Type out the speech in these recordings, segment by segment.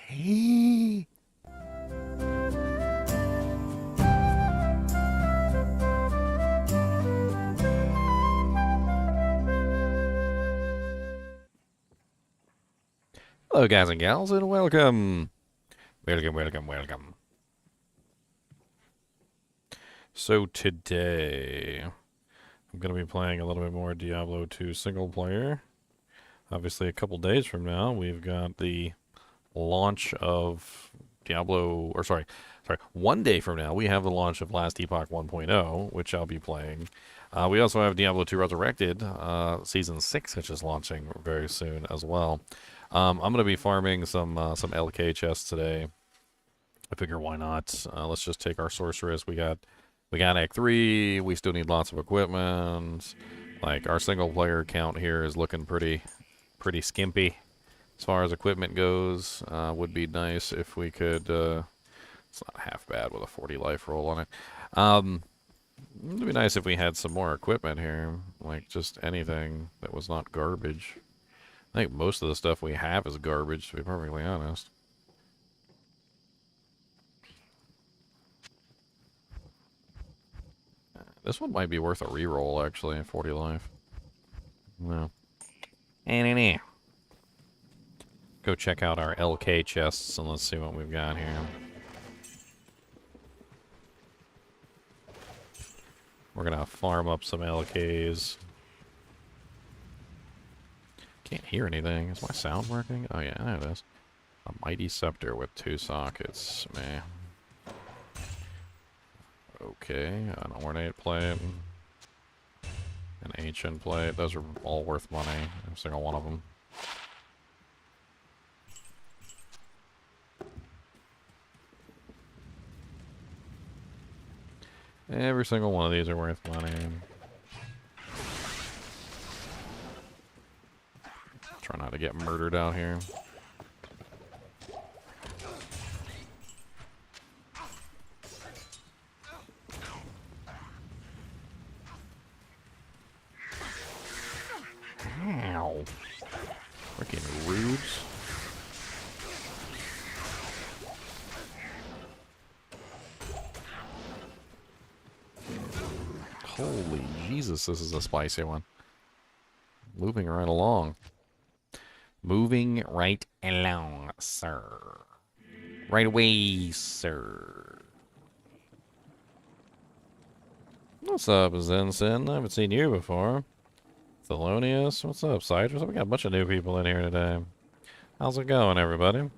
Hey. Hello, guys and gals, and welcome. Welcome. So today, I'm going to be playing a little bit more Diablo 2 single player. Obviously, a couple days from now, we've got the launch of Diablo, or sorry, 1 day from now, we have the launch of Last Epoch 1.0, which I'll be playing. We also have Diablo 2 Resurrected, Season 6, which is launching very soon as well. I'm going to be farming some LK chests today. I figure why not? Let's just take our sorceress. We got Act 3. We still need lots of equipment. Like, our single player count here is looking pretty skimpy as far as equipment goes. Would be nice if we could. It's not half bad with a 40 life roll on it. It'd be nice if we had some more equipment here, like just anything that was not garbage. I think most of the stuff we have is garbage, to be perfectly honest. This one might be worth a reroll, actually, at 40 life. No. NiNi. Go check out our LK chests, and let's see what we've got here. We're gonna farm up some LKs. Can't hear anything. Is my sound working? Oh yeah, there it is. A mighty scepter with 2 sockets. Meh. Okay, an ornate plate. An ancient plate. Those are all worth money. Every single one of them. Every single one of these are worth money. Try not to get murdered out here. Ow. Freaking rubes. Holy Jesus, this is a spicy one. Moving right along. Moving right along, sir. Right away, sir. What's up, Zensin? I haven't seen you before. Thelonious, what's up, Citrus? We got a bunch of new people in here today. How's it going, everybody?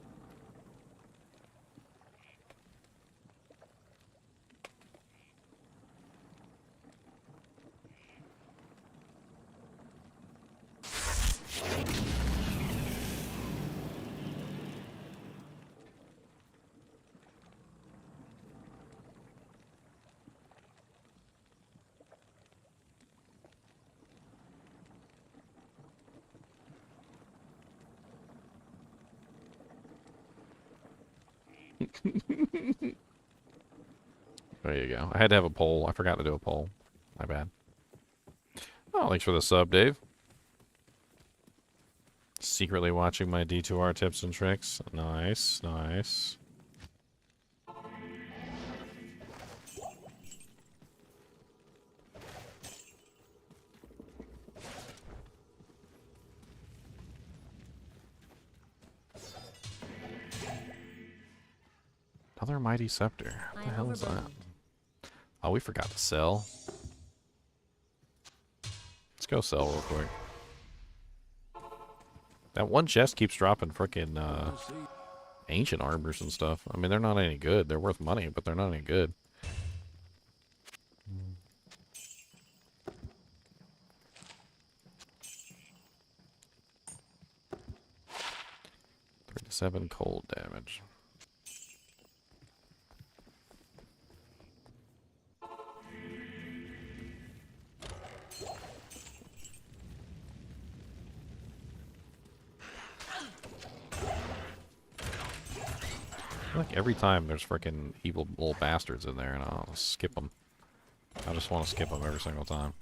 There you go. I had to have a poll. I forgot to do a poll. My bad. Oh, thanks for the sub, Dave. Secretly watching my D2R tips and tricks. Nice, nice. Another mighty scepter. What the hell is that? Oh, we forgot to sell. Let's go sell real quick. That one chest keeps dropping frickin' ancient armors and stuff. I mean, they're not any good. They're worth money, but they're not any good. $37 cold damage. Like every time there's freaking evil little bastards in there, and I'll skip them. I just want to skip them every single time.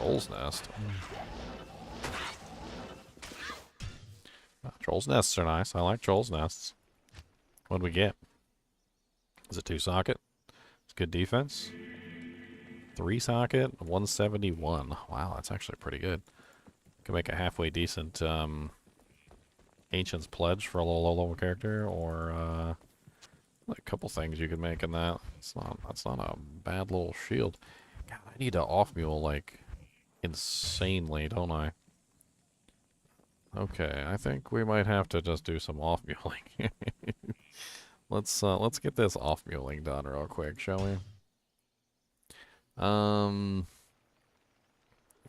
Troll's nest. Troll's nests are nice. I like troll's nests. What do we get? Is it 2 socket? It's good defense. 3 socket, 171. Wow, that's actually pretty good. Can make a halfway decent Ancient's Pledge for a little low-level character, or a couple things you could make in that. That's not a bad little shield. God, I need to off-mule, like, insanely, don't I? Okay, I think we might have to just do some off-muling. Let's get this off-muling done real quick, shall we?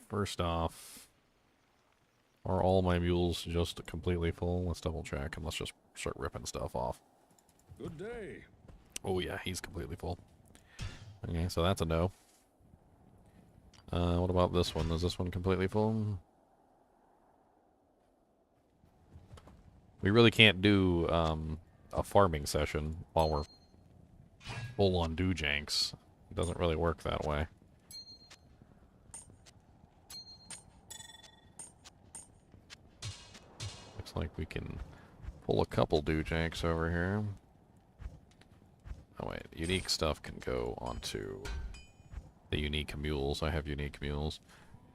First off, are all my mules just completely full? Let's double check and let's just start ripping stuff off. Good day. Oh yeah, he's completely full. Okay, so that's a no. What about this one? Is this one completely full? We really can't do a farming session while we're full on doojanks. It doesn't really work that way. Looks like we can pull a couple doojanks over here. Oh wait, unique stuff can go onto the unique mules. I have unique mules.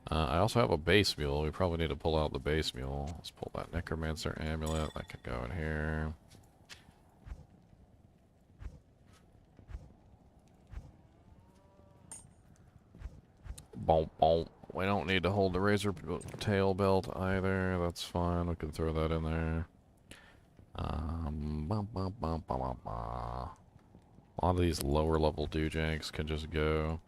I also have a base mule. We probably need to pull out the base mule. Let's pull that necromancer amulet. That can go in here. Bonk, bonk. We don't need to hold the razor tail belt either. That's fine. We can throw that in there. A lot of these lower level doojanks can just go.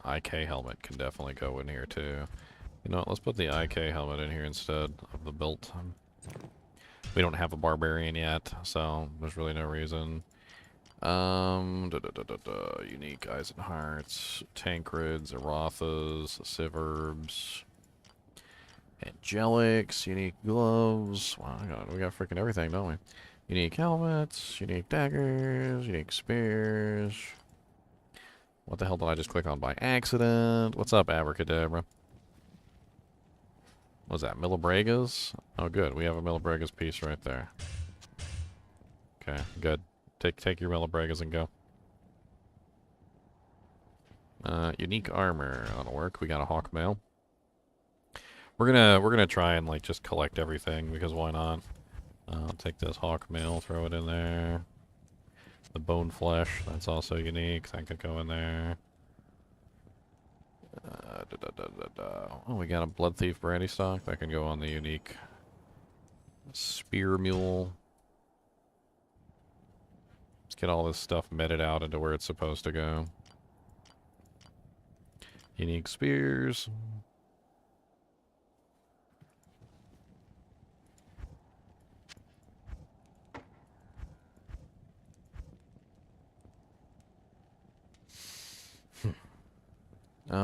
IK helmet can definitely go in here too. You know what, let's put the IK helmet in here instead of the belt. We don't have a barbarian yet, so there's really no reason. Unique Eyes and Hearts, Tancreds, Arathas, Siverbs, Angelics, unique gloves. Wow, we got freaking everything, don't we? Unique helmets, unique daggers, unique spears. What the hell did I just click on by accident? What's up, Abracadabra? What's that, Millibregas? Oh, good. We have a Millibregas piece right there. Okay, good. Take your Millibregas and go. Unique armor. That'll work. We got a hawk mail. We're gonna try and like just collect everything because why not? I'll take this hawk mail, throw it in there. The bone flesh, that's also unique. That could go in there. Oh, we got a blood thief brandy stock. That can go on the unique spear mule. Let's get all this stuff meted out into where it's supposed to go. Unique spears.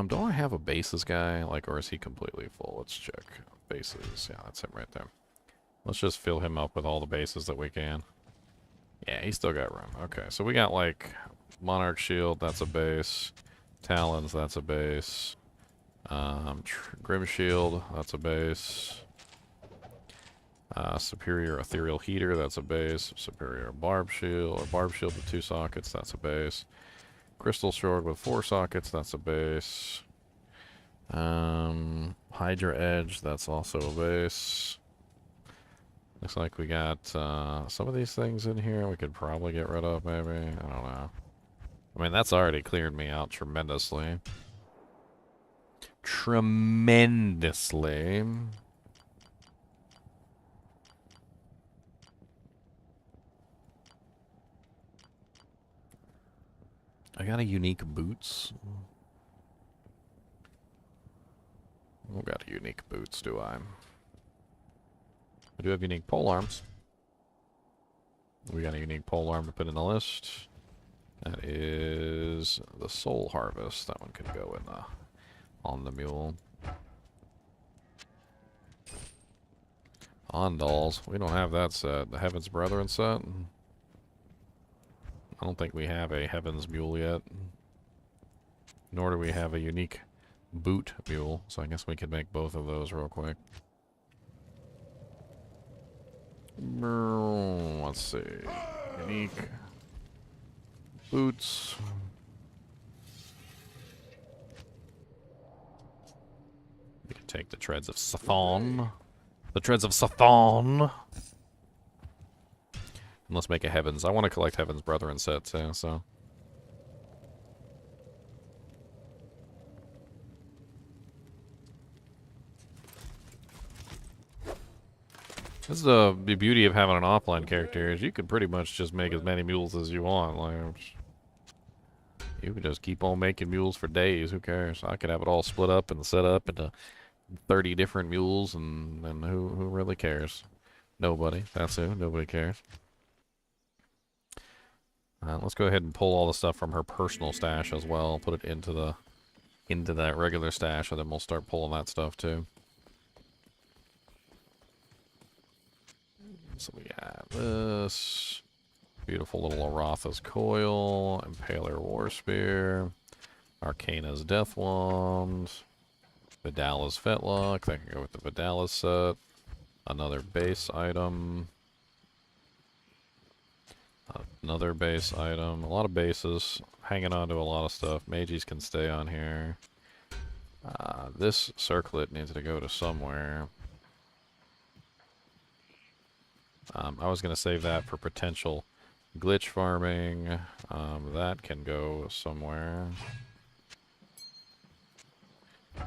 Do I have a bases guy? Like, or is he completely full? Let's check. Bases. Yeah, that's him right there. Let's just fill him up with all the bases that we can. Yeah, he's still got room. Okay, so we got, like, Monarch Shield, that's a base. Talons, that's a base. Grim Shield, that's a base. Superior Ethereal Heater, that's a base. Superior Barb Shield, or Barb Shield with 2 sockets, that's a base. Crystal Sword with 4 sockets, that's a base. Hydra Edge, that's also a base. Looks like we got some of these things in here we could probably get rid of, maybe. I don't know. I mean, that's already cleared me out tremendously. Tremendously. I got a unique boots. I got a unique boots, do I? I do have unique pole arms. We got a unique pole arm to put in the list. That is the Soul Harvest. That one can go in the on the mule. Ondals. We don't have that set. The Heaven's Brethren set. I don't think we have a Heaven's Mule yet. Nor do we have a unique boot mule. So I guess we could make both of those real quick. Let's see. Unique boots. We can take the treads of Sathon. The treads of Sathon. And let's make a Heavens. I want to collect Heaven's Brethren set too, so. This is the beauty of having an offline character, is you can pretty much just make as many mules as you want. Like, you can just keep on making mules for days. Who cares? I could have it all split up and set up into 30 different mules, and who really cares? Nobody. That's who. Nobody cares. Let's go ahead and pull all the stuff from her personal stash as well. Put it into that regular stash, and then we'll start pulling that stuff too. So we have this beautiful little Aratha's Coil, Impaler War Spear, Arcana's Death Wand, Vidala's Fetlock, that can go with the Vidala's set, another base item, another base item, a lot of bases, hanging on to a lot of stuff. Mages can stay on here. This circlet needs to go to somewhere. I was going to save that for potential glitch farming. That can go somewhere.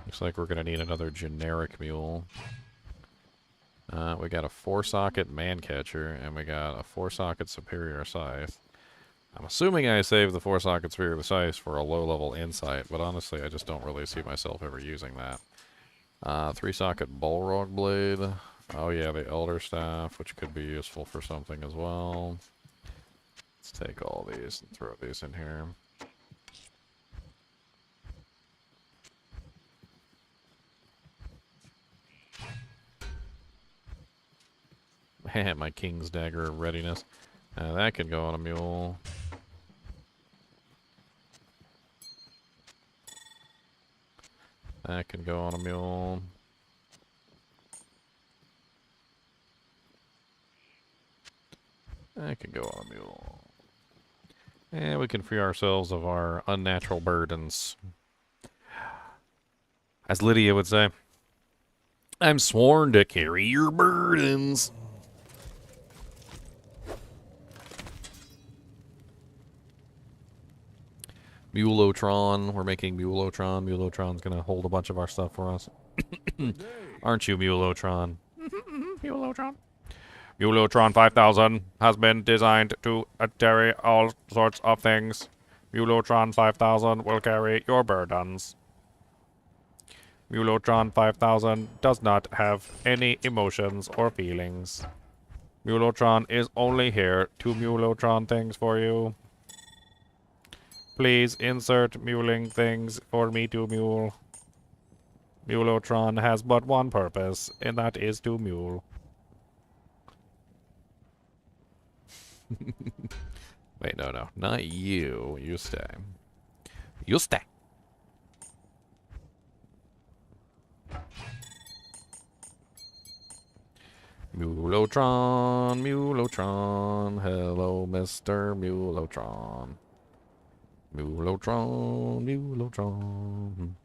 Looks like we're going to need another generic mule. We got a 4-socket man catcher, and we got a 4-socket superior scythe. I'm assuming I saved the 4-socket superior scythe for a low-level insight, but honestly, I just don't really see myself ever using that. 3-socket Balrog blade. Oh yeah, the Elder Staff, which could be useful for something as well. Let's take all these and throw these in here. My King's Dagger of Readiness. That can go on a mule. That can go on a mule. That can go on a mule. And we can free ourselves of our unnatural burdens. As Lydia would say, I'm sworn to carry your burdens. Mulotron. We're making Mulotron. Mulotron's going to hold a bunch of our stuff for us. Aren't you, Mulotron? Mulotron. Mulotron 5000 has been designed to carry all sorts of things. Mulotron 5000 will carry your burdens. Mulotron 5000 does not have any emotions or feelings. Mulotron is only here to Mulotron things for you. Please insert muling things for me to mule. Mulotron has but one purpose, and that is to mule. Wait, no. Not you. You stay. You stay. Mulotron, Mulotron. Hello, Mr. Mulotron. Mulotron, Mulotron.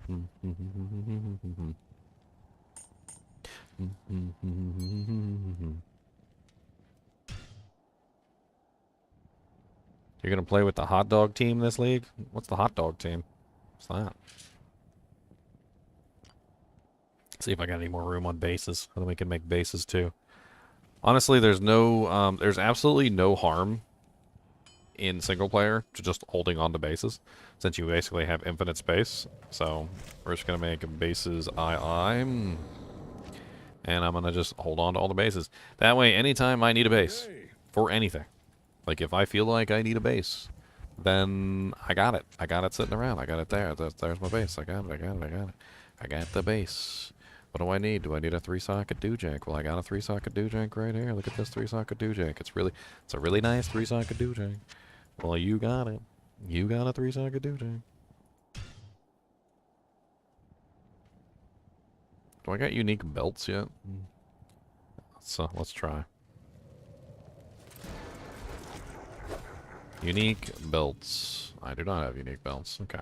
You're gonna play with the hot dog team this league? What's the hot dog team? What's that? See if I got any more room on bases. Then we can make bases too. Honestly, there's absolutely no harm in single player to just holding on to bases, since you basically have infinite space. So we're just gonna make bases and I'm gonna just hold on to all the bases. That way, anytime I need a base for anything, like if I feel like I need a base, then I got it. I got it sitting around. I got it there. There's my base. I got it. I got the base. What do I need? Do I need a 3-socket doojank? Well, I got a 3-socket doojank right here. Look at this 3-socket doojank. It's a really nice 3-socket doojank. Well, you got it. You got a 3-socket doojank. Do I got unique belts yet? Let's try. Unique belts. I do not have unique belts. Okay.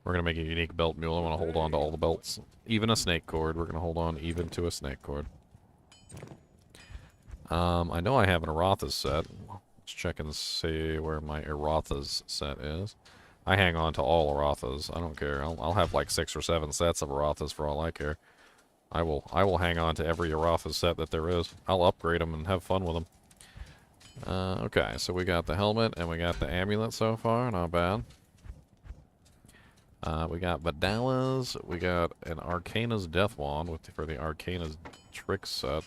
We're going to make a unique belt mule. I want to hold on to all the belts. Even a snake cord. We're going to hold on even to a snake cord. I know I have an Arathas set. Let's check and see where my Arathas set is. I hang on to all Arathas. I don't care. I'll have like 6 or 7 sets of Arathas for all I care. I will hang on to every Arathas set that there is. I'll upgrade them and have fun with them. Okay, so we got the helmet and we got the amulet so far. Not bad. We got Vidalas. We got an Arcana's Death Wand for the Arcana's Trick set.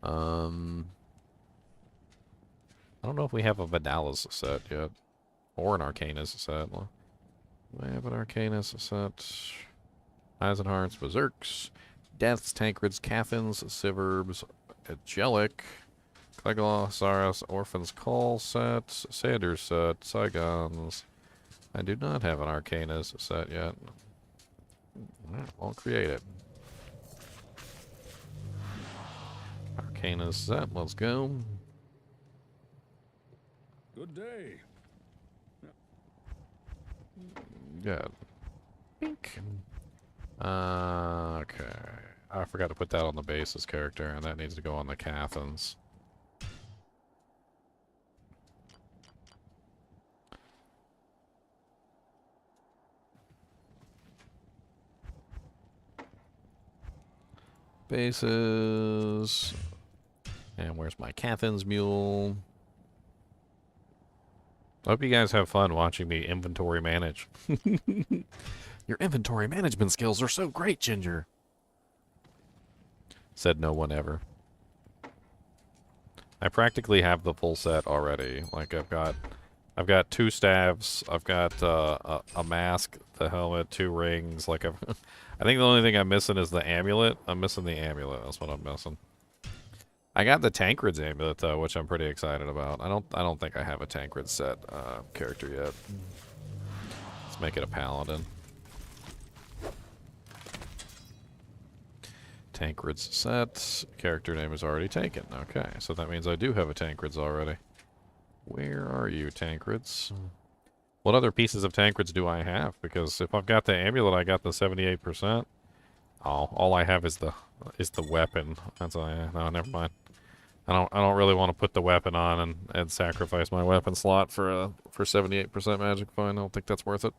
I don't know if we have a Vidalas set yet. Or an Arcana's set. We have an Arcana's set. Eisenhearts, Berserks, Deaths, Tankreds, Cathans, Siverbs, Angelic, Clegolosaurus, Orphan's Call set, Sanders set, Saigons. I do not have an Arcana's set yet. I'll create it. Arcana's set, let's go. Good day. Good. Pink. Okay. I forgot to put that on the basis character, and that needs to go on the Cathans. Bases. And where's my Cathans mule? I hope you guys have fun watching me inventory manage. Your inventory management skills are so great, Ginger. Said no one ever. I practically have the full set already. Like I've got 2 staves. I've got a mask, the helmet, 2 rings. Like I think the only thing I'm missing is the amulet. I'm missing the amulet. That's what I'm missing. I got the Tankred's amulet though, which I'm pretty excited about. I don't think I have a Tankred set character yet. Let's make it a paladin. Tankred's set. Character name is already taken. Okay, so that means I do have a Tankred's already. Where are you, Tankreds? What other pieces of Tankreds do I have? Because if I've got the amulet, I got the 78%. Oh, all I have is the weapon. That's all I have. No, never mind. I don't really want to put the weapon on and sacrifice my weapon slot for 78% magic. Fine, I don't think that's worth it.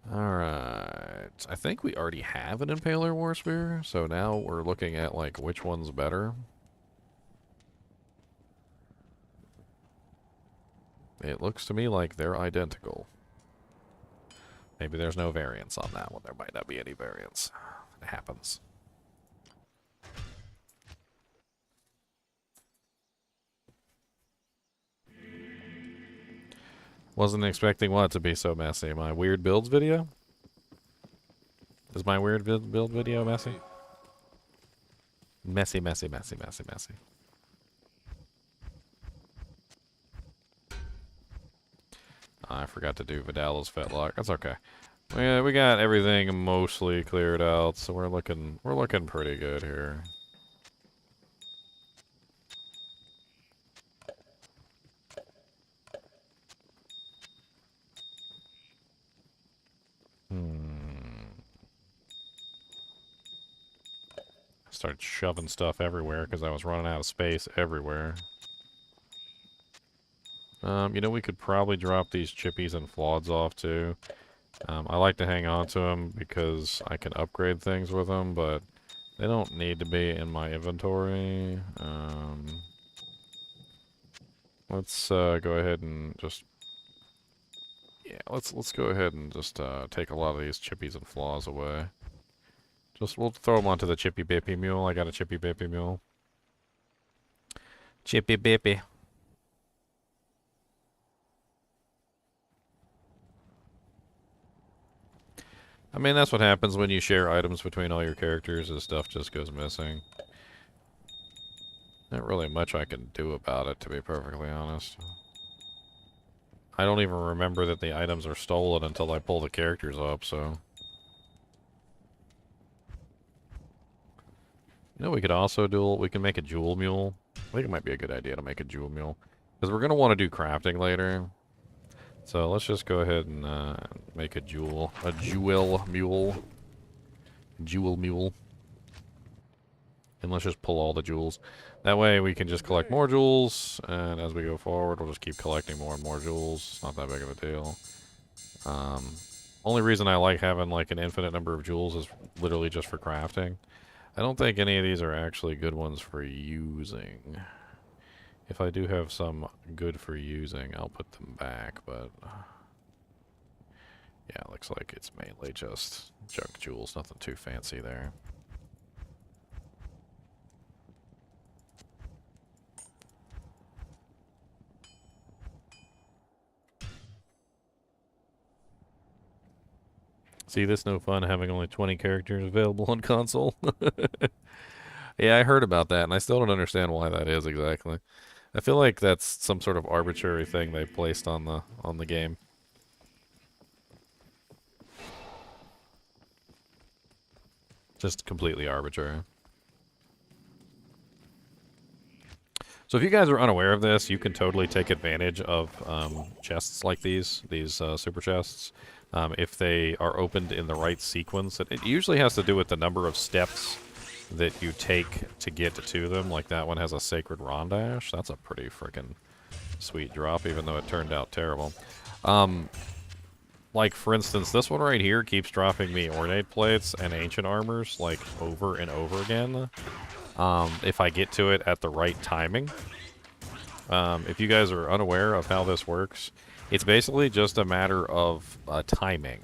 Alright. I think we already have an Impaler War Spear, so now we're looking at, like, which one's better. It looks to me like they're identical. Maybe there's no variance on that one. There might not be any variance. It happens. Wasn't expecting what to be so messy. My weird builds video? Is my weird build video messy? Messy, messy, messy, messy, messy. I forgot to do Vidala's Fetlock. That's okay. Yeah, we got everything mostly cleared out, so we're looking pretty good here. Started shoving stuff everywhere because I was running out of space everywhere. You know, we could probably drop these chippies and floods off too. I like to hang on to them because I can upgrade things with them, but they don't need to be in my inventory. Let's go ahead and just... Yeah, let's go ahead and just take a lot of these chippies and flaws away. We'll throw them onto the Chippy Bippy Mule. I got a Chippy Bippy Mule. Chippy Bippy. I mean, that's what happens when you share items between all your characters, is stuff just goes missing. Not really much I can do about it, to be perfectly honest. I don't even remember that the items are stolen until I pull the characters up, so... You know, we could also do... We can make a jewel mule. I think it might be a good idea to make a jewel mule. Because we're going to want to do crafting later. So let's just go ahead and make a jewel mule. Jewel mule. And let's just pull all the jewels. That way we can just collect more jewels, and as we go forward, we'll just keep collecting more and more jewels. It's not that big of a deal. Only reason I like having like an infinite number of jewels is literally just for crafting. I don't think any of these are actually good ones for using. If I do have some good for using, I'll put them back, but... Yeah, looks like it's mainly just junk jewels, nothing too fancy there. See, this no fun having only 20 characters available on console. Yeah, I heard about that, and I still don't understand why that is exactly. I feel like that's some sort of arbitrary thing they placed on the game. Just completely arbitrary. So if you guys are unaware of this, you can totally take advantage of chests like these super chests. If they are opened in the right sequence. It usually has to do with the number of steps that you take to get to them. Like that one has a sacred rondash. That's a pretty freaking sweet drop, even though it turned out terrible. Like, for instance, this one right here keeps dropping me ornate plates and ancient armors, like, over and over again. If I get to it at the right timing. If you guys are unaware of how this works, it's basically just a matter of timing.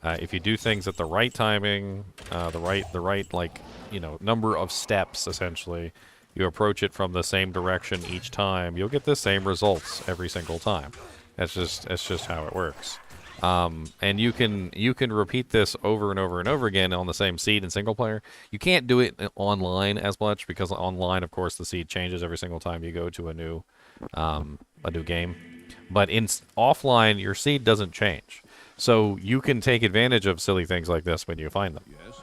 If you do things at the right timing, the right like, you know, number of steps, essentially, you approach it from the same direction each time, you'll get the same results every single time. That's just how it works. And you can repeat this over and over and over again on the same seed in single player. You can't do it online as much because online, of course, the seed changes every single time you go to a new game. But in offline, your seed doesn't change, so you can take advantage of silly things like this when you find them. Yes.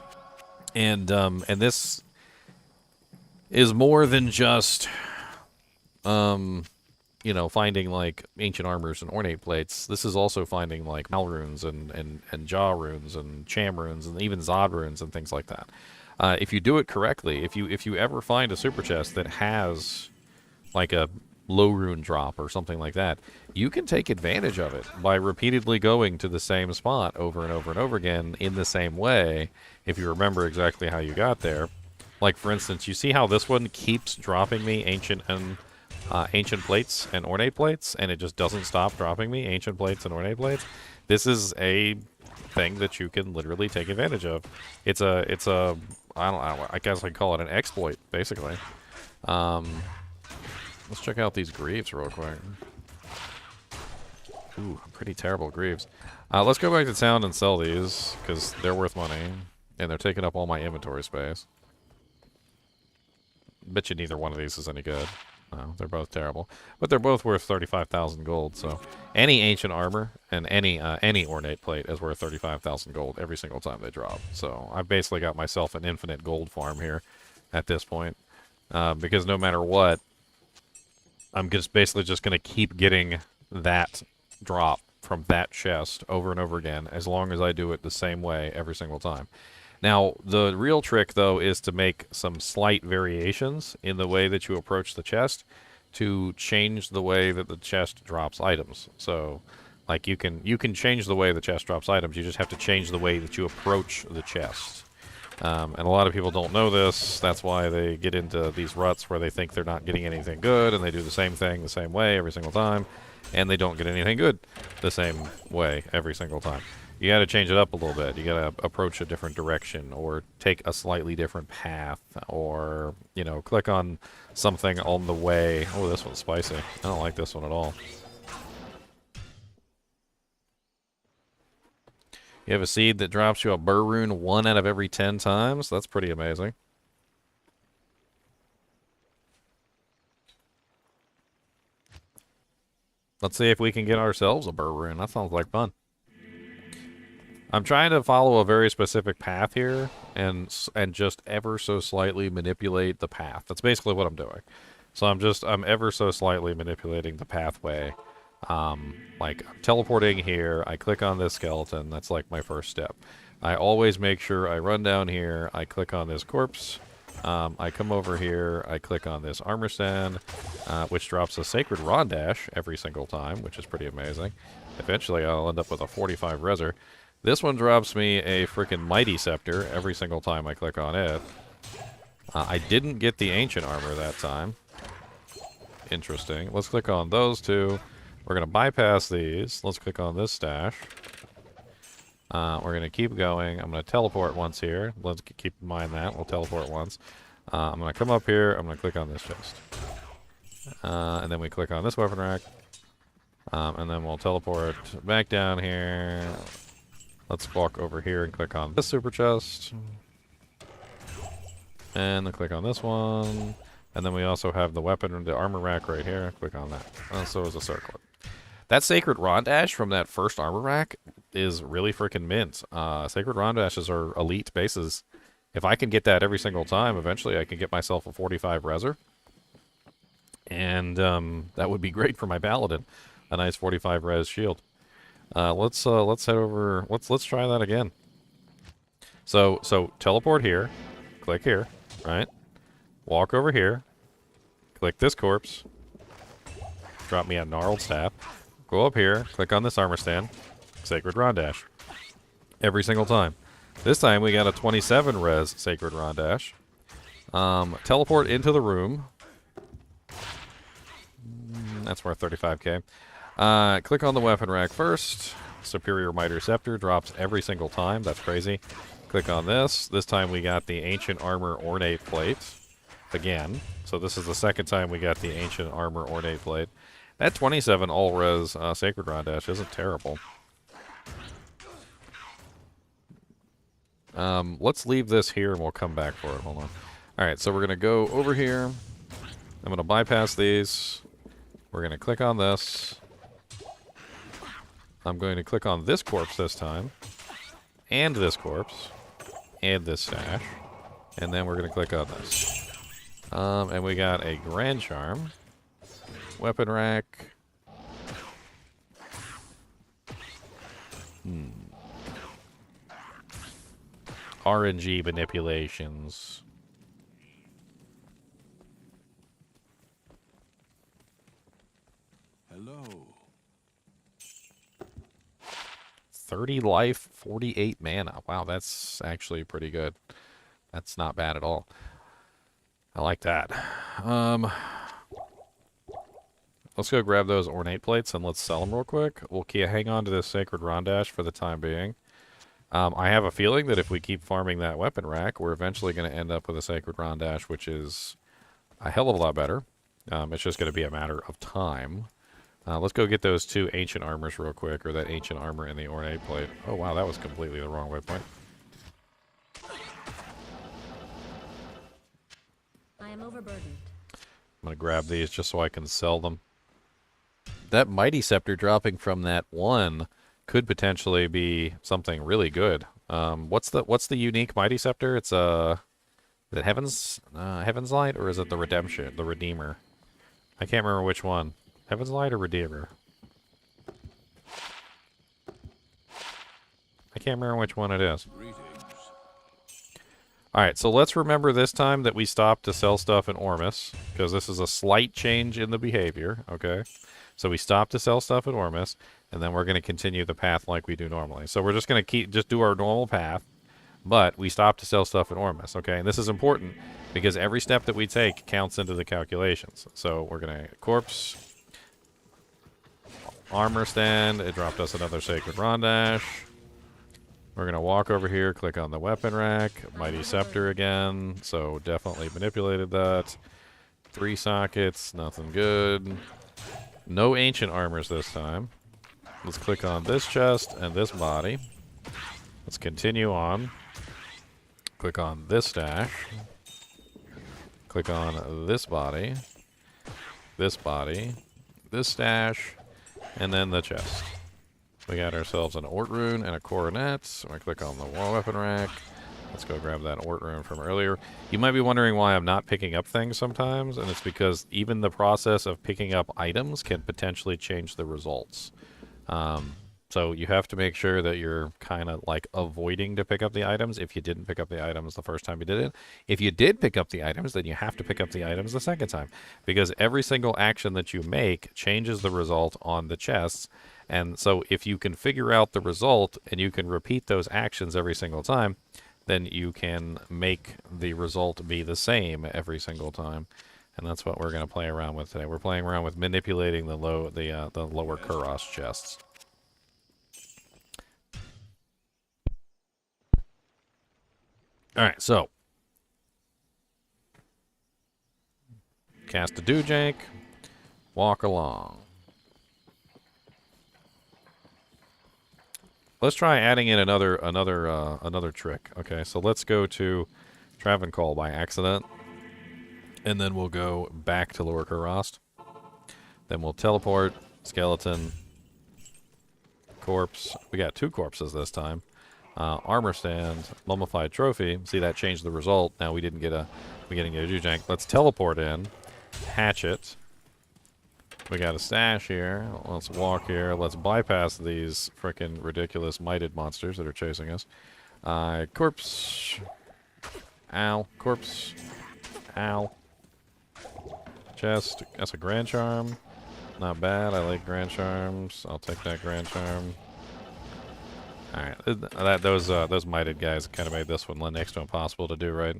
And this is more than just you know, finding like ancient armors and ornate plates. This is also finding like mal runes and jaw runes and cham runes and even zod runes and things like that. If you do it correctly, if you ever find a super chest that has like a low rune drop or something like that, you can take advantage of it by repeatedly going to the same spot over and over and over again in the same way, if you remember exactly how you got there. Like, for instance, you see how this one keeps dropping me ancient plates and ornate plates, and it just doesn't stop dropping me ancient plates and ornate plates? This is a thing that you can literally take advantage of. It's a I don't know, I guess I'd call it an exploit, basically. Let's check out these greaves real quick. Ooh, pretty terrible greaves. Let's go back to town and sell these, because they're worth money, and they're taking up all my inventory space. Bet you neither one of these is any good. No, they're both terrible. But they're both worth 35,000 gold, so any ancient armor and any ornate plate is worth 35,000 gold every single time they drop. So I've basically got myself an infinite gold farm here at this point, because no matter what, I'm just basically just going to keep getting that drop from that chest over and over again as long as I do it the same way every single time. Now, the real trick, though, is to make some slight variations in the way that you approach the chest to change the way that the chest drops items. So, like, you can change the way the chest drops items, you just have to change the way that you approach the chest. And a lot of people don't know this. That's why they get into these ruts where they think they're not getting anything good, and they do the same thing the same way every single time, and they don't get anything good the same way every single time. You got to change it up a little bit. You got to approach a different direction, or take a slightly different path, or, you know, click on something on the way. Oh, this one's spicy. I don't like this one at all. You have a seed that drops you a burr rune 1 out of every 10 times. That's pretty amazing. Let's see if we can get ourselves a burr rune. That sounds like fun. I'm trying to follow a very specific path here and just ever so slightly manipulate the path. That's basically what I'm doing. So I'm ever so slightly manipulating the pathway. Like I'm teleporting here, I click on this skeleton, that's like my first step. I always make sure I run down here, I click on this corpse, I come over here, I click on this armor stand, which drops a sacred rondash every single time, which is pretty amazing. Eventually I'll end up with a 45 reser. This one drops me a freaking mighty scepter every single time I click on it. I didn't get the ancient armor that time. Interesting. Let's click on those two. We're going to bypass these. Let's click on this stash. We're going to keep going. I'm going to teleport once here. Let's keep in mind that. We'll teleport once. I'm going to come up here. I'm going to click on this chest. And then we click on this weapon rack. And then we'll teleport back down here. Let's walk over here and click on this super chest. And then click on this one. And then we also have the weapon, the armor rack right here. Click on that. And so is a circlet. That Sacred Rondash from that first armor rack is really freaking mint. Sacred Rondashes are elite bases. If I can get that every single time, eventually I can get myself a 45 reser. And that would be great for my paladin. A nice 45 res shield. Let's head over. Let's try that again. So teleport here. Click here, right? Walk over here. Click this corpse. Drop me a gnarled staff. Go up here. Click on this armor stand. Sacred Rondash. Every single time. This time we got a 27 res Sacred Rondash. Teleport into the room. That's worth 35k. Click on the weapon rack first. Superior Miter Scepter drops every single time. That's crazy. Click on this. This time we got the Ancient Armor Ornate Plate. Again. So this is the second time we got the Ancient Armor Ornate Plate. That 27 all-res Sacred Rondash isn't terrible. Let's leave this here and we'll come back for it. Hold on. Alright, so we're going to go over here. I'm going to bypass these. We're going to click on this. I'm going to click on this corpse this time. And this corpse. And this stash. And then we're going to click on this. And we got a Grand Charm. Weapon rack. RNG manipulations. Hello. 30 life, 48 mana. Wow, that's actually pretty good. That's not bad at all. I like that. Let's go grab those ornate plates and let's sell them real quick. We'll hang on to this Sacred Rondash for the time being. I have a feeling that if we keep farming that weapon rack, we're eventually going to end up with a Sacred Rondash, which is a hell of a lot better. It's just going to be a matter of time. Let's go get those two ancient armors real quick, or that ancient armor and the ornate plate. Oh wow, that was completely the wrong waypoint. I am overburdened. I'm going to grab these just so I can sell them. That Mighty Scepter dropping from that one could potentially be something really good. What's the unique Mighty Scepter? It's is it Heaven's Light, or is it the Redeemer? I can't remember which one. Heaven's Light or Redeemer? I can't remember which one it is. Alright, so let's remember this time that we stopped to sell stuff in Ormus, because this is a slight change in the behavior, okay? So we stopped to sell stuff in Ormus, and then we're going to continue the path like we do normally. So we're just going to just do our normal path, but we stopped to sell stuff in Ormus, okay? And this is important, because every step that we take counts into the calculations. So we're going to corpse, armor stand, it dropped us another Sacred Rondash. We're going to walk over here, click on the weapon rack, Mighty Scepter again, so definitely manipulated that. 3 sockets, nothing good. No ancient armors this time. Let's click on this chest and this body. Let's continue on. Click on this stash. Click on this body, this stash, and then the chest. We got ourselves an Ort rune and a coronet. So I click on the war weapon rack. Let's go grab that Ort rune from earlier. You might be wondering why I'm not picking up things sometimes, and it's because even the process of picking up items can potentially change the results. So you have to make sure that you're kind of like avoiding to pick up the items if you didn't pick up the items the first time you did it. If you did pick up the items, then you have to pick up the items the second time, because every single action that you make changes the result on the chests. And so if you can figure out the result and you can repeat those actions every single time, then you can make the result be the same every single time. And that's what we're going to play around with today. We're playing around with manipulating the lower Kuros chests. All right, so cast a dewjank, walk along. Let's try adding in another trick. Okay, so let's go to Travancore by accident, and then we'll go back to Lower Kuros. Then we'll teleport, skeleton, corpse. We got 2 corpses this time. Armor stand, mummified trophy. See, that changed the result. Now we didn't get a dewjank. Let's teleport in, hatchet. We got a stash here. Let's walk here. Let's bypass these frickin' ridiculous mighted monsters that are chasing us. Corpse. Ow. Corpse. Ow. Chest. That's a grand charm. Not bad. I like grand charms. I'll take that grand charm. Alright, those mighted guys kind of made this one next to impossible to do, right?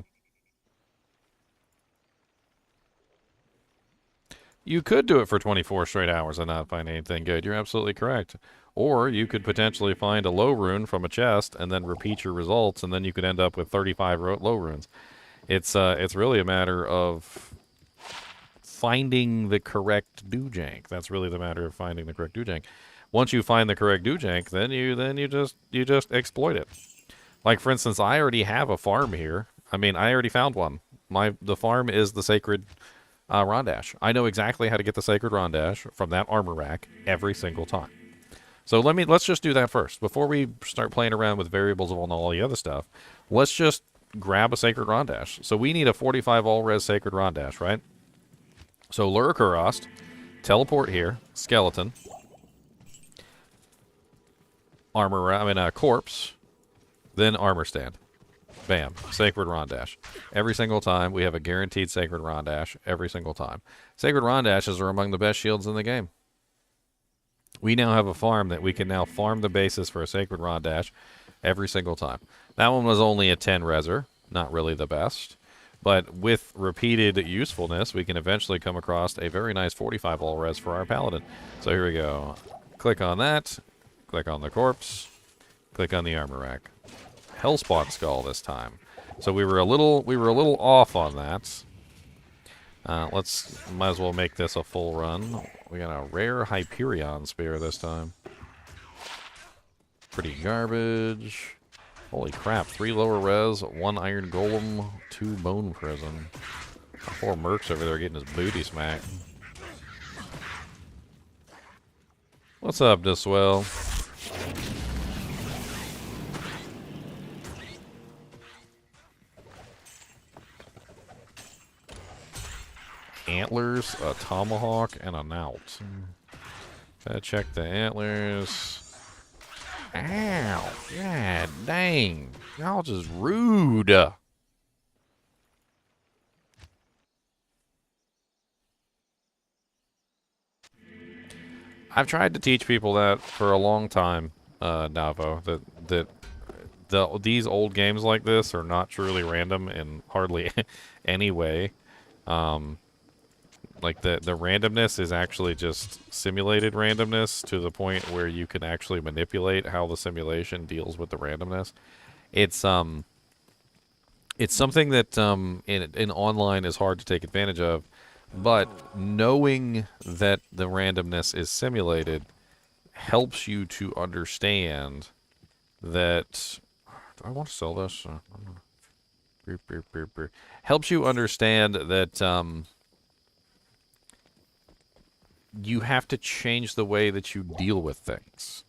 You could do it for 24 straight hours and not find anything good. You're absolutely correct. Or you could potentially find a low rune from a chest and then repeat your results, and then you could end up with 35 low runes. It's really a matter of finding the correct dewjank. That's really the matter of finding the correct dewjank. Once you find the correct dewjank, then you just exploit it. Like, for instance, I already have a farm here. I mean, I already found one. The farm is the sacred Rondash. I know exactly how to get the sacred Rondash from that armor rack every single time. So let's just do that first before we start playing around with variables and all the other stuff. Let's just grab a sacred Rondash. So we need a 45 all-res sacred Rondash, right? So Lure Kuros, teleport here, skeleton. Corpse, then armor stand. Bam, sacred Rondash. Every single time, we have a guaranteed sacred Rondash every single time. Sacred Rondashes are among the best shields in the game. We now have a farm that we can now farm the basis for a sacred Rondash every single time. That one was only a 10 reser, not really the best. But with repeated usefulness, we can eventually come across a very nice 45 all res for our paladin. So here we go. Click on that. Click on the corpse. Click on the armor rack. Hellspawn skull this time. So we were a little off on that. Might as well make this a full run. We got a rare Hyperion spear this time. Pretty garbage. Holy crap, 3 lower res, 1 iron golem, 2 bone prison. Poor Merc's over there getting his booty smacked. What's up, Diswell? Antlers, a tomahawk, and a knout. Gotta check the antlers. Ow! God dang! Y'all just rude. I've tried to teach people that for a long time, Navo, that these old games like this are not truly random in hardly any way. Like the randomness is actually just simulated randomness to the point where you can actually manipulate how the simulation deals with the randomness. It's something that in online is hard to take advantage of, but knowing that the randomness is simulated helps you to understand that Do I want to sell this? Helps you understand that you have to change the way that you deal with things.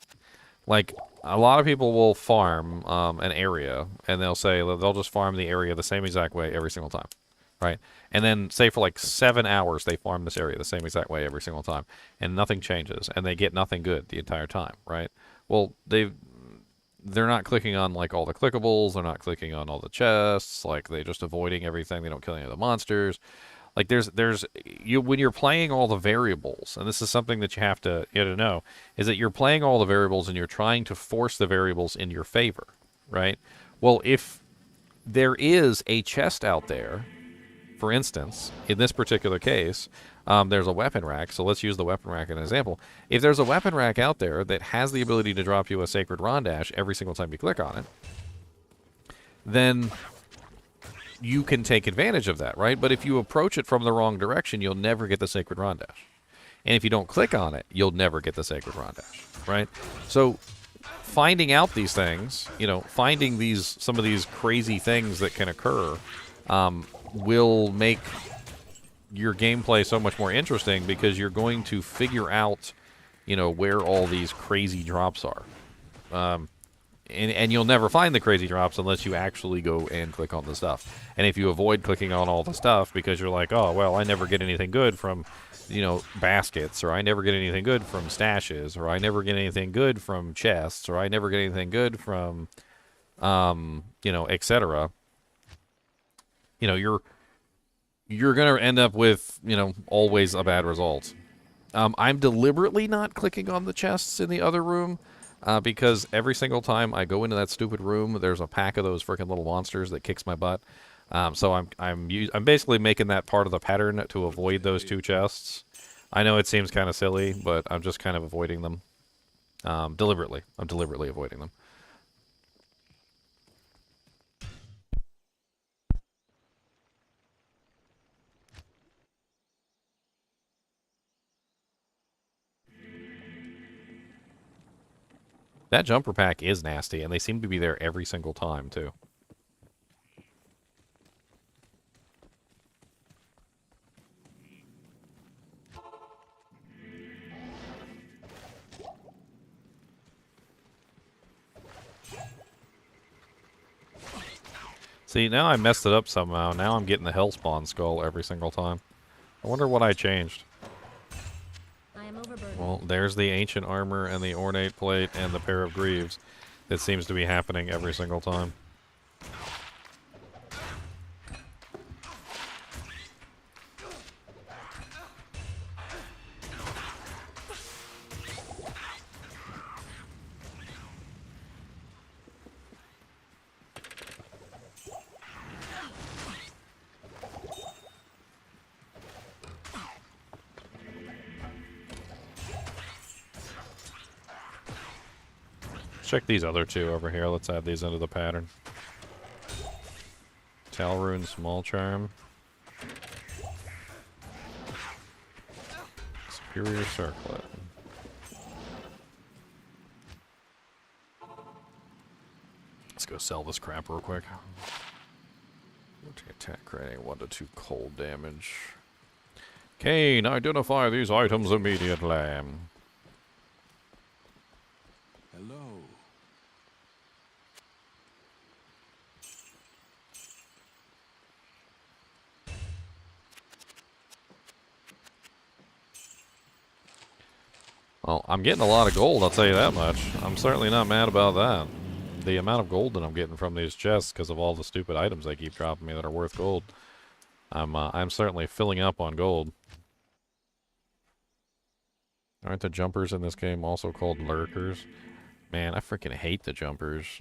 Like, a lot of people will farm an area, and they'll say they'll just farm the area the same exact way every single time, right? And then, say for like 7 hours, they farm this area the same exact way every single time, and nothing changes, and they get nothing good the entire time, right? Well, they're not clicking on like all the clickables, they're not clicking on all the chests, like they're just avoiding everything, they don't kill any of the monsters. Like when you're playing all the variables, and this is something that you have to know, is that you're playing all the variables and you're trying to force the variables in your favor, right? Well, if there is a chest out there, for instance, in this particular case, there's a weapon rack, so let's use the weapon rack as an example. If there's a weapon rack out there that has the ability to drop you a sacred Rondash every single time you click on it, then you can take advantage of that, right? But if you approach it from the wrong direction, you'll never get the sacred Rondash. And if you don't click on it, you'll never get the sacred Rondash, right? So finding out these things, finding some of these crazy things that can occur will make your gameplay so much more interesting, because you're going to figure out, where all these crazy drops are. And you'll never find the crazy drops unless you actually go and click on the stuff. And if you avoid clicking on all the stuff because you're like, oh, well, I never get anything good from, baskets, or I never get anything good from stashes, or I never get anything good from chests, or I never get anything good from, etc. You're going to end up with, always a bad result. I'm deliberately not clicking on the chests in the other room, because every single time I go into that stupid room, there's a pack of those freaking little monsters that kicks my butt. So I'm basically making that part of the pattern to avoid those two chests. I know it seems kind of silly, but I'm just kind of avoiding them deliberately. I'm deliberately avoiding them. That jumper pack is nasty, and they seem to be there every single time, too. See, now I messed it up somehow. Now I'm getting the Hellspawn skull every single time. I wonder what I changed. Well, there's the ancient armor and the ornate plate and the pair of greaves. That seems to be happening every single time. Check these other two over here. Let's add these into the pattern. Rune, small charm. Superior circlet. Let's go sell this crap real quick. Attack rating 1 to 2 cold damage. Kane, identify these items immediately. Hello. Well, I'm getting a lot of gold, I'll tell you that much. I'm certainly not mad about that. The amount of gold that I'm getting from these chests because of all the stupid items they keep dropping me that are worth gold. I'm certainly filling up on gold. Aren't the jumpers in this game also called lurkers? Man, I freaking hate the jumpers.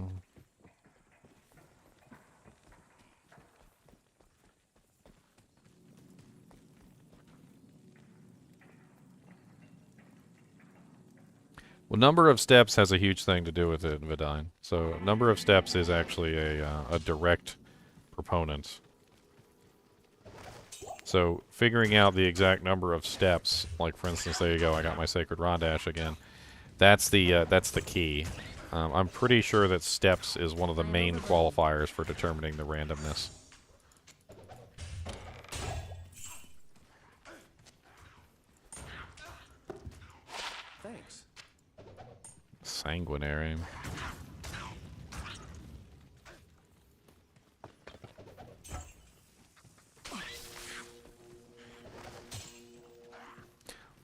Well, number of steps has a huge thing to do with it, Vidine. So, number of steps is actually a direct proponent. So, figuring out the exact number of steps, like for instance, there you go, I got my Sacred Rondash again. That's the key. I'm pretty sure that steps is one of the main qualifiers for determining the randomness. Thanks. Sanguinary.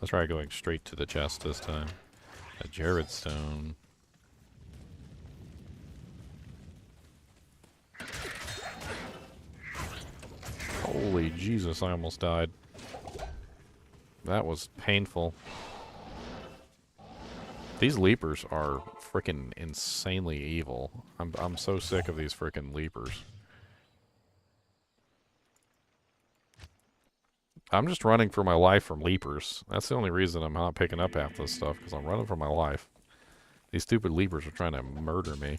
Let's try going straight to the chest this time. A Jared stone. Holy Jesus, I almost died. That was painful. These leapers are freaking insanely evil. I'm so sick of these freaking leapers. I'm just running for my life from leapers. That's the only reason I'm not picking up half this stuff, because I'm running for my life. These stupid leapers are trying to murder me.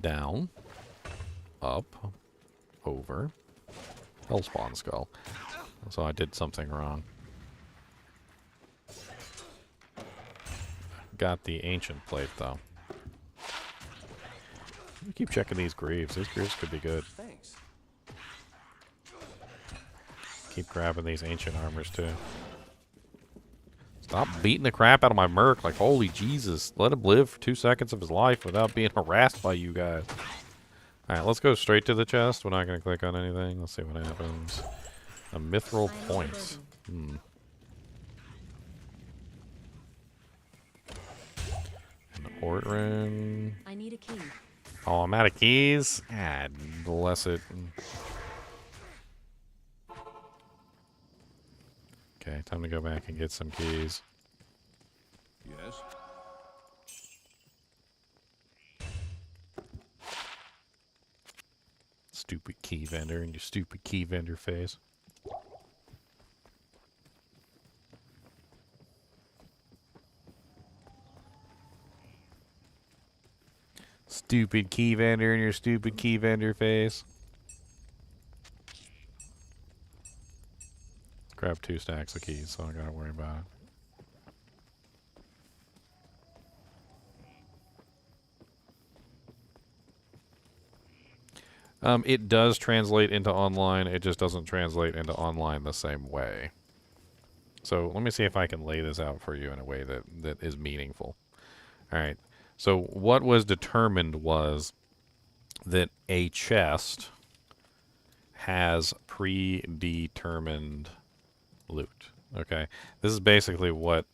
Down. Up. Over. Hellspawn skull. So I did something wrong. Got the ancient plate, though. Keep checking these greaves. These greaves could be good. Thanks. Keep grabbing these ancient armors, too. Stop beating the crap out of my merc. Like, holy Jesus. Let him live for 2 seconds of his life without being harassed by you guys. Alright, let's go straight to the chest. We're not going to click on anything. Let's see what happens. A mithril points. Hmm. An Ortrin. I need a key. Oh, I'm out of keys? Ah, bless it. Okay, time to go back and get some keys. Yes. Stupid key vendor and your stupid key vendor face. Stupid key vendor and your stupid key vendor face. Grab 2 stacks of keys, so I don't gotta worry about it. It does translate into online, it just doesn't translate into online the same way. So let me see if I can lay this out for you in a way that is meaningful. Alright, so what was determined was that a chest has predetermined loot. Okay, this is basically what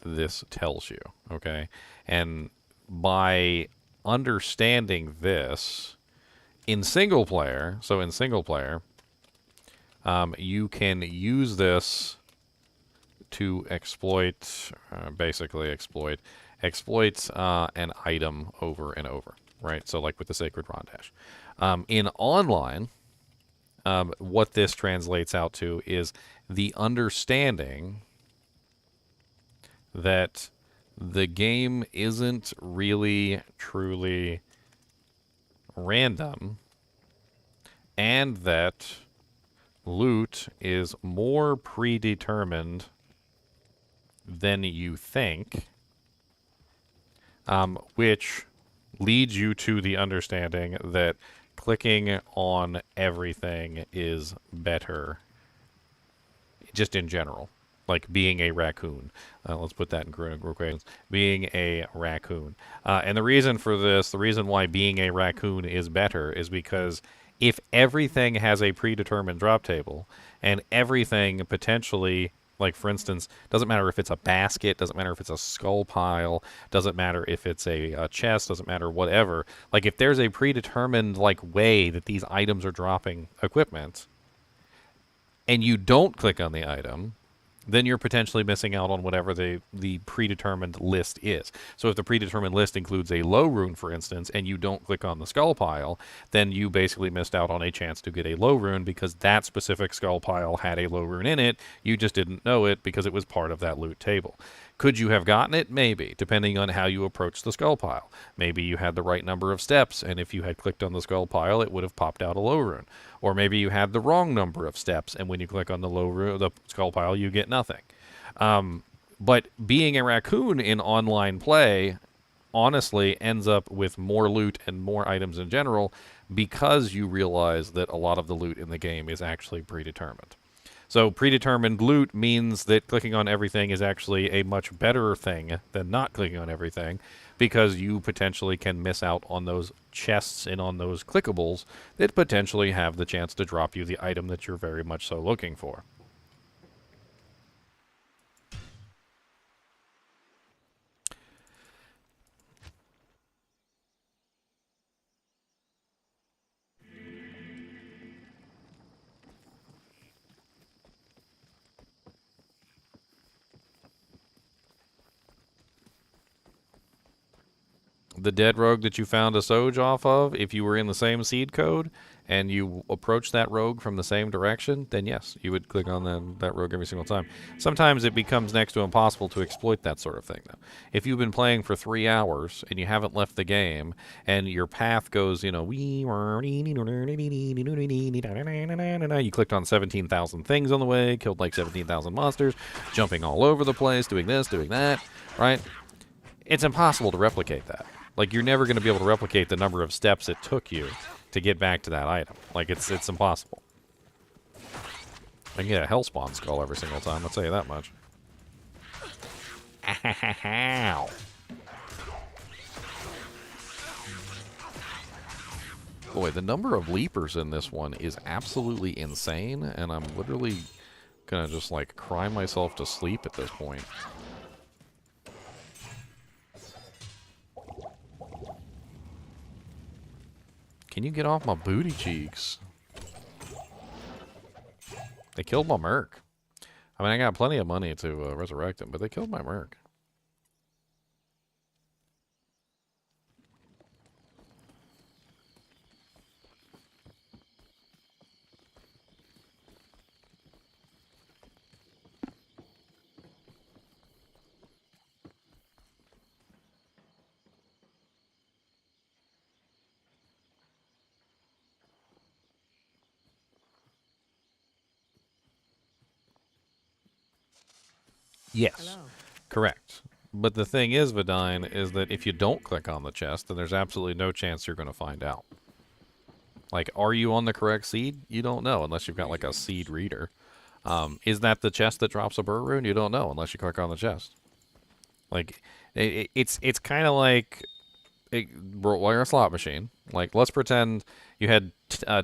this tells you. Okay, and by understanding this in single player, you can use this to exploit an item over and over, right? So like with the Sacred Rondash. In online, what this translates out to is the understanding that the game isn't really truly random, and that loot is more predetermined than you think, which leads you to the understanding that clicking on everything is better, just in general. Like being a raccoon. Let's put that in quotations. Being a raccoon. And the reason for this, the reason why being a raccoon is better, is because if everything has a predetermined drop table, and everything potentially, like for instance, doesn't matter if it's a basket, doesn't matter if it's a skull pile, doesn't matter if it's a chest, doesn't matter whatever. Like if there's a predetermined like way that these items are dropping equipment, and you don't click on the item, then you're potentially missing out on whatever the predetermined list is. So if the predetermined list includes a low rune, for instance, and you don't click on the skull pile, then you basically missed out on a chance to get a low rune because that specific skull pile had a low rune in it. You just didn't know it because it was part of that loot table. Could you have gotten it? Maybe, depending on how you approach the skull pile. Maybe you had the right number of steps, and if you had clicked on the skull pile, it would have popped out a low rune. Or maybe you had the wrong number of steps, and when you click on the the skull pile, you get nothing. But being a raccoon in online play honestly ends up with more loot and more items in general because you realize that a lot of the loot in the game is actually predetermined. So predetermined loot means that clicking on everything is actually a much better thing than not clicking on everything, because you potentially can miss out on those chests and on those clickables that potentially have the chance to drop you the item that you're very much so looking for. The dead rogue that you found a Soj off of, if you were in the same seed code and you approach that rogue from the same direction, then yes, you would click on that rogue every single time. Sometimes it becomes next to impossible to exploit that sort of thing, though. If you've been playing for 3 hours and you haven't left the game and your path goes, you know, you clicked on 17,000 things on the way, killed like 17,000 monsters, jumping all over the place, doing this, doing that, right? It's impossible to replicate that. Like, you're never going to be able to replicate the number of steps it took you to get back to that item. Like, it's impossible. I can get a Hellspawn skull every single time, I'll tell you that much. Ow. Boy, the number of leapers in this one is absolutely insane, and I'm literally going to just, like, cry myself to sleep at this point. Can you get off my booty cheeks? They killed my merc. I mean, I got plenty of money to resurrect him, but they killed my merc. Yes, Hello. correct. But the thing is, Vidine, is that if you don't click on the chest, then there's absolutely no chance you're going to find out. Like, are you on the correct seed? You don't know unless you've got, like, a seed reader. Is that the chest that drops a burr rune? You don't know unless you click on the chest. Like, it's kind of like while you're a slot machine. Like, let's pretend you had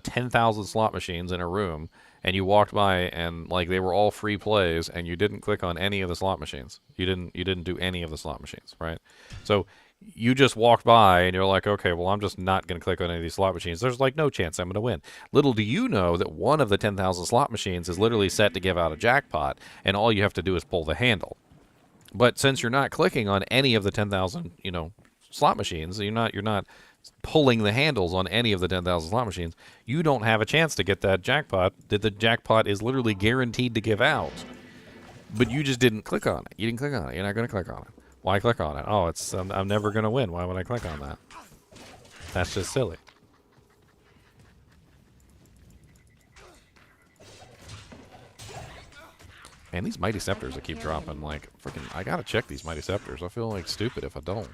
10,000 slot machines in a room, and you walked by and, like, they were all free plays, and you didn't click on any of the slot machines. You didn't do any of the slot machines, right? So you just walked by and you're like, okay, well, I'm just not going to click on any of these slot machines. There's like no chance I'm going to win. Little do you know that one of the 10,000 slot machines is literally set to give out a jackpot, and all you have to do is pull the handle. But since you're not clicking on any of the 10,000, you know, slot machines, you're not pulling the handles on any of the 10,000 slot machines, you don't have a chance to get that jackpot that the jackpot is literally guaranteed to give out. But you just didn't click on it. You didn't click on it. You're not going to click on it. Why click on it? Oh, it's I'm never going to win. Why would I click on that? That's just silly. Man, these Mighty Scepters that keep dropping, like, freaking, I gotta check these Mighty Scepters. I feel like stupid if I don't.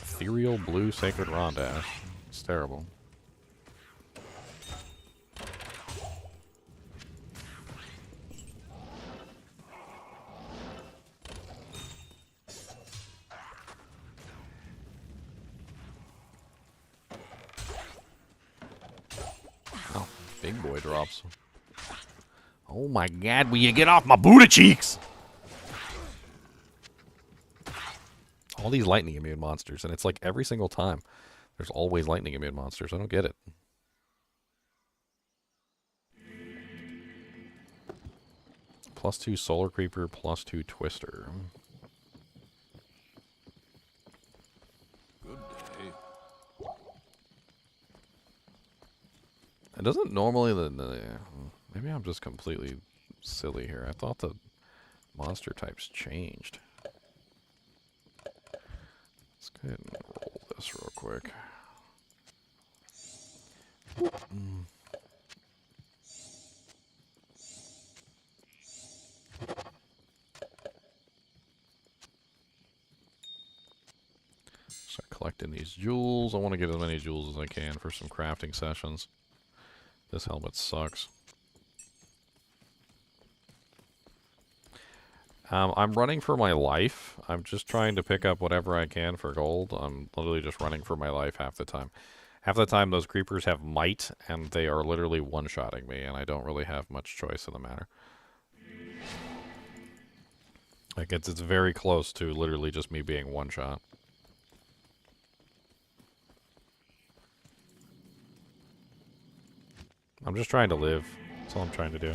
Ethereal Blue Sacred Rondash. It's terrible. Oh, big boy drops. Oh my god, will you get off my booty cheeks? All these lightning immune monsters, and it's like every single time there's always lightning immune monsters. I don't get it. +2 Solar Creeper, +2 Twister. Good day. It doesn't normally maybe I'm just completely silly here. I thought the Monster types changed. Let's go ahead and roll this real quick. Start collecting these jewels. I want to get as many jewels as I can for some crafting sessions. This helmet sucks. I'm running for my life. I'm just trying to pick up whatever I can for gold. I'm literally just running for my life half the time. Half the time those creepers have might, and they are literally one-shotting me, and I don't really have much choice in the matter. Like, it's very close to literally just me being one-shot. I'm just trying to live. That's all I'm trying to do.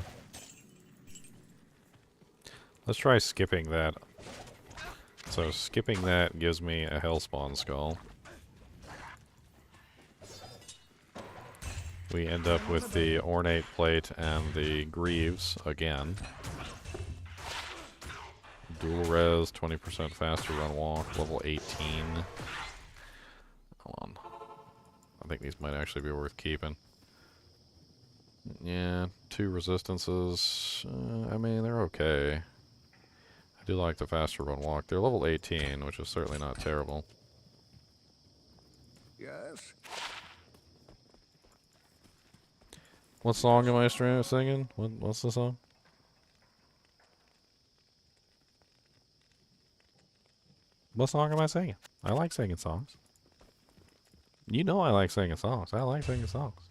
Let's try skipping that. So skipping that gives me a hellspawn skull. We end up with the ornate plate and the greaves again. Dual res, 20% faster run walk, level 18. Hold on. I think these might actually be worth keeping. Yeah, 2 resistances. I mean, they're okay. I do like the faster run walk. They're level 18, which is certainly not terrible. Yes. What song am I singing? What's the song? What song am I singing? I like singing songs. You know I like singing songs. I like singing songs.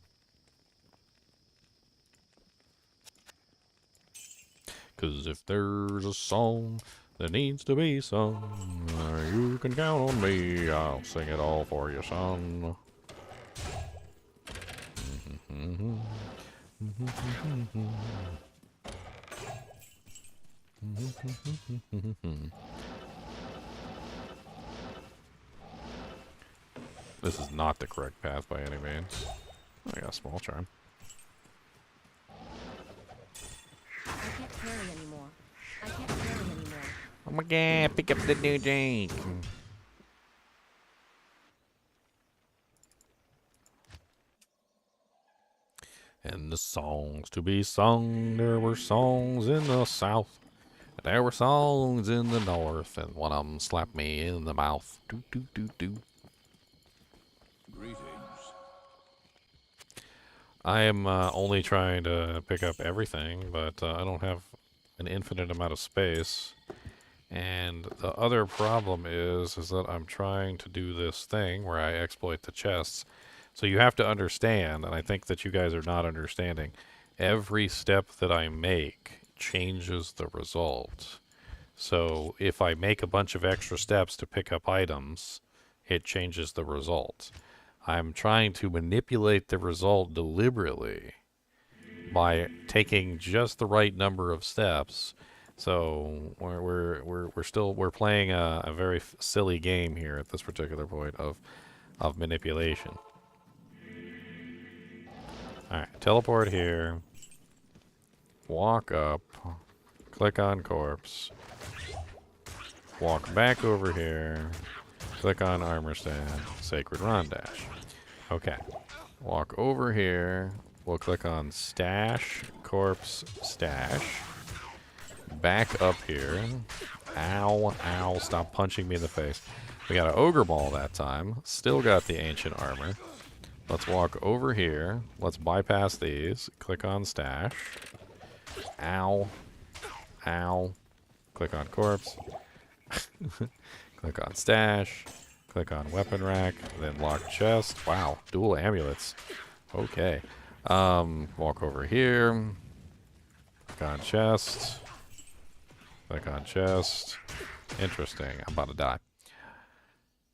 Cause if there's a song that needs to be sung, you can count on me. I'll sing it all for you, son. This is not the correct path by any means. I got a small charm. I can't carry anymore. I can't carry anymore. Oh my god, pick up the new drink. And the songs to be sung, there were songs in the south. There were songs in the north, and one of them slapped me in the mouth. Do do do do. Greetings. I am only trying to pick up everything, but I don't have an infinite amount of space. And the other problem is that I'm trying to do this thing where I exploit the chests. So you have to understand, and I think that you guys are not understanding, every step that I make changes the result. So if I make a bunch of extra steps to pick up items, it changes the result. I'm trying to manipulate the result deliberately by taking just the right number of steps. So we're playing a very silly game here at this particular point of manipulation. All right, teleport here. Walk up. Click on corpse. Walk back over here. Click on armor stand. Sacred Rondash. Okay. Walk over here. We'll click on stash. Corpse. Stash. Back up here. Ow. Ow. Stop punching me in the face. We got an ogre ball that time. Still got the ancient armor. Let's walk over here. Let's bypass these. Click on stash. Ow. Ow. Click on corpse. Click on stash. Click on weapon rack. Then lock chest. Wow. Dual amulets. Okay. Walk over here. Click on chest. Click on chest. Interesting. I'm about to die.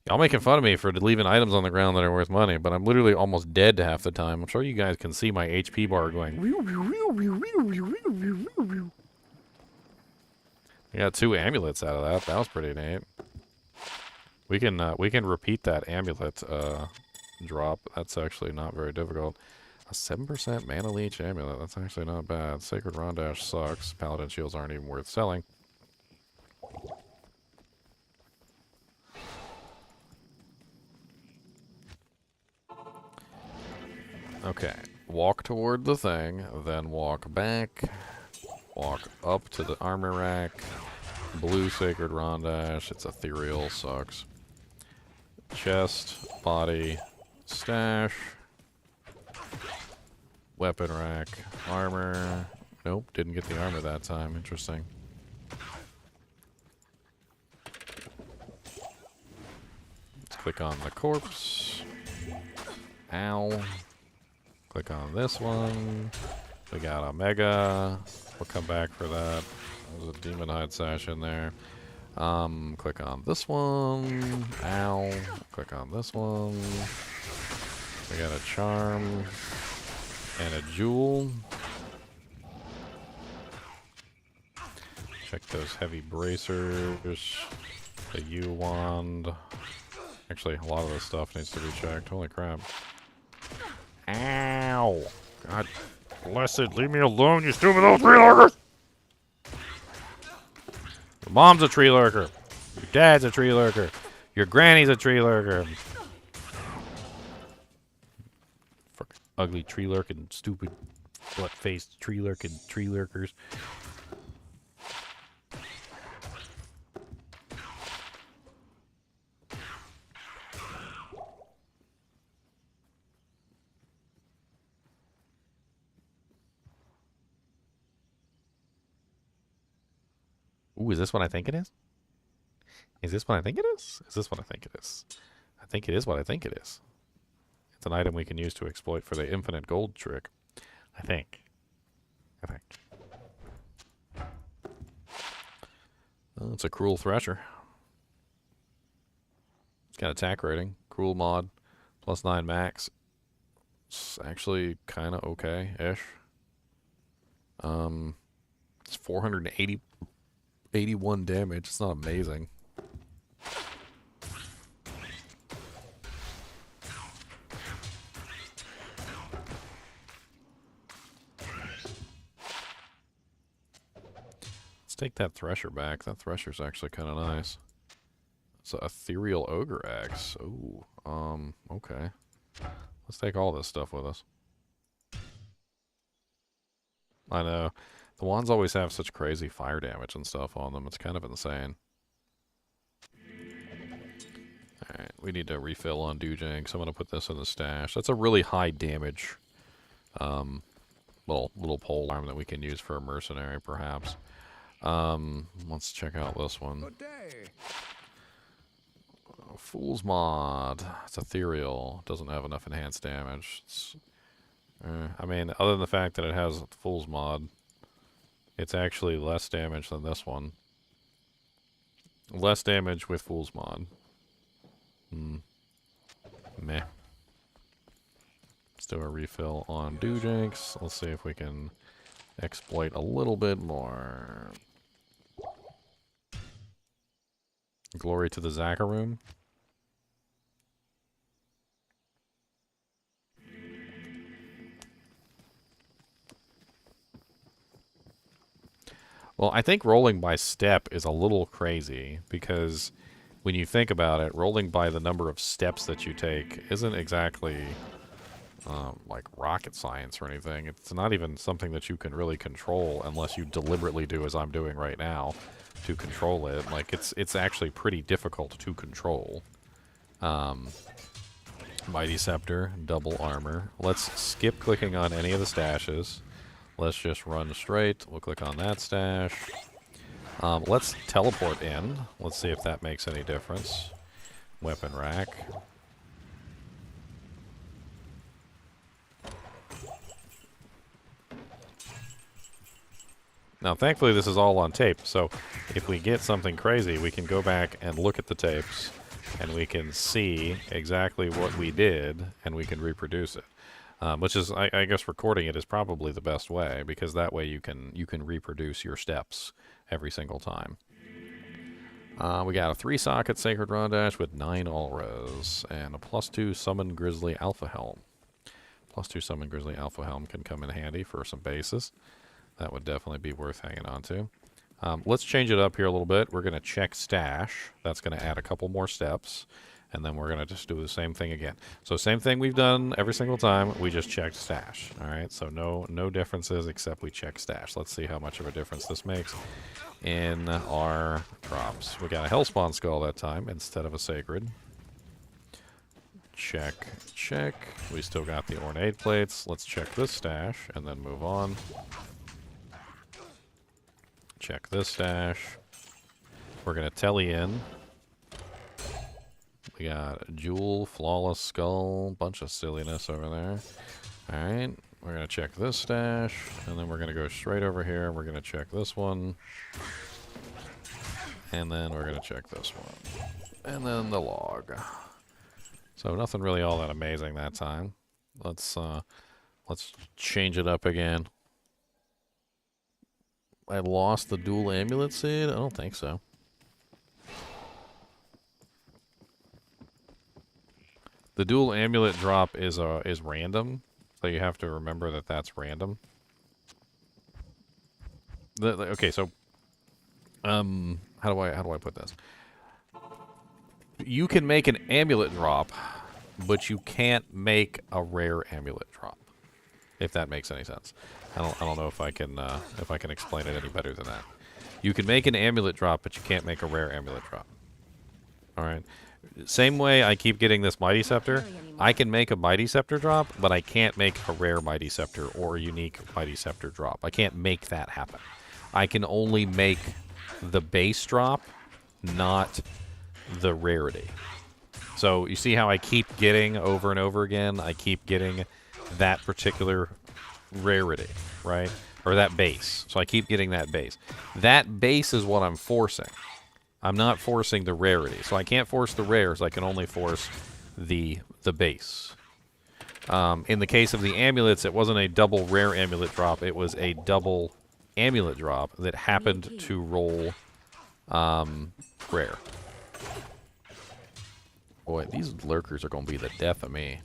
Y'all making fun of me for leaving items on the ground that are worth money, but I'm literally almost dead half the time. I'm sure you guys can see my HP bar going. I got 2 amulets out of that. That was pretty neat. We can repeat that amulet drop. That's actually not very difficult. A 7% mana leech amulet. That's actually not bad. Sacred Rondash sucks. Paladin shields aren't even worth selling. Okay. Walk toward the thing, then walk back. Walk up to the armor rack. Blue Sacred Rondash. It's ethereal. Sucks. Chest. Body. Stash. Weapon rack. Armor. Nope. Didn't get the armor that time. Interesting. Let's click on the corpse. Ow. Click on this one. We got Omega. We'll come back for that. There's a demon hide sash in there. Click on this one. Ow. Click on this one. We got a charm and a jewel. Check those heavy bracers. The U wand. Actually, a lot of this stuff needs to be checked. Holy crap. Ow! God blessed, leave me alone, you stupid little tree lurkers! Your mom's a tree lurker. Your dad's a tree lurker. Your granny's a tree lurker. Fucking ugly tree lurking, stupid, butt-faced tree lurkers. Ooh, is this what I think it is? Is this what I think it is? Is this what I think it is? I think it is what I think it is. It's an item we can use to exploit for the infinite gold trick. I think. Oh, it's a cruel thresher. It's got attack rating. Cruel mod. +9 max. It's actually kind of okay-ish. It's 481 damage. It's not amazing. Let's take that Thresher back. That Thresher's actually kind of nice. It's an Ethereal Ogre Axe. Ooh, okay. Let's take all this stuff with us. I know. The wands always have such crazy fire damage and stuff on them. It's kind of insane. Alright, we need to refill on Dujang, so I'm going to put this in the stash. That's a really high damage little pole arm that we can use for a mercenary, perhaps. Let's check out this one. Good day. Fool's Mod. It's ethereal. Doesn't have enough enhanced damage. It's, I mean, other than the fact that it has Fool's Mod, it's actually less damage than this one. Less damage with Fool's Mod. Meh. Let's do a refill on Dujanks. Let's see if we can exploit a little bit more. Glory to the Zacharoom. Well, I think rolling by step is a little crazy, because when you think about it, rolling by the number of steps that you take isn't exactly like rocket science or anything. It's not even something that you can really control unless you deliberately do as I'm doing right now to control it. Like, it's actually pretty difficult to control. Mighty Scepter, double armor. Let's skip clicking on any of the stashes. Let's just run straight. We'll click on that stash. Let's teleport in. Let's see if that makes any difference. Weapon rack. Now, thankfully, this is all on tape, so if we get something crazy, we can go back and look at the tapes, and we can see exactly what we did, and we can reproduce it. Which is, I guess, recording it is probably the best way, because that way you can reproduce your steps every single time. We got a 3-socket Sacred Rondash with 9 all-res, and a +2 Summon Grizzly Alpha Helm. +2 Summon Grizzly Alpha Helm can come in handy for some bases. That would definitely be worth hanging on to. Let's change it up here a little bit. We're going to check stash. That's going to add a couple more steps. And then we're going to just do the same thing again. So same thing we've done every single time. We just checked stash. All right, so no differences except we check stash. Let's see how much of a difference this makes in our drops. We got a Hellspawn Skull that time instead of a Sacred. Check, check. We still got the Ornate Plates. Let's check this stash and then move on. Check this stash. We're going to telly in. We got a Jewel, Flawless Skull, bunch of silliness over there. Alright, we're going to check this stash, and then we're going to go straight over here. We're going to check this one. And then we're going to check this one. And then the log. So nothing really all that amazing that time. Let's change it up again. I lost the dual amulet seed? I don't think so. The dual amulet drop is random, so you have to remember that that's random. Okay, so how do I put this? You can make an amulet drop, but you can't make a rare amulet drop. If that makes any sense. I don't know if I can explain it any better than that. You can make an amulet drop, but you can't make a rare amulet drop. All right. Same way I keep getting this Mighty Scepter. I can make a Mighty Scepter drop, but I can't make a rare Mighty Scepter or a unique Mighty Scepter drop. I can't make that happen. I can only make the base drop, not the rarity. So you see how I keep getting over and over again? I keep getting that particular rarity, right? Or that base. So I keep getting that base. That base is what I'm forcing. I'm not forcing the rarity. So I can't force the rares. I can only force the base. In the case of the amulets, it wasn't a double rare amulet drop. It was a double amulet drop that happened to roll rare. Boy, these lurkers are going to be the death of me.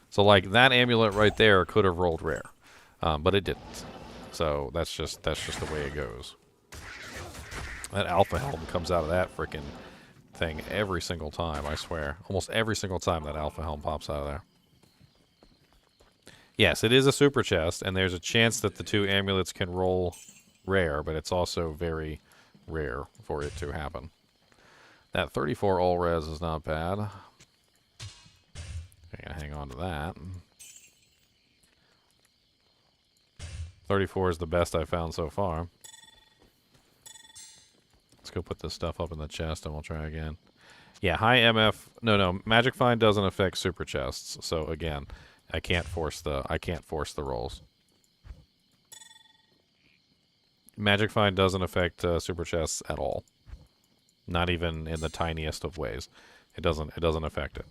So, like, that amulet right there could have rolled rare, but it didn't. So that's just the way it goes. That alpha helm comes out of that freaking thing every single time, I swear. Almost every single time that alpha helm pops out of there. Yes, it is a super chest, and there's a chance that the two amulets can roll rare, but it's also very rare for it to happen. That 34 all res is not bad. I'm gonna hang on to that. 34 is the best I've found so far. Let's go put this stuff up in the chest and we'll try again. Yeah, high MF. No, Magic Find doesn't affect super chests. So again, I can't force the rolls. Magic Find doesn't affect super chests at all. Not even in the tiniest of ways. It doesn't affect it.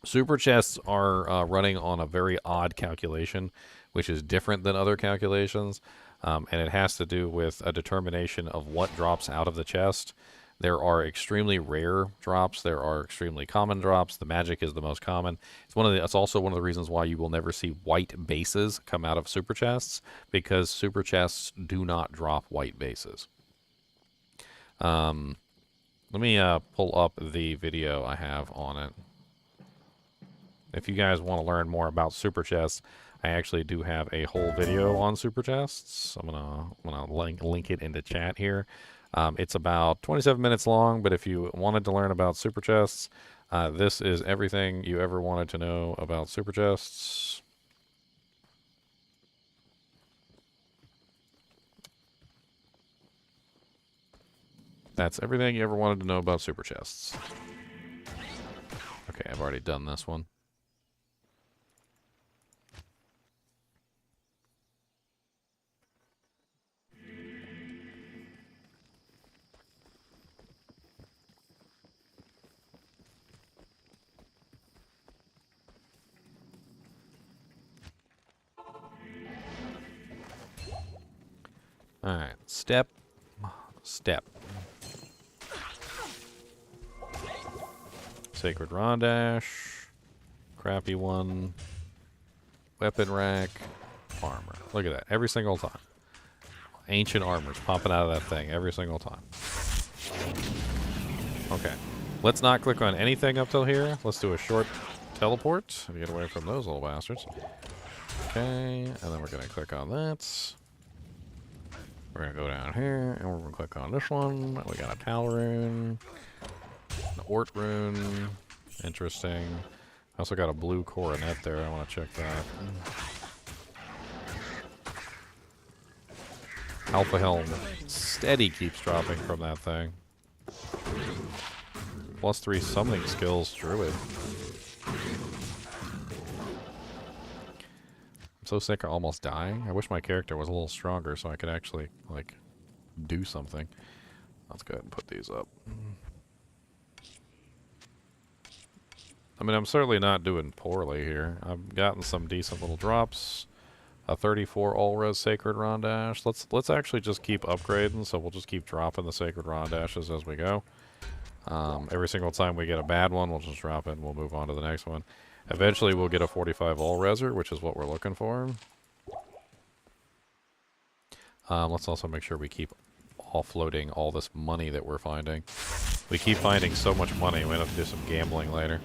Super chests are running on a very odd calculation, which is different than other calculations, and it has to do with a determination of what drops out of the chest. There are extremely rare drops. There are extremely common drops. The magic is the most common. It's also one of the reasons why you will never see white bases come out of super chests, because super chests do not drop white bases. Let me pull up the video I have on it. If you guys want to learn more about super chests, I actually do have a whole video on super chests. I'm gonna link it in the chat here. It's about 27 minutes long, but if you wanted to learn about super chests, this is everything you ever wanted to know about super chests. That's everything you ever wanted to know about super chests. Okay, I've already done this one. Alright, step. Sacred Rondash. Crappy one. Weapon rack. Armor. Look at that. Every single time. Ancient armors popping out of that thing every single time. Okay. Let's not click on anything up till here. Let's do a short teleport to get away from those little bastards. Okay, and then we're going to click on that. We're going to go down here, and we're going to click on this one. We got a Tal rune, an Ort rune. Interesting. I also got a blue coronet there. I want to check that. Alpha Helm. Steady keeps dropping from that thing. +3 summoning skills, Druid. I'm so sick of almost dying. I wish my character was a little stronger so I could actually, like, do something. Let's go ahead and put these up. I mean, I'm certainly not doing poorly here. I've gotten some decent little drops. A 34 all-res Sacred Rondash. Let's actually just keep upgrading, so we'll just keep dropping the Sacred Rondashes as we go. Every single time we get a bad one, we'll just drop it and we'll move on to the next one. Eventually, we'll get a 45 all-reser, which is what we're looking for. Let's also make sure we keep offloading all this money that we're finding. We keep finding so much money, we have to do some gambling later.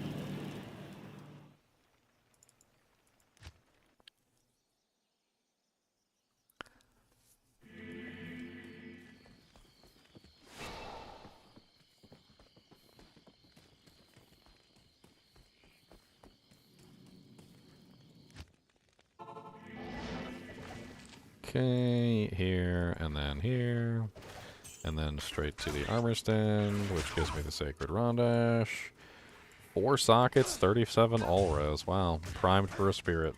Okay, here, and then straight to the armor stand, which gives me the Sacred Rondash. 4 sockets, 37 all-res. Wow, primed for a spirit.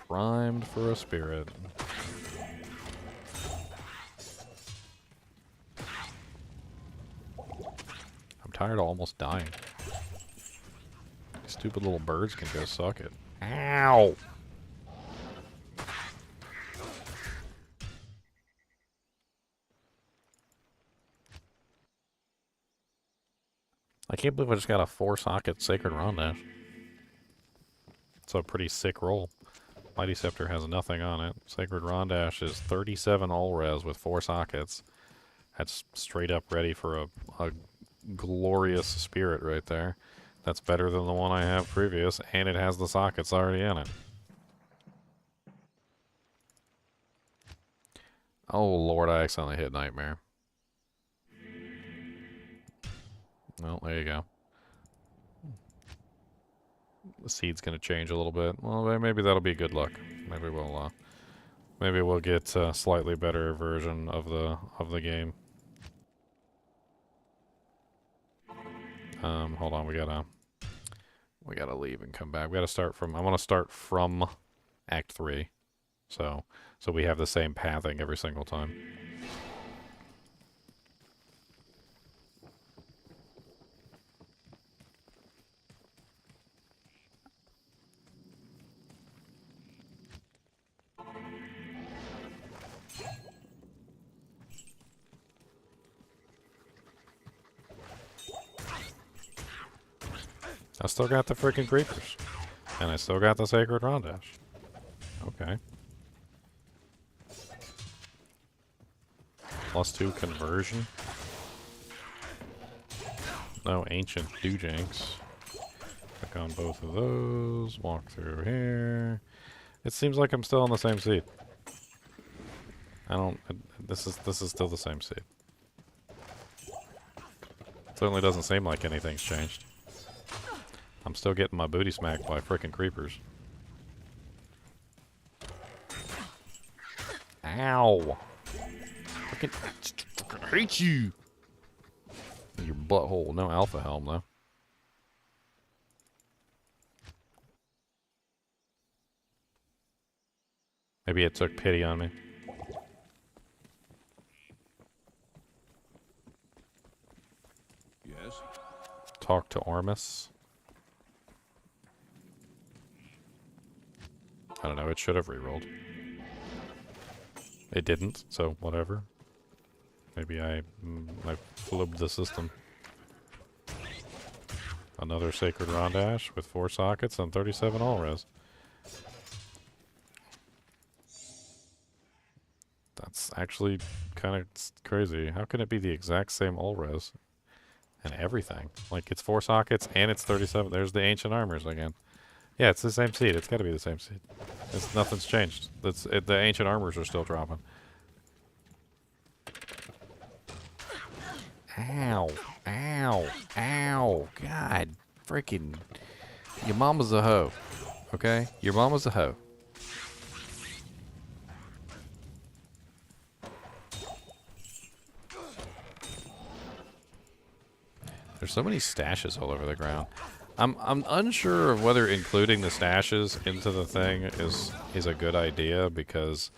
Primed for a spirit. I'm tired of almost dying. These stupid little birds can go suck it. Ow! I can't believe I just got a 4-socket Sacred Rondash. It's a pretty sick roll. Mighty Scepter has nothing on it. Sacred Rondash is 37 all-res with 4 sockets. That's straight up ready for a glorious spirit right there. That's better than the one I have previous, and it has the sockets already in it. Oh lord, I accidentally hit Nightmare. Well, there you go. The seed's gonna change a little bit. Well, maybe that'll be good luck. Maybe we'll get a slightly better version of the game. Hold on, we gotta leave and come back. We gotta start from. I want to start from Act 3, so we have the same pathing every single time. I still got the freaking creepers. And I still got the Sacred Rondash. Okay. +2 conversion. No ancient doojanks. Click on both of those. Walk through here. It seems like I'm still on the same seed. This is still the same seed. Certainly doesn't seem like anything's changed. I'm still getting my booty smacked by frickin' creepers. Ow! Frickin' hate you! Your butthole. No Alpha Helm, though. Maybe it took pity on me. Yes? Talk to Ormus. I don't know, it should have rerolled. It didn't, so whatever. Maybe I flubbed the system. Another Sacred Rondash with 4 sockets and 37 all-res. That's actually kind of crazy. How can it be the exact same all-res and everything? Like, it's 4 sockets and it's 37. There's the Ancient Armors again. Yeah, it's the same seed. It's got to be the same seed. Nothing's changed. The Ancient Armors are still dropping. Ow. Ow. Ow. God. Freaking. Your mama's a hoe. Okay? Your mama's a hoe. There's so many stashes all over the ground. I'm unsure of whether including the stashes into the thing is a good idea, because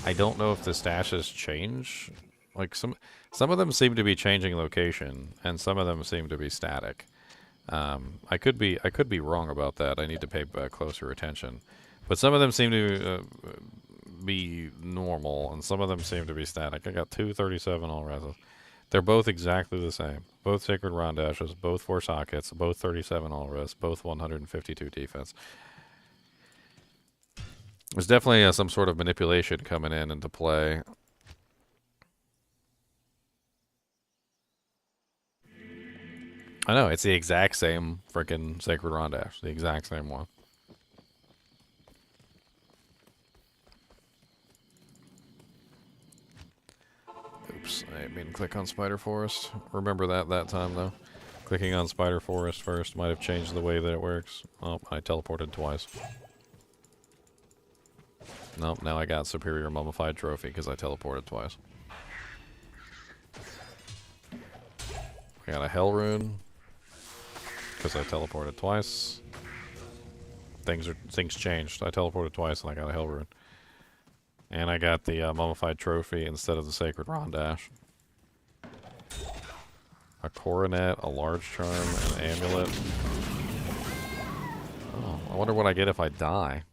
I don't know if the stashes change. Like some of them seem to be changing location, and some of them seem to be static. I could be wrong about that. I need to pay closer attention. But some of them seem to be normal, and some of them seem to be static. I got 237 all reses. They're both exactly the same. Both Sacred Rondashes, both 4 sockets, both 37 all res, both 152 defense. There's definitely some sort of manipulation coming into play. I know, it's the exact same freaking Sacred Rondash. The exact same one. Oops, I didn't mean to click on Spider Forest. Remember that time, though. Clicking on Spider Forest first might have changed the way that it works. Oh, I teleported twice. Nope, now I got Superior Mummified Trophy because I teleported twice. I got a Hell Rune because I teleported twice. Things changed. I teleported twice and I got a Hell Rune. And I got the Mummified Trophy instead of the Sacred Rondash. A Coronet, a Large Charm, an Amulet. Oh, I wonder what I get if I die.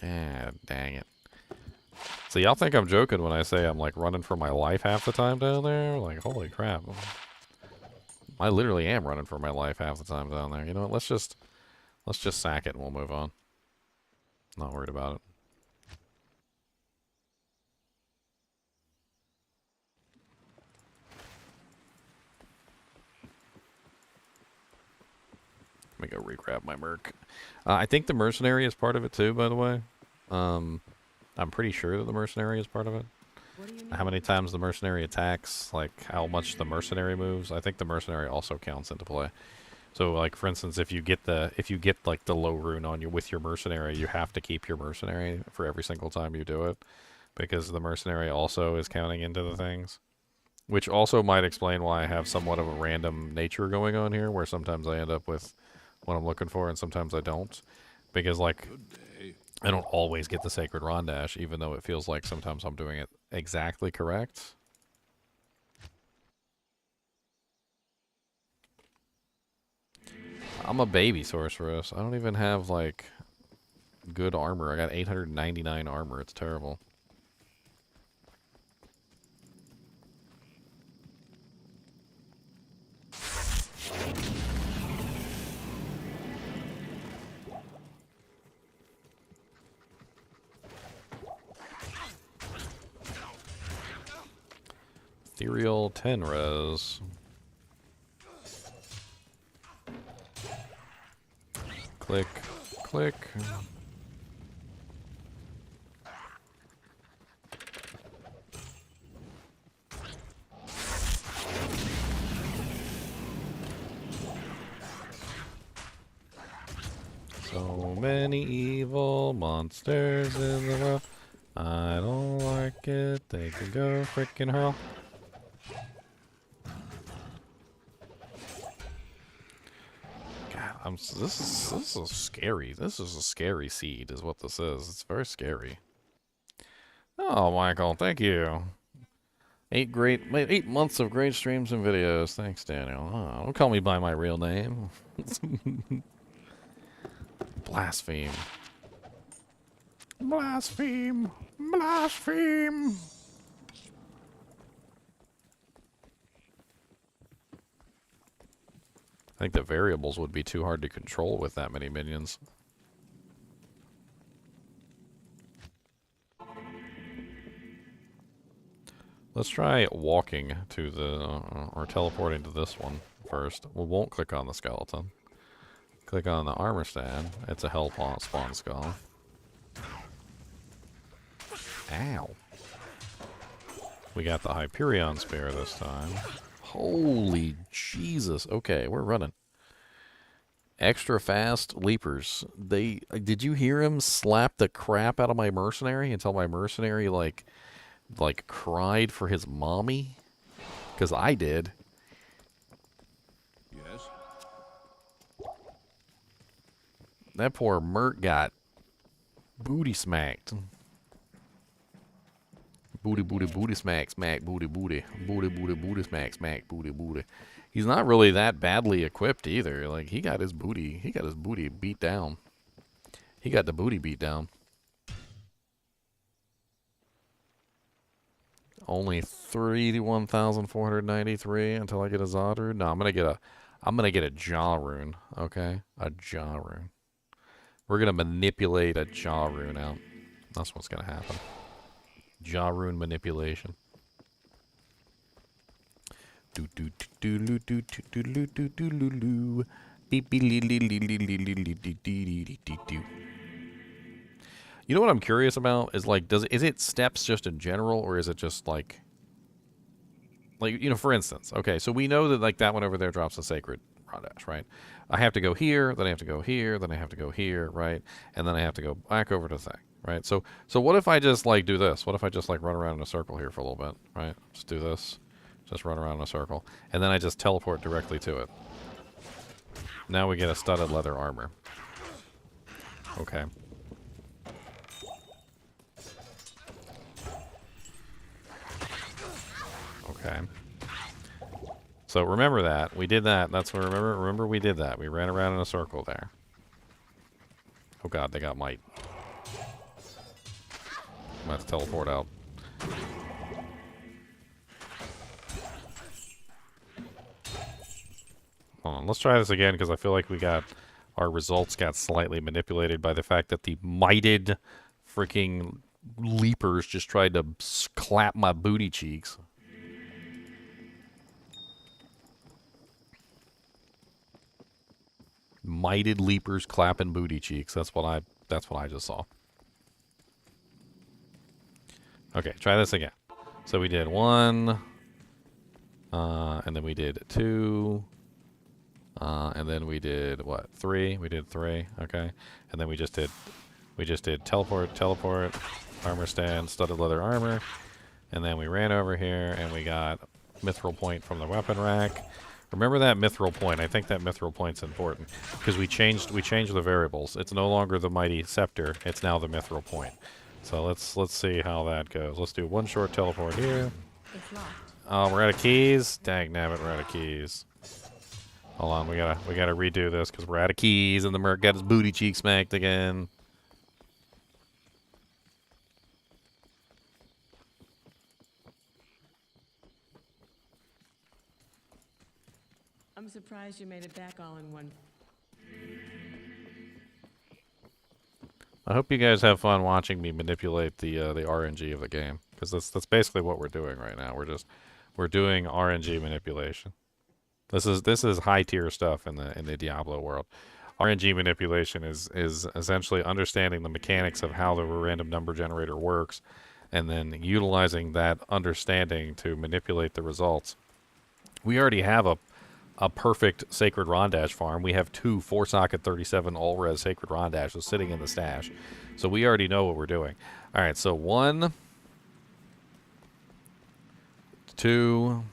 Yeah, dang it. So y'all think I'm joking when I say I'm like running for my life half the time down there? Like, holy crap. I literally am running for my life half the time down there. You know what, let's just sack it and we'll move on. Not worried about it. Let me go re-grab my merc. I think the mercenary is part of it too, by the way. I'm pretty sure that the mercenary is part of it. How many times the mercenary attacks, like how much the mercenary moves. I think the mercenary also counts into play. So, like for instance, if you get like the low rune on you with your mercenary, you have to keep your mercenary for every single time you do it, because the mercenary also is counting into the things. Which also might explain why I have somewhat of a random nature going on here, where sometimes I end up with what I'm looking for and sometimes I don't. Because, like, I don't always get the Sacred Rondash, even though it feels like sometimes I'm doing it exactly correct. I'm a baby sorceress. I don't even have, like, good armor. I got 899 armor. It's terrible. Ethereal 10 res. Click, click. So many evil monsters in the world. I don't like it. They can go frickin' hurl. God, this is scary. This is a scary seed, is what this is. It's very scary. Oh, Michael, thank you. 8 months of great streams and videos. Thanks, Daniel. Oh, don't call me by my real name. Blaspheme. Blaspheme. Blaspheme. I think the variables would be too hard to control with that many minions. Let's try walking to the, or teleporting to this one first. We won't click on the skeleton. Click on the armor stand. It's a hell spawn skull. Ow. We got the Hyperion Spear this time. Holy Jesus. Okay, we're running. Extra fast leapers. Did you hear him slap the crap out of my mercenary until my mercenary like cried for his mommy? Because I did. Yes. That poor Mert got booty smacked. Booty, booty, booty, smack, smack, booty, booty. Booty, booty, booty, smack, smack, booty, booty. He's not really that badly equipped either. Like, he got his booty beat down. He got the booty beat down. Only 31,493 until I get a Zod rune. No, I'm gonna get a jaw rune, okay? A jaw rune. We're gonna manipulate a jaw rune out. That's what's gonna happen. Jaw rune manipulation. Do do do do do do do do do do do do. Beep beep li li li li li li li li do. You know what I'm curious about is like, is it steps just in general, or is it just like you know, for instance, okay, so we know that like that one over there drops a sacred Radash, right? I have to go here, then I have to go here, then I have to go here, right? And then I have to go back over to the thing, right? So what if I just like do this? What if I just like run around in a circle here for a little bit, right? Just do this, just run around in a circle, and then I just teleport directly to it. Now we get a studded leather armor. Okay. Okay. So remember that. We did that. That's what remember we did that. We ran around in a circle there. Oh god, they got might. I'm gonna have to teleport out. Hold on, let's try this again because I feel like our results got slightly manipulated by the fact that the mighted freaking leapers just tried to clap my booty cheeks. Mighted leapers clapping booty cheeks. That's what I just saw. Okay, try this again. So we did 1, and then we did 2, and then we did what? 3. We did 3. Okay, and then we just did teleport, armor stand, studded leather armor, and then we ran over here and we got mithril point from the weapon rack. Remember that mithril point. I think that mithril point's important because we changed the variables. It's no longer the mighty scepter. It's now the mithril point. So let's see how that goes. Let's do one short teleport here. It's locked. Oh, we're out of keys. Dang nabbit, we're out of keys. Hold on, we gotta redo this because we're out of keys and the Merc got his booty cheek smacked again. I'm surprised you made it back all in one. I hope you guys have fun watching me manipulate the RNG of the game, because that's basically what we're doing right now. We're doing RNG manipulation. This is high tier stuff in the Diablo world. RNG manipulation is essentially understanding the mechanics of how the random number generator works, and then utilizing that understanding to manipulate the results. We already have a perfect Sacred Rondash farm. We have 2 4-socket 37 all-res Sacred Rondashes sitting in the stash. So we already know what we're doing. All right, so 1, 2,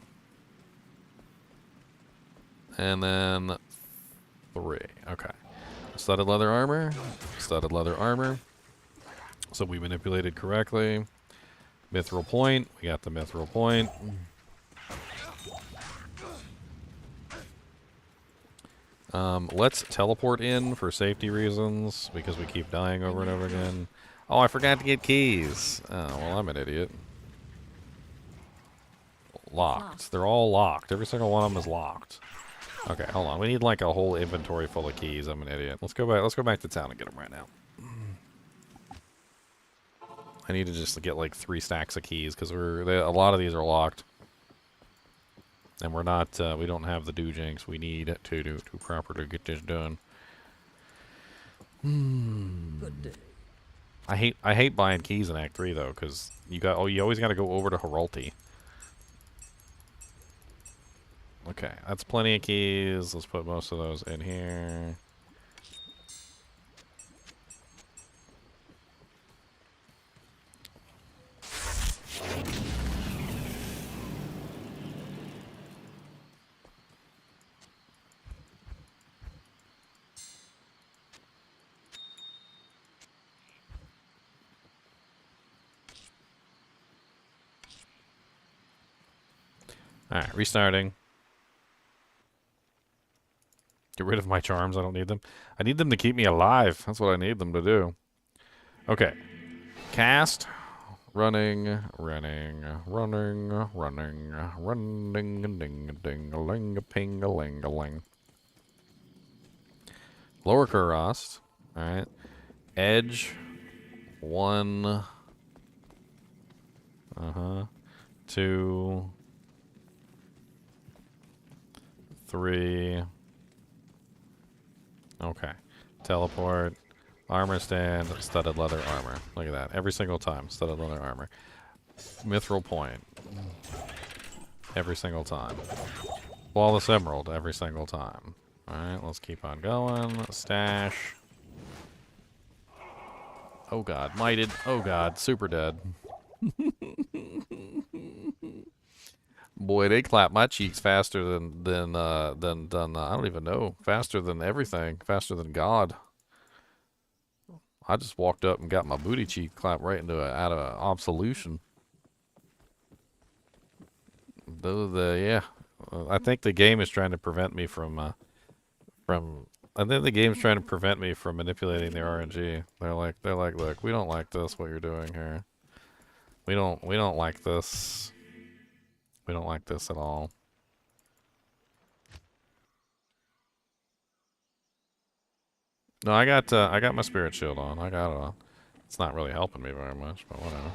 and then 3. Okay. Studded leather armor. Studded leather armor. So we manipulated correctly. Mithril point. We got the mithril point. Let's teleport in for safety reasons, because we keep dying over and over again. Oh, I forgot to get keys. Oh, well, I'm an idiot. Locked. They're all locked. Every single one of them is locked. Okay, hold on. We need like a whole inventory full of keys. I'm an idiot. Let's go back. Let's go back to town and get them right now. I need to just get like 3 stacks of keys because a lot of these are locked, and we're not. We don't have the dojinks we need to properly get this done. Good day. I hate buying keys in Act 3 though, because you always got to go over to Heralty. Okay, that's plenty of keys. Let's put most of those in here. Alright, restarting. Get rid of my charms. I don't need them. I need them to keep me alive. That's what I need them to do. Okay. Cast. Running, ding, ding, a ling, a ping, a ling, a ling. Lower Kurast. Alright. Edge. 1. 2. 3. Okay. Teleport. Armor stand. Studded leather armor. Look at that. Every single time. Studded leather armor. Mithril point. Every single time. Flawless emerald. Every single time. Alright, let's keep on going. Stash. Oh god. Mighted. Oh god. Super dead. Boy, they clap my cheeks faster than I don't even know. Faster than everything. Faster than God. I just walked up and got my booty cheek clapped right into out of absolution. Yeah. I think the game is trying to prevent me from I think the game's trying to prevent me from manipulating the RNG. They're like, look, we don't like this, what you're doing here. We don't like this. We don't like this at all. No, I got my spirit shield on. I got it on. It's not really helping me very much, but whatever.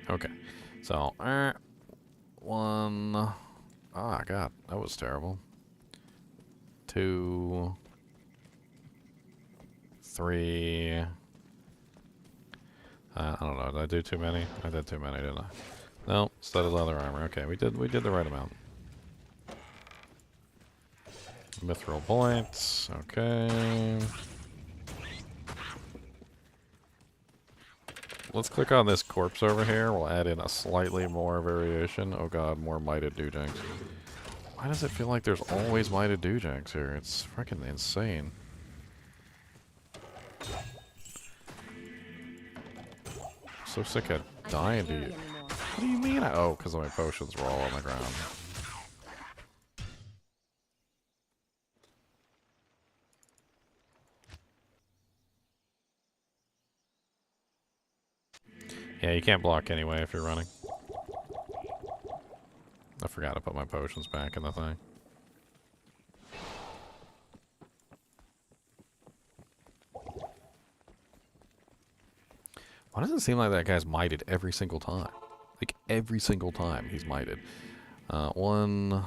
Okay. So, 1. Ah, God, that was terrible. 2. 3. I don't know. Did I do too many? I did too many, didn't I? No, studded leather armor. Okay, we did the right amount. Mithril points. Okay. Let's click on this corpse over here. We'll add in a slightly more variation. Oh god, more mighted dojinks. Why does it feel like there's always mighted dojinks here? It's freaking insane. So sick of dying to you. What do you mean? Oh, because my potions were all on the ground. Yeah, you can't block anyway if you're running. I forgot to put my potions back in the thing. Why does it seem like that guy's mighted every single time? Like, every single time he's mighted. 1,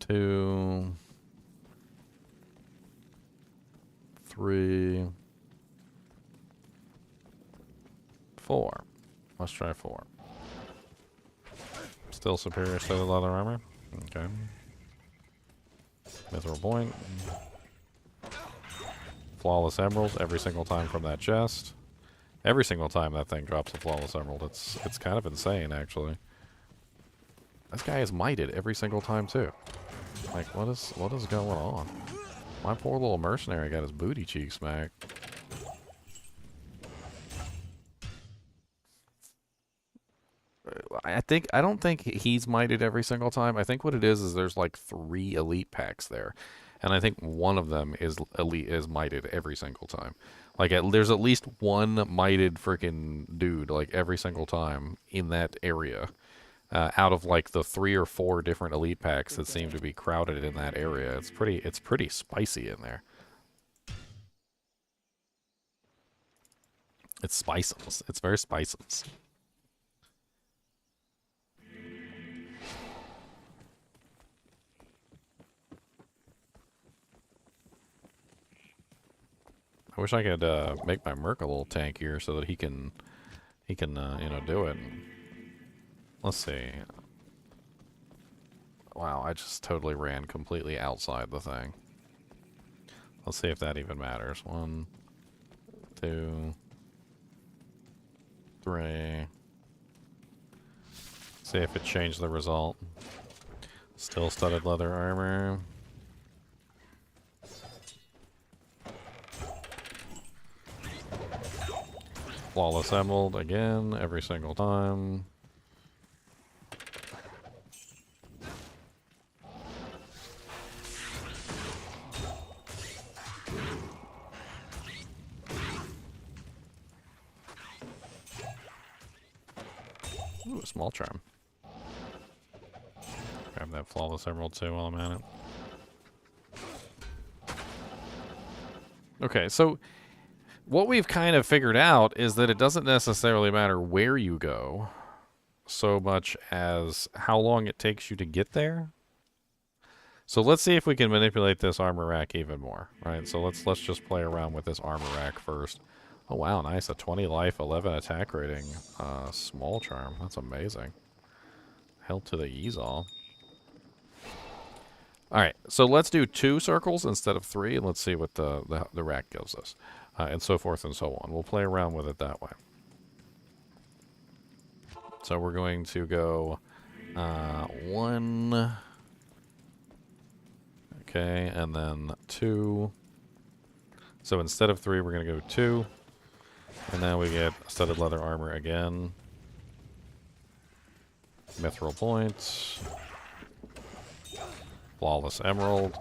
2, 3, 4. Let's try 4. Still superior to the leather armor. Okay. Mithril point. Flawless emerald every single time from that chest. Every single time that thing drops a flawless emerald. It's kind of insane, actually. This guy is mighted every single time too. Like, what is going on? My poor little mercenary got his booty cheek smacked. I don't think he's mighted every single time. I think what it is there's like 3 elite packs there. and I think one of them is elite is mited every single time. Like there's at least one mited freaking dude like every single time in that area. Out of like the 3 or 4 different elite packs that seem to be crowded in that area, it's pretty spicy in there. It's spiceless. It's very spiceless. I wish I could make my Merc a little tankier so that he can you know, do it. Let's see. Wow, I just totally ran completely outside the thing. Let's see if that even matters. 1, 2, 3. See if it changed the result. Still studded leather armor. Flawless emerald again every single time. Ooh, a small charm. Grab that flawless emerald too while I'm at it. Okay, so what we've kind of figured out is that it doesn't necessarily matter where you go so much as how long it takes you to get there. So let's see if we can manipulate this armor rack even more, right? So let's just play around with this armor rack first. Oh wow, nice, a 20 life, 11 attack rating, small charm. That's amazing. Hell to the Yzal. Alright, so let's do 2 circles instead of 3, and let's see what the rack gives us. And so forth and so on. We'll play around with it that way. So we're going to go 1, okay, and then 2. So instead of 3, we're going to go 2. And now we get studded leather armor again. Mithril points. Flawless emerald.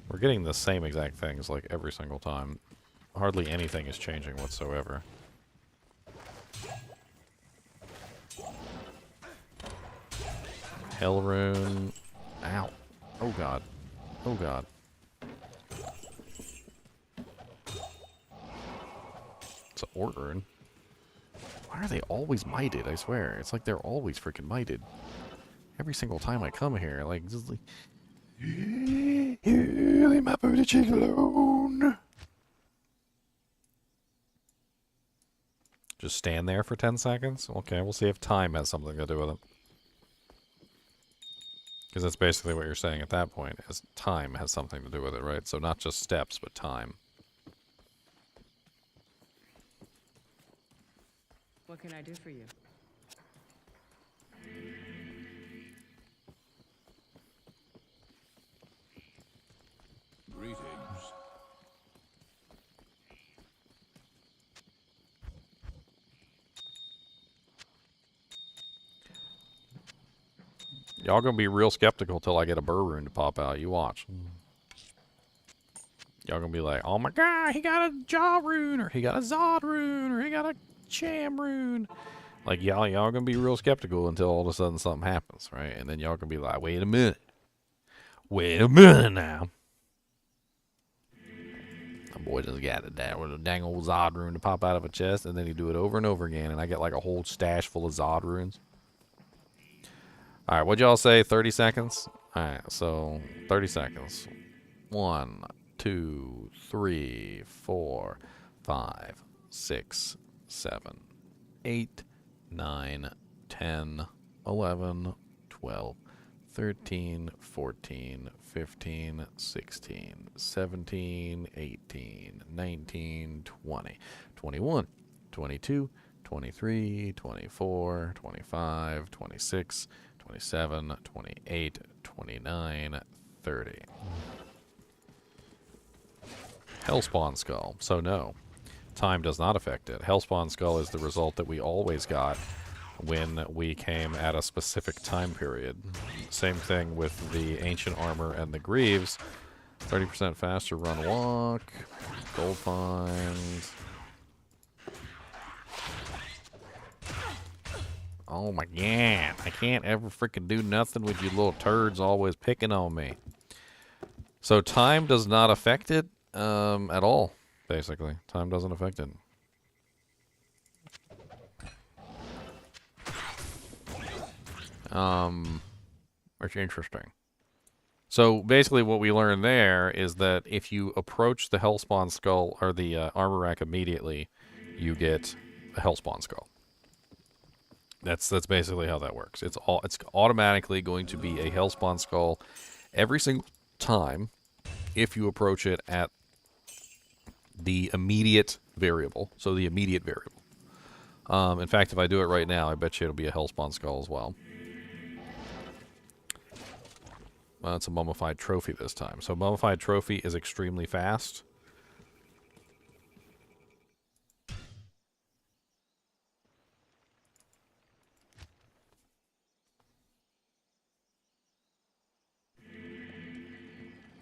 We're getting the same exact things like every single time. Hardly anything is changing whatsoever. Hell rune. Ow. Oh god. Oh god. It's an ort rune. Why are they always mited? I swear. It's like they're always freaking mited. Every single time I come here, like, just like, leave my booty cheek alone. Just stand there for 10 seconds? Okay, we'll see if time has something to do with it. Because that's basically what you're saying at that point, is time has something to do with it, right? So not just steps, but time. What can I do for you? Greetings. Y'all gonna be real skeptical till I get a burr rune to pop out. You watch. Y'all gonna be like, oh my god, he got a jaw rune, or he got a zod rune, or he got a cham rune. Like, y'all gonna be real skeptical until all of a sudden something happens, right? And then y'all gonna be like, wait a minute. Wait a minute now. My boy just got it down with a dang old zod rune to pop out of a chest, and then he do it over and over again, and I get like a whole stash full of zod runes. Alright, what'd y'all say? 30 seconds? Alright, so 30 seconds. 1, 2, 3, 4, 5, 6, 7, 8, 9, 10, 11, 12, 13, 14, 15, 16, 17, 18, 19, 20, 21, 22, 23, 24, 25, 26, 27, 28, 29, 30. Hellspawn Skull. So no, time does not affect it. Hellspawn Skull is the result that we always got when we came at a specific time period. Same thing with the Ancient Armor and the Greaves. 30% faster run walk. Gold find. Oh my god. I can't ever freaking do nothing with you little turds always picking on me. So time does not affect it at all, basically. Time doesn't affect it. Which is interesting. So basically what we learned there is that if you approach the Hellspawn skull or the armor rack immediately, you get a Hellspawn skull. That's basically how that works. It's automatically going to be a Hellspawn skull every single time if you approach it at the immediate variable. So the immediate variable. In fact, if I do it right now, I bet you it'll be a Hellspawn skull as well. It's a mummified trophy this time. So mummified trophy is extremely fast.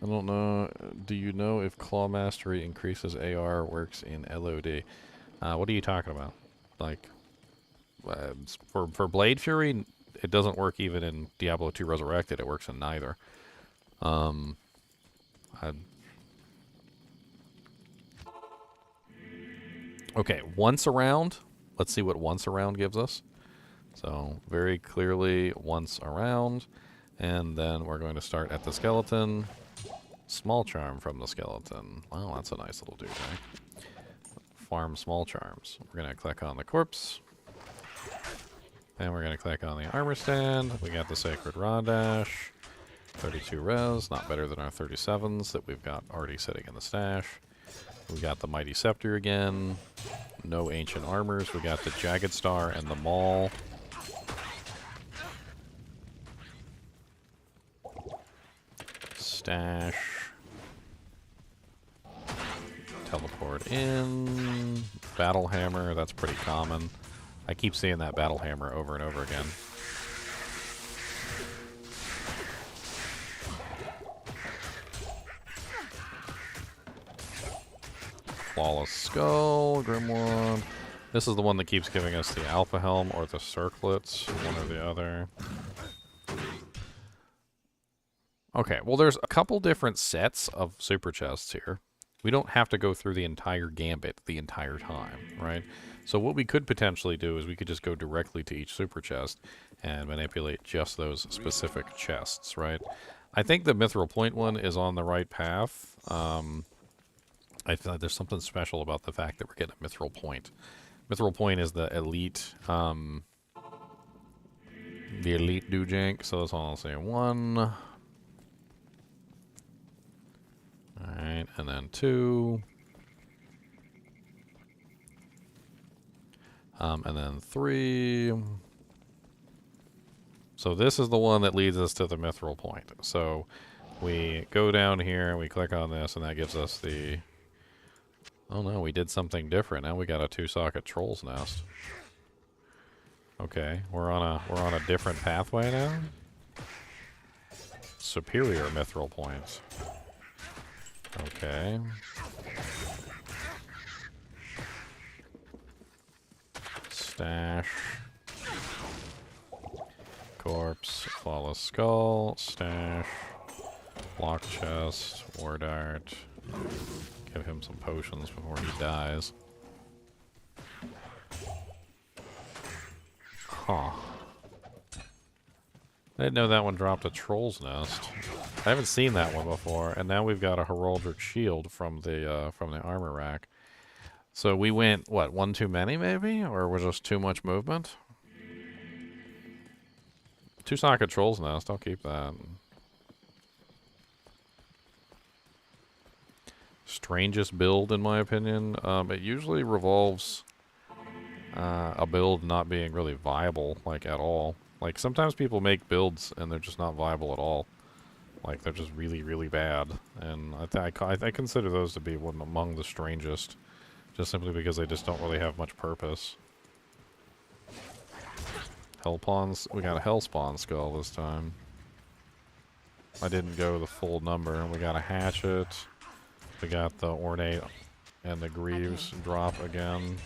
I don't know. Do you know if Claw Mastery increases AR works in LOD? What are you talking about? Like, for Blade Fury, it doesn't work even in Diablo 2 Resurrected. It works in neither. Okay, once around. Let's see what once around gives us. So, very clearly once around. And then we're going to start at the skeleton. Small charm from the skeleton. Wow, that's a nice little dude, right? Farm small charms. We're going to click on the corpse. And we're going to click on the armor stand. We got the Sacred Raw Dash. 32 res, not better than our 37s that we've got already sitting in the stash. We got the Mighty Scepter again. No ancient armors. We got the Jagged Star and the Maul. Stash. Teleport in. Battle Hammer, that's pretty common. I keep seeing that Battle Hammer over and over again. Flawless Skull, Grimoire. This is the one that keeps giving us the Alpha Helm or the Circlets, one or the other. Okay, well there's a couple different sets of super chests here. We don't have to go through the entire gambit the entire time, right? So what we could potentially do is we could just go directly to each super chest and manipulate just those specific chests, right? I think the Mithril Point one is on the right path. I feel like there's something special about the fact that we're getting a Mithril Point. Mithril Point is the elite Doojank, so that's all I'll say. 1. Alright, and then 2. And then 3. So this is the one that leads us to the Mithril Point. So we go down here and we click on this and that gives us the... Oh no, we did something different. Now we got a 2-socket Troll's Nest. Okay, we're on a different pathway now. Superior Mithril Points. Okay. Stash. Corpse. Flawless Skull. Stash. Block chest. War dart. Give him some potions before he dies. Huh. I didn't know that one dropped a Troll's Nest. I haven't seen that one before, and now we've got a Heraldric Shield from the armor rack. So we went, what, one too many maybe? Or was just too much movement? 2-socket Troll's Nest, I'll keep that. Strangest build, in my opinion. It usually revolves a build not being really viable, like, at all. Like, sometimes people make builds and they're just not viable at all. Like, they're just really, really bad. And I consider those to be one among the strangest, just simply because they just don't really have much purpose. Hellspawns, we got a Hellspawn skull this time. I didn't go the full number. We got a hatchet. We got the ornate and the greaves drop again.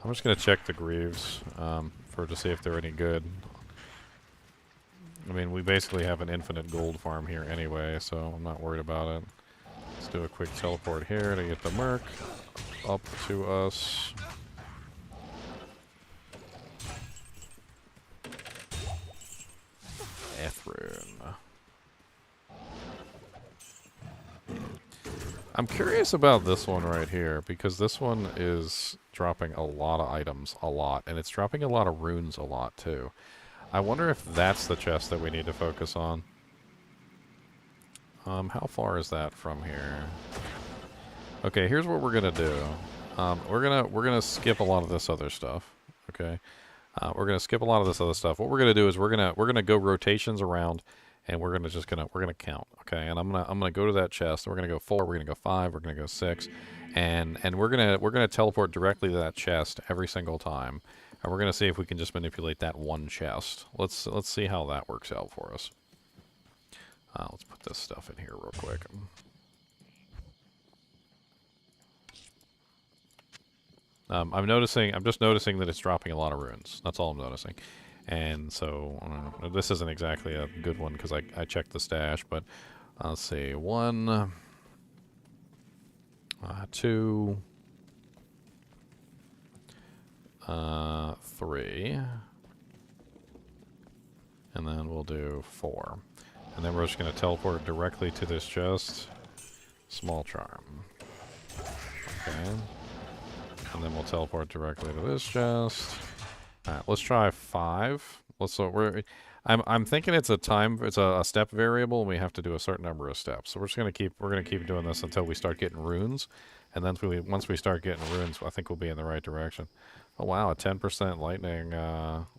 I'm just gonna check the greaves to see if they're any good. I mean, we basically have an infinite gold farm here anyway, so I'm not worried about it. Let's do a quick teleport here to get the merc up to us. Rune. I'm curious about this one right here, because this one is dropping a lot of items a lot, and it's dropping a lot of runes a lot too. I wonder if that's the chest that we need to focus on. How far is that from here? Okay, here's what we're gonna do. We're gonna skip a lot of this other stuff. Okay, we're gonna skip a lot of this other stuff. What we're gonna do is we're gonna go rotations around, and we're gonna count. Okay, and I'm gonna go to that chest. We're gonna go 4. We're gonna go 5. We're gonna go 6, and we're gonna teleport directly to that chest every single time. And we're going to see if we can just manipulate that one chest. Let's see how that works out for us. Let's put this stuff in here real quick. I'm just noticing that it's dropping a lot of runes. That's all I'm noticing. And so, this isn't exactly a good one because I checked the stash, but let's see. 1, 2... 3, and then we'll do 4, and then we're just going to teleport directly to this chest. Small charm. Okay, and then we'll teleport directly to this chest. All right, let's try 5. I'm thinking it's a step variable, and we have to do a certain number of steps. So we're gonna keep doing this until we start getting runes, and then once we start getting runes, I think we'll be in the right direction. Oh wow, a 10% lightning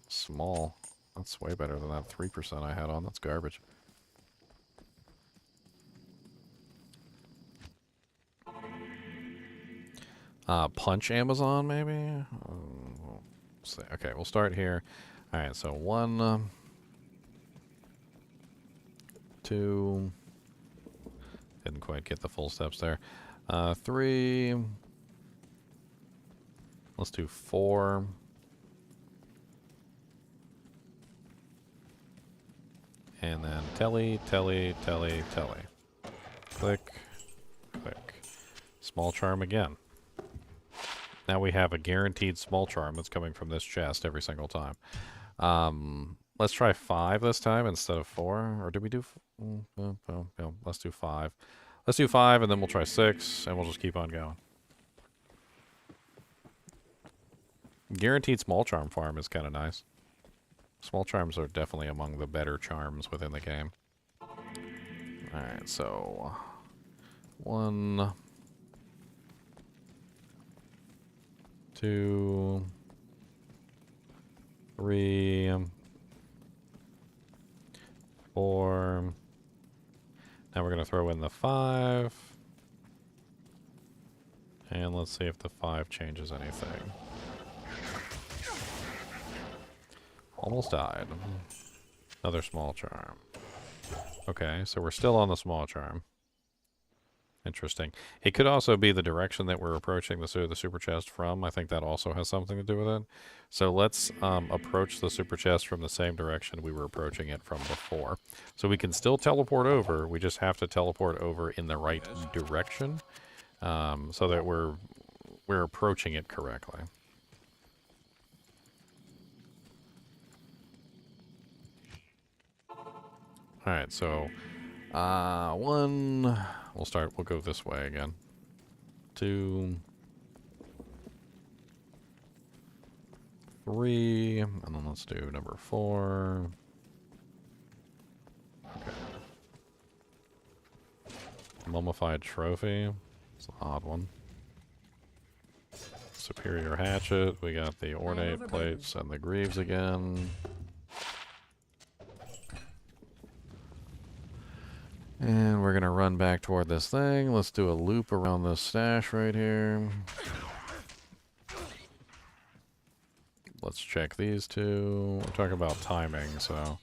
small. That's way better than that 3% I had on. That's garbage. Punch Amazon maybe? Okay, we'll start here. Alright, so 1, 2, didn't quite get the full steps there. 3, let's do 4. And then telly. Click, click. Small charm again. Now we have a guaranteed small charm that's coming from this chest every single time. Let's try 5 this time instead of 4. Or did we do... no, let's do 5. Let's do 5, and then we'll try 6, and we'll just keep on going. Guaranteed small charm farm is kind of nice. Small charms are definitely among the better charms within the game. Alright, so... 1... 2... 3... 4... Now we're going to throw in the 5. And let's see if the 5 changes anything. Almost died. Another small charm. Okay, so we're still on the small charm. Interesting. It could also be the direction that we're approaching the super chest from. I think that also has something to do with it. So let's approach the super chest from the same direction we were approaching it from before. So we can still teleport over. We just have to teleport over in the right direction, so that we're approaching it correctly. All right, so 1. We'll go this way again. 2, 3, and then let's do number 4. Okay. Mummified trophy. It's an odd one. Superior hatchet. We got the ornate plates and the greaves again. And we're going to run back toward this thing. Let's do a loop around this stash right here. Let's check these two. We're talking about timing, so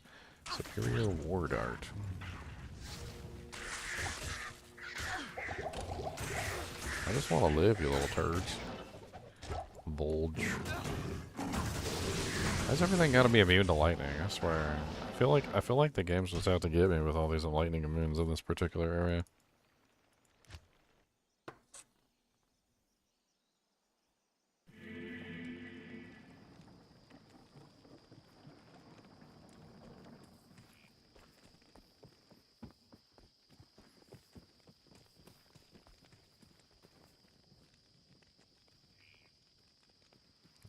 Superior War Dart. I just want to live, you little turds. Bulge. Why's everything got to be immune to lightning? I swear. I feel like the game's just out to get me with all these lightning immunes in this particular area.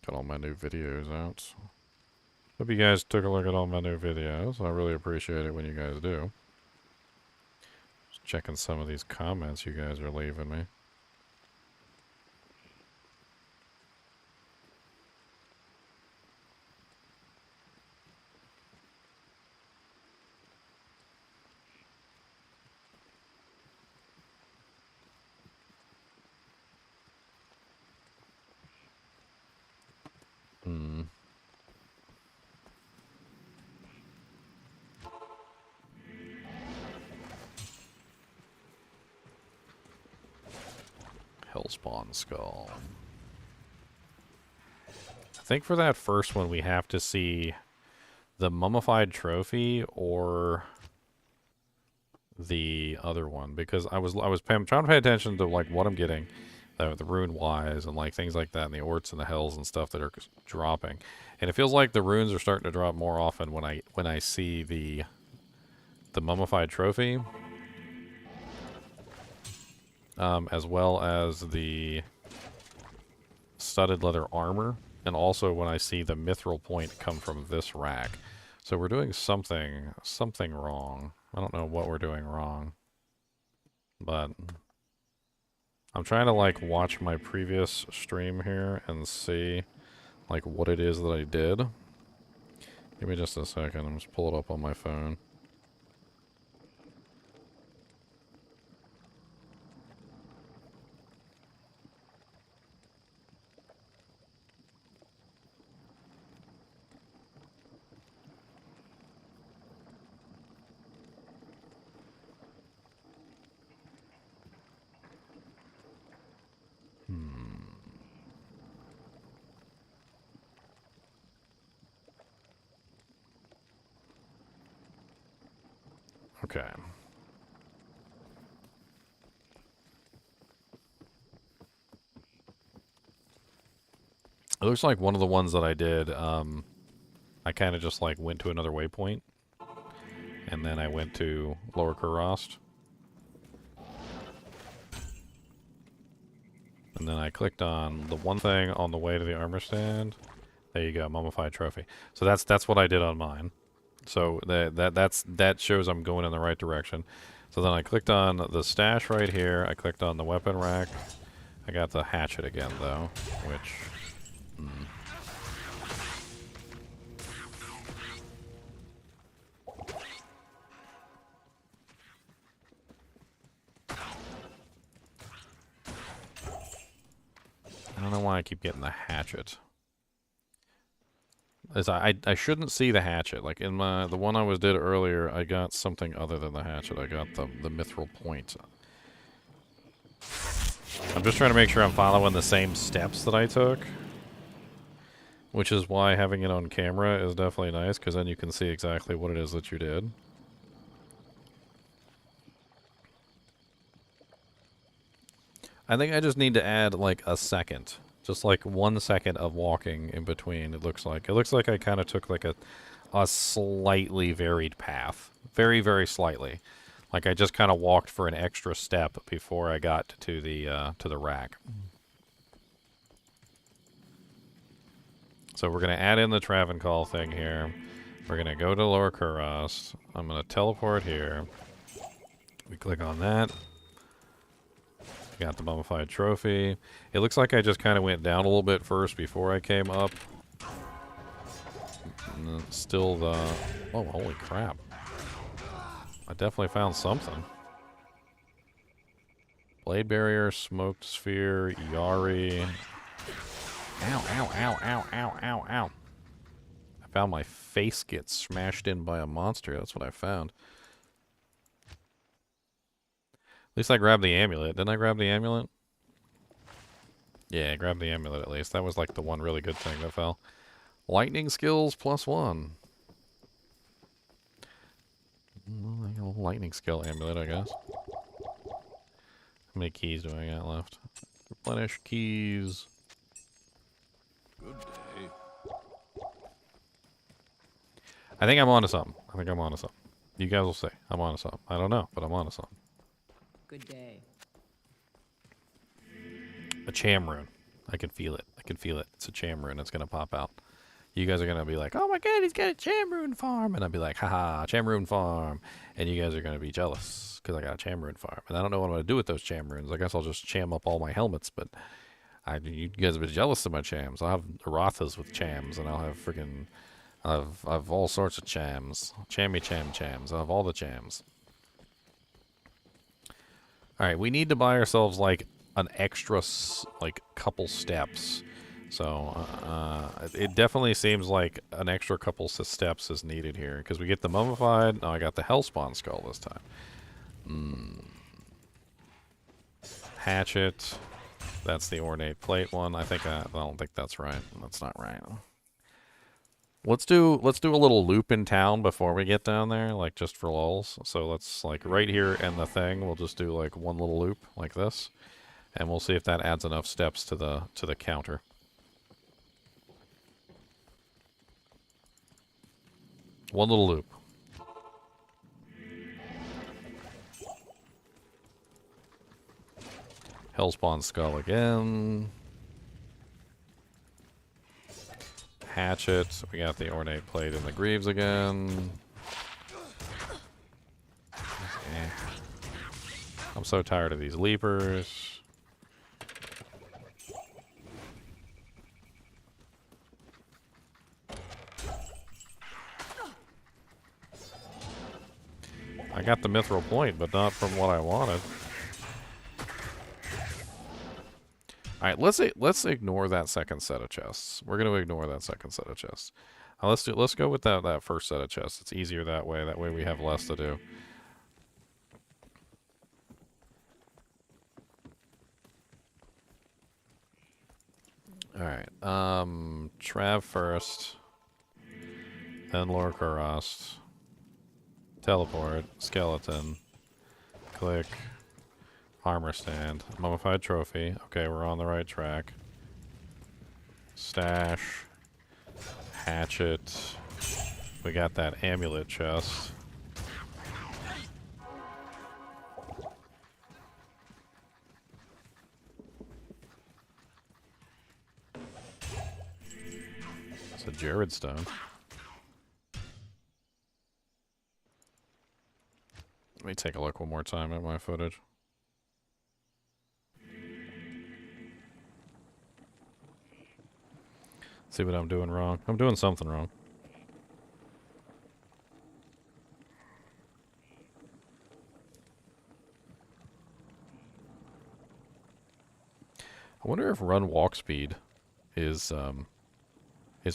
Got all my new videos out. Hope you guys took a look at all my new videos. I really appreciate it when you guys do. Just checking some of these comments you guys are leaving me. Hellspawn skull. I think for that first one we have to see the mummified trophy or the other one, because I was trying to pay attention to like what I'm getting, the rune wise and like things like that, and the orts and the hells and stuff that are dropping, and it feels like the runes are starting to drop more often when I see the mummified trophy. As well as the studded leather armor, and also when I see the mithril point come from this rack. So we're doing something wrong. I don't know what we're doing wrong, but I'm trying to like watch my previous stream here and see like what it is that I did. Give me just a second. I'm just pull it up on my phone. Okay. It looks like one of the ones that I did, I kind of just like went to another waypoint, and then I went to Lower Kurast. And then I clicked on the one thing on the way to the armor stand. There you go, mummified trophy. So that's what I did on mine. So that shows I'm going in the right direction. So then I clicked on the stash right here. I clicked on the weapon rack. I got the hatchet again though, which I don't know why I keep getting the hatchet. As I shouldn't see the hatchet. Like in the one I did earlier, I got something other than the hatchet. I got the mithril point. I'm just trying to make sure I'm following the same steps that I took, which is why having it on camera is definitely nice, because then you can see exactly what it is that you did. I think I just need to add like a second. Just like 1 second of walking in between, it looks like. It looks like I kind of took like a slightly varied path. Very, very slightly. Like I just kind of walked for an extra step before I got to the rack. So we're going to add in the Travancore thing here. We're going to go to Lower Kurast. I'm going to teleport here. We click on that. Got the mummified trophy. It looks like I just kind of went down a little bit first before I came up. And still the... Oh, holy crap. I definitely found something. Blade barrier, smoked sphere, Yari. Ow, ow, ow, ow, ow, ow, ow. Found my face get smashed in by a monster. That's what I found. At least I grabbed the amulet. Didn't I grab the amulet? Yeah, I grabbed the amulet at least. That was like the one really good thing that fell. Lightning skills +1. Lightning skill amulet, I guess. How many keys do I got left? Replenish keys. Good day. I think I'm onto something. I think I'm onto something. You guys will say I'm onto something. I don't know, but I'm onto something. Good day. A cham rune. I can feel it. I can feel it. It's a cham rune. It's gonna pop out. You guys are gonna be like, "Oh my god, he's got a cham rune farm," and I'll be like, "Haha, cham rune farm," and you guys are gonna be jealous because I got a cham rune farm, and I don't know what I'm gonna do with those cham runes. I guess I'll just cham up all my helmets, but you guys have been jealous of my chams. I'll have Arathas with chams, and I'll have freaking, I've all sorts of chams, chams. I'll have all the chams. All right, we need to buy ourselves like an extra like couple steps. So it definitely seems like an extra couple steps is needed here because we get the mummified. No, I got the hellspawn skull this time. Hatchet. That's the ornate plate one. I don't think that's right. That's not right. Let's do a little loop in town before we get down there, like just for lulz. So let's like right here in the thing, we'll just do like one little loop like this, and we'll see if that adds enough steps to the counter. One little loop. Hellspawn skull again. Hatchet. We got the ornate plate in the greaves again. Eh. I'm so tired of these leapers. I got the mithril point, but not from what I wanted. Alright, let's ignore that second set of chests. We're gonna ignore that second set of chests. Let's go with that first set of chests. It's easier that way. That way we have less to do. Alright. Trav first. Then Lord Kurast. Teleport. Skeleton. Click. Armor stand. Mummified trophy. Okay, we're on the right track. Stash. Hatchet. We got that amulet chest. It's a Jared stone. Let me take a look one more time at my footage. See what I'm doing wrong. I'm doing something wrong. I wonder if run walk speed is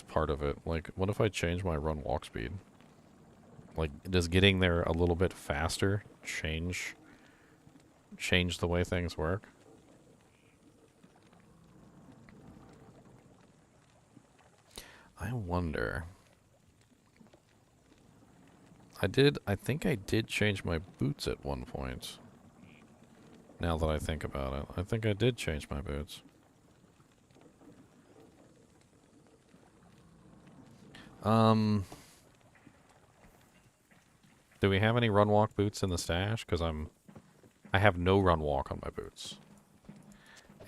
part of it. Like, what if I change my run walk speed? Like, does getting there a little bit faster change the way things work? I wonder. I think I did change my boots at one point. Now that I think about it. I think I did change my boots. Do we have any run walk boots in the stash? Because I have no run walk on my boots.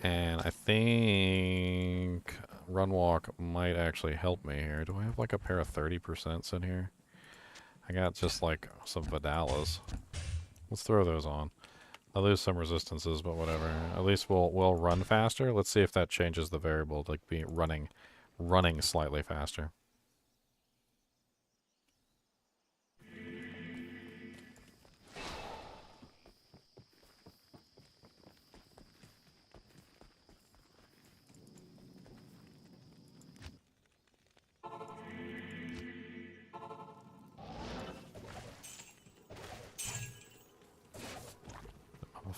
And I think run walk might actually help me here. Do I have like a pair of 30% in here? I got just like some Vidalas. Let's throw those on. I'll lose some resistances, but whatever. At least we'll run faster. Let's see if that changes the variable to like be running slightly faster.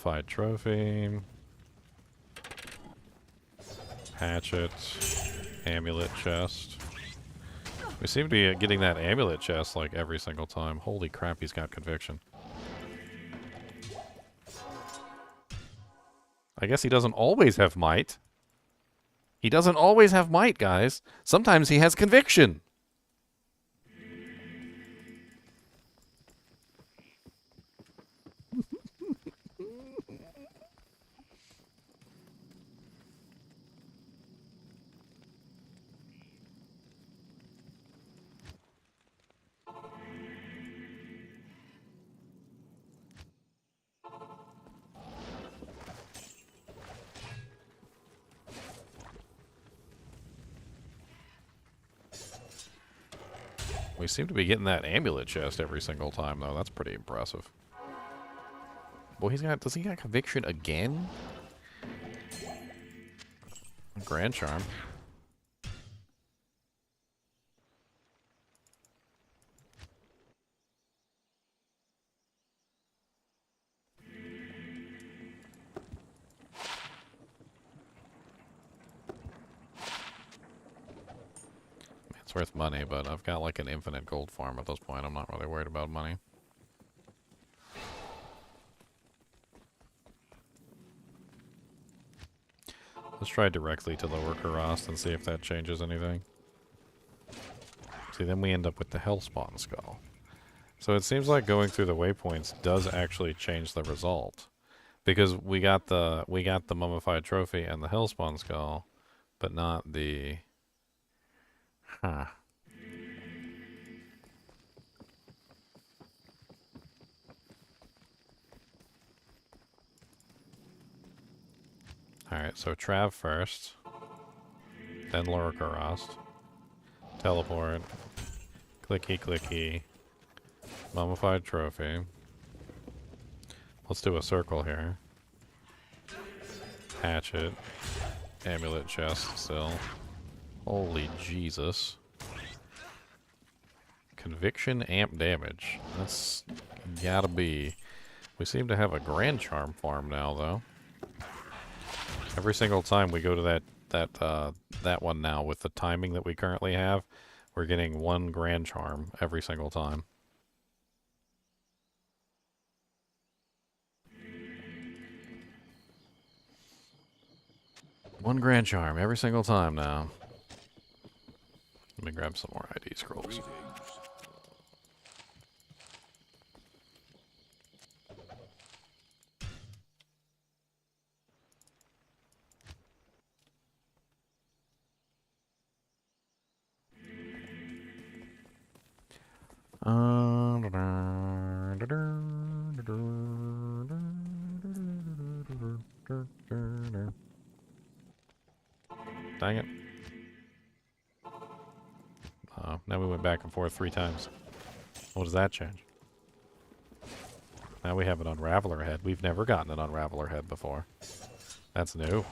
Mummified trophy. Hatchet. Amulet chest. We seem to be getting that amulet chest like every single time. Holy crap, he's got conviction. I guess he doesn't always have might. He doesn't always have might, guys. Sometimes he has conviction. We seem to be getting that amulet chest every single time, though. That's pretty impressive. Boy, does he got conviction again? Grand charm. It's worth money, but I've got like an infinite gold farm at this point. I'm not really worried about money. Let's try directly to lower Karast and see if that changes anything. See, then we end up with the Hellspawn skull. So it seems like going through the waypoints does actually change the result. Because we got the mummified trophy and the Hellspawn skull, but not the... Huh. Alright, so Trav first. Then lower Karast. Teleport. Clicky clicky. Mummified trophy. Let's do a circle here. Hatchet. Amulet chest still. Holy Jesus. Conviction amp damage. That's gotta be. We seem to have a grand charm farm now, though. Every single time we go to that one now with the timing that we currently have, we're getting one grand charm every single time. One grand charm every single time now. Let me grab some more ID scrolls. Dang it. Now we went back and forth 3 times. What does that change? Now we have an Unraveler head. We've never gotten an Unraveler head before. That's new.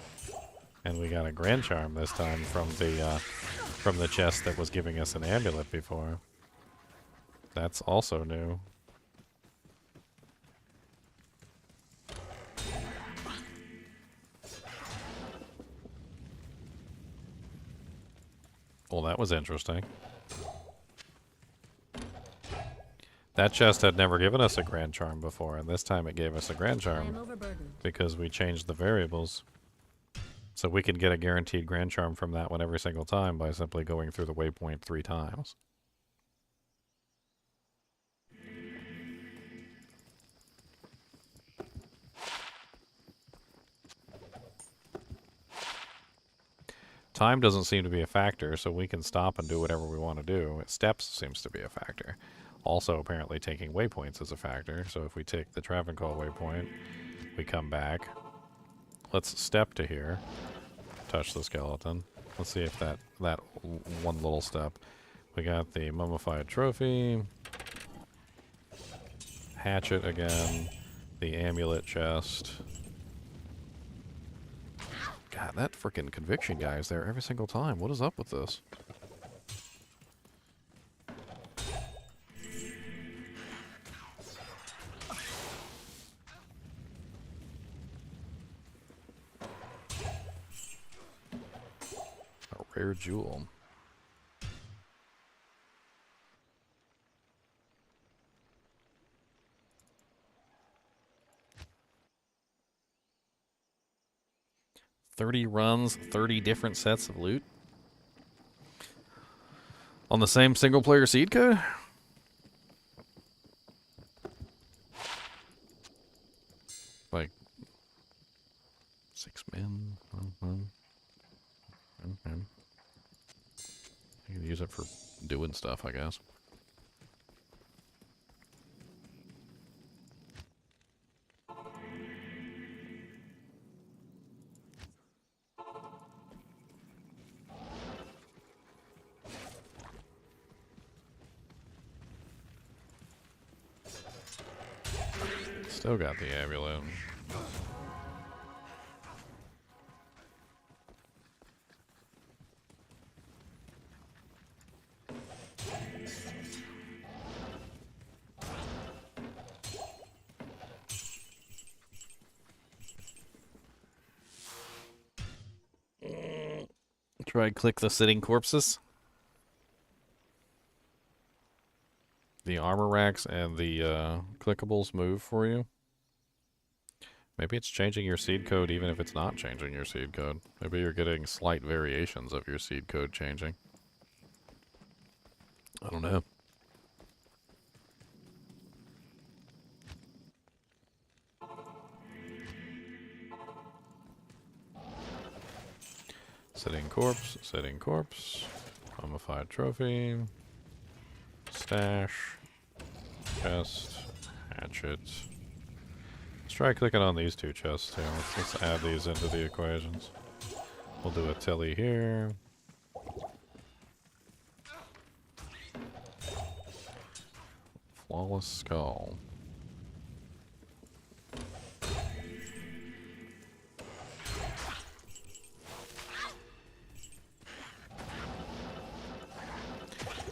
And we got a Grand Charm this time from the chest that was giving us an amulet before. That's also new. Well, that was interesting. That chest had never given us a Grand Charm before, and this time it gave us a Grand Charm because we changed the variables. So we can get a guaranteed Grand Charm from that one every single time by simply going through the waypoint 3 times. Time doesn't seem to be a factor, so we can stop and do whatever we want to do. Steps seems to be a factor. Also, apparently taking waypoints is a factor, so if we take the Travancore waypoint, we come back. Let's step to here. Touch the skeleton. Let's see if that one little step. We got the mummified trophy. Hatchet again. The amulet chest. God, that freaking conviction guy is there every single time. What is up with this? Rare jewel. $30 runs, 30 different sets of loot. On the same single player seed code? Like 6 men. Okay. You can use it for doing stuff, I guess. Still got the amulet. Try click the sitting corpses. The armor racks and the clickables move for you. Maybe it's changing your seed code even if it's not changing your seed code. Maybe you're getting slight variations of your seed code changing. I don't know. Sitting corpse, mummified trophy, stash, chest, hatchet. Let's try clicking on these two chests too. Let's add these into the equations. We'll do a telly here. Flawless skull.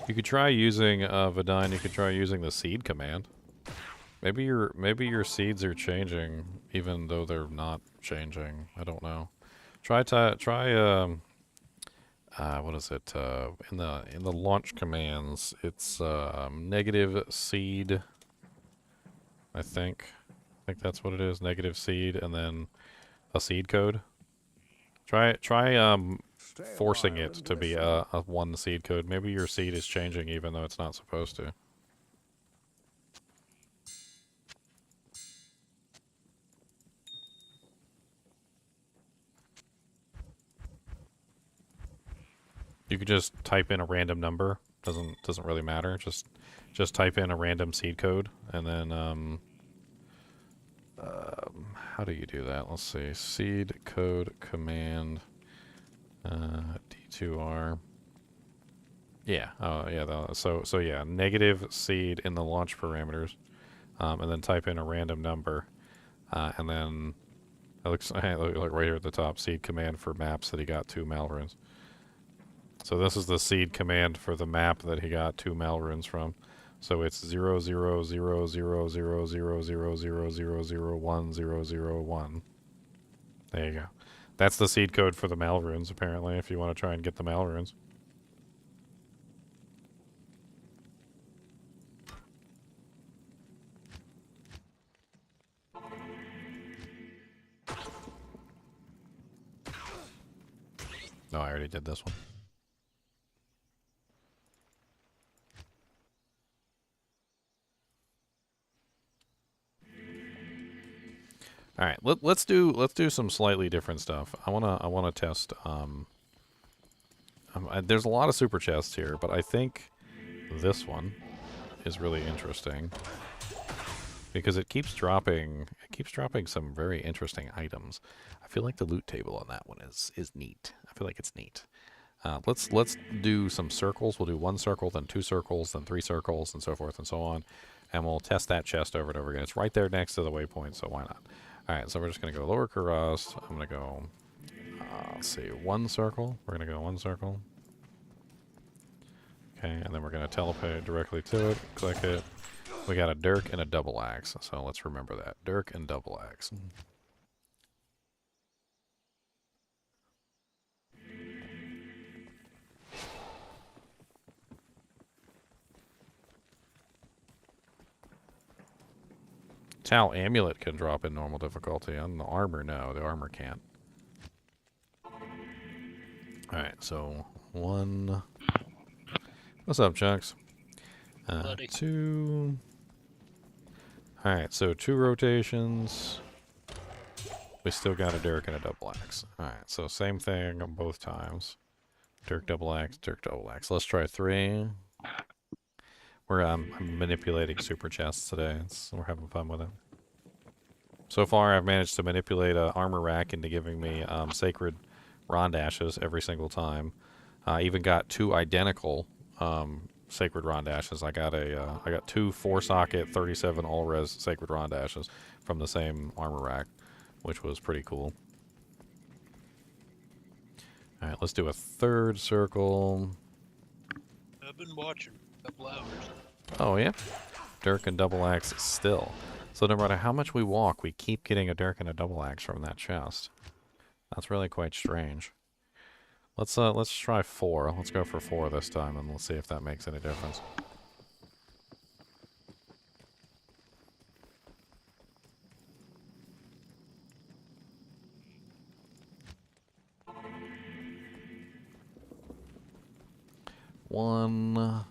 You could try using Vidine. You could try using the seed command. Maybe your seeds are changing even though they're not changing. I don't know. Try what is it? In the launch commands, it's negative seed. I think that's what it is. Negative seed and then a seed code. Try forcing it to be a one seed code. Maybe your seed is changing even though it's not supposed to. You could just type in a random number. Doesn't really matter. Just type in a random seed code and then how do you do that? Let's see. Seed code command D2R. Yeah. Oh, yeah. So yeah, negative seed in the launch parameters, and then type in a random number, and then it looks look right here at the top. Seed command for maps that he got 2 mal runes. So this is the seed command for the map that he got 2 mal runes from. So it's 000000000001001. There you go. That's the seed code for the mal runes, apparently, if you want to try and get the mal runes. No, I already did this one. All right, let's do some slightly different stuff. I wanna test. There's a lot of super chests here, but I think this one is really interesting because it keeps dropping some very interesting items. I feel like the loot table on that one is neat. I feel like it's neat. Let's do some circles. We'll do 1 circle, then 2 circles, then 3 circles, and so forth and so on. And we'll test that chest over and over again. It's right there next to the waypoint, so why not? All right, so we're just going to go lower Kurast. I'm going to go, let's see, 1 circle. We're going to go 1 circle. Okay, and then we're going to teleport directly to it. Click it. We got a dirk and a double axe, so let's remember that. Dirk and double axe. Tau amulet can drop in normal difficulty. On the armor, no. The armor can't. Alright, so 1. What's up, Chucks? Buddy. 2. Alright, so 2 rotations. We still got a Dirk and a double axe. Alright, so same thing on both times. Dirk double axe, Dirk double axe. Let's try 3. I'm manipulating super chests today. We're having fun with it. So far, I've managed to manipulate a armor rack into giving me sacred rondashes every single time. I even got 2 identical sacred rondashes. I got 2 4-socket 37 all-res sacred rondashes from the same armor rack, which was pretty cool. All right, let's do a 3rd circle. I've been watching a couple hours. Oh yeah, Dirk and double axe still. So no matter how much we walk, we keep getting a Dirk and a double axe from that chest. That's really quite strange. Let's try 4. Let's go for 4 this time, and let's see if that makes any difference. One,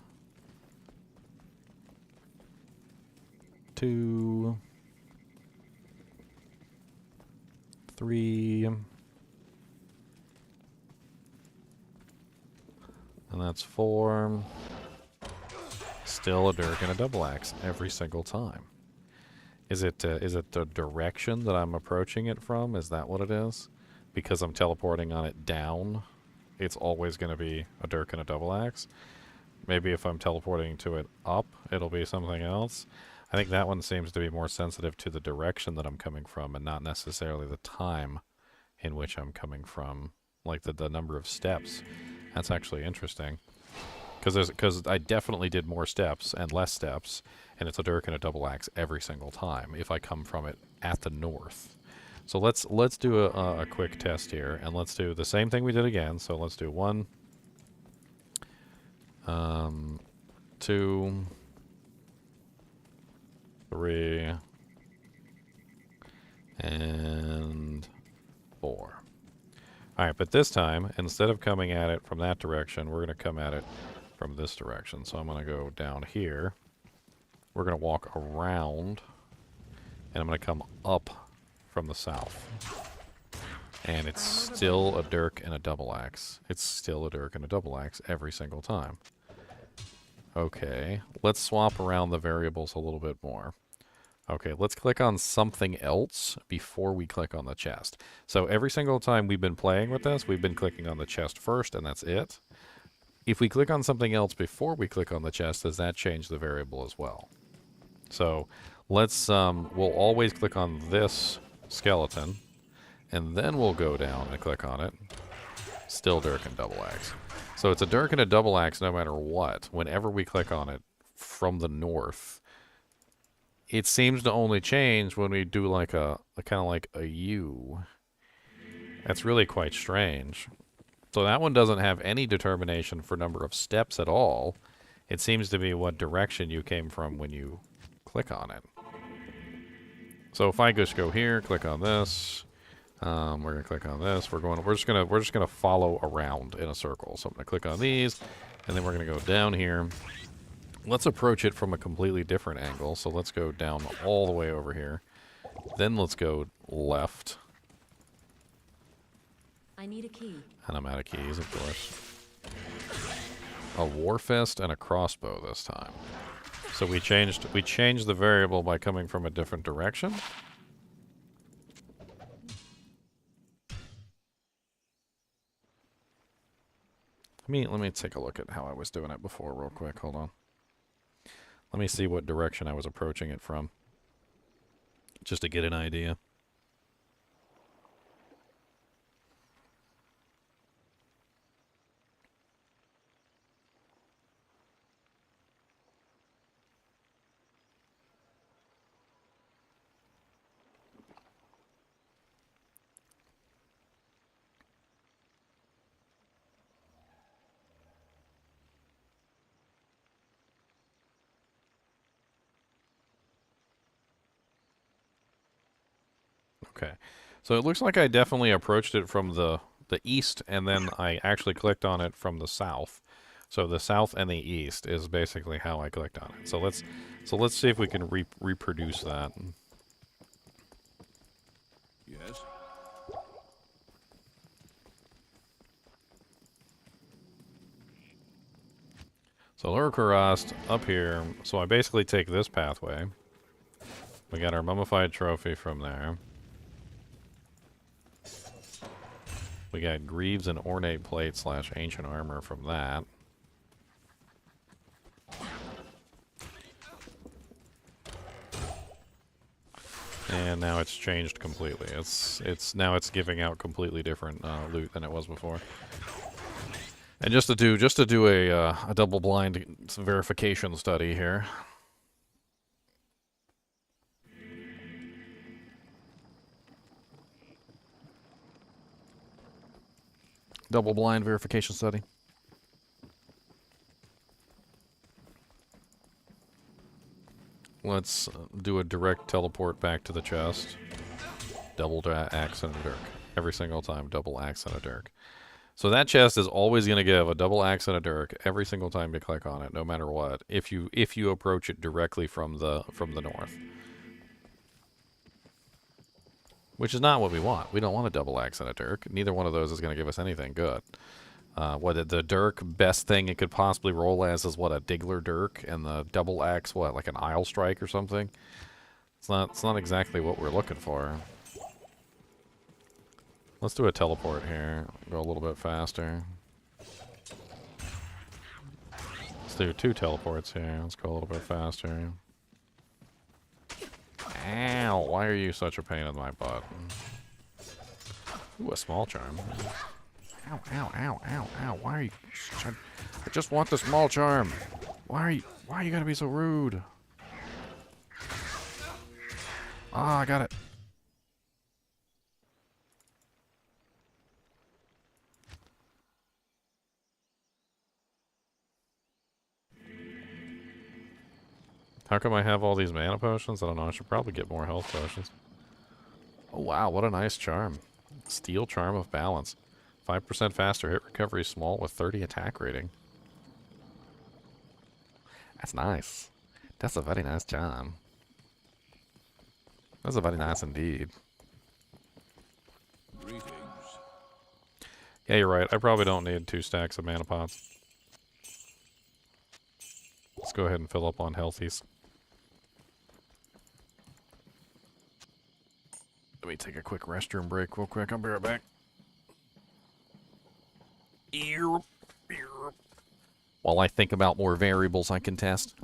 2, 3, and that's 4. Still a Dirk and a double axe every single time. Is it the direction that I'm approaching it from? Is that what it is? Because I'm teleporting on it down, it's always going to be a Dirk and a double axe. Maybe if I'm teleporting to it up, it'll be something else. I think that one seems to be more sensitive to the direction that I'm coming from and not necessarily the time in which I'm coming from, like the number of steps. That's actually interesting. Because I definitely did more steps and less steps, and it's a Dirk and a double axe every single time if I come from it at the north. So let's do a quick test here, and let's do the same thing we did again. So let's do 1, 2, 3, and 4. Alright, but this time, instead of coming at it from that direction, we're going to come at it from this direction. So I'm going to go down here. We're going to walk around, and I'm going to come up from the south. And it's still a Dirk and a double axe. It's still a Dirk and a double axe every single time. Okay, let's swap around the variables a little bit more. Okay, let's click on something else before we click on the chest. So every single time we've been playing with this, we've been clicking on the chest first, and that's it. If we click on something else before we click on the chest, does that change the variable as well? So let's, we'll always click on this skeleton, and then we'll go down and click on it. Still Dirk and double axe. So it's a Dirk and a double axe no matter what. Whenever we click on it from the north, it seems to only change when we do like a kind of like a U. That's really quite strange. So that one doesn't have any determination for number of steps at all. It seems to be what direction you came from when you click on it. So if I just go here, click on this, we're gonna click on this. We're just gonna follow around in a circle. So I'm gonna click on these, and then we're gonna go down here. Let's approach it from a completely different angle. So let's go down all the way over here. Then let's go left. I need a key. And I'm out of keys, of course. A warfist and a crossbow this time. So we changed the variable by coming from a different direction. Let me take a look at how I was doing it before real quick. Hold on. Let me see what direction I was approaching it from, just to get an idea. Okay. So it looks like I definitely approached it from the east, and then I actually clicked on it from the south. So the south and the east is basically how I clicked on it. So let's see if we can reproduce that. Yes? So Lurkerast up here. So I basically take this pathway. We got our mummified trophy from there. We got greaves and ornate plate / ancient armor from that. And now it's changed completely. Now it's giving out completely different loot than it was before. And just to do a double blind verification study here. Double blind verification study. Let's do a direct teleport back to the chest. Double axe and a dirk. Every single time, double axe and a dirk. So that chest is always going to give a double axe and a dirk every single time you click on it, no matter what. If you approach it directly from the north, which is not what we want. We don't want a double axe and a dirk. Neither one of those is going to give us anything good. What the dirk best thing it could possibly roll as is what, a diggler dirk, and the double axe what, like an isle strike or something. It's not exactly what we're looking for. Let's do a teleport here. Go a little bit faster. Let's do 2 teleports here. Let's go a little bit faster. Ow! Why are you such a pain in my butt? Ooh, a small charm. Ow, ow, ow, ow, ow. Why are you... I just want the small charm. Why are you gonna be so rude? Ah, I got it. How come I have all these mana potions? I don't know. I should probably get more health potions. Oh, wow. What a nice charm. Steel Charm of Balance. 5% faster hit recovery small with 30 attack rating. That's nice. That's a very nice charm. That's a very nice indeed. Greetings. Yeah, you're right. I probably don't need 2 stacks of mana pots. Let's go ahead and fill up on healthies. Let me take a quick restroom break real quick. I'll be right back. While I think about more variables I can test.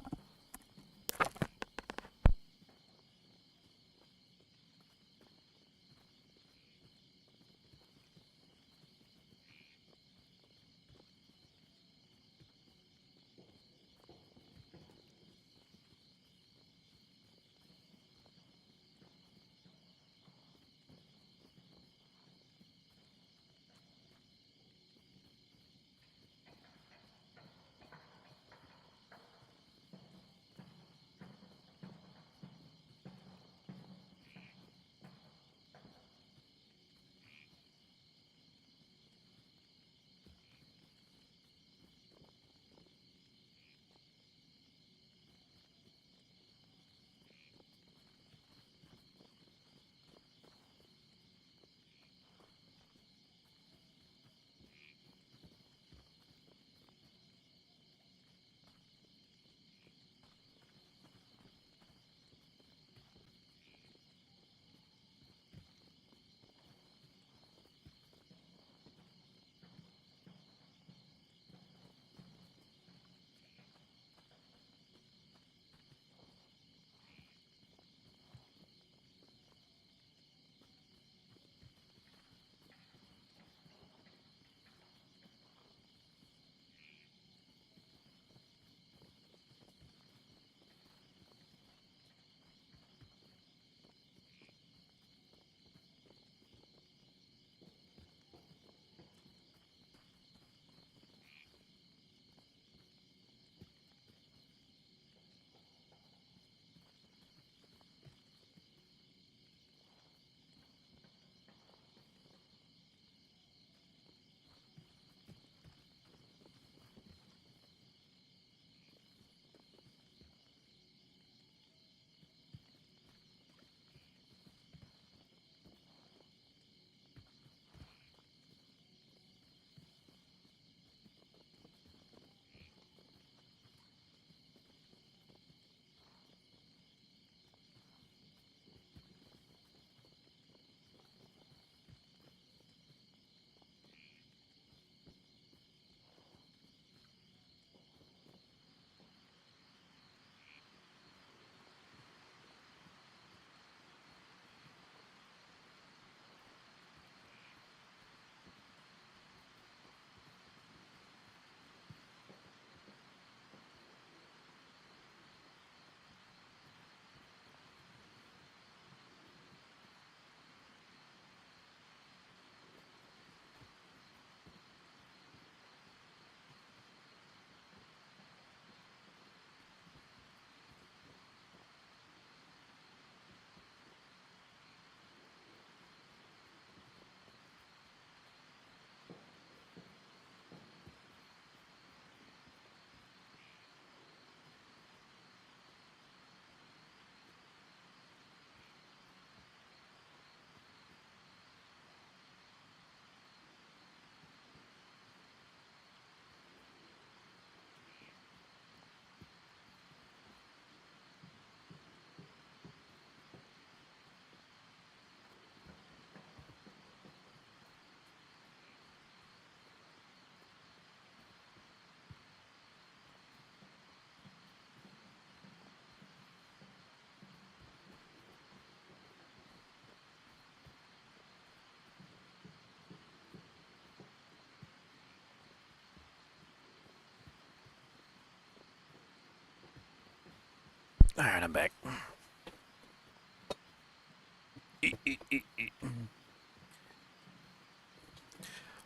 Alright, I'm back.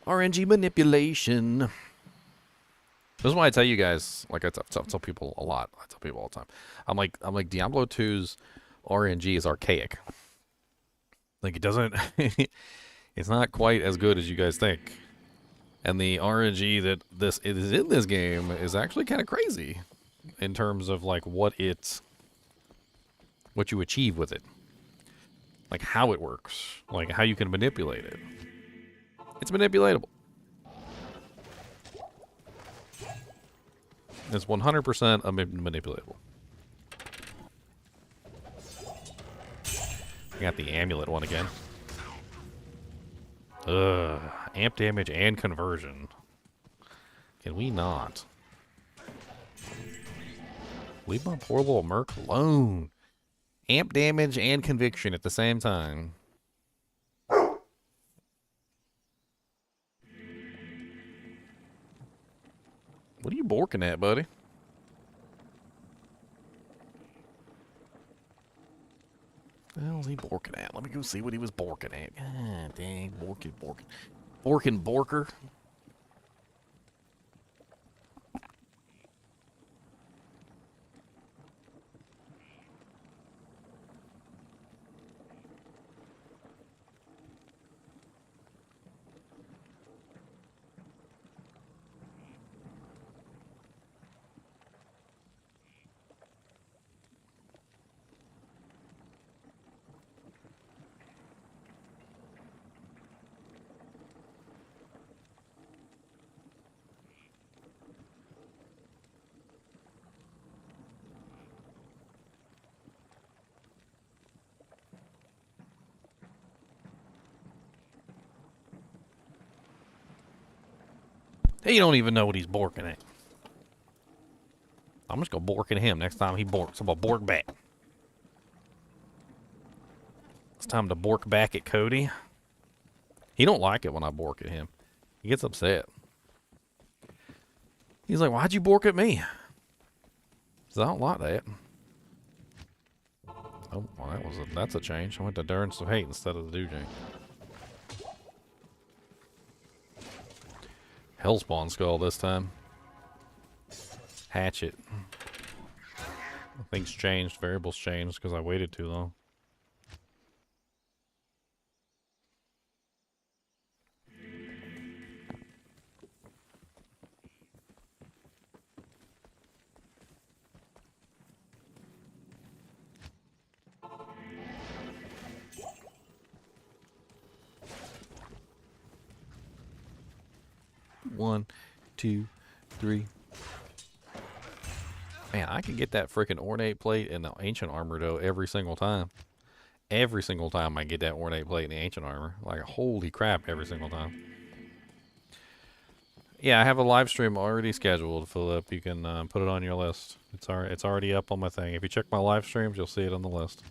RNG manipulation. This is why I tell you guys, like I tell people a lot. I tell people all the time. I'm like Diablo 2's RNG is archaic. Like it doesn't it's not quite as good as you guys think. And the RNG that this is in this game is actually kind of crazy in terms of like what you achieve with it. Like how it works, like how you can manipulate it. It's manipulatable. It's 100% manipulatable. I got the amulet one again. Ugh. Amp damage and conversion. Can we not? Leave my poor little merc alone. Amp damage and conviction at the same time. What are you borking at, buddy? What the hell is he borking at? Let me go see what he was borking at. God dang, borking. Borking borker. He don't even know what he's borking at. I'm just gonna bork at him next time he borks. I'm gonna bork back. It's time to bork back at Cody. He don't like it when I bork at him. He gets upset. He's like, "Why'd you bork at me?" I don't like that. Oh, well, that's a change. I went to Durance of Hate instead of the Dujang. Hellspawn Skull this time. Hatchet. Things changed. Variables changed because I waited too long. One, two, three. Man, I can get that freaking ornate plate and the ancient armor though every single time. Every single time I get that ornate plate and the ancient armor. Like, holy crap, every single time. Yeah, I have a live stream already scheduled, Philip. You can put it on your list. It's already up on my thing. If you check my live streams, you'll see it on the list.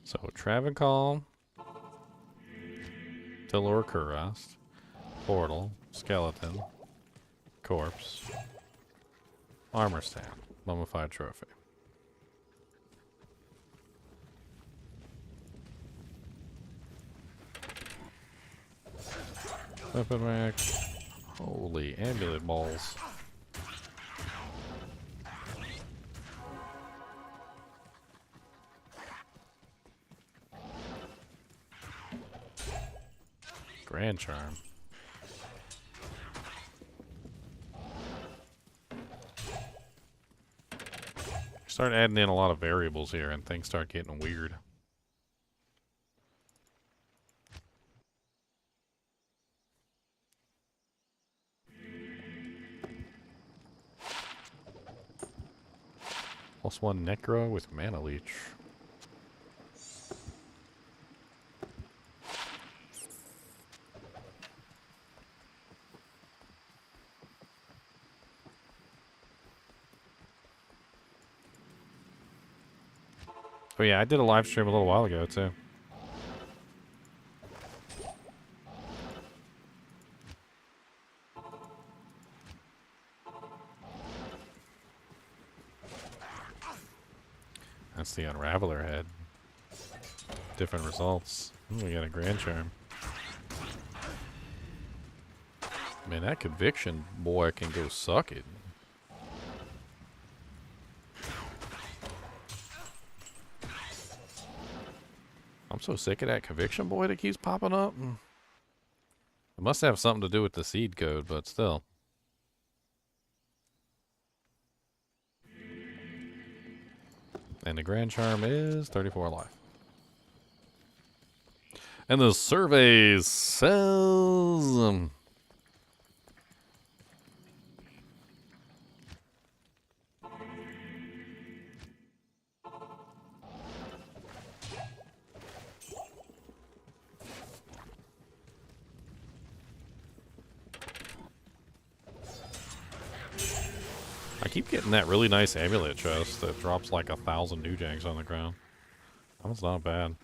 So, Travancal, Tilor Kurast, Portal, Skeleton, Corpse, Armor Stand, Mummified Trophy. Weapon rack. Holy amulet balls. Grand Charm. Start adding in a lot of variables here and things start getting weird. +1 Necro with Mana Leech. Oh yeah, I did a live stream a little while ago too. That's the Unraveler head. Different results. Ooh, we got a Grand Charm. Man, that Conviction boy can go suck it. I'm so sick of that Conviction boy that keeps popping up. It must have something to do with the seed code, but still. And the Grand Charm is 34 life. And the survey says... I keep getting that really nice amulet chest that drops like 1,000 new janks on the ground. That was not bad.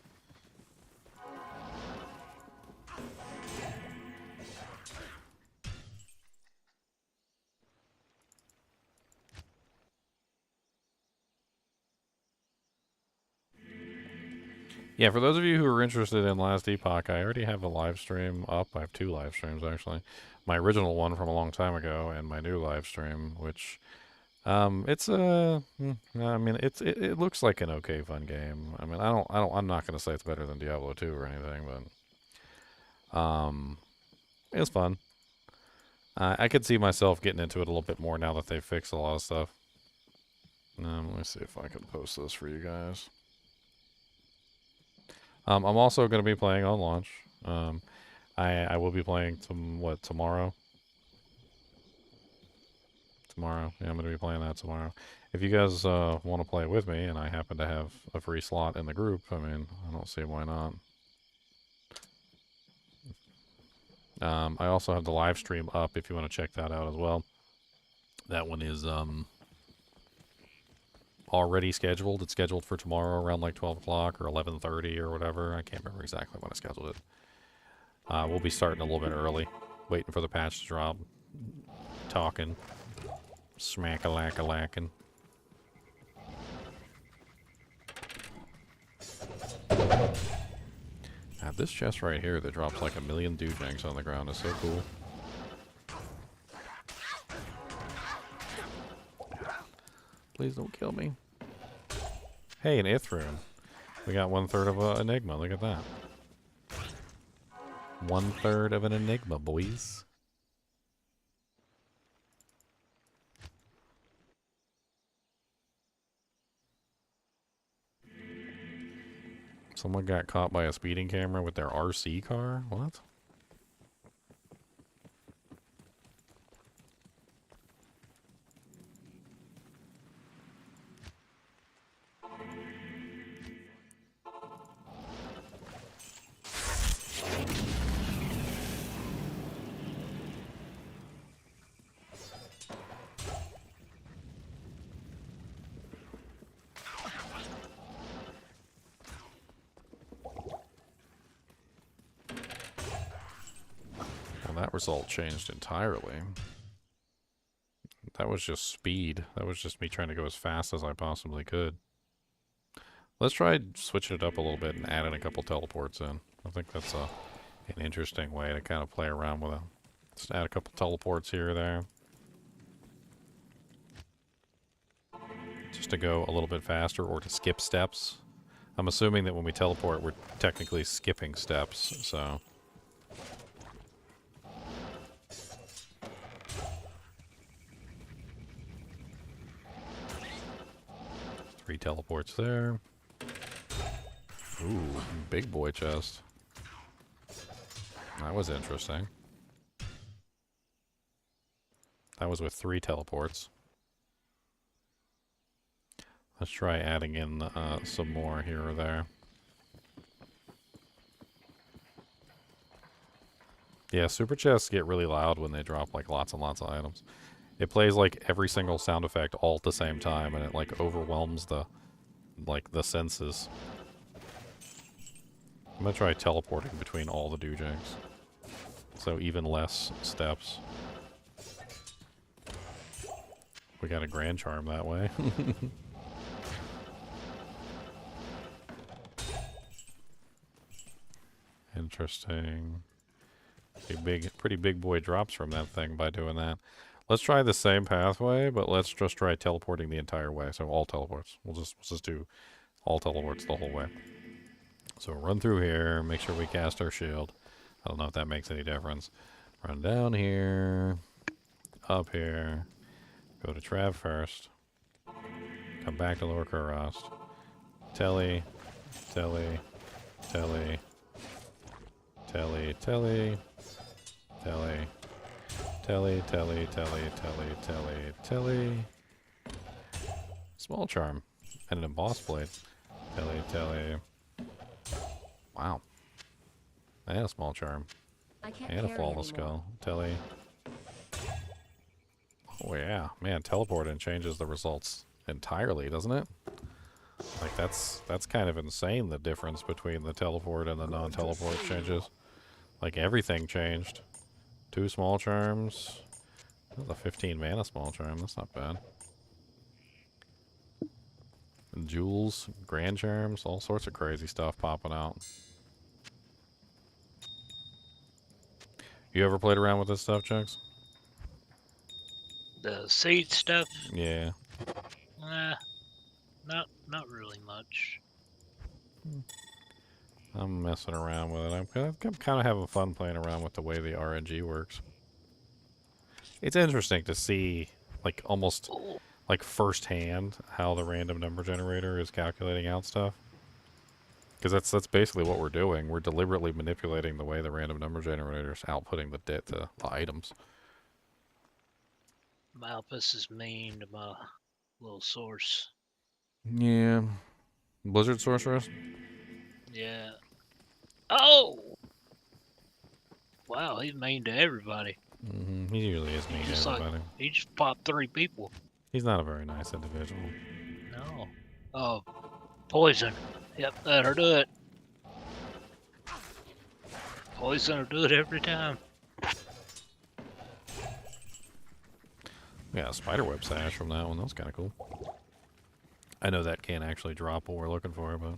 Yeah, for those of you who are interested in Last Epoch, I already have a live stream up. I have 2 live streams, actually. My original one from a long time ago and my new live stream, which... it's I mean, it looks like an okay fun game. I mean, I'm not gonna say it's better than Diablo 2 or anything, but it's fun. I could see myself getting into it a little bit more now that they've fixed a lot of stuff. Let me see if I can post this for you guys. I'm also gonna be playing on launch. I will be playing tomorrow. Tomorrow. Yeah, I'm going to be playing that tomorrow. If you guys want to play with me, and I happen to have a free slot in the group, I mean, I don't see why not. I also have the live stream up if you want to check that out as well. That one is already scheduled. It's scheduled for tomorrow around like 12 o'clock or 11:30 or whatever. I can't remember exactly when I scheduled it. We'll be starting a little bit early, waiting for the patch to drop, talking. Smack-a-lack-a-lackin'. Now, this chest right here that drops like 1,000,000 doojanks on the ground is so cool. Please don't kill me. Hey, an Ith rune. We got 1/3 of an Enigma. Look at that. 1/3 of an Enigma, boys. Someone got caught by a speeding camera with their RC car? What? That result changed entirely. That was just speed. That was just me trying to go as fast as I possibly could. Let's try switching it up a little bit and adding a couple teleports in. I think that's an interesting way to kind of play around with it. Just add a couple teleports here or there. Just to go a little bit faster or to skip steps. I'm assuming that when we teleport, we're technically skipping steps, so... 3 teleports there. Ooh, big boy chest. That was interesting. That was with 3 teleports. Let's try adding in some more here or there. Yeah, super chests get really loud when they drop like lots and lots of items. It plays like every single sound effect all at the same time, and it like overwhelms the senses. I'm gonna try teleporting between all the doojags, so even less steps. We got a grand charm that way. Interesting. Pretty big boy drops from that thing by doing that. Let's try the same pathway, but let's just try teleporting the entire way. So all teleports. We'll just do all teleports the whole way. So run through here, make sure we cast our shield. I don't know if that makes any difference. Run down here, up here, go to Trav first, come back to Lower Kurast, Telly, Telly, Telly, Telly, Telly, Telly, Telly, Telly, Telly, Telly, Telly, Telly. Small charm. And an embossed blade. Telly, Telly. Wow. And a small charm. I can't And a carry flawless anymore. skull. Telly. Oh yeah. Man, teleporting changes the results entirely, doesn't it? Like that's kind of insane, the difference between the teleport and the non-teleport changes. Like everything changed. 2 small charms. That's a 15 mana small charm. That's not bad. And jewels, grand charms, all sorts of crazy stuff popping out. You ever played around with this stuff, Chucks? The seed stuff, Yeah. not really much. I'm messing around with it. I'm kind of having fun playing around with the way the RNG works. It's interesting to see, like, almost like firsthand how the random number generator is calculating out stuff. Because that's basically what we're doing. We're deliberately manipulating the way the random number generator is outputting the items. Malpus is mean to my little source. Yeah. Blizzard Sorceress? Yeah. Oh! Wow, he's mean to everybody. Mm-hmm. He usually is mean to Just like, everybody. he just popped 3 people. He's not a very nice individual. No. Oh, poison. Yep, that'll do it. Poison will do it every time. Yeah, spiderweb sash from that one. That was kind of cool. I know that can't actually drop what we're looking for, but...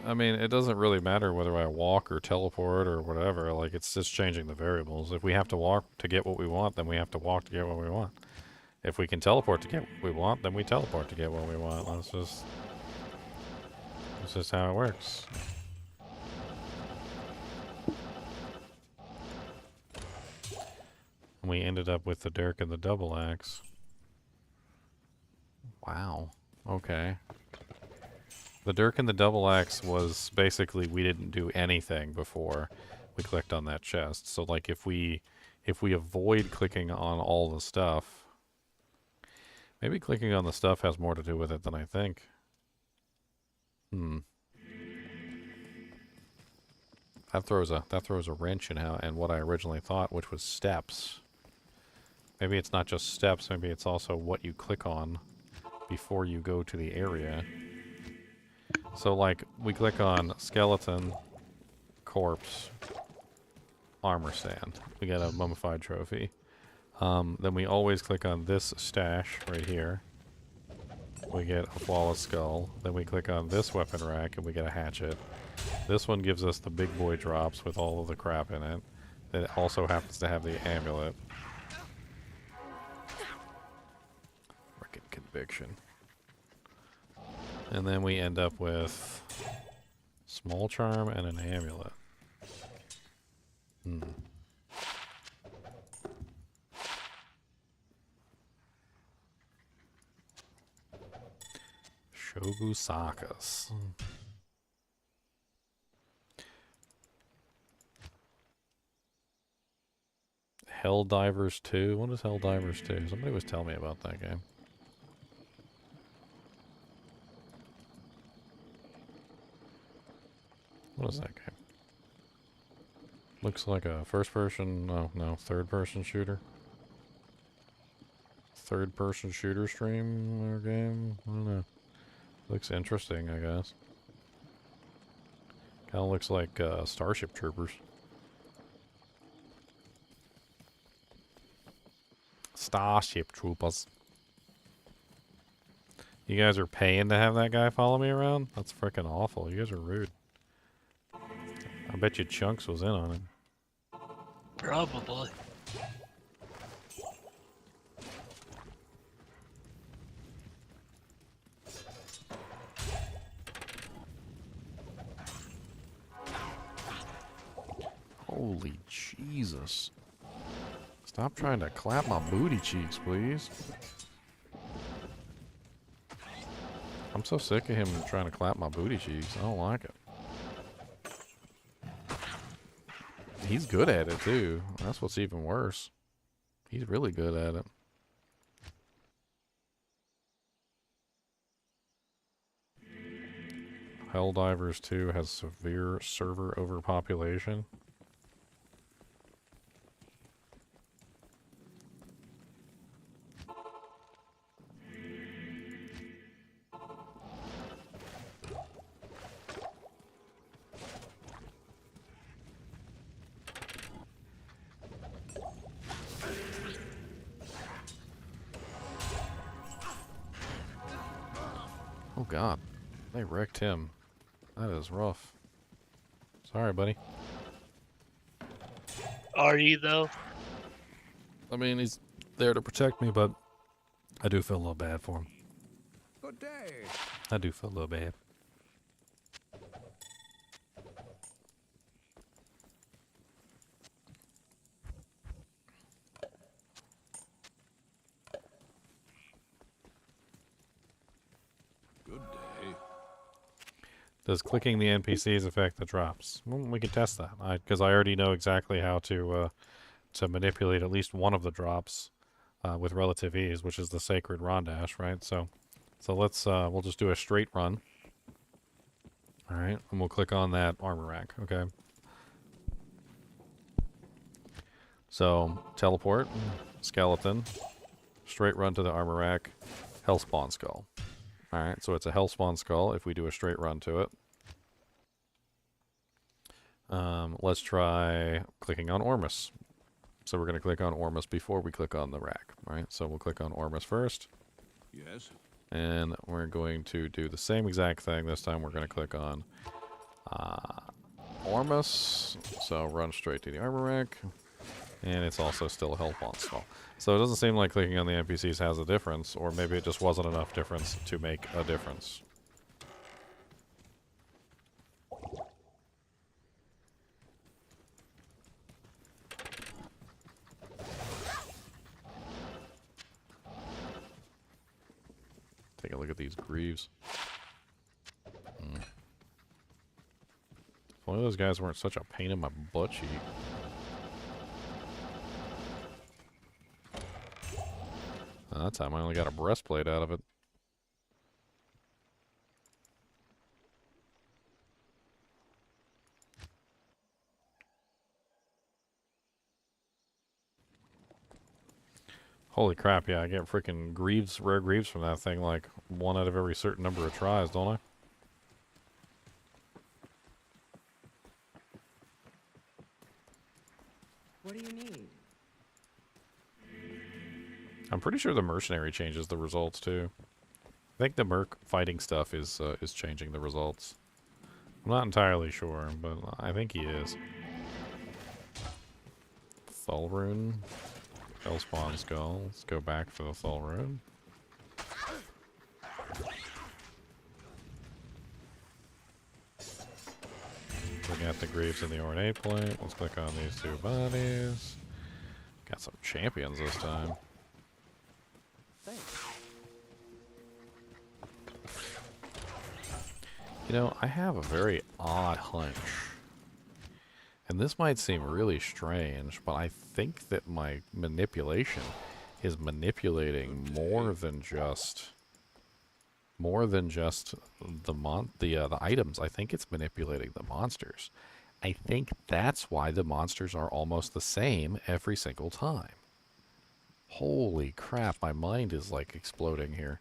I mean, it doesn't really matter whether I walk or teleport or whatever. Like, it's just changing the variables. If we have to walk to get what we want, then we have to walk to get what we want. If we can teleport to get what we want, then we teleport to get what we want. That's just how it works. And we ended up with the Dirk and the double axe. Wow. Okay. The Dirk and the double axe was basically we didn't do anything before we clicked on that chest. So like if we avoid clicking on all the stuff, maybe clicking on the stuff has more to do with it than I think. That throws a wrench in how and what I originally thought, which was steps. Maybe it's not just steps, maybe it's also what you click on before you go to the area. So, like, we click on skeleton, corpse, armor stand. We get a mummified trophy. Then we always click on this stash right here. We get a flawless skull. Then we click on this weapon rack and we get a hatchet. This one gives us the big boy drops with all of the crap in it. It also happens to have the amulet. Frickin' conviction. And then we end up with small charm and an amulet. Hmm. Kogusakas. Helldivers 2? What is Helldivers 2? Somebody was telling me about that game. What is that game? Looks like a first-person, no, third-person shooter. Third-person shooter stream or game? I don't know. Looks interesting, I guess. Kind of looks like Starship Troopers. Starship Troopers. You guys are paying to have that guy follow me around? That's freaking awful. You guys are rude. I bet you Chunks was in on it. Probably. Holy Jesus. Stop trying to clap my booty cheeks, please. I'm so sick of him trying to clap my booty cheeks. I don't like it. He's good at it, too. That's what's even worse. He's really good at it. Helldivers 2 has severe server overpopulation. Oh god, they wrecked him. That is rough. Sorry, buddy. Are you though? I mean, he's there to protect me, but I do feel a little bad for him. Good day. I do feel a little bad. Good day. Does clicking the NPCs affect the drops? Well, we can test that. Because I already know exactly how to manipulate at least one of the drops with relative ease, which is the sacred Rondash, right? So let's we'll just do a straight run. All right, and we'll click on that armor rack. Okay. So teleport, skeleton, straight run to the armor rack, hellspawn skull. Alright, so it's a hellspawn skull if we do a straight run to it. Let's try clicking on Ormus. So we're going to click on Ormus before we click on the rack, right? So we'll click on Ormus first. Yes. And we're going to do the same exact thing. This time we're going to click on Ormus. So run straight to the armor rack. And it's also still a hellspawn skull. So it doesn't seem like clicking on the NPCs has a difference, or maybe it just wasn't enough difference to make a difference. Take a look at these greaves. If one of those guys weren't such a pain in my butt cheek. That time I only got a breastplate out of it. Holy crap, yeah, I get freaking greaves, rare greaves from that thing like 1 out of every certain number of tries, don't I? What do you need? I'm pretty sure the mercenary changes the results too. I think the merc fighting stuff is changing the results. I'm not entirely sure, but I think he is. Thull rune, hellspawn skull. Let's go back for the Thull rune. Looking at the greaves in the ornate plate. Let's click on these 2 bodies. Got some champions this time. You know, I have a very odd hunch. And this might seem really strange, but I think that my manipulation is manipulating more than just the items. I think it's manipulating the monsters. I think that's why the monsters are almost the same every single time. Holy crap, my mind is like exploding here.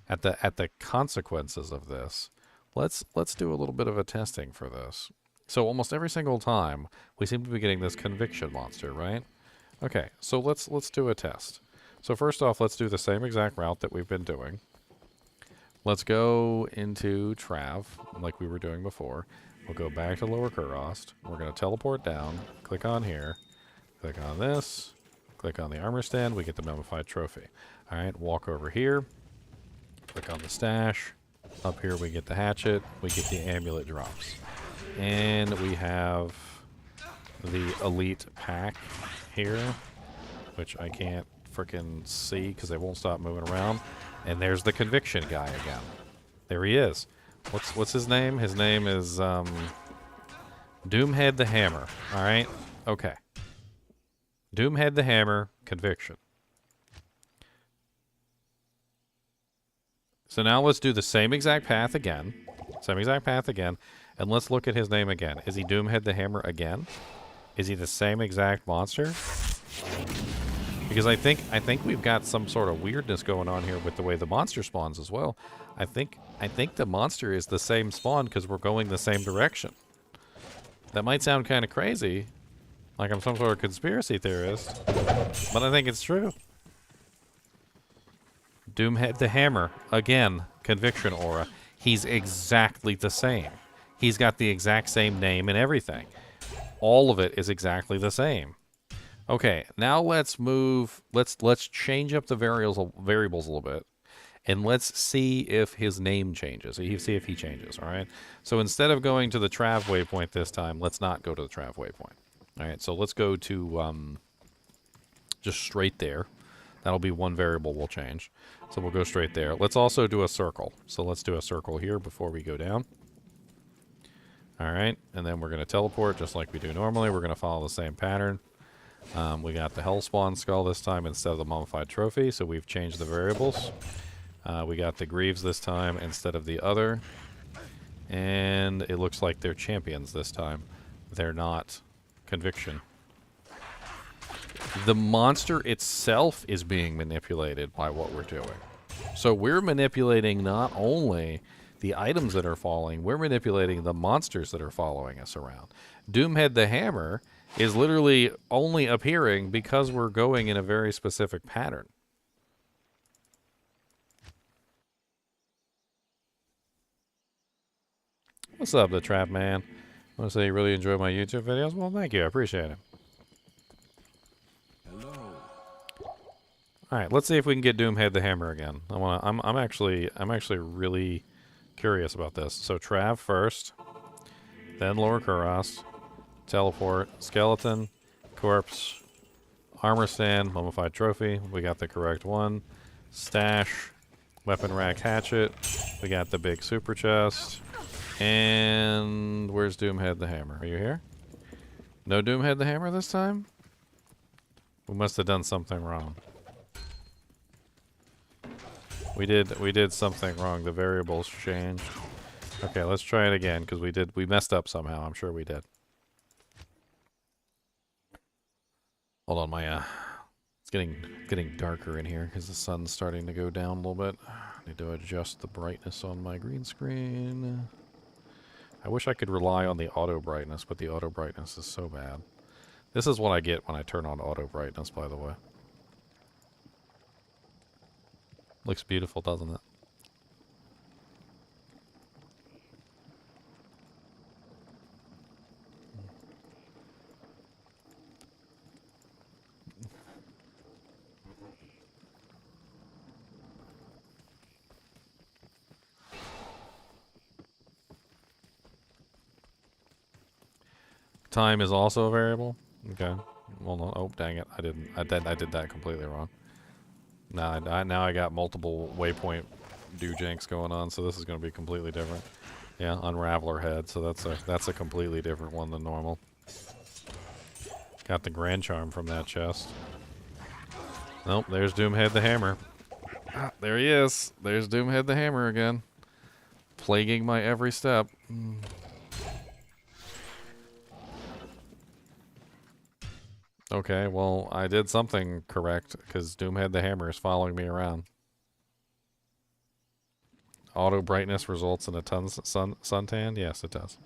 At the consequences of this, let's do a little bit of a testing for this. So almost every single time we seem to be getting this conviction monster, right? Okay, so let's do a test. So first off, let's do the same exact route that we've been doing. Let's go into Trav like we were doing before. We'll go back to Lower Kurost. We're going to teleport down, click on here, click on this, click on the armor stand, we get the mummified trophy. Alright, walk over here, click on the stash, up here we get the hatchet, we get the amulet drops. And we have the elite pack here, which I can't frickin' see because they won't stop moving around. And there's the conviction guy again. There he is. What's his name? His name is Doomhead the Hammer. All right. Okay. Doomhead the Hammer, conviction. So now let's do the same exact path again. And let's look at his name again. Is he Doomhead the Hammer again? Is he the same exact monster? Because I think we've got some sort of weirdness going on here with the way the monster spawns as well. I think the monster is the same spawn because we're going the same direction. That might sound kind of crazy, like I'm some sort of conspiracy theorist, but I think it's true. Doomhead the Hammer, again, conviction aura. He's exactly the same. He's got the exact same name and everything. All of it is exactly the same. Okay, now let's move. Let's change up the variables a little bit, and let's see if his name changes. See if he changes. All right. So instead of going to the Trav waypoint this time, let's not go to the Trav waypoint. All right. So let's go to just straight there. That'll be one variable we'll change. So we'll go straight there. Let's also do a circle. So let's do a circle here before we go down. All right, and then we're going to teleport just like we do normally. We're going to follow the same pattern. We got the Hellspawn skull this time instead of the mummified trophy, so we've changed the variables. We got the Greaves this time instead of the other. And it looks like they're champions this time. They're not conviction. The monster itself is being manipulated by what we're doing. So we're manipulating not only the items that are falling, we're manipulating the monsters that are following us around. Doomhead the Hammer is literally only appearing because we're going in a very specific pattern. What's up, the Trap Man? I want to say you really enjoy my YouTube videos. Well, thank you. I appreciate it. Hello. All right, let's see if we can get Doomhead the Hammer again. I'm actually really curious about this. So Trav first, then Lower Kurost, teleport, skeleton, corpse, armor stand, mummified trophy. We got the correct one. Stash, weapon rack, hatchet. We got the big super chest. And where's Doomhead the Hammer? Are you here? No Doomhead the Hammer this time? We must have done something wrong. We did something wrong. The variables changed. Okay, let's try it again because we messed up somehow. I'm sure we did. Hold on, it's getting darker in here because the sun's starting to go down a little bit. I need to adjust the brightness on my green screen. I wish I could rely on the auto brightness, but the auto brightness is so bad. This is what I get when I turn on auto brightness, by the way. Looks beautiful, doesn't it? Time is also a variable. Okay. Well, no. Oh, dang it! I did that completely wrong. Now I got multiple waypoint doojanks going on, so this is going to be completely different. Yeah, Unraveler head, so that's a completely different one than normal. Got the Grand Charm from that chest. Nope, there's Doomhead the Hammer. Ah, there he is. There's Doomhead the Hammer again. Plaguing my every step. Okay, well, I did something correct, because Doomhead the Hammer is following me around. Auto brightness results in a suntan? Yes, it does.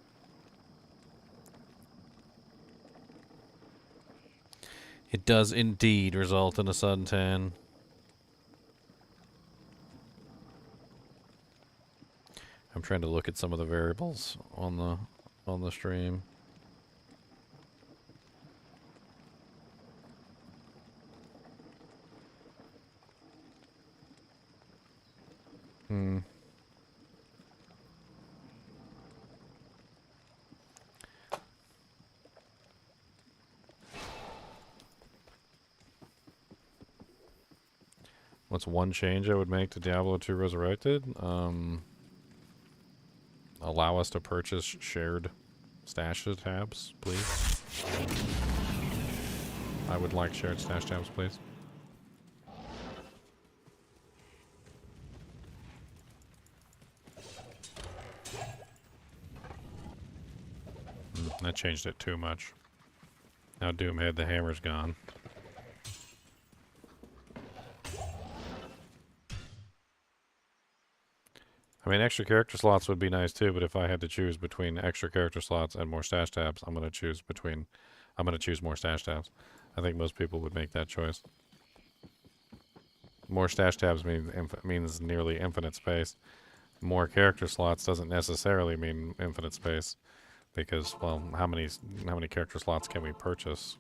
It does indeed result in a suntan. I'm trying to look at some of the variables on the stream. Hmm. What's one change I would make to Diablo 2 Resurrected? Allow us to purchase shared stash tabs, please. I would like shared stash tabs, please. That changed it too much. Now Doomhead the Hammer's gone. I mean, extra character slots would be nice too, but if I had to choose between extra character slots and more stash tabs, I'm going to choose more stash tabs. I think most people would make that choice. More stash tabs means nearly infinite space. More character slots doesn't necessarily mean infinite space, because, well, how many character slots can we purchase?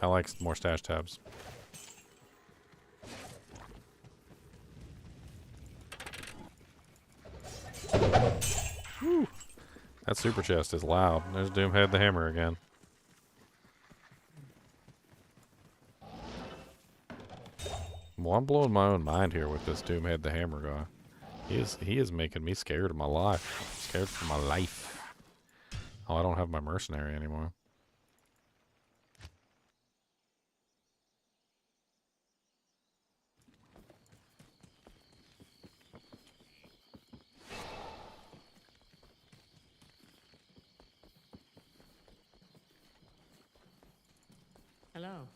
I like more stash tabs. Whew. That super chest is loud. There's Doomhead the Hammer again. Well, I'm blowing my own mind here with this Doomhead the Hammer guy. He is making me scared of my life. Scared for my life. Oh, I don't have my mercenary anymore. Hello.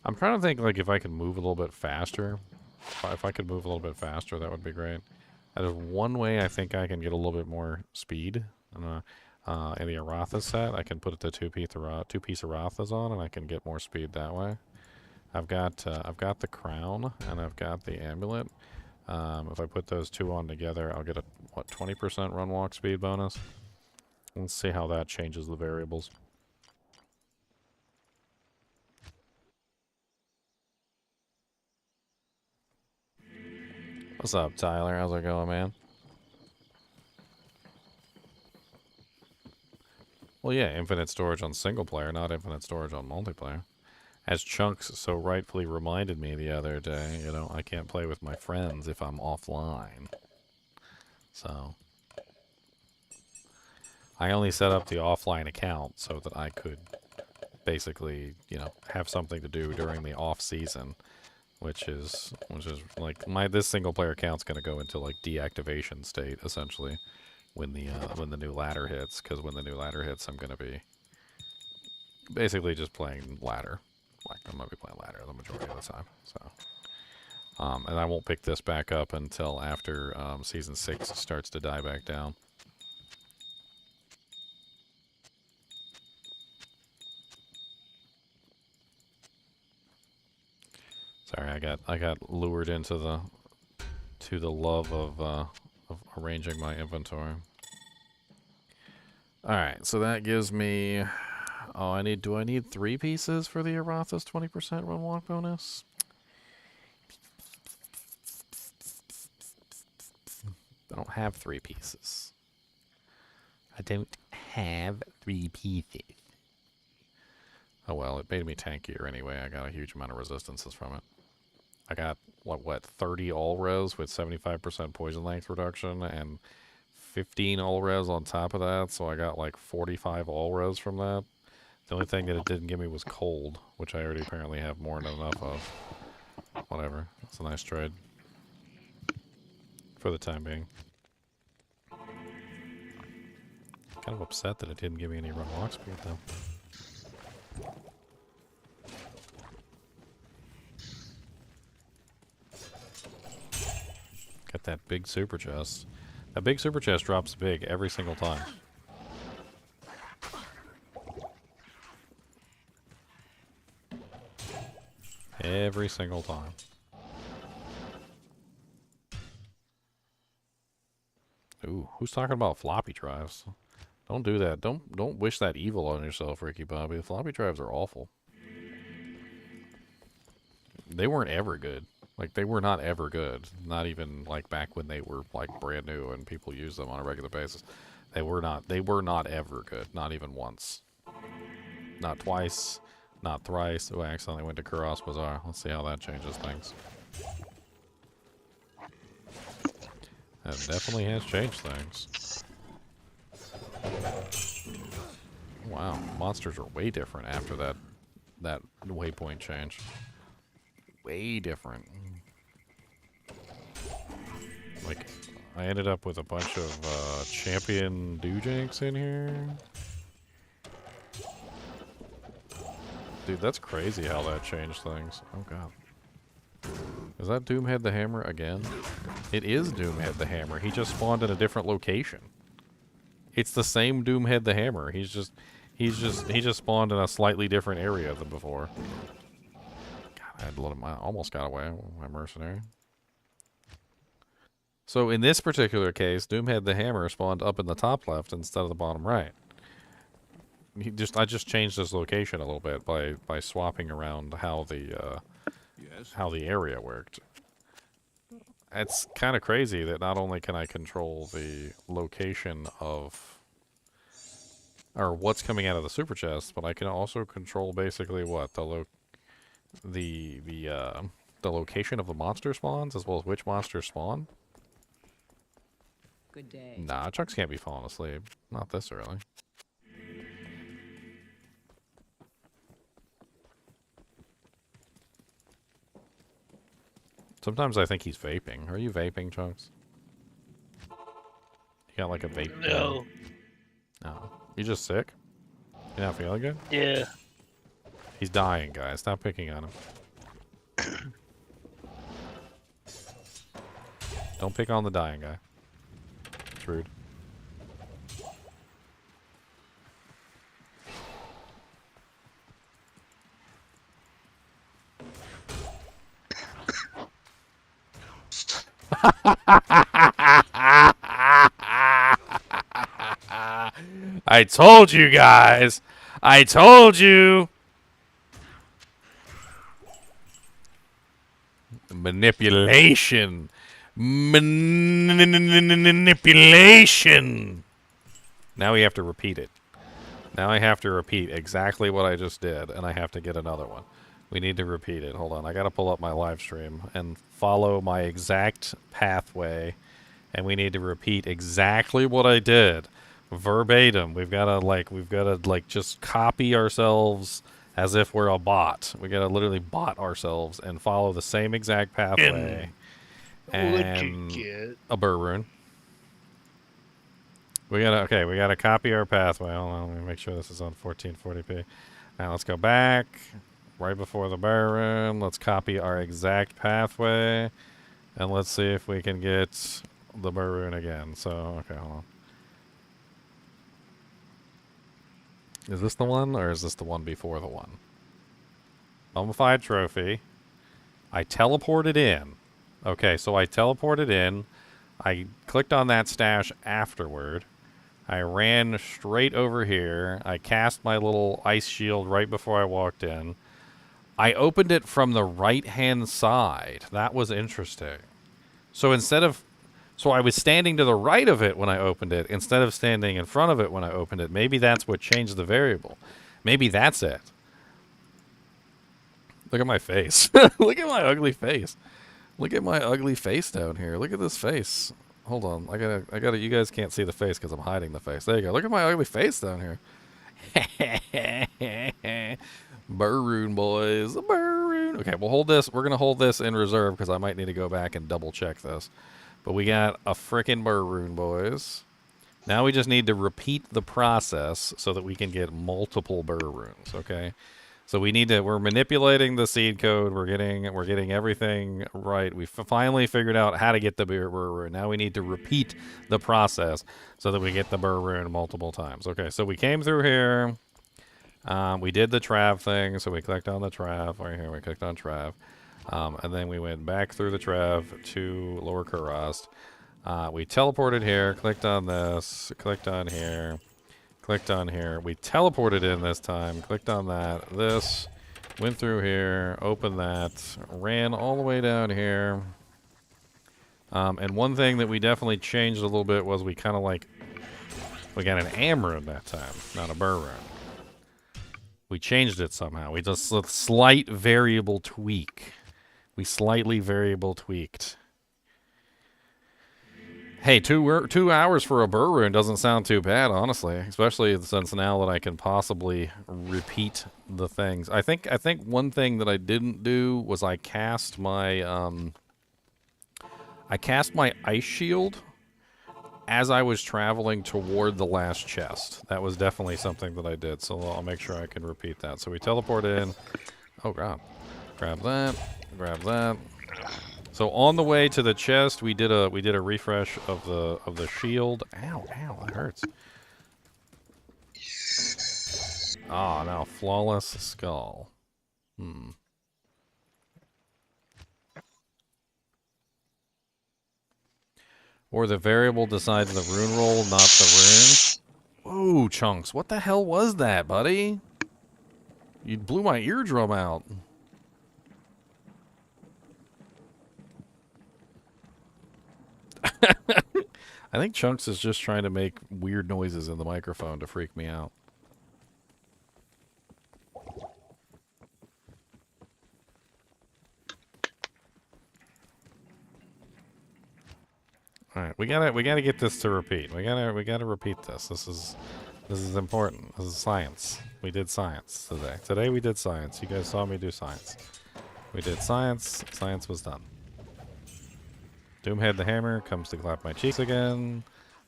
I'm trying to think, like, if I could move a little bit faster. If I could move a little bit faster, that would be great. That is one way I think I can get a little bit more speed. In the Arathas set, I can put it to two-piece Arathas on, and I can get more speed that way. I've got the crown, and I've got the amulet. If I put those two on together, I'll get a, 20% run walk speed bonus. Let's see how that changes the variables. What's up, Tyler? How's it going, man? Well, yeah, infinite storage on single player, not infinite storage on multiplayer. As Chunks so rightfully reminded me the other day, you know, I can't play with my friends if I'm offline. So I only set up the offline account so that I could basically, you know, have something to do during the off season, which is like this single player account's going to go into like deactivation state essentially when the new ladder hits, because when the new ladder hits, I'm going to be basically just playing ladder. Like, I'm going to be playing ladder the majority of the time. So, and I won't pick this back up until after Season 6 starts to die back down. Sorry, I got lured into the love of arranging my inventory. All right, so that gives me. Oh, do I need 3 pieces for the Arathas 20% run walk bonus? I don't have 3 pieces. I don't have 3 pieces. Oh well, it made me tankier anyway. I got a huge amount of resistances from it. I got, what 30 all res with 75% poison length reduction and 15 all res on top of that, so I got like 45 all res from that. The only thing that it didn't give me was cold, which I already apparently have more than enough of. Whatever. That's a nice trade. For the time being. Kind of upset that it didn't give me any run walk speed though. Got that big super chest. That big super chest drops big every single time. Every single time. Ooh, who's talking about floppy drives? Don't do that. Don't wish that evil on yourself, Ricky Bobby. The floppy drives are awful. They weren't ever good. Like, they were not ever good. Not even, like, back when they were, like, brand new and people used them on a regular basis. They were not ever good. Not even once. Not twice. Not thrice. Oh, I accidentally went to Kuros Bazaar. Let's see how that changes things. That definitely has changed things. Wow, monsters are way different after that waypoint change. Way different. Like, I ended up with a bunch of champion doojanks in here. Dude, that's crazy how that changed things. Oh god. Is that Doomhead the Hammer again? It is Doomhead the Hammer. He just spawned in a different location. It's the same Doomhead the Hammer. He just spawned in a slightly different area than before. God, I almost got away with my mercenary. So in this particular case, Doomhead the Hammer spawned up in the top left instead of the bottom right. I just changed this location a little bit by swapping around how the area worked. It's kind of crazy that not only can I control the location of or what's coming out of the super chest, but I can also control basically what the location of the monster spawns as well as which monsters spawn. Good day. Nah, Chunks can't be falling asleep. Not this early. Sometimes I think he's vaping. Are you vaping, Chunks? You got like a vape pen? No. No. You just sick? You not feeling good? Yeah. He's dying, guys. Stop picking on him. Don't pick on the dying guy. It's rude. I told you guys. I told you. Manipulation. Manipulation. Now we have to repeat it. Now I have to repeat exactly what I just did, and I have to get another one. We need to repeat it. Hold on. I got to pull up my live stream and follow my exact pathway, and we need to repeat exactly what I did. Verbatim. We've got to just copy ourselves as if we're a bot. We got to literally bot ourselves and follow the same exact pathway. And a burr rune. We gotta copy our pathway. Hold on, let me make sure this is on 1440p. Now let's go back right before the burr rune. Let's copy our exact pathway, and let's see if we can get the burr rune again. So okay, hold on. Is this the one, or is this the one before the one? Mummified trophy. I teleported in. Okay, so I teleported in. I clicked on that stash afterward. I ran straight over here. I cast my little ice shield right before I walked in. I opened it from the right-hand side. That was interesting. So instead of So I was standing to the right of it when I opened it instead of standing in front of it when I opened it. Maybe that's what changed the variable. Maybe that's it. Look at my face. Look at my ugly face. Look at my ugly face down here. Look at this face. Hold on. I gotta, you guys can't see the face because I'm hiding the face. There you go. Look at my ugly face down here. Rune, boys. Rune. Okay, we'll hold this. We're going to hold this in reserve because I might need to go back and double check this. But we got a frickin' rune, boys. Now we just need to repeat the process so that we can get multiple runes, okay? So we need to, we're manipulating the seed code. We're getting everything right. We finally figured out how to get the rune. Now we need to repeat the process so that we get the rune multiple times. Okay, so we came through here. We did the trav thing. So we clicked on the trav right here. We clicked on trav. And then we went back through the trav to Lower Kurast. We teleported here, clicked on this, clicked on here. Clicked on here. We teleported in this time. Clicked on that. This. Went through here. Opened that. Ran all the way down here. And one thing that we definitely changed a little bit was we kind of like... We got an rune that time. Not a rune. We changed it somehow. We just a slight variable tweak. We slightly variable tweaked. Hey, 2 hours for a rune doesn't sound too bad, honestly. Especially since now that I can possibly repeat the things. I think one thing that I didn't do was I cast my ice shield as I was traveling toward the last chest. That was definitely something that I did, so I'll make sure I can repeat that. So we teleport in. Oh god. Grab that. Grab that. So on the way to the chest, we did a refresh of the shield. Ow, ow, that hurts. Ah, now flawless skull. Or the variable decides the rune roll, not the rune. Whoa, Chunks, what the hell was that, buddy? You blew my eardrum out. I think Chunks is just trying to make weird noises in the microphone to freak me out. All right, we gotta get this to repeat. We gotta repeat this. This is important. This is science. We did science today. Today we did science. You guys saw me do science. We did science. Science was done. Doomhead the Hammer comes to clap my cheeks again.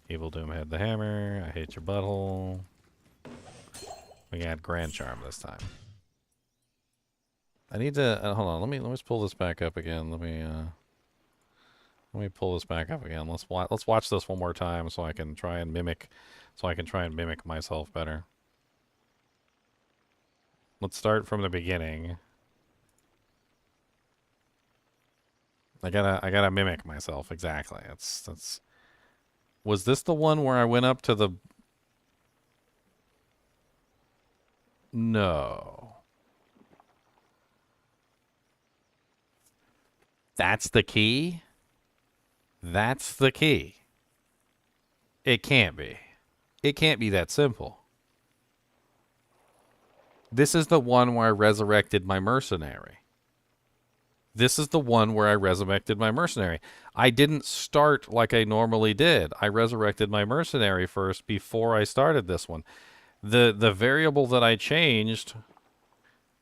Evil Doomhead the Hammer. I hate your butthole. We got Grand Charm this time. I need to hold on. Let me just pull this back up again. Let me pull this back up again. Let's watch this one more time so I can try and mimic myself better. Let's start from the beginning. I gotta mimic myself exactly. That's. Was this the one where I went up to the? No. That's the key? That's the key. It can't be. It can't be that simple. This is the one where I resurrected my mercenary. This is the one where I resurrected my mercenary. I didn't start like I normally did. I resurrected my mercenary first before I started this one. The variable that I changed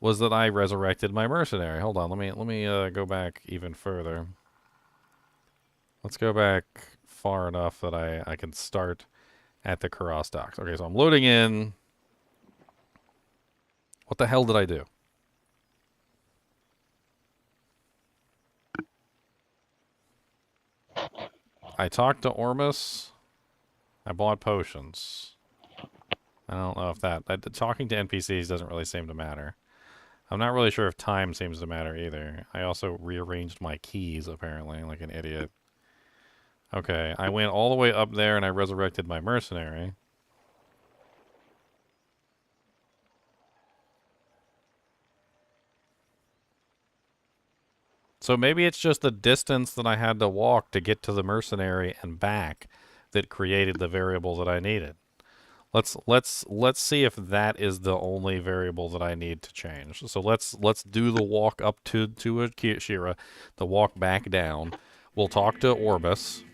was that I resurrected my mercenary. Hold on, let me go back even further. Let's go back far enough that I can start at the Kurast docks. Okay, so I'm loading in. What the hell did I do? I talked to Ormus. I bought potions. I don't know if talking to NPCs doesn't really seem to matter. I'm not really sure if time seems to matter either. I also rearranged my keys, apparently, like an idiot. Okay, I went all the way up there and I resurrected my mercenary. So maybe it's just the distance that I had to walk to get to the mercenary and back that created the variable that I needed. Let's see if that is the only variable that I need to change. So let's do the walk up to Ashira, the walk back down. We'll talk to Orbis.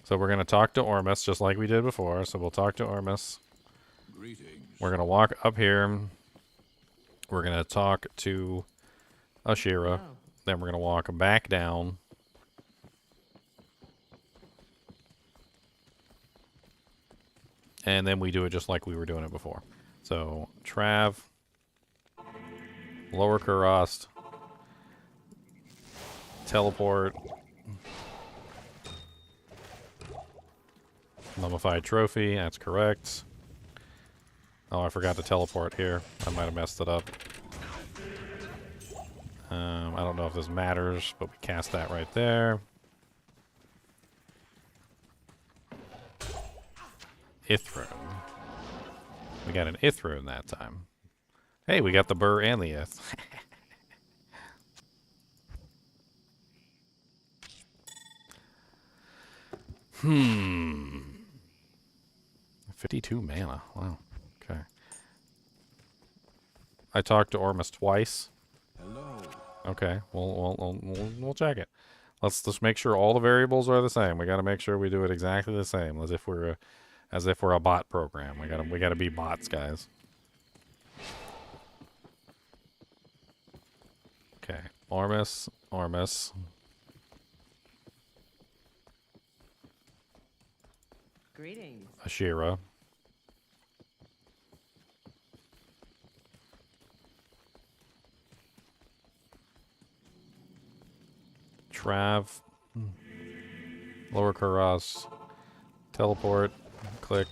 So we're gonna talk to Ormus just like we did before. So we'll talk to Ormus. Greetings. We're gonna walk up here. We're gonna talk to Ashira. Oh, Then we're gonna walk back down. And then we do it just like we were doing it before. So, Trav, Lower Kurast, teleport, mummified trophy, that's correct. Oh, I forgot to teleport here. I might have messed it up. I don't know if this matters, but we cast that right there. Ithrune. We got an Ithrune that time. Hey, we got the burr and the ith. 52 mana. Wow. Okay. I talked to Ormus twice. Hello. Okay. We'll check it. Let's make sure all the variables are the same. We got to make sure we do it exactly the same as if we're a bot program. We gotta be bots, guys. Okay. Ormus. greetings. Ashira. Trav. Lower Kurast. Teleport. Click.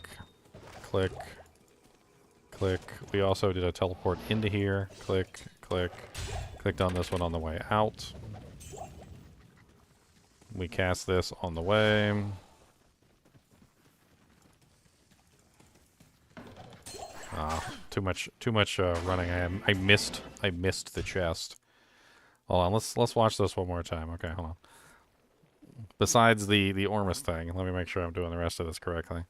Click. Click. We also did a teleport into here. Click. Click. Clicked on this one on the way out. We cast this on the way. Too much running. I missed the chest. Hold on, let's watch this one more time. Okay, hold on. Besides the Ormus thing, let me make sure I'm doing the rest of this correctly.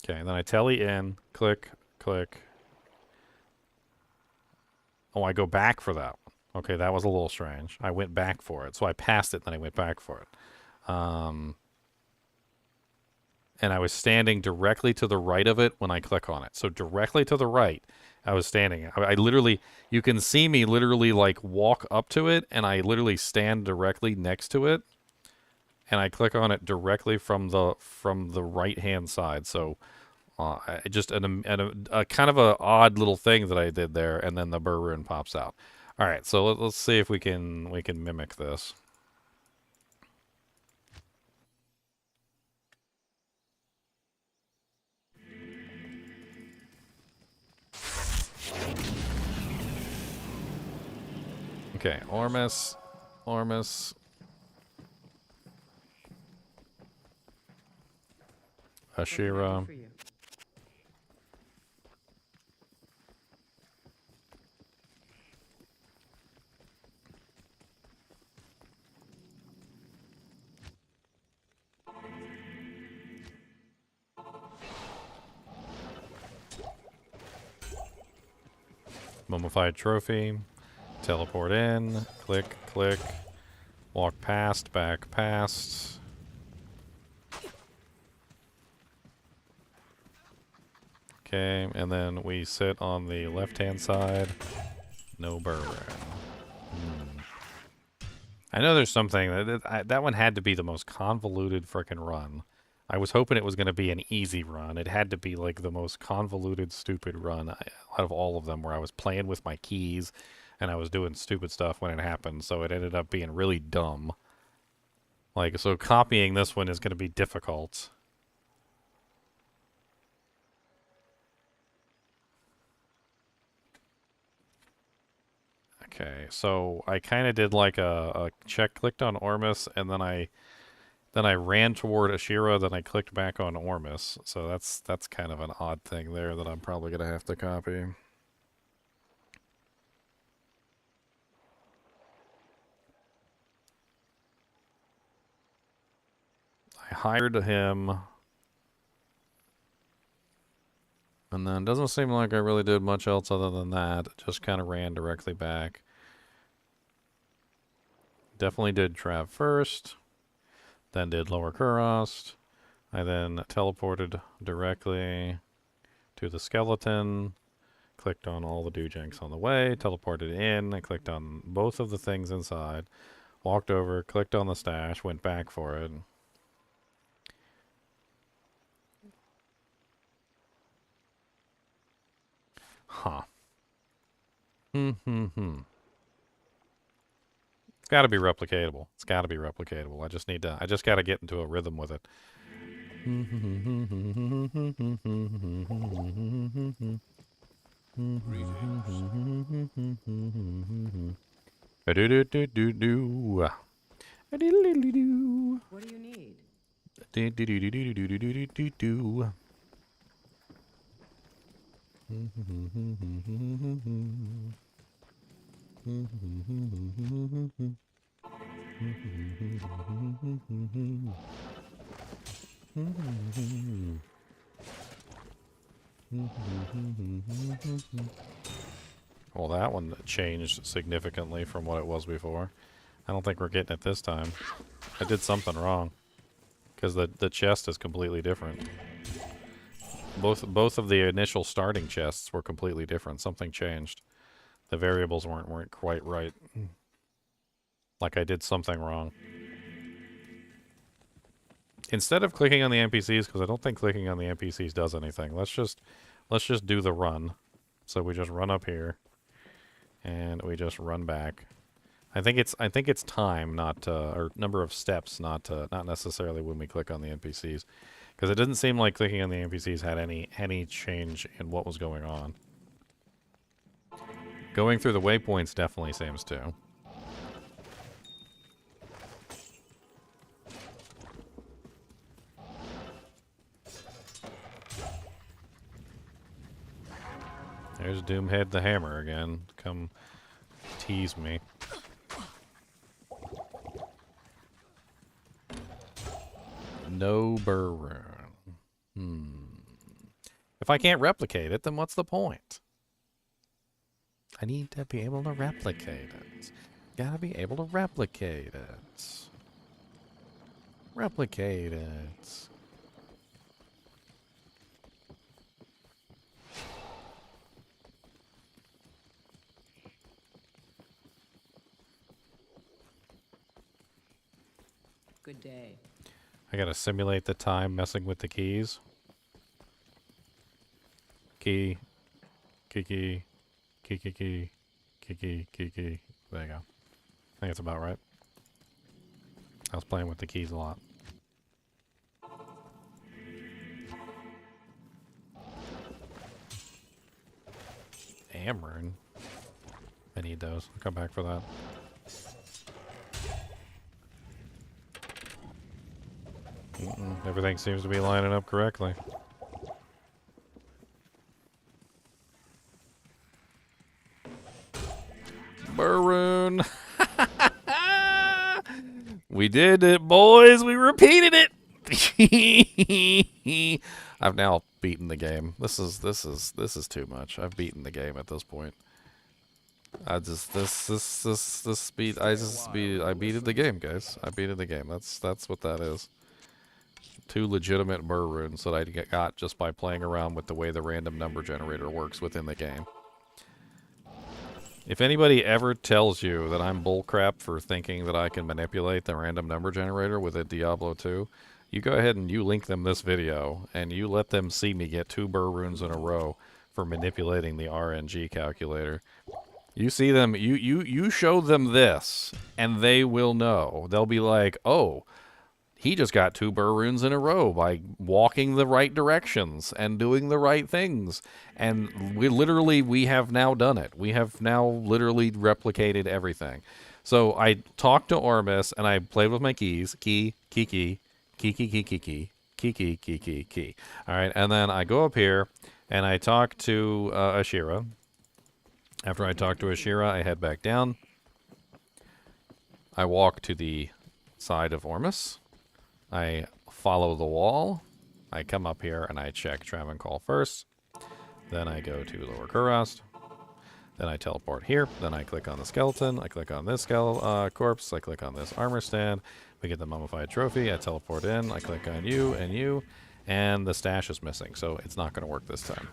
Okay, then I tele in, click, click. Oh, I go back for that one. Okay, that was a little strange. I went back for it. So I passed it, then I went back for it. And I was standing directly to the right of it when I click on it. So directly to the right, I was standing. I literally, you can see me literally like walk up to it, and I literally stand directly next to it, and I click on it directly from the right hand side. So just a kind of a odd little thing that I did there, and then the burr rune pops out. All right, so let's see if we can mimic this. Okay, Ormus. Ashira. For you. Mummified trophy. Teleport in. Click, click. Walk past, back past. Okay, and then we sit on the left-hand side. No burr rune. I know there's something that one had to be the most convoluted frickin' run. I was hoping it was going to be an easy run. It had to be like the most convoluted, stupid run out of all of them, where I was playing with my keys and I was doing stupid stuff when it happened. So it ended up being really dumb. Like, so copying this one is going to be difficult. Okay, so I kind of did like a check, clicked on Ormus, and then I ran toward Ashira, then I clicked back on Ormus. So that's kind of an odd thing there that I'm probably gonna have to copy. hired him. And then doesn't seem like I really did much else other than that. Just kind of ran directly back. Definitely did Trav first. Then did Lower Kurost. I then teleported directly to the skeleton. Clicked on all the doojanks on the way. Teleported in. I clicked on both of the things inside. Walked over. Clicked on the stash. Went back for it. Huh. It's got to be replicatable. It's got to be replicatable. I just got to get into a rhythm with it. What do you need? Well, that one changed significantly from what it was before. I don't think we're getting it this time. I did something wrong. Because the chest is completely different. Both of the initial starting chests were completely different. Something changed. The variables weren't quite right. Like I did something wrong. Instead of clicking on the NPCs, because I don't think clicking on the NPCs does anything. Let's just do the run. So we just run up here, and we just run back. I think it's time, not or number of steps, not necessarily when we click on the NPCs, because it didn't seem like clicking on the NPCs had any change in what was going on. Going through the waypoints definitely seems to. There's Doomhead the Hammer again. Come tease me. No burr rune. If I can't replicate it, then what's the point? I need to be able to replicate it. Gotta be able to replicate it. Replicate it. Good day. I gotta simulate the time messing with the keys. Key. Key key. Key key key. Key key key key. There you go. I think that's about right. I was playing with the keys a lot. Amrun. I need those. I'll come back for that. Everything seems to be lining up correctly. Maroon. We did it, boys. We repeated it. I've now beaten the game. This is too much. I've beaten the game at this point. I beat the game, guys. I beated the game. That's what that is. 2 legitimate burr runes that I got just by playing around with the way the random number generator works within the game. If anybody ever tells you that I'm bullcrap for thinking that I can manipulate the random number generator with a Diablo 2, you go ahead and you link them this video, and you let them see me get 2 burr runes in a row for manipulating the RNG calculator. You see them, you show them this, and they will know. They'll be like, oh, he just got 2 burr runes in a row by walking the right directions and doing the right things. And we have now done it. We have now literally replicated everything. So I talked to Ormus and I played with my keys. Key. All right. And then I go up here and I talk to Ashira. After I talk to Ashira, I head back down. I walk to the side of Ormus. I follow the wall. I come up here and I check Travancore first. Then I go to Lower Kurast. Then I teleport here. Then I click on the skeleton. I click on this corpse. I click on this armor stand. We get the mummified trophy. I teleport in. I click on you and you. And the stash is missing, so it's not going to work this time.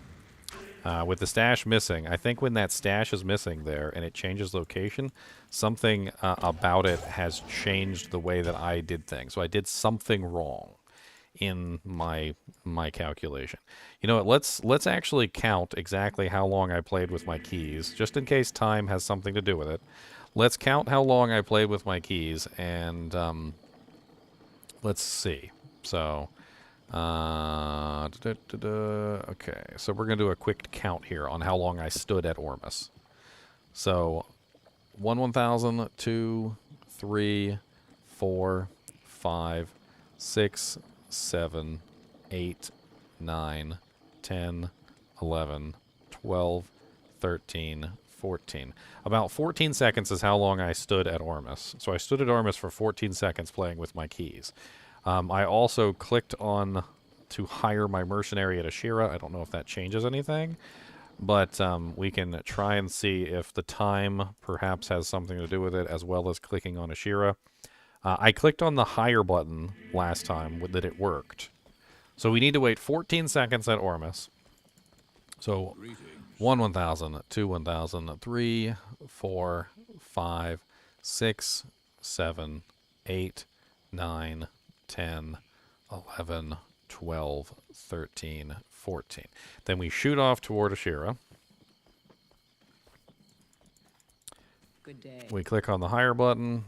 With the stash missing, I think when that stash is missing there and it changes location, something about it has changed the way that I did things. So I did something wrong in my calculation. You know what, let's actually count exactly how long I played with my keys, just in case time has something to do with it. Let's count how long I played with my keys, and let's see. So okay, so we're gonna do a quick count here on how long I stood at Ormus. So 1,000, 2, 3, 4, 5, 6, 7, 8, 9, 10, 11, 12, 13, 14. About 14 seconds is how long I stood at Ormus. So I stood at Ormus for 14 seconds playing with my keys. I also clicked on to hire my mercenary at Ashira. I don't know if that changes anything, but we can try and see if the time perhaps has something to do with it, as well as clicking on Ashira. I clicked on the hire button last time that it worked. So we need to wait 14 seconds at Ormus. So 1,000, 2, 1,000, 3, 4, 5, 6, 7, 8, 9, 10, 11, 12, 13, 14. Then we shoot off toward Ashira. Good day. We click on the hire button.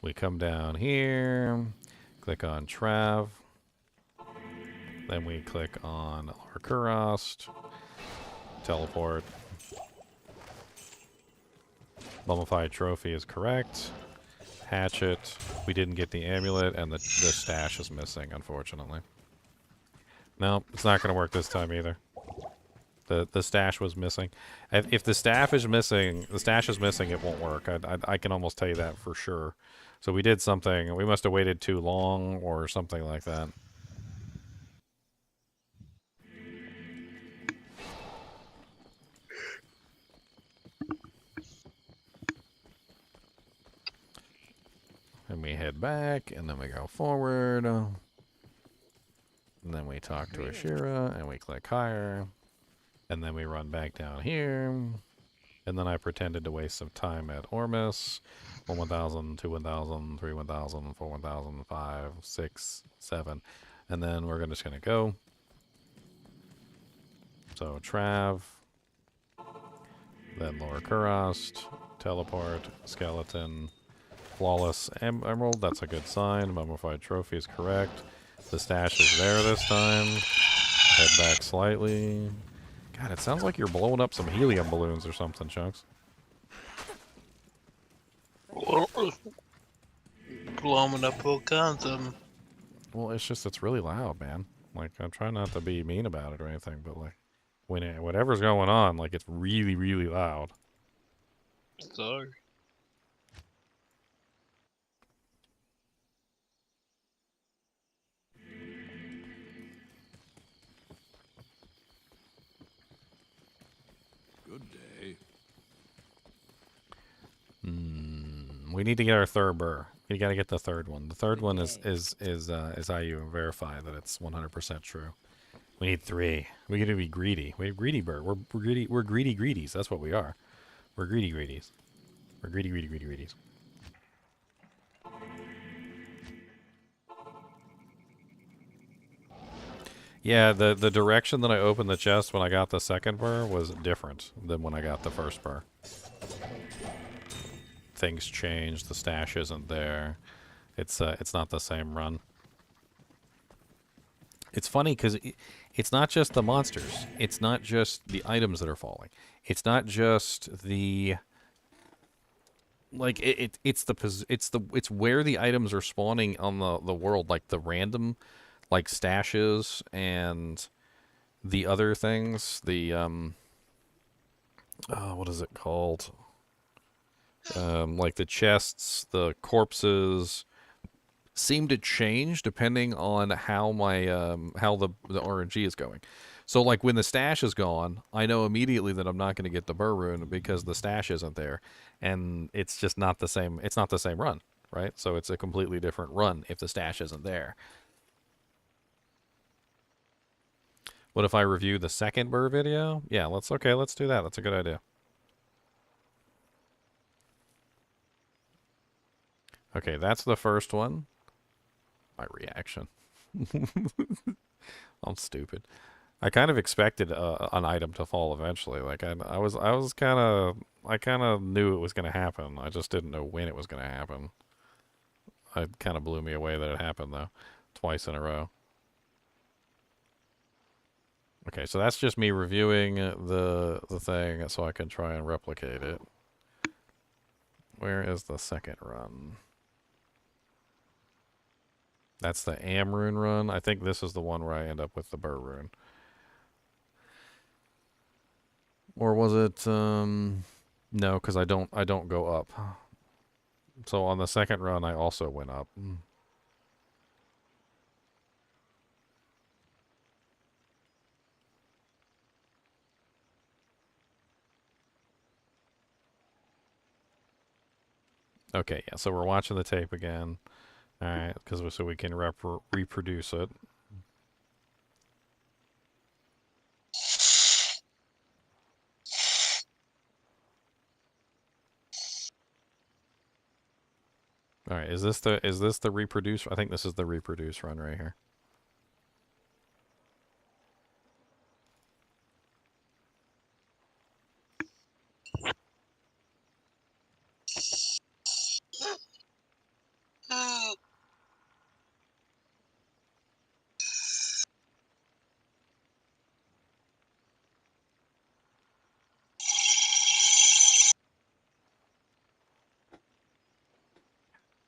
We come down here, click on Trav. Then we click on Lower Kurast, teleport. Mummified trophy is correct. Hatchet. We didn't get the amulet, and the stash is missing, unfortunately. No, it's not going to work this time either. The stash was missing. If the stash is missing, it won't work. I can almost tell you that for sure. So we did something. We must have waited too long or something like that. And we head back, and then we go forward. And then we talk to Ashira, and we click hire. And then we run back down here. And then I pretended to waste some time at Ormus. 1,000, 2, 1,000, 3, 1,000, 4, 1,000, 5, 6, 7. And then we're just going to go. So Trav. Then Lower Kurast. Teleport. Skeleton. Flawless emerald. That's a good sign. Mummified trophy is correct. The stash is there this time. Head back slightly. God, it sounds like you're blowing up some helium balloons or something, Chunks. Blowing up all kinds of them. Well, it's really loud, man. Like, I'm trying not to be mean about it or anything, but like, whatever's going on, like, it's really, really loud. Sorry. Good day. We need to get our third burr. We gotta get the third one. The third one is IU and verify that it's 100% true. We need 3. We gotta be greedy. We're greedy burr. We're greedy. We're greedy greedies. That's what we are. We're greedy greedies. We're greedy greedies. Yeah, the direction that I opened the chest when I got the second burr was different than when I got the first burr. Things changed. The stash isn't there. It's not the same run. It's funny because it's not just the monsters. It's not just the items that are falling. It's not just the it's where the items are spawning on the world, like the random like stashes and the other things. The what is it called? Like the chests, the corpses seem to change depending on how my how the RNG is going. So like when the stash is gone, I know immediately that I'm not going to get the burr rune because the stash isn't there, and it's just not the same. It's not the same run, right? So it's a completely different run if the stash isn't there. What if I review the second burr video? Yeah, let's do that. That's a good idea. Okay, that's the first one. My reaction. I'm stupid. I kind of expected an item to fall eventually. Like I kind of knew it was going to happen. I just didn't know when it was going to happen. It kind of blew me away that it happened though, twice in a row. Okay, so that's just me reviewing the thing so I can try and replicate it. Where is the second run? That's the rune run. I think this is the one where I end up with the burr rune. Or was it no, because I don't go up. So on the second run I also went up. Okay, yeah, so we're watching the tape again. Alright, so we can reproduce it. Alright, is this the reproduce? I think this is the reproduce run right here.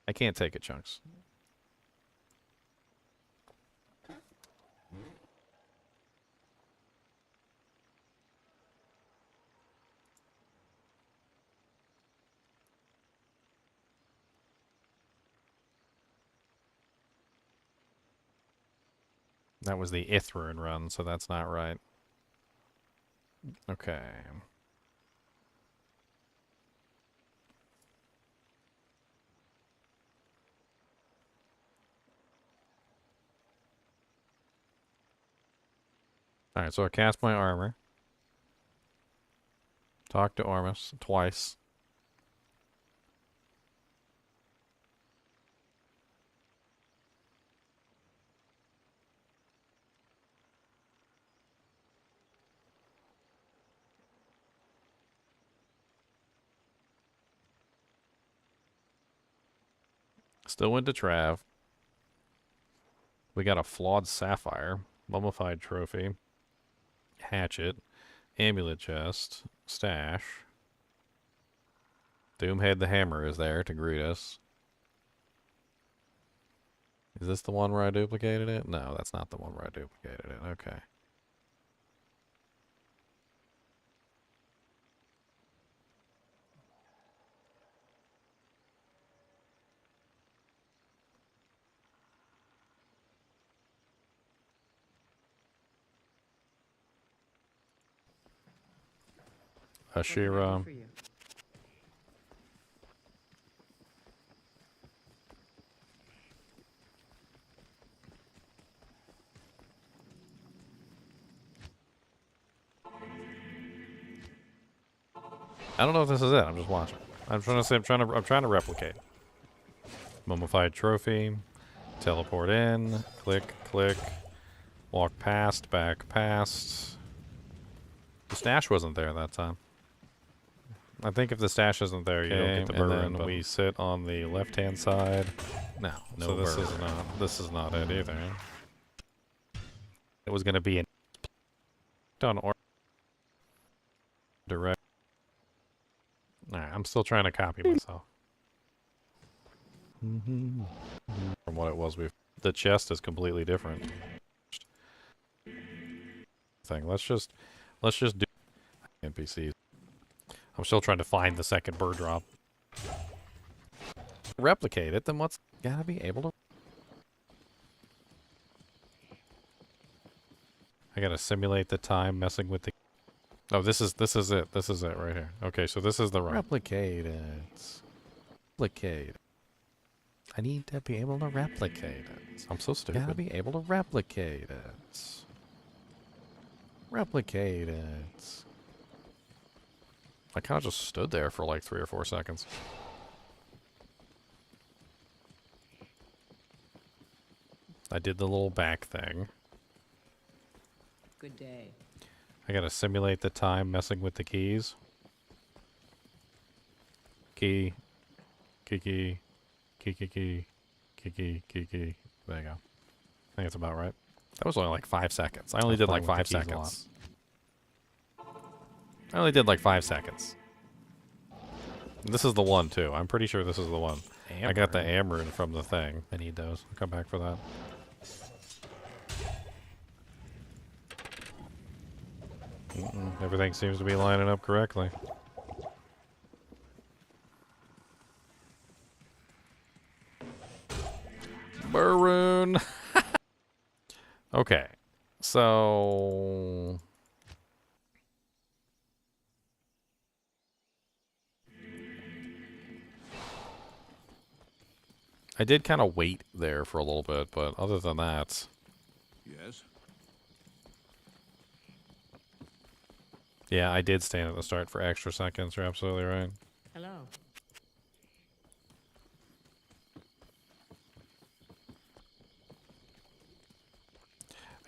I can't take it, Chunks. That was the Ithrin run, so that's not right. Okay. Alright, so I cast my armor. Talk to Ormus twice. Still went to Trav. We got a flawed sapphire, mummified trophy, hatchet, amulet chest, stash. Doomhead the hammer is there to greet us. Is this the one where I duplicated it? No, that's not the one where I duplicated it. Okay. Ashira. I don't know if this is it. I'm just watching. I'm trying to replicate. Mummified trophy. Teleport in. Click, click. Walk past, back past. The stash wasn't there that time. I think if the stash isn't there, you don't get the burn. And then we sit on the left-hand side. No, so this is not it either. It was going to be an on or direct. Nah, I'm still trying to copy myself. From what it was before. The chest is completely different. Let's just do NPCs. I'm still trying to find the second bird drop. replicate it, then what's gotta be able to... I gotta simulate the time messing with the... Oh, this is it. This is it right here. Okay, so this is the run. Replicate it. Replicate. I need to be able to replicate it. I'm so stupid. Gotta be able to replicate it. Replicate it. I kind of just stood there for like 3 or 4 seconds. I did the little back thing. Good day. I gotta simulate the time messing with the keys. Key. Key, key. Key, key, key. Key, key, key, key. There you go. I think that's about right. That was only like 5 seconds. I only did like 5 seconds. I only did like 5 seconds. This is the one, too. I'm pretty sure this is the one. I got the Amrune from the thing. I need those. I'll come back for that. Everything seems to be lining up correctly. Maroon. Okay. So... I did kind of wait there for a little bit, but other than that... Yes? Yeah, I did stand at the start for extra seconds. You're absolutely right. Hello.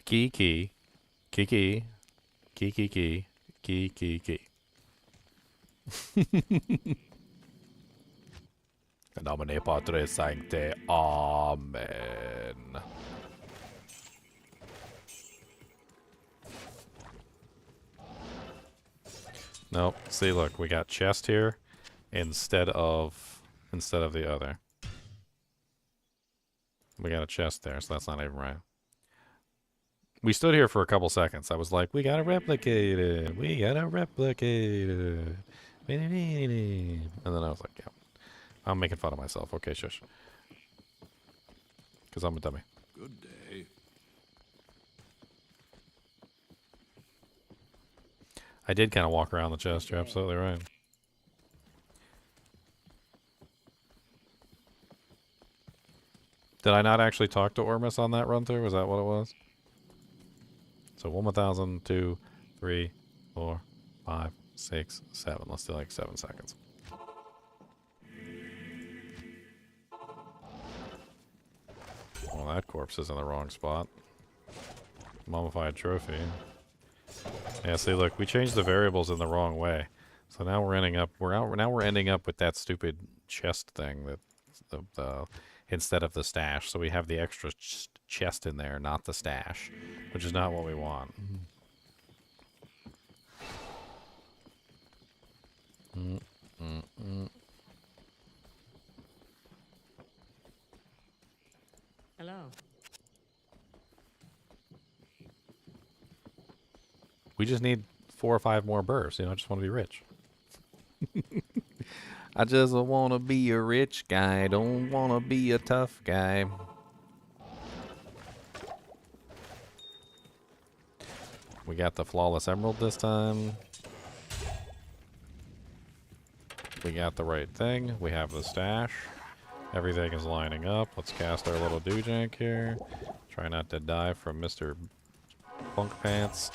Key, key. Key, key. Key, key, key. Key, key, key. In nomine Patris Sancte. Amen. Nope. See, look, we got chest here instead of the other. We got a chest there, so that's not even right. We stood here for a couple seconds. I was like, we gotta replicate it. We gotta replicate it. And then I was like, yeah. I'm making fun of myself. Okay, shush. Because I'm a dummy. Good day. I did kind of walk around the chest. You're absolutely right. Did I not actually talk to Ormus on that run through? Was that what it was? So 1,000, 2, 3, 4, 5, 6, 7. Let's do like 7 seconds. Well, that corpse is in the wrong spot. Mummified trophy. Yeah, see, look, we changed the variables in the wrong way. So now we're ending up with that stupid chest thing that instead of the stash. So we have the extra chest in there, not the stash, which is not what we want. Hello. We just need 4 or 5 more burrs. You know, I just want to be rich. I just want to be a rich guy. Don't want to be a tough guy. We got the flawless emerald this time. We got the right thing. We have the stash. Everything is lining up. Let's cast our little doojank here. Try not to die from Mr. Punk Pants.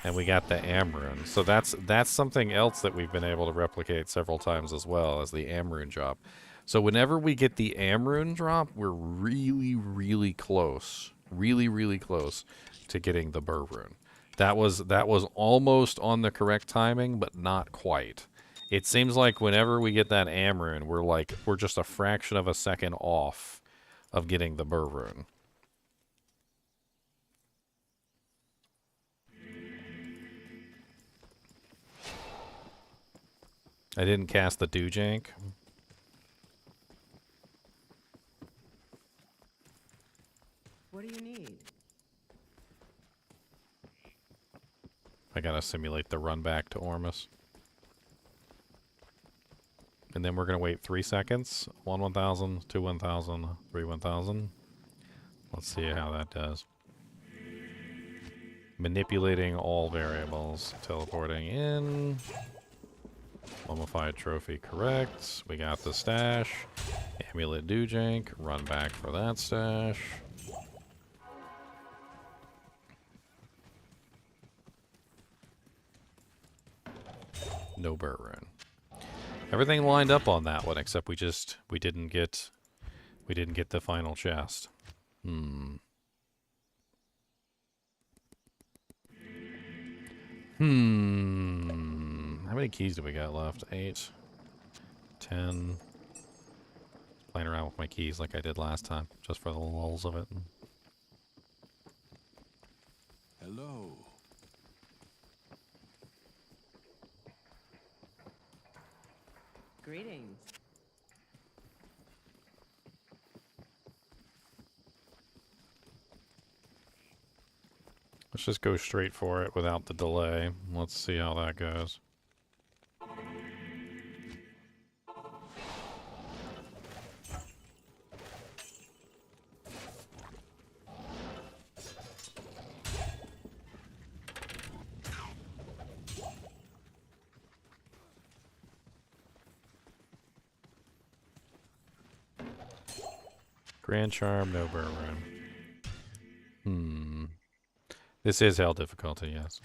And we got the Amrune. So that's something else that we've been able to replicate several times as well as the Amrune drop. So whenever we get the Amrune drop, we're really, really close. Really, really close to getting the Burr Rune. That was almost on the correct timing, but not quite. It seems like whenever we get that Amrune, we're just a fraction of a second off of getting the Burr Rune. I didn't cast the doojank. What do you need? I gotta simulate the run back to Ormus. And then we're going to wait 3 seconds. 1 1000, 2 1000, 3 1000. Let's see how that does. Manipulating all variables. Teleporting in. Mummified trophy correct. We got the stash. Amulet doojank. Run back for that stash. No burr rune. Everything lined up on that one, except we didn't get the final chest. How many keys do we got left? 8, 10. Playing around with my keys like I did last time, just for the lulls of it. Hello. Greetings. Let's just go straight for it without the delay. Let's see how that goes. Grand Charm, no burr rune. This is hell difficulty, yes.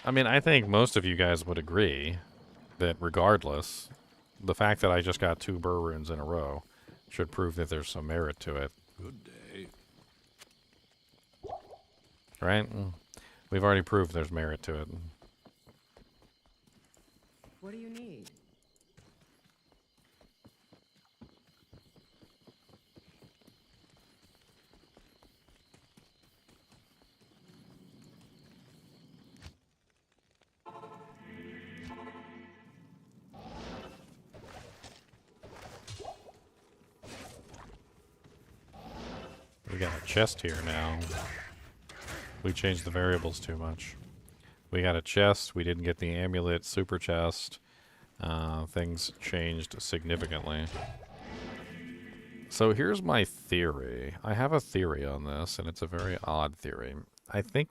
I mean, I think most of you guys would agree that regardless, the fact that I just got 2 burr runes in a row should prove that there's some merit to it. Good day. Right? We've already proved there's merit to it. What do you need? We got a chest here now. We changed the variables too much. We got a chest. We didn't get the amulet super chest. Things changed significantly. So here's my theory. I have a theory on this, and it's a very odd theory. I think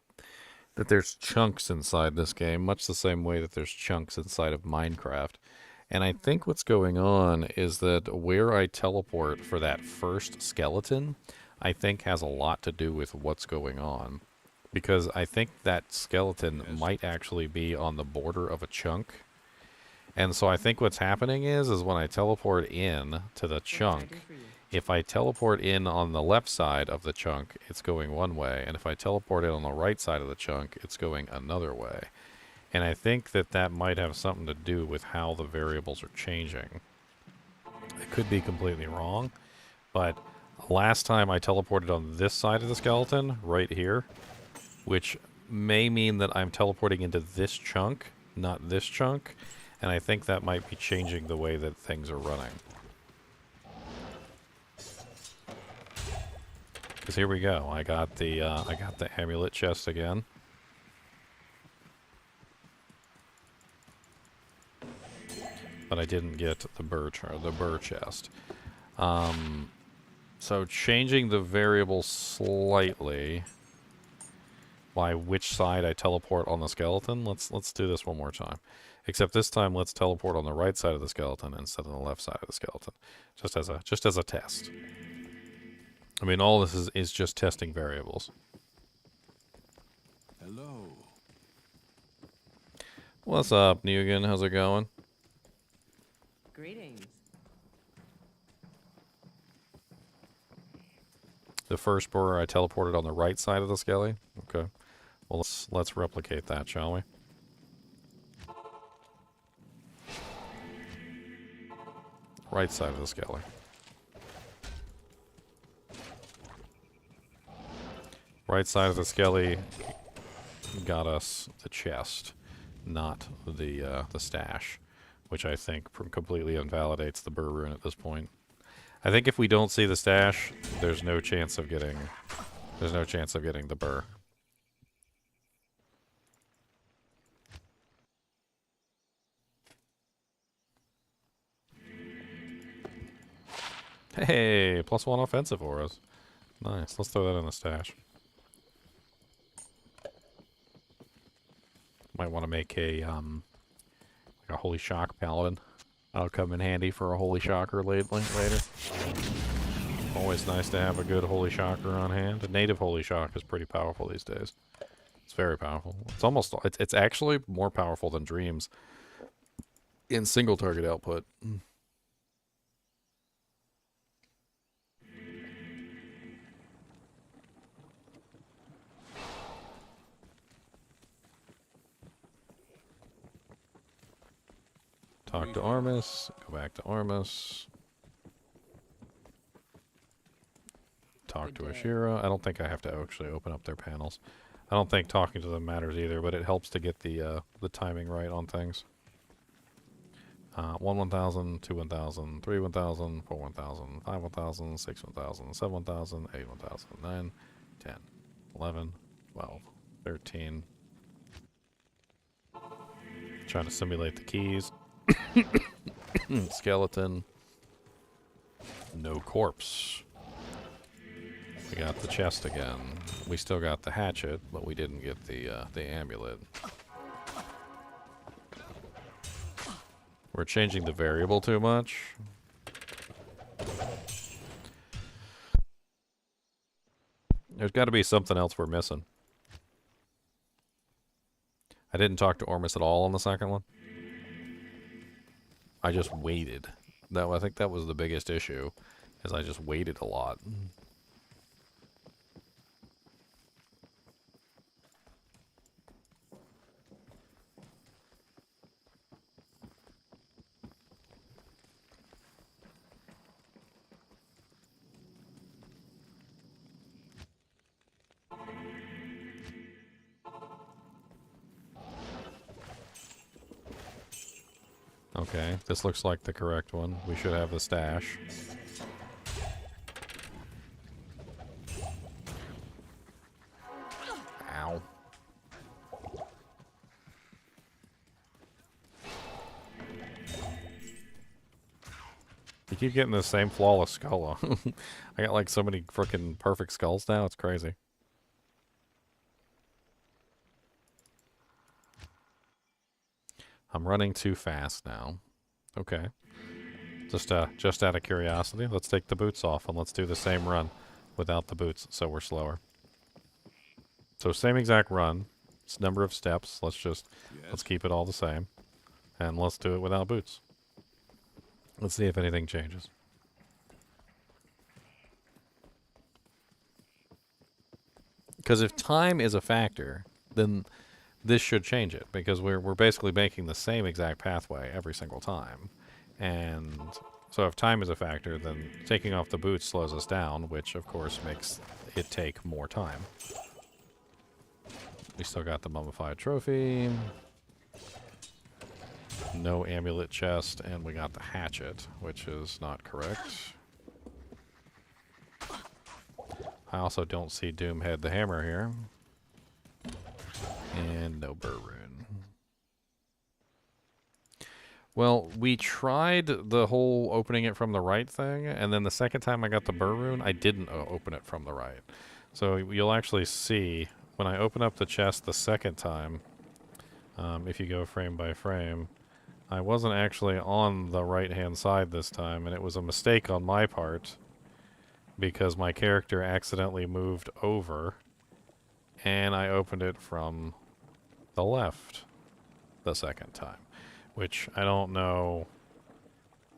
that there's chunks inside this game, much the same way that there's chunks inside of Minecraft. And I think what's going on is that where I teleport for that first skeleton, I think has a lot to do with what's going on. Because I think that skeleton might actually be on the border of a chunk. And so I think what's happening is when I teleport in to the chunk, if I teleport in on the left side of the chunk, it's going one way. And if I teleport in on the right side of the chunk, it's going another way. And I think that that might have something to do with how the variables are changing. I could be completely wrong, but last time I teleported on this side of the skeleton, right here, which may mean that I'm teleporting into this chunk, not this chunk, and I think that might be changing the way that things are running. Because here we go. I got the amulet chest again. But I didn't get the burr chest. So changing the variable slightly by which side I teleport on the skeleton. Let's do this one more time. Except this time, let's teleport on the right side of the skeleton instead of the left side of the skeleton, just as a test. I mean, all this is just testing variables. Hello. What's up, Neogan? How's it going? Greetings. The first burr I teleported on the right side of the skelly. Okay. Well, let's replicate that, shall we? Right side of the skelly. Right side of the skelly got us the chest, not the stash, which I think completely invalidates the burr rune at this point. I think if we don't see the stash, there's no chance of getting the burr. Hey, +1 offensive auras. Nice. Let's throw that in the stash. Might want to make like a holy shock paladin. That'll come in handy for a holy shocker later. Always nice to have a good holy shocker on hand. A native holy shock is pretty powerful these days. It's very powerful. It's actually more powerful than dreams in single target output. Talk to Armus. Go back to Armus. Talk to Ashira. I don't think I have to actually open up their panels. I don't think talking to them matters either, but it helps to get the timing right on things. 1 1000, 2 1000, 3 1000, 4 1000, 5 1000, 6 1000, 7 1000, 8 1000, 9, 10, 11, 12, 13. Trying to simulate the keys. Skeleton. No corpse. We got the chest again. We still got the hatchet, but we didn't get the amulet. We're changing the variable too much. There's got to be something else we're missing. I didn't talk to Ormus at all on the second one. I just waited. I think that was the biggest issue, is I just waited a lot. Okay, this looks like the correct one. We should have the stash. Ow. You keep getting the same flawless skull. I got like so many freaking perfect skulls now, it's crazy. I'm running too fast now. Okay. Just out of curiosity, let's take the boots off and let's do the same run without the boots, so we're slower. So same exact run, it's number of steps. Let's keep it all the same, and let's do it without boots. Let's see if anything changes. Because if time is a factor, then this should change it, because we're basically making the same exact pathway every single time. And so if time is a factor, then taking off the boots slows us down, which of course makes it take more time. We still got the mummified trophy. No amulet chest, and we got the hatchet, which is not correct. I also don't see Doomhead the Hammer here. And no burr rune. Well, we tried the whole opening it from the right thing, and then the second time I got the burr rune, I didn't open it from the right. So you'll actually see, when I open up the chest the second time, if you go frame by frame, I wasn't actually on the right-hand side this time, and it was a mistake on my part, because my character accidentally moved over, and I opened it from the left the second time, which I don't know.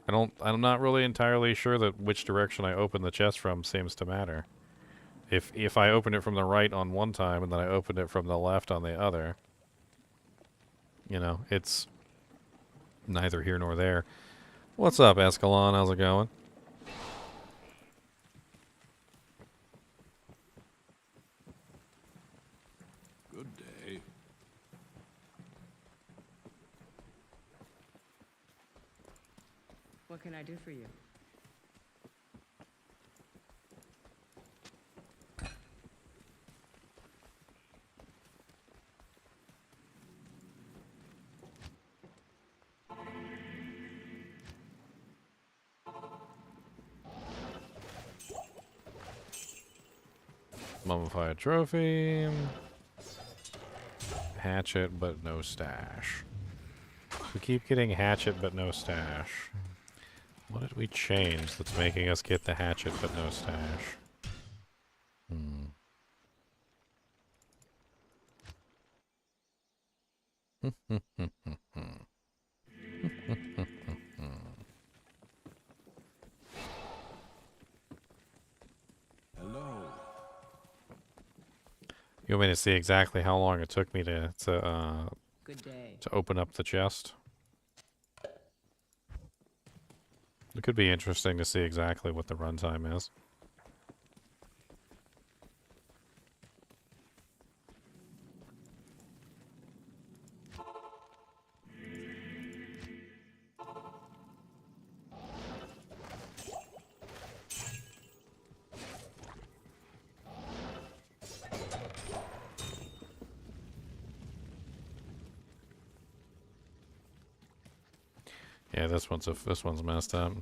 I'm not really entirely sure that which direction I open the chest from seems to matter. If I open it from the right on one time and then I opened it from the left on the other, you know, it's neither here nor there. What's up, Escalon? How's it going? Good day. What can I do for you? Mummified trophy. Hatchet, but no stash. We keep getting hatchet, but no stash. What did we change that's making us get the hatchet, but no stash? Hello. You want me to see exactly how long it took me to Good day. open up the chest? It could be interesting to see exactly what the runtime is. Yeah, this one's messed up.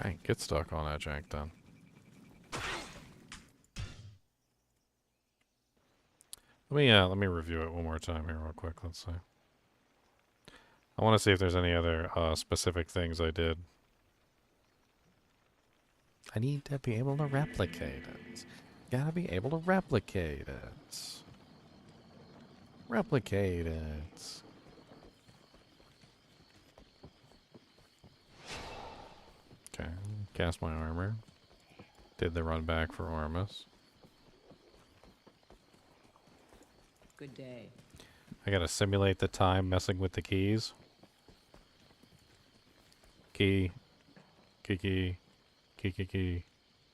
Dang, get stuck on that jank then. Let me review it one more time here real quick. Let's see. I want to see if there's any other specific things I did. I need to be able to replicate it. Gotta be able to replicate it. Replicate it. Okay, cast my armor. Did the run back for Ormus. Good day. I gotta simulate the time messing with the keys. Key. Key key. Key key key.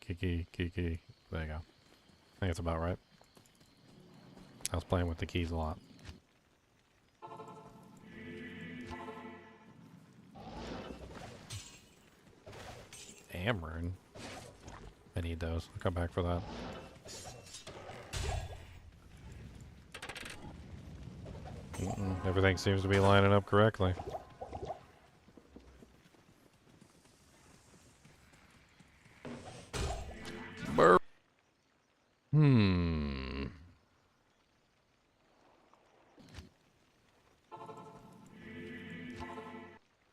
Key key key key. There you go. I think that's about right. I was playing with the keys a lot. Amrun. I need those. I'll come back for that. Everything seems to be lining up correctly. Burp.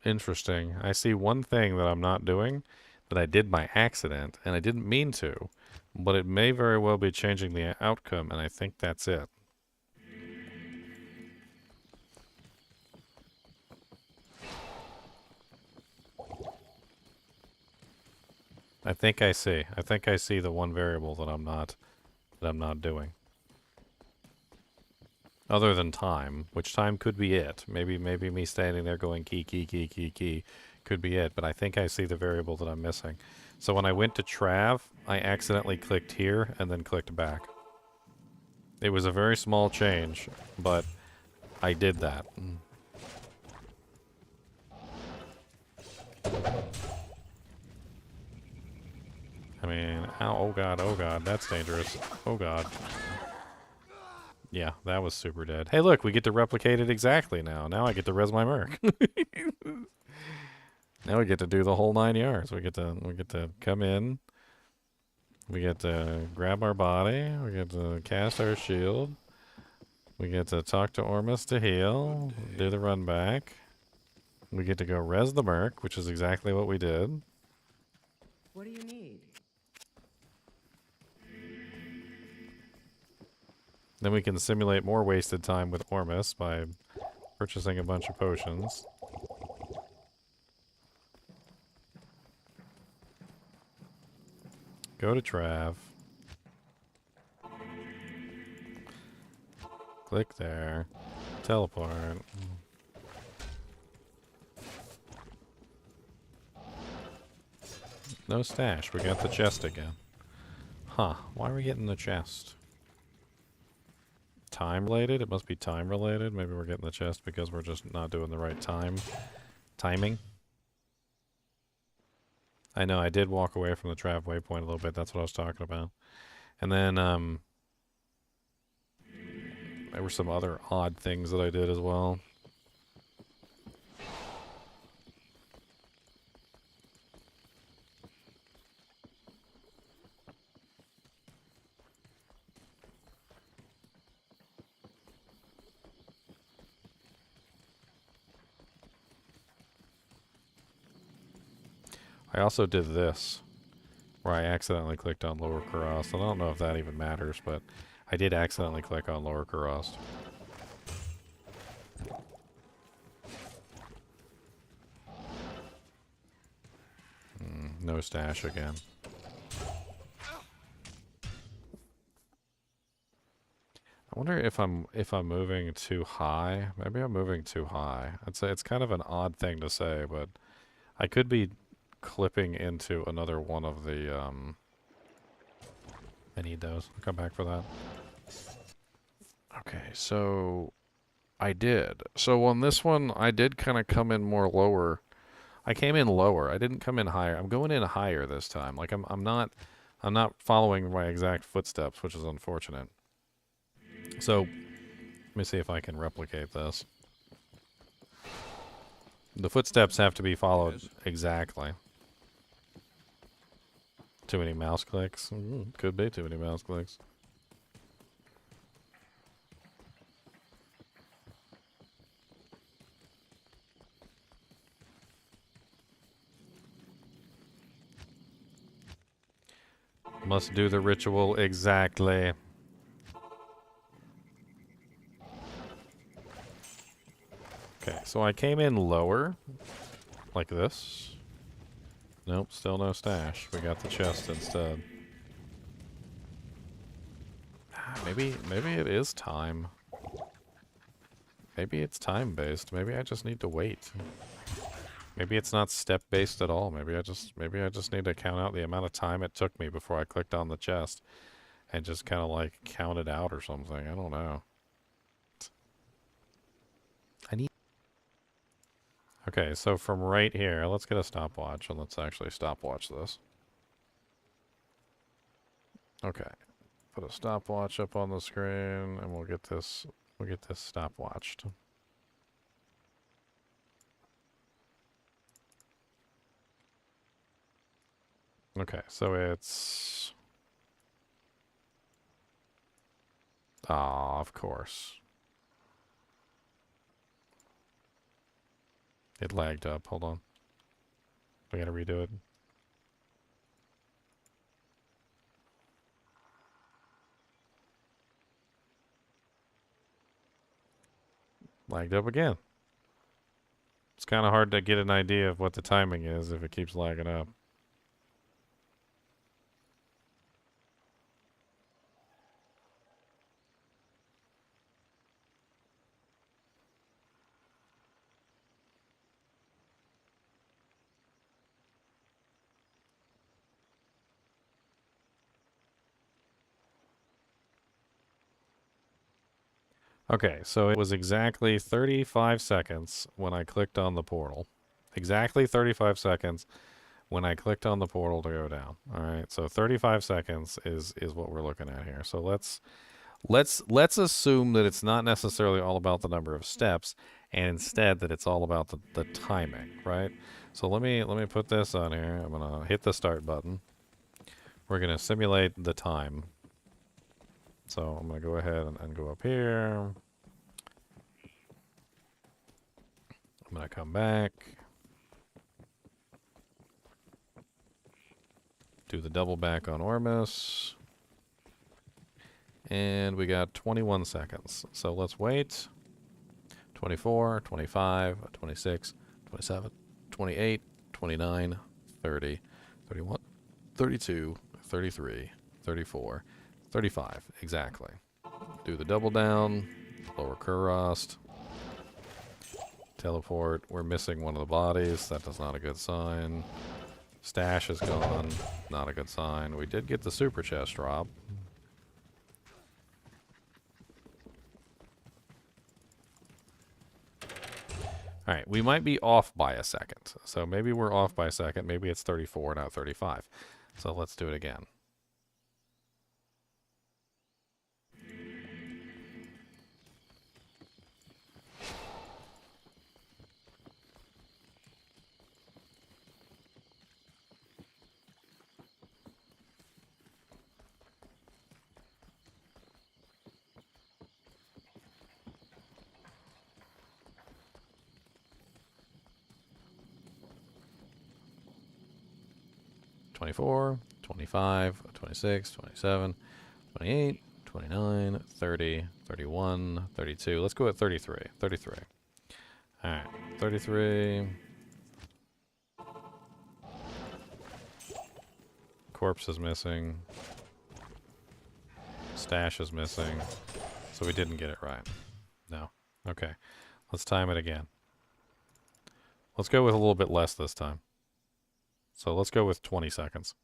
Interesting. I see one thing that I'm not doing that I did by accident, and I didn't mean to, but it may very well be changing the outcome, and I think that's it. I think I see. I think I see the one variable that I'm not doing. Other than time, which time could be it. Maybe me standing there going key, key, key, key, key could be it, but I think I see the variable that I'm missing. So when I went to Trav, I accidentally clicked here and then clicked back. It was a very small change, but I did that. I mean, ow, oh god, that's dangerous. Oh god. Yeah, that was super dead. Hey look, we get to replicate it exactly now. Now I get to res my merc. Now we get to do the whole 9 yards. We get to come in. We get to grab our body. We get to cast our shield. We get to talk to Ormus to heal. Do the run back. We get to go res the merc, which is exactly what we did. What do you need? Then we can simulate more wasted time with Ormus by purchasing a bunch of potions. Go to Trav. Click there. Teleport. No stash. We got the chest again. Huh. Why are we getting the chest? Time related? It must be time related. Maybe we're getting the chest because we're just not doing the right timing. I know, I did walk away from the Trav waypoint a little bit. That's what I was talking about. And then, there were some other odd things that I did as well. I also did this, where I accidentally clicked on lower Kurast. I don't know if that even matters, but I did accidentally click on lower Kurast. No stash again. I wonder if I'm moving too high. Maybe I'm moving too high. I'd say it's kind of an odd thing to say, but I could be clipping into another one of the I need those. I'll come back for that. Okay, so I did. So on this one, I did kind of come in more lower. I came in lower. I didn't come in higher. I'm going in higher this time. Like I'm not following my exact footsteps, which is unfortunate. So let me see if I can replicate this. The footsteps have to be followed exactly. Too many mouse clicks? Could be too many mouse clicks. Must do the ritual exactly. Okay, so I came in lower, like this. Nope, still no stash. We got the chest instead. Maybe it is time. Maybe it's time-based. Maybe I just need to wait. Maybe it's not step-based at all. Maybe I just need to count out the amount of time it took me before I clicked on the chest and just kind of like count it out or something. I don't know. Okay, so from right here, let's get a stopwatch and let's actually stopwatch this. Okay. Put a stopwatch up on the screen and we'll get this stopwatched. Okay, so it's of course. It lagged up. Hold on. We gotta redo it. Lagged up again. It's kind of hard to get an idea of what the timing is if it keeps lagging up. Okay, so it was exactly 35 seconds when I clicked on the portal. Exactly 35 seconds when I clicked on the portal to go down. All right, so 35 seconds is what we're looking at here. So let's assume that it's not necessarily all about the number of steps, and instead that it's all about the timing, right? So let me put this on here. I'm gonna hit the start button. We're gonna simulate the time. So I'm gonna go ahead and go up here. I'm gonna come back. Do the double back on Ormus. And we got 21 seconds. So let's wait. 24, 25, 26, 27, 28, 29, 30, 31, 32, 33, 34, 35. Exactly. Do the double down. Lower Kurast. Teleport. We're missing one of the bodies. That is not a good sign. Stash is gone. Not a good sign. We did get the super chest drop. Alright, we might be off by a second. So maybe we're off by a second. Maybe it's 34, not 35. So let's do it again. 24, 25, 26, 27, 28, 29, 30, 31, 32. Let's go at 33. 33. Alright, 33. Corpse is missing. Stash is missing. So we didn't get it right. No. Okay. Let's time it again. Let's go with a little bit less this time. So let's go with 20 seconds.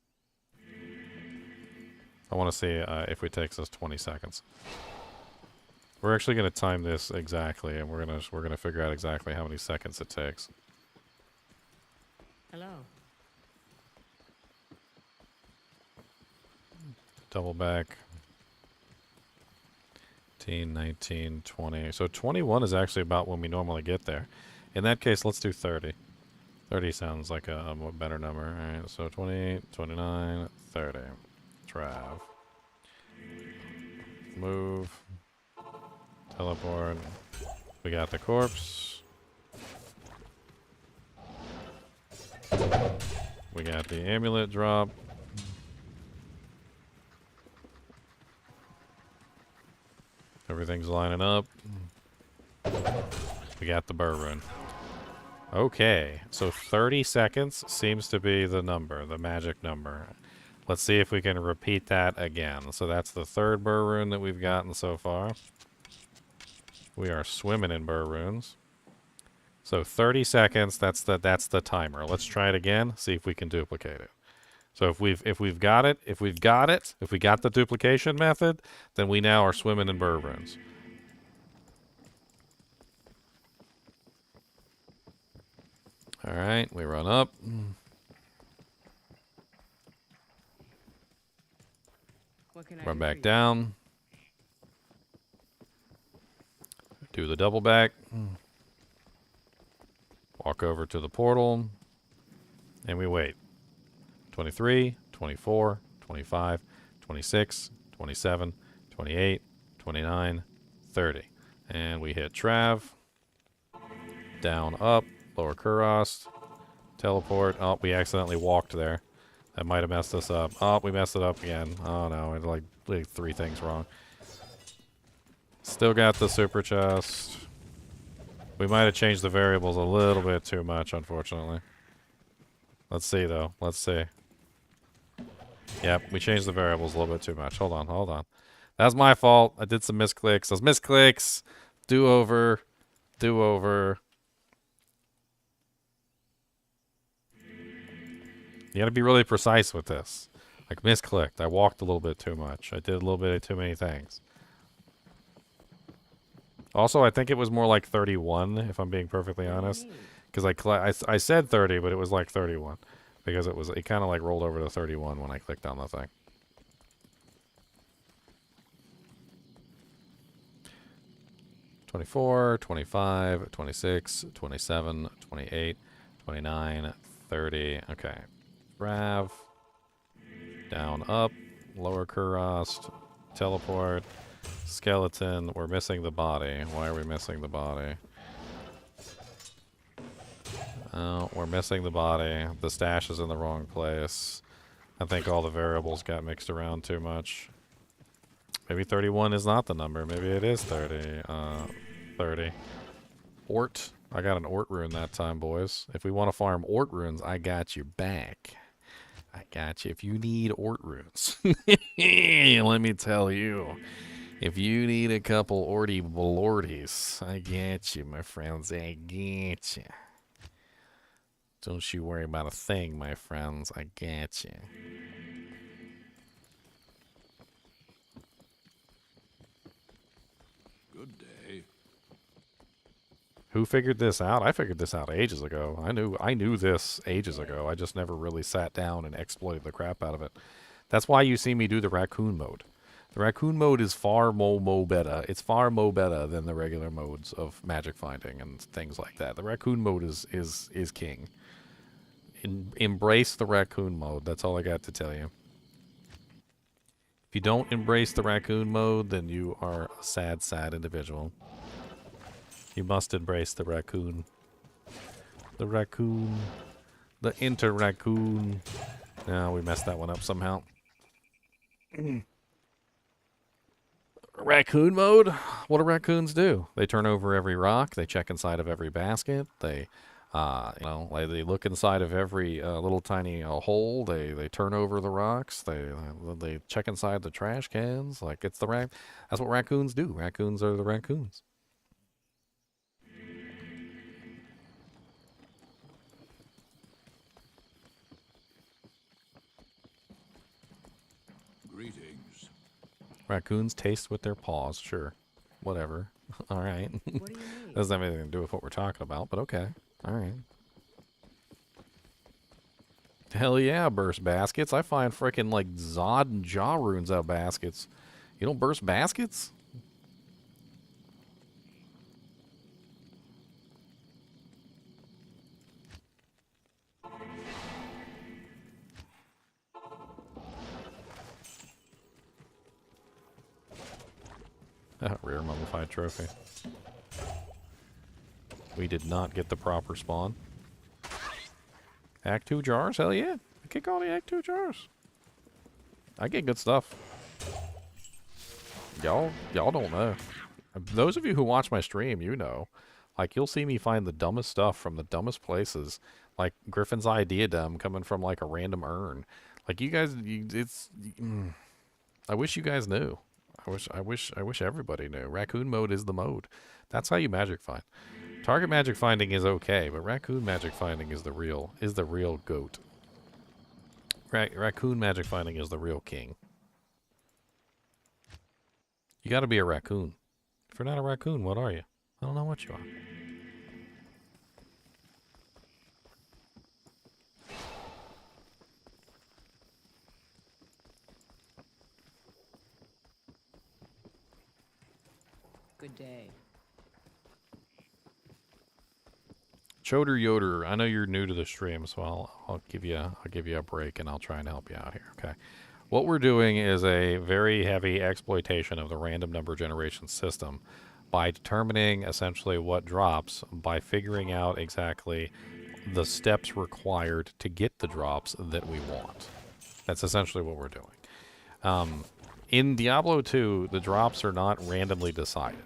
I want to see if it takes us 20 seconds. We're actually going to time this exactly, and we're gonna figure out exactly how many seconds it takes. Hello. Double back. 18, 19, 20. So 21 is actually about when we normally get there. In that case, let's do 30. 30 sounds like a better number. Alright, so 28, 29, 30. Trav. Move. Teleport. We got the corpse. We got the amulet drop. Everything's lining up. We got the burr rune. Okay, so 30 seconds seems to be the number, the magic number. Let's see if we can repeat that again. So that's the third burr rune that we've gotten so far. We are swimming in burr runes. So 30 seconds, that's the timer. Let's try it again, see if we can duplicate it. So if we got the duplication method, then we now are swimming in burr runes. All right, we run up. What can I Run do back for you? down. Do the double back. Walk over to the portal. And we wait. 23, 24, 25, 26, 27, 28, 29, 30. And we hit Trav. Down, up, lower Kuros. Teleport. Oh, we accidentally walked there. That might have messed us up. Oh, we messed it up again. Oh no, I did like 3 things wrong. Still got the super chest. We might have changed the variables a little bit too much, unfortunately. Let's see, though. Let's see. Yep, we changed the variables a little bit too much. Hold on, hold on. That's my fault. I did some misclicks. Those misclicks. Do over. Do over. You gotta be really precise with this. Like, misclicked. I walked a little bit too much. I did a little bit of too many things. Also, I think it was more like 31, if I'm being perfectly honest. Because I said 30, but it was like 31. Because it kind of like rolled over to 31 when I clicked on the thing. "24, 25, 26, 27, 28, 29, 30. Okay. Rav. Down, up. Lower Kuros. Teleport. Skeleton. We're missing the body. Why are we missing the body? Oh, we're missing the body. The stash is in the wrong place. I think all the variables got mixed around too much. Maybe 31 is not the number. Maybe it is 30. 30. Ort. I got an Ort rune that time, boys. If we want to farm Ort runes, I got your back. I got you. If you need Ort runes, let me tell you. If you need a couple Orty Balorties, I get you, my friends. I get you. Don't you worry about a thing, my friends. I get you. Good day. Who figured this out? I figured this out ages ago. I knew this ages ago. I just never really sat down and exploited the crap out of it. That's why you see me do the raccoon mode. The raccoon mode is far mo better. It's far mo better than the regular modes of magic finding and things like that. The raccoon mode is king. Embrace the raccoon mode. That's all I got to tell you. If you don't embrace the raccoon mode, then you are a sad, sad individual. You must embrace the raccoon. The raccoon. The inter-raccoon. No, we messed that one up somehow. Raccoon mode. What do raccoons do? They turn over every rock. They check inside of every basket. They, like they look inside of every little tiny hole. They turn over the rocks. They check inside the trash cans. Like it's the That's what raccoons do. Raccoons are the raccoons. Greetings. Raccoons taste with their paws. Sure, whatever. All right. What do you need? Doesn't have anything to do with what we're talking about, but okay. All right. Hell yeah, burst baskets. I find freaking like Zod and Jaw runes out baskets. You don't burst baskets? Rare mummified trophy. We did not get the proper spawn. Act 2 jars? Hell yeah. I kick all the Act 2 jars. I get good stuff. Y'all don't know. Those of you who watch my stream, you know. Like, you'll see me find the dumbest stuff from the dumbest places. Like, Griffin's idea dumb coming from, like, a random urn. Like, you guys, I wish you guys knew. I wish everybody knew. Raccoon mode is the mode. That's how you magic find. Target magic finding is okay, but raccoon magic finding is the real goat. Raccoon magic finding is the real king. You got to be a raccoon. If you're not a raccoon, what are you? I don't know what you are. Good day. Choder Yoder, I know you're new to the stream, so I'll give you a break and I'll try and help you out here. Okay. What we're doing is a very heavy exploitation of the random number generation system by determining essentially what drops by figuring out exactly the steps required to get the drops that we want. That's essentially what we're doing. In Diablo 2, the drops are not randomly decided.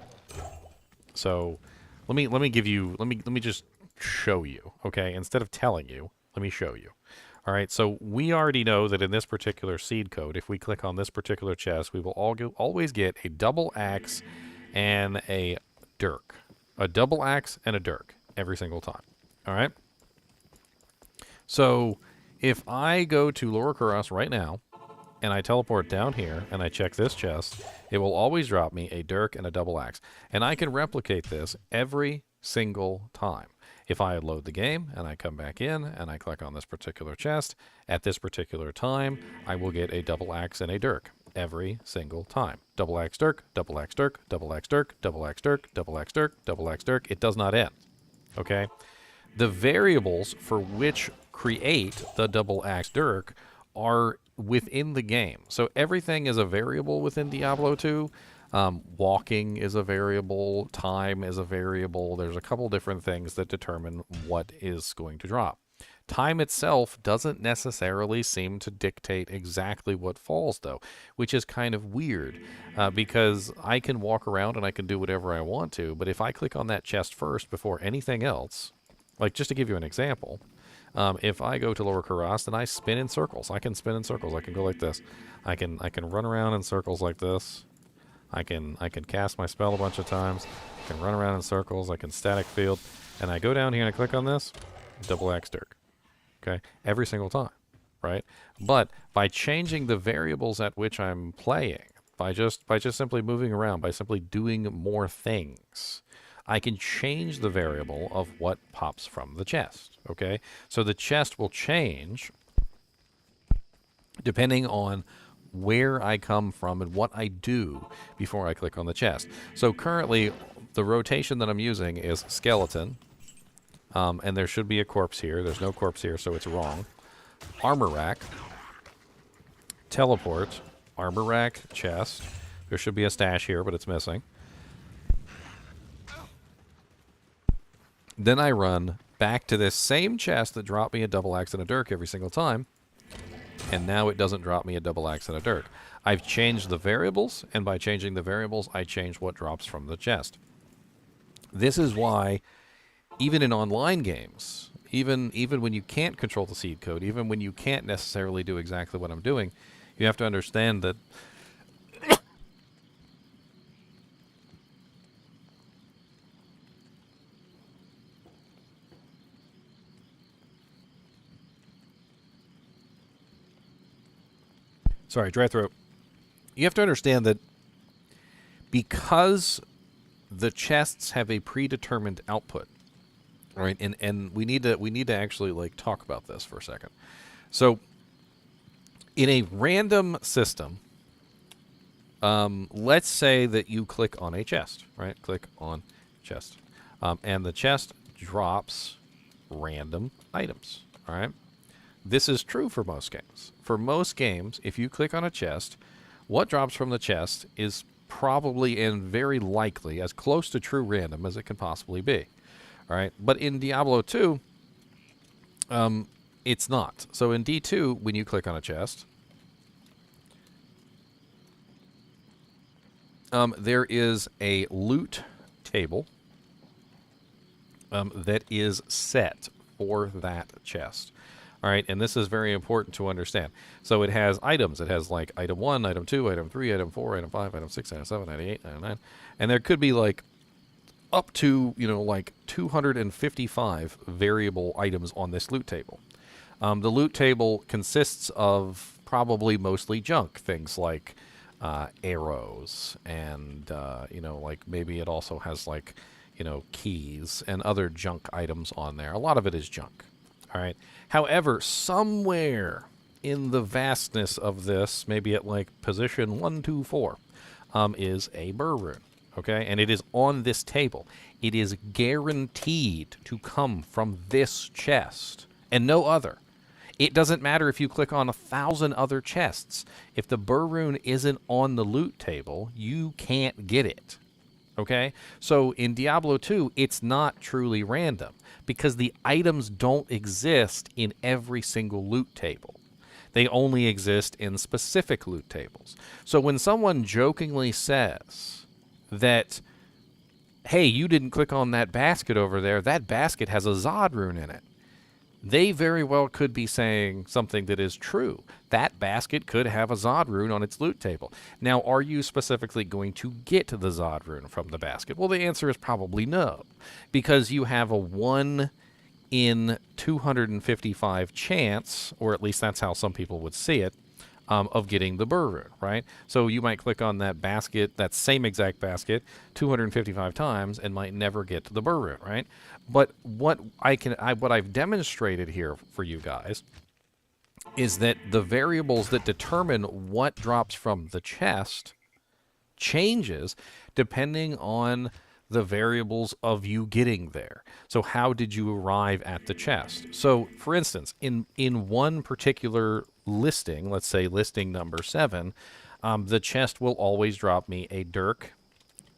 So let me just show you, okay? Instead of telling you, let me show you. All right, so we already know that in this particular seed code, if we click on this particular chest, we will always get a double axe and a dirk. A double axe and a dirk every single time. All right? So if I go to Lower Kuros right now, and I teleport down here, and I check this chest, it will always drop me a dirk and a double axe. And I can replicate this every single time. If I load the game, and I come back in, and I click on this particular chest, at this particular time, I will get a double axe and a dirk every single time. Double axe dirk, double axe dirk, double axe dirk, double axe dirk, double axe dirk, double axe dirk. It does not end. Okay? The variables for which create the double axe dirk are within the game. So everything is a variable within Diablo 2. Walking is a variable. Time is a variable. There's a couple different things that determine what is going to drop. Time itself doesn't necessarily seem to dictate exactly what falls, though, which is kind of weird because I can walk around and I can do whatever I want to, but if I click on that chest first before anything else, like just to give you an example, if I go to Lower Kuros, then I spin in circles. I can spin in circles. I can go like this. I can run around in circles like this. I can cast my spell a bunch of times. I can run around in circles. I can static field. And I go down here and I click on this, double axe dirk. Okay? Every single time, right? But by changing the variables at which I'm playing, by just simply moving around, by simply doing more things, I can change the variable of what pops from the chest, okay? So the chest will change depending on where I come from and what I do before I click on the chest. So currently, the rotation that I'm using is skeleton, and there should be a corpse here. There's no corpse here, so it's wrong. Armor rack, teleport, armor rack, chest. There should be a stash here, but it's missing. Then I run back to this same chest that dropped me a double axe and a dirk every single time. and now it doesn't drop me a double axe and a dirk. I've changed the variables, and by changing the variables, I change what drops from the chest. This is why, even in online games, even when you can't control the seed code, even when you can't necessarily do exactly what I'm doing, you have to understand that sorry, dry throat. You have to understand that because the chests have a predetermined output, right? And we need to actually like talk about this for a second. So in a random system, let's say that you click on a chest, right? Click on chest, and the chest drops random items. All right. This is true for most games. For most games, if you click on a chest, what drops from the chest is probably and very likely as close to true random as it can possibly be. All right. But in Diablo 2, it's not. So in D2, when you click on a chest, there is a loot table that is set for that chest. All right, and this is very important to understand. So it has items. It has like item 1, item 2, item 3, item 4, item 5, item 6, item 7, item 8, item 9. And there could be like up to, like 255 variable items on this loot table. The loot table consists of probably mostly junk, things like arrows and, like maybe it also has like, keys and other junk items on there. A lot of it is junk. All right. However, somewhere in the vastness of this, maybe at like position 1, 2, 4, is a burr rune. Okay, and it is on this table. It is guaranteed to come from this chest and no other. It doesn't matter if you click on 1,000 other chests. If the burr rune isn't on the loot table, you can't get it. Okay? So in Diablo 2, it's not truly random because the items don't exist in every single loot table. They only exist in specific loot tables. So when someone jokingly says that, hey, you didn't click on that basket over there, that basket has a Zod rune in it, they very well could be saying something that is true. That basket could have a Zod rune on its loot table. Now, are you specifically going to get the Zod rune from the basket? Well, the answer is probably no, because you have a 1 in 255 chance, or at least that's how some people would see it, of getting the burr rune, right? So you might click on that basket, that same exact basket, 255 times, and might never get to the burr rune, right? But what I've demonstrated here for you guys is that the variables that determine what drops from the chest changes depending on the variables of you getting there. So how did you arrive at the chest? So, for instance, in one particular listing, let's say listing number 7, the chest will always drop me a dirk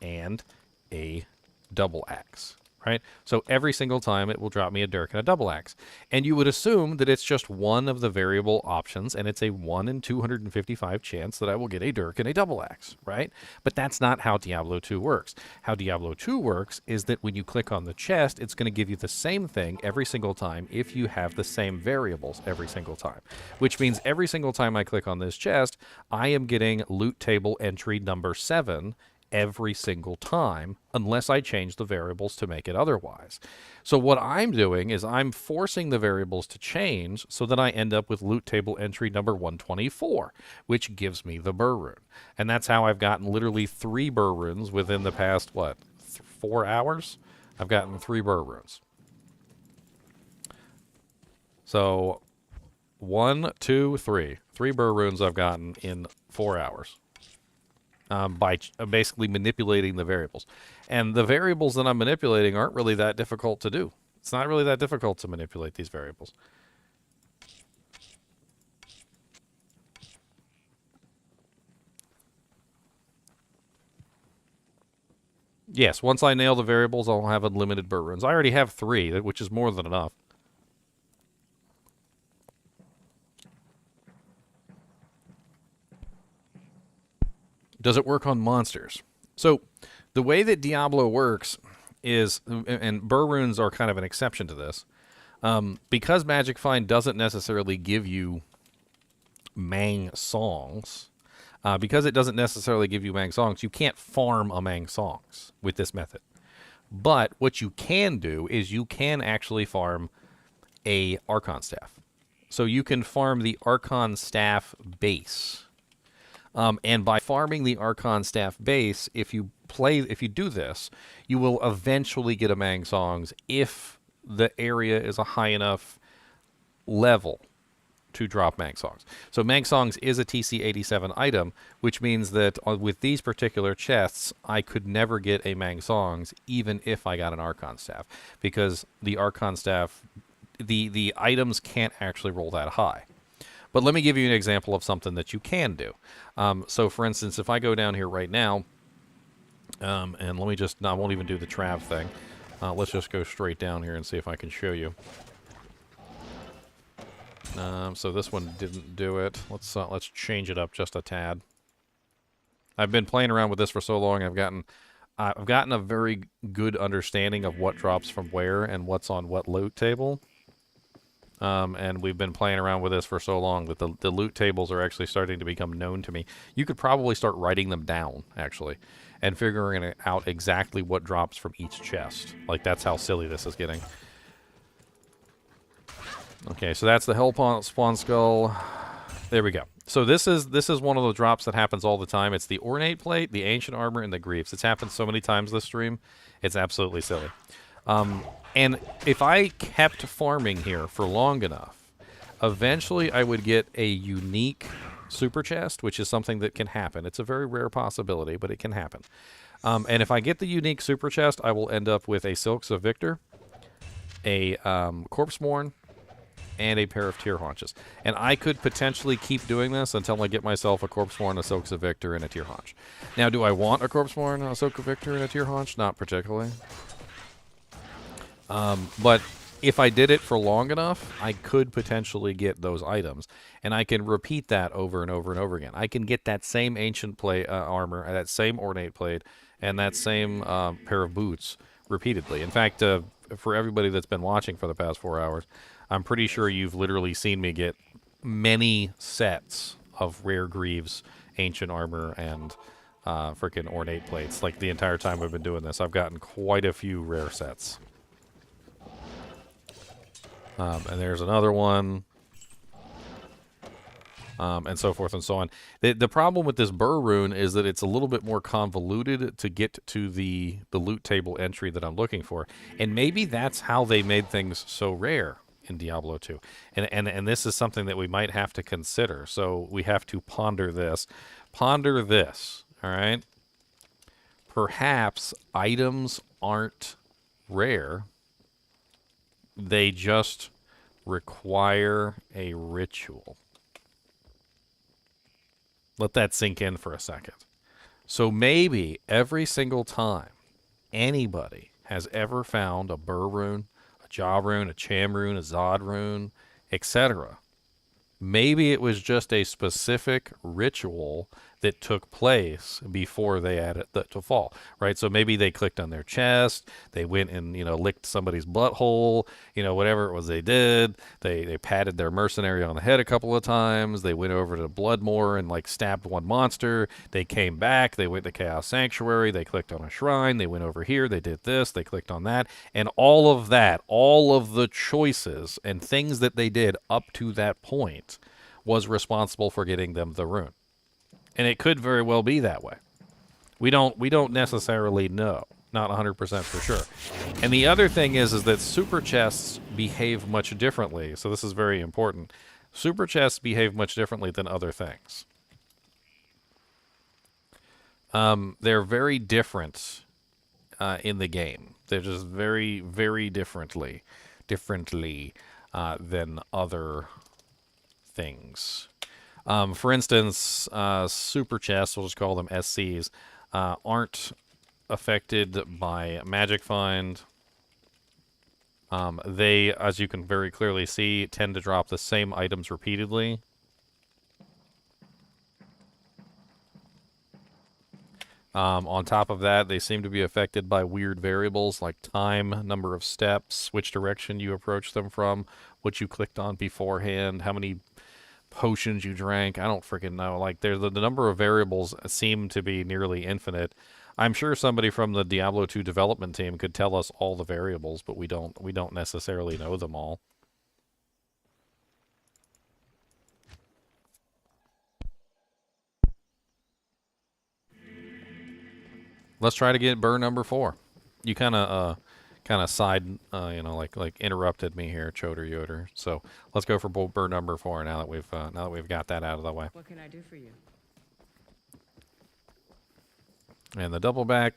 and a double axe, right? So every single time it will drop me a dirk and a double axe. And you would assume that it's just one of the variable options, and it's a 1 in 255 chance that I will get a dirk and a double axe, right? But that's not how Diablo 2 works. How Diablo 2 works is that when you click on the chest, it's going to give you the same thing every single time if you have the same variables every single time. Which means every single time I click on this chest, I am getting loot table entry number 7 every single time, unless I change the variables to make it otherwise. So what I'm doing is I'm forcing the variables to change so that I end up with loot table entry number 124, which gives me the burr rune. And that's how I've gotten literally 3 burr runes within the past, 4 hours? I've gotten 3 burr runes. So 1, 2, 3. 3 burr runes I've gotten in 4 hours. By basically manipulating the variables. And the variables that I'm manipulating aren't really that difficult to do. It's not really that difficult to manipulate these variables. Yes, once I nail the variables, I'll have unlimited burr runes. I already have 3, which is more than enough. Does it work on monsters? So the way that Diablo works is, and burr runes are kind of an exception to this, because Magic Find doesn't necessarily give you Mang songs. Because it doesn't necessarily give you Mang songs, you can't farm a Mang songs with this method. But what you can do is you can actually farm a Archon Staff. So you can farm the Archon Staff base. And by farming the Archon Staff base, if you do this, you will eventually get a Mang songs if the area is a high enough level to drop Mang songs. So Mang songs is a TC87 item, which means that with these particular chests, I could never get a Mang songs even if I got an Archon Staff, because the Archon Staff, the items can't actually roll that high. But let me give you an example of something that you can do. So for instance, if I go down here right now, and let me just, no, I won't even do the Trav thing. Let's just go straight down here and see if I can show you. So this one didn't do it. Let's change it up just a tad. I've been playing around with this for so long. I've gotten a very good understanding of what drops from where and what's on what loot table. And we've been playing around with this for so long that the loot tables are actually starting to become known to me. You could probably start writing them down, actually, and figuring out exactly what drops from each chest. Like, that's how silly this is getting. Okay, so that's the Hell Spawn Skull. There we go. So this is one of the drops that happens all the time. It's the Ornate Plate, the Ancient Armor, and the Greaves. It's happened so many times this stream. It's absolutely silly. And if I kept farming here for long enough, eventually I would get a unique super chest, which is something that can happen. It's a very rare possibility, but it can happen. And if I get the unique super chest, I will end up with a Silks of Victor, a Corpse Mourn, and a pair of Tear Haunches. And I could potentially keep doing this until I get myself a Corpse Mourn, a Silks of Victor, and a Tear Haunch. Now, do I want a Corpse Mourn, a Silks of Victor, and a Tear Haunch? Not particularly. But if I did it for long enough, I could potentially get those items. And I can repeat that over and over and over again. I can get that same Ancient plate, armor, that same Ornate Plate, and that same pair of boots repeatedly. In fact, for everybody that's been watching for the past 4 hours, I'm pretty sure you've literally seen me get many sets of rare Greaves, Ancient Armor, and freaking Ornate Plates. Like, the entire time we've been doing this, I've gotten quite a few rare sets. And there's another one. And so forth and so on. The problem with this burr rune is that it's a little bit more convoluted to get to the loot table entry that I'm looking for. And maybe that's how they made things so rare in Diablo 2. And this is something that we might have to consider. So we have to ponder this. Ponder this, all right? Perhaps items aren't rare. They just require a ritual. Let that sink in for a second. So maybe every single time anybody has ever found a burr rune, a jaw rune, a cham rune, a zod rune, etc., maybe it was just a specific ritual that took place before they added that to fall, right? So maybe they clicked on their chest, they went and, licked somebody's butthole, whatever it was they did. They patted their mercenary on the head a couple of times. They went over to Bloodmoor and, stabbed one monster. They came back. They went to Chaos Sanctuary. They clicked on a shrine. They went over here. They did this. They clicked on that. And all of that, all of the choices and things that they did up to that point was responsible for getting them the rune. And it could very well be that way. We don't necessarily know. Not 100% for sure. And the other thing is that super chests behave much differently. So this is very important. Super chests behave much differently than other things. They're very different in the game. They're just very, very differently than other things. For instance, super chests, we'll just call them SCs, aren't affected by Magic Find. They, as you can very clearly see, tend to drop the same items repeatedly. On top of that, they seem to be affected by weird variables like time, number of steps, which direction you approach them from, what you clicked on beforehand, how many potions you drank. I don't freaking know. Like, the number of variables seem to be nearly infinite. I'm sure somebody from the Diablo 2 development team could tell us all the variables, but we don't necessarily know them all. Let's try to get burr number 4. You kind of side, like interrupted me here, Choder Yoder. So let's go for burr number 4 now that we've got that out of the way. What can I do for you? And the double back.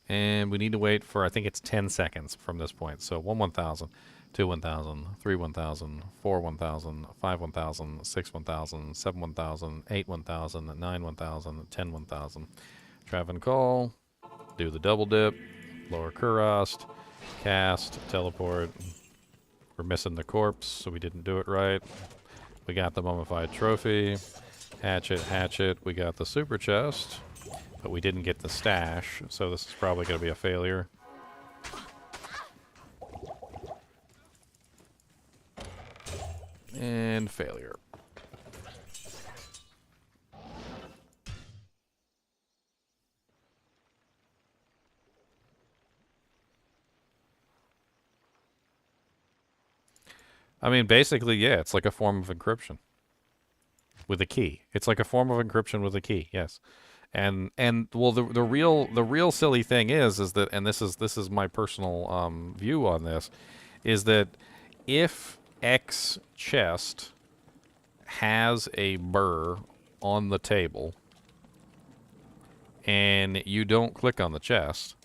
And we need to wait for, I think it's 10 seconds from this point. So 1 1,000, 2 1,000, 3 1,000, 4 1,000, 5 1,000, 6 1,000, 7 1,000, 8 1,000, 9 1,000, 10 1,000. Traven call, do the double dip, lower Kurast, cast, teleport. We're missing the corpse, so we didn't do it right. We got the mummified trophy. Hatchet. We got the super chest, but we didn't get the stash, so this is probably going to be a failure. And failure. I mean, basically, yeah, it's like a form of encryption. With a key. It's like a form of encryption with a key, yes. And well, the real silly thing is that, and this is my personal view on this, is that if X chest has a burr on the table and you don't click on the chest,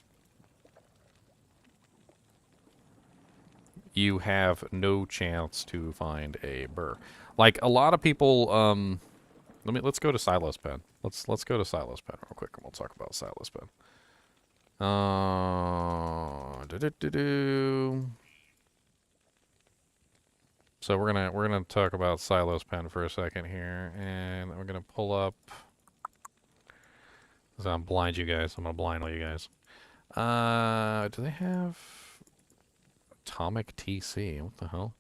you have no chance to find a burr. Like, a lot of people, let's go to Silas Pen. Let's go to Silas Pen real quick, and we'll talk about Silas Pen. So we're gonna talk about Silas Pen for a second here, and we're gonna pull up. So I'm blind, you guys. I'm gonna blind all you guys. Do they have Atomic TC? What the hell?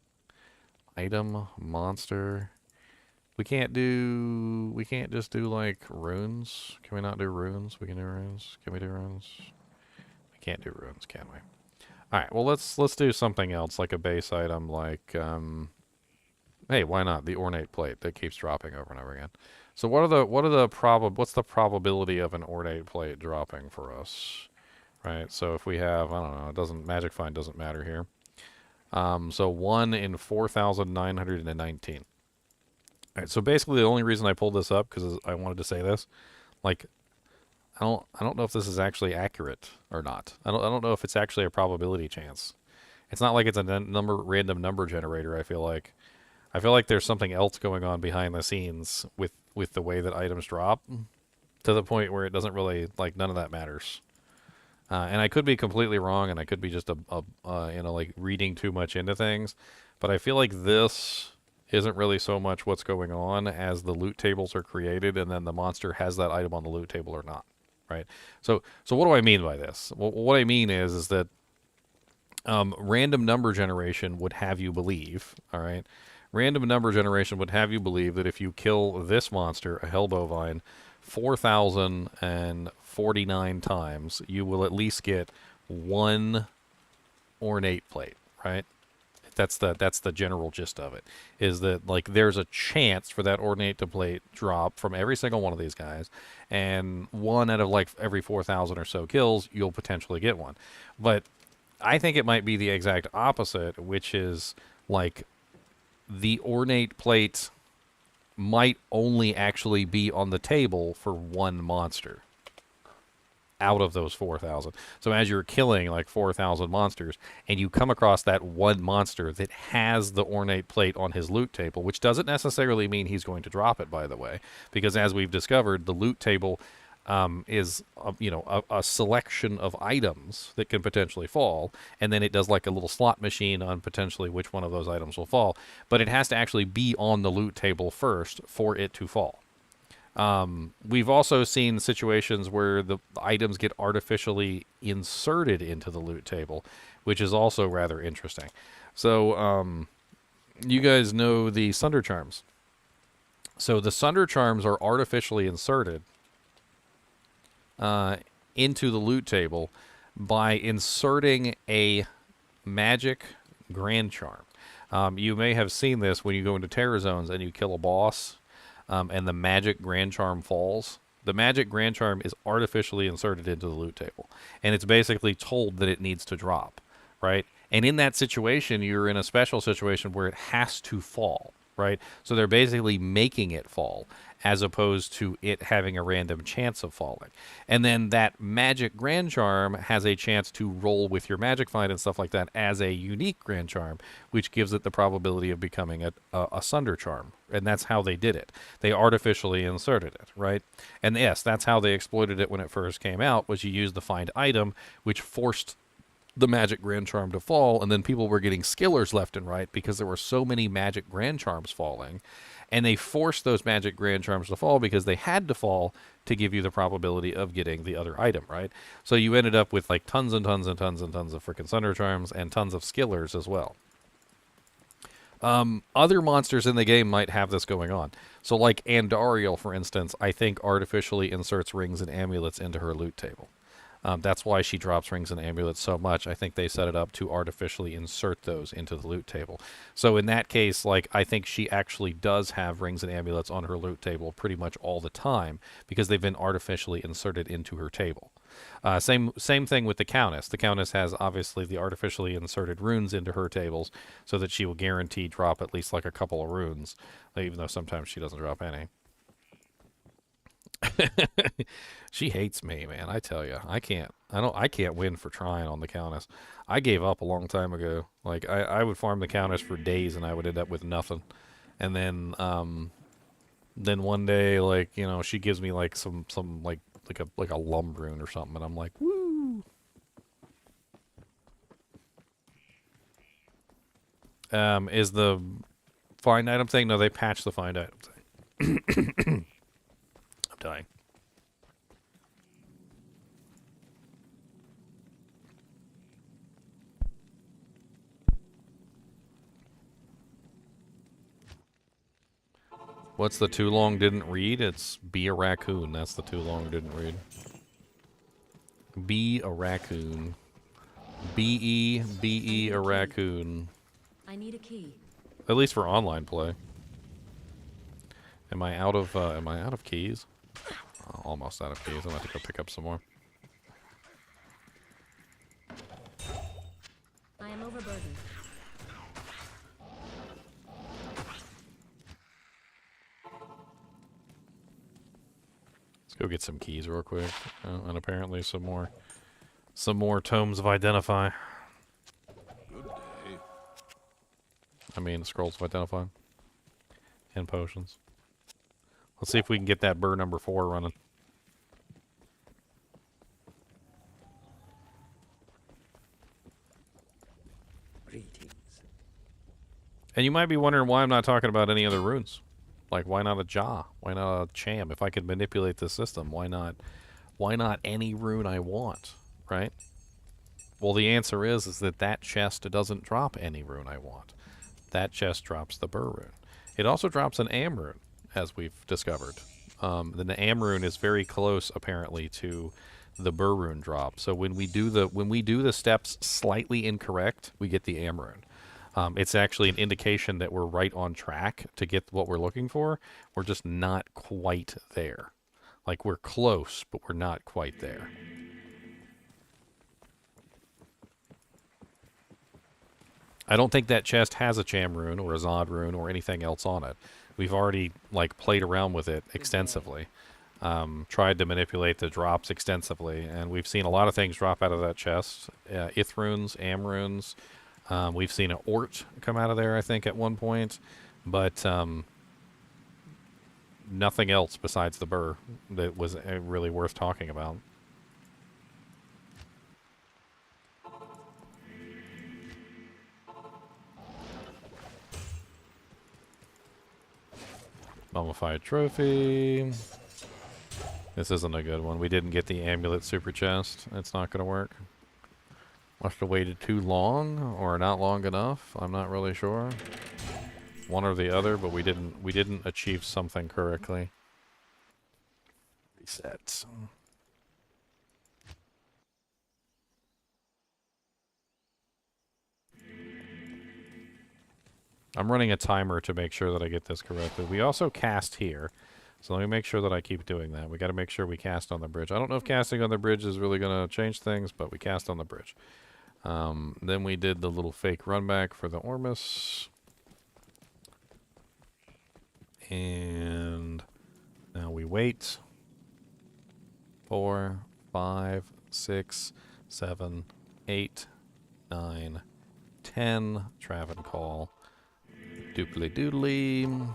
Item, monster. We can't just do like runes. Can we not do runes? We can do runes. Can we do runes? We can't do runes, can we? Alright, well let's do something else, like a base item, like hey, why not? The ornate plate that keeps dropping over and over again. So what's the probability of an ornate plate dropping for us? Right, so if we have, I don't know, magic find doesn't matter here. So 1 in 4,919. All right, so basically the only reason I pulled this up because I wanted to say this, like, I don't know if this is actually accurate or not. I don't know if it's actually a probability chance. It's not like it's a random number generator. I feel like there's something else going on behind the scenes with the way that items drop, to the point where it doesn't really, like, none of that matters. And I could be completely wrong, and I could be just like reading too much into things, but I feel like this isn't really so much what's going on as the loot tables are created, and then the monster has that item on the loot table or not, right? So what do I mean by this? Well, what I mean is that random number generation would have you believe, all right? Random number generation would have you believe that if you kill this monster, a hell bovine, 4,049 times, you will at least get 1 ornate plate, right? That's the general gist of it, is that, like, there's a chance for that ornate to plate drop from every single one of these guys, and 1 out of, like, every 4,000 or so kills, you'll potentially get 1. But I think it might be the exact opposite, which is, like, the ornate plate might only actually be on the table for 1 monster out of those 4,000. So as you're killing like 4,000 monsters and you come across that 1 monster that has the ornate plate on his loot table, which doesn't necessarily mean he's going to drop it, by the way, because as we've discovered, the loot table is a selection of items that can potentially fall, and then it does like a little slot machine on potentially which one of those items will fall, but it has to actually be on the loot table first for it to fall. We've also seen situations where the items get artificially inserted into the loot table, which is also rather interesting. So, you guys know the Sunder Charms. So the Sunder Charms are artificially inserted into the loot table by inserting a magic Grand Charm. You may have seen this when you go into Terror Zones and you kill a boss, and the magic Grand Charm falls. The magic Grand Charm is artificially inserted into the loot table, and it's basically told that it needs to drop, right? And in that situation, you're in a special situation where it has to fall, right? So they're basically making it fall as opposed to it having a random chance of falling. And then that magic Grand Charm has a chance to roll with your magic find and stuff like that as a unique Grand Charm, which gives it the probability of becoming a Sunder Charm. And that's how they did it. They artificially inserted it, right? And yes, that's how they exploited it when it first came out, was you used the find item, which forced the magic Grand Charm to fall, and then people were getting skillers left and right because there were so many magic Grand Charms falling, and they forced those magic Grand Charms to fall because they had to fall to give you the probability of getting the other item, right? So you ended up with like tons and tons and tons and tons of freaking Sunder Charms and tons of skillers as well. Other monsters in the game might have this going on. So like Andariel, for instance, I think artificially inserts rings and amulets into her loot table. That's why she drops rings and amulets so much. I think they set it up to artificially insert those into the loot table. So in that case, like, I think she actually does have rings and amulets on her loot table pretty much all the time because they've been artificially inserted into her table. Same thing with the Countess. The Countess has obviously the artificially inserted runes into her tables so that she will guarantee drop at least like a couple of runes, even though sometimes she doesn't drop any. She hates me, man. I tell you, I can't win for trying on the Countess. I gave up a long time ago. Like I would farm the Countess for days and I would end up with nothing. And then one day, like, you know, she gives me like some like a lump rune or something, and I'm like, woo. Is the find item thing? No, they patched the find item thing. I'm dying. What's the too long didn't read? It's be a raccoon. That's the too long didn't read. Be a raccoon. B-E a raccoon. I need a key. At least for online play. Am I out of keys? Oh, almost out of keys. I'm gonna have to go pick up some more. I am overburdened. Let's go get some keys real quick. And apparently some more tomes of Identify. Good day. I mean, scrolls of Identify. And potions. Let's see if we can get that burr number 4 running. Greetings. And you might be wondering why I'm not talking about any other runes. Like, why not a jaw? Why not a cham? If I could manipulate the system, why not any rune I want, right? Well, the answer is that chest doesn't drop any rune I want. That chest drops the burr rune. It also drops an am rune, as we've discovered. The am rune is very close, apparently, to the burr rune drop. So when we do the steps slightly incorrect, we get the am rune. It's actually an indication that we're right on track to get what we're looking for. We're just not quite there. Like, we're close, but we're not quite there. I don't think that chest has a cham rune or a Zod rune or anything else on it. We've already, like, played around with it extensively. Tried to manipulate the drops extensively, and we've seen a lot of things drop out of that chest. Ith runes, am runes. We've seen an Ort come out of there, I think, at one point. But nothing else besides the burr that was really worth talking about. Mummified trophy. This isn't a good one. We didn't get the amulet super chest. It's not going to work. Must have waited too long or not long enough. I'm not really sure. One or the other, but we didn't achieve something correctly. Reset. I'm running a timer to make sure that I get this correctly. We also cast here. So let me make sure that I keep doing that. We got to make sure we cast on the bridge. I don't know if casting on the bridge is really going to change things, but we cast on the bridge. Then we did the little fake run back for the Ormus. And now we wait. 4, 5, 6, 7, 8, 9, 10. Trav and call. Dooply doodly.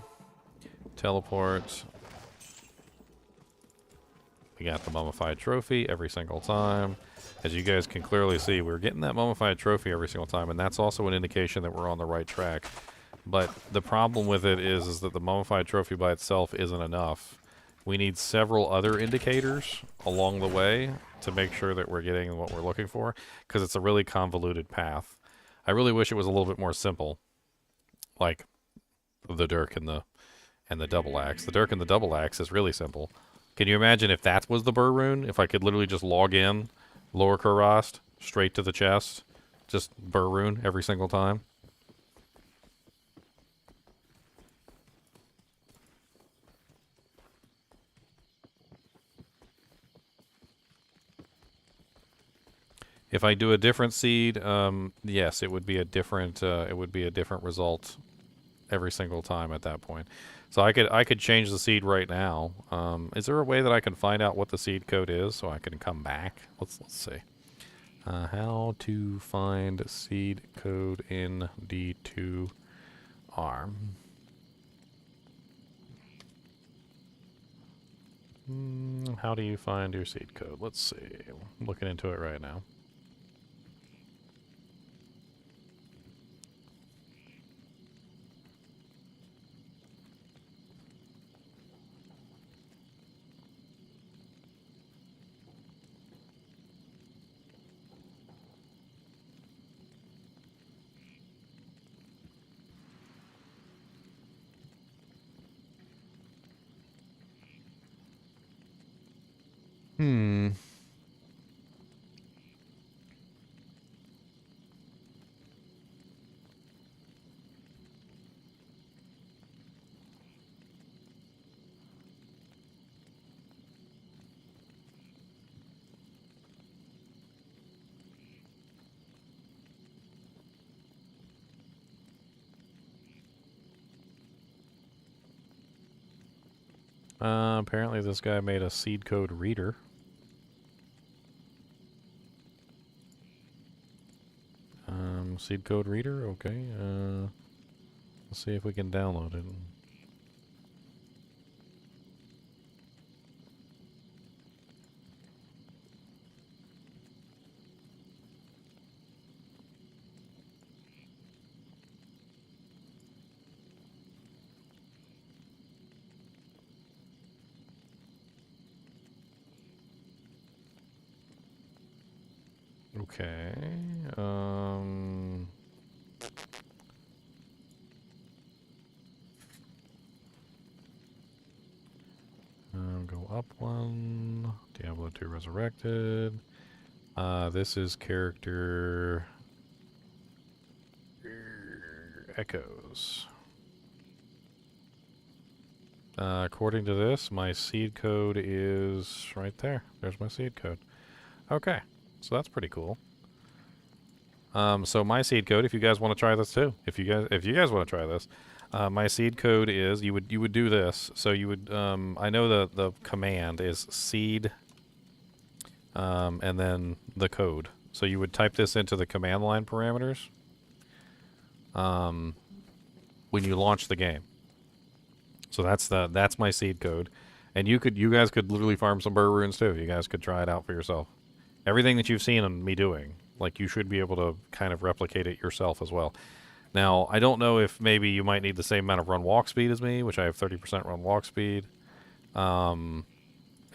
Teleport. We got the mummified trophy every single time. As you guys can clearly see, we're getting that mummified trophy every single time, and that's also an indication that we're on the right track. But the problem with it is that the mummified trophy by itself isn't enough. We need several other indicators along the way to make sure that we're getting what we're looking for, because it's a really convoluted path. I really wish it was a little bit more simple, like the dirk and the double axe. The dirk and the double axe is really simple. Can you imagine if that was the burr rune? If I could literally just log in, lower Kurast, straight to the chest, just burr rune every single time. If I do a different seed, yes, it would be a different result every single time at that point. So I could change the seed right now. Is there a way that I can find out what the seed code is so I can come back? Let's see. How to find seed code in D2R. How do you find your seed code? Let's see. I'm looking into it right now. Apparently this guy made a seed code reader. Seed code reader, okay. Let's see if we can download it. Okay. Go up one. Diablo 2 Resurrected. This is character Echoes. According to this, my seed code is right there. There's my seed code. Okay. So that's pretty cool. So my seed code, if you guys want to try this too, if you guys want to try this, my seed code is you would do this. So you would I know the command is seed, and then the code. So you would type this into the command line parameters. When you launch the game. So that's my seed code, and you guys could literally farm some burr runes too. You guys could try it out for yourself. Everything that you've seen me doing, like, you should be able to kind of replicate it yourself as well. Now, I don't know if maybe you might need the same amount of run walk speed as me, which I have 30% run walk speed.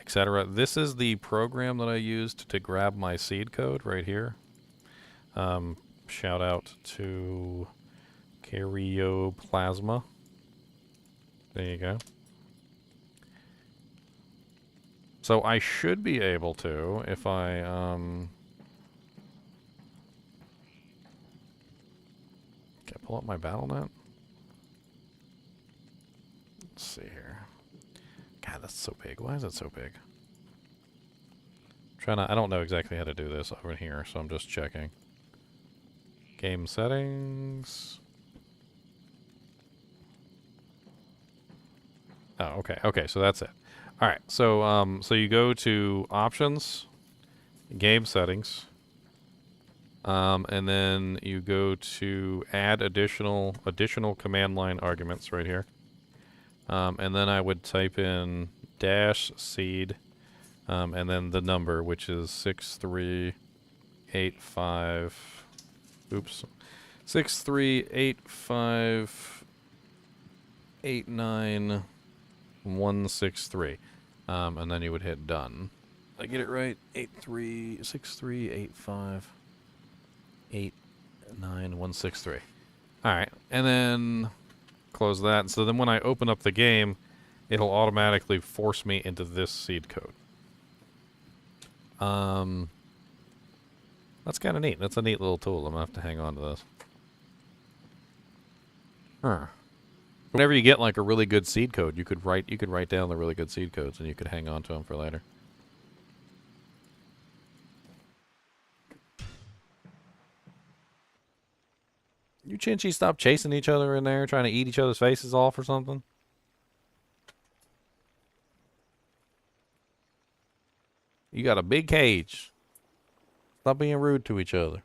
etc. This is the program that I used to grab my seed code right here. Shout out to Karyoplasma. There you go. So I should be able to, if I, can I pull up my BattleNet? Let's see here. God, that's so big. Why is it so big? I don't know exactly how to do this over here, so I'm just checking. Game settings. Oh, okay. Okay, so that's it. All right. So so you go to options, game settings, and then you go to add additional command line arguments right here. And then I would type in -seed, and then the number, which is 6385. Oops. 638589163. And then you would hit done. Did I get it right? 638589163. Alright, and then close that. So then when I open up the game, it'll automatically force me into this seed code. That's kind of neat. That's a neat little tool. I'm gonna have to hang on to this. Huh. Whenever you get like a really good seed code, you could write down the really good seed codes, and you could hang on to them for later. You Chinchy stop chasing each other in there, trying to eat each other's faces off or something? You got a big cage. Stop being rude to each other.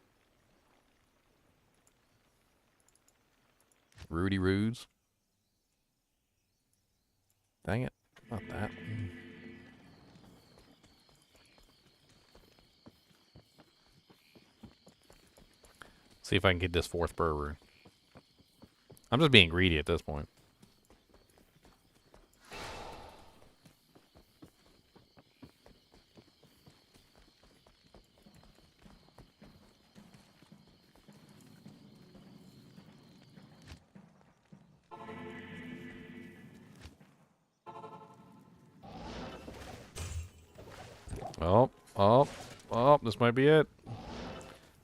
Rudy Rudes. Dang it. Not that. See if I can get this 4th burr rune. I'm just being greedy at this point. Oh, this might be it.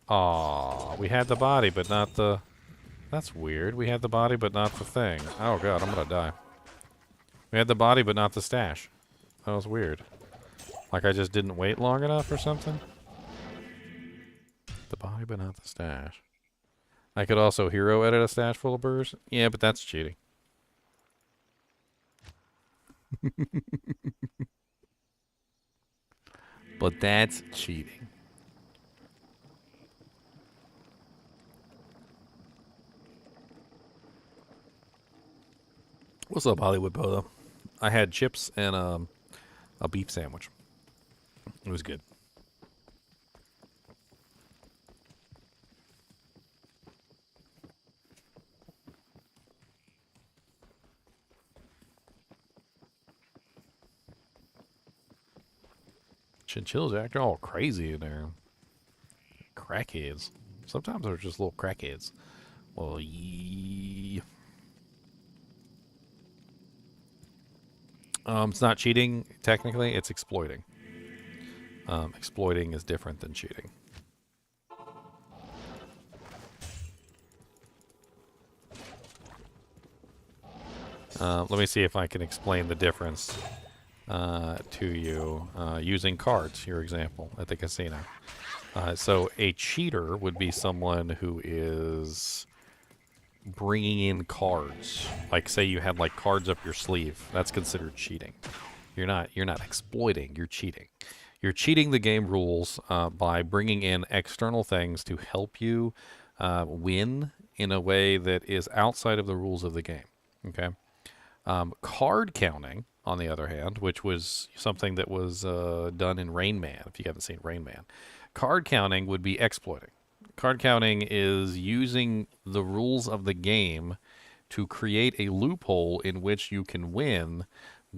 Aw, we had the body, but not the... That's weird. We had the body, but not the thing. Oh god, I'm gonna die. We had the body, but not the stash. That was weird. Like I just didn't wait long enough or something? The body, but not the stash. I could also hero edit a stash full of burrs. Yeah, but that's cheating. But that's cheating. What's up, Hollywood Polo? I had chips and a beef sandwich. It was good. Chinchillas acting all crazy in there. Crackheads. Sometimes they're just little crackheads. Well, yeah. It's not cheating, technically. It's exploiting. Exploiting is different than cheating. Let me see if I can explain the difference to you using cards, your example, at the casino. So a cheater would be someone who is bringing in cards. Like, say you had like cards up your sleeve. That's considered cheating. You're not exploiting. You're cheating. You're cheating the game rules by bringing in external things to help you win in a way that is outside of the rules of the game. Okay. Card counting, on the other hand, which was something that was done in Rain Man, if you haven't seen Rain Man, card counting would be exploiting. Card counting is using the rules of the game to create a loophole in which you can win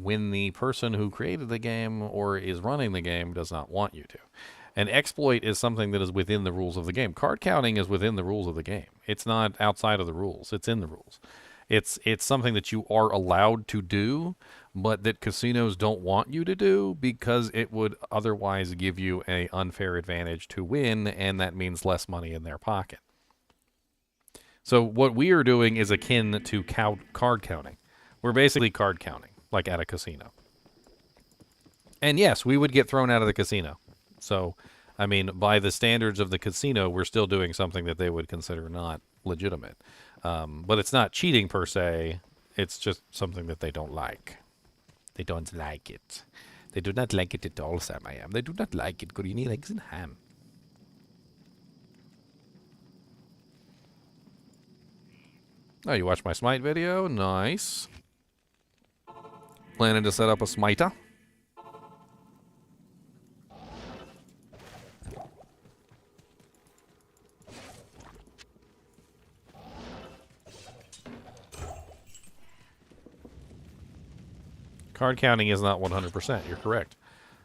when the person who created the game or is running the game does not want you to. An exploit is something that is within the rules of the game. Card counting is within the rules of the game. It's not outside of the rules. It's in the rules. It's something that you are allowed to do, but that casinos don't want you to do because it would otherwise give you an unfair advantage to win, and that means less money in their pocket. So what we are doing is akin to card counting. We're basically card counting, like at a casino. And yes, we would get thrown out of the casino. So, I mean, by the standards of the casino, we're still doing something that they would consider not legitimate. But it's not cheating per se. It's just something that they don't like. They don't like it. They do not like it at all, Sam I am. They do not like it. Green eggs and ham. Oh, you watched my smite video? Nice. Planning to set up a smiter? Card counting is not 100%. You're correct,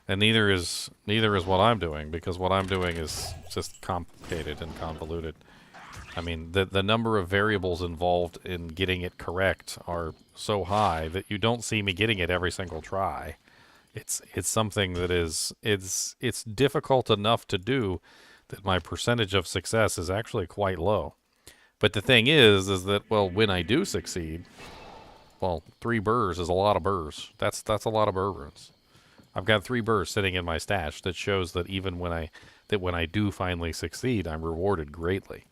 and neither is what I'm doing, because what I'm doing is just complicated and convoluted. I mean, the number of variables involved in getting it correct are so high that you don't see me getting it every single try. It's something that it's difficult enough to do that my percentage of success is actually quite low. But the thing is that, well, when I do succeed, well, 3 burrs is a lot of burrs. That's a lot of burr runes. I've got 3 burrs sitting in my stash that shows that even when I do finally succeed, I'm rewarded greatly.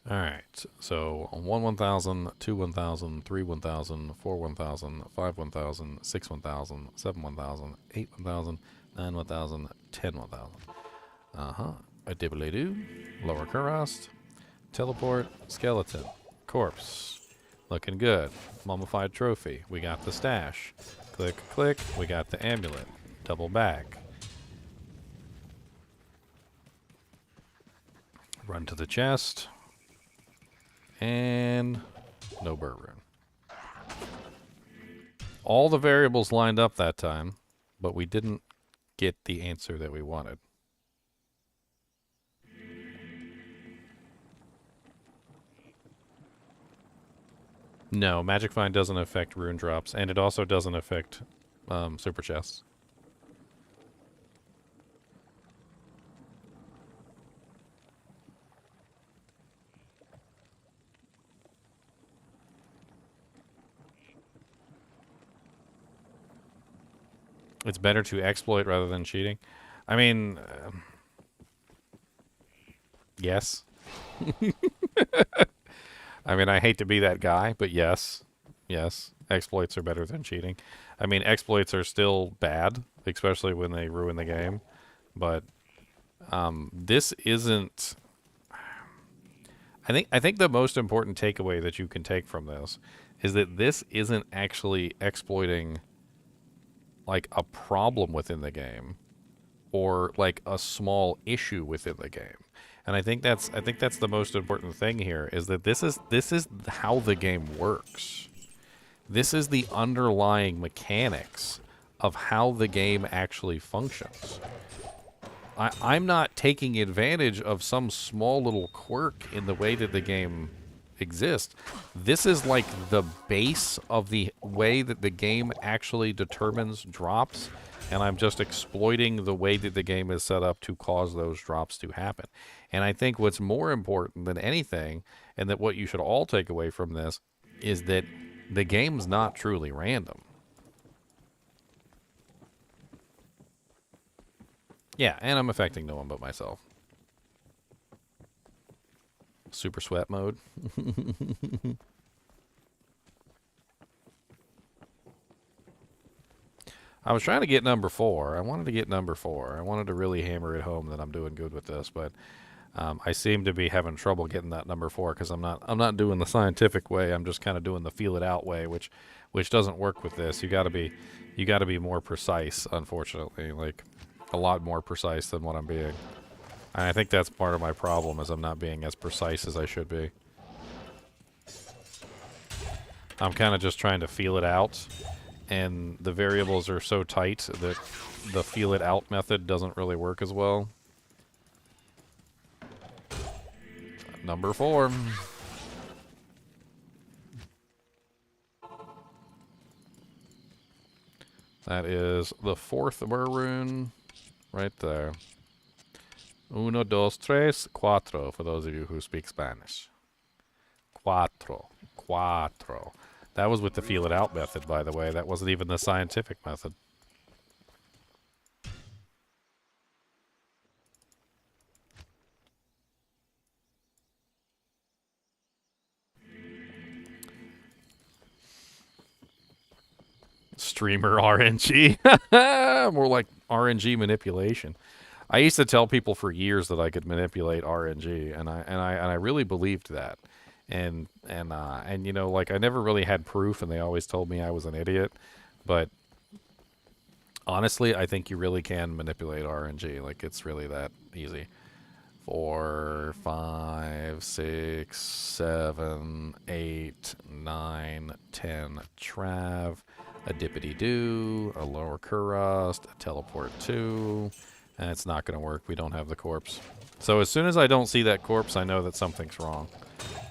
Alright, so 1 1,000, 2 1,000, 3 1,000, 4 1,000, 5 1,000, 6 1,000, 7 1,000, 8 1,000, 9 1,000, 10 1,000. A dibbly-doo, lower Kurast, teleport, skeleton, corpse. Looking good. Mummified trophy. We got the stash. Click, click. We got the amulet. Double back. Run to the chest. And no burr rune. All the variables lined up that time, but we didn't get the answer that we wanted. No, Magic Find doesn't affect rune drops, and it also doesn't affect super chests. It's better to exploit rather than cheating. I mean, yes. I mean, I hate to be that guy, but yes. Yes, exploits are better than cheating. I mean, exploits are still bad, especially when they ruin the game. But this isn't... I think the most important takeaway that you can take from this is that this isn't actually exploiting like a problem within the game or like a small issue within the game. And I think that's the most important thing here, is that this is how the game works. This is the underlying mechanics of how the game actually functions. I'm not taking advantage of some small little quirk in the way that the game exists. This is like the base of the way that the game actually determines drops, and I'm just exploiting the way that the game is set up to cause those drops to happen. And I think what's more important than anything, and that what you should all take away from this, is that the game's not truly random. Yeah, and I'm affecting no one but myself. Super sweat mode. I was trying to get number 4. I wanted to get number 4. I wanted to really hammer it home that I'm doing good with this, but I seem to be having trouble getting that number 4 because I'm not doing the scientific way. I'm just kind of doing the feel it out way, which doesn't work with this. You got to be more precise, unfortunately, like a lot more precise than what I'm being. I think that's part of my problem is I'm not being as precise as I should be. I'm kind of just trying to feel it out, and the variables are so tight that the feel it out method doesn't really work as well. Number 4. That is the 4th rune right there. Uno, dos, tres, cuatro, for those of you who speak Spanish. Cuatro. Cuatro. That was with the feel it out method, by the way. That wasn't even the scientific method. Streamer RNG. More like RNG manipulation. I used to tell people for years that I could manipulate RNG, and I really believed that. And you know, like, I never really had proof, and they always told me I was an idiot. But honestly, I think you really can manipulate RNG. Like, it's really that easy. 4, 5, 6, 7, 8, 9, 10 Trav, a dippity-doo, a lower Kurust, a teleport 2, and it's not going to work. We don't have the corpse. So as soon as I don't see that corpse, I know that something's wrong.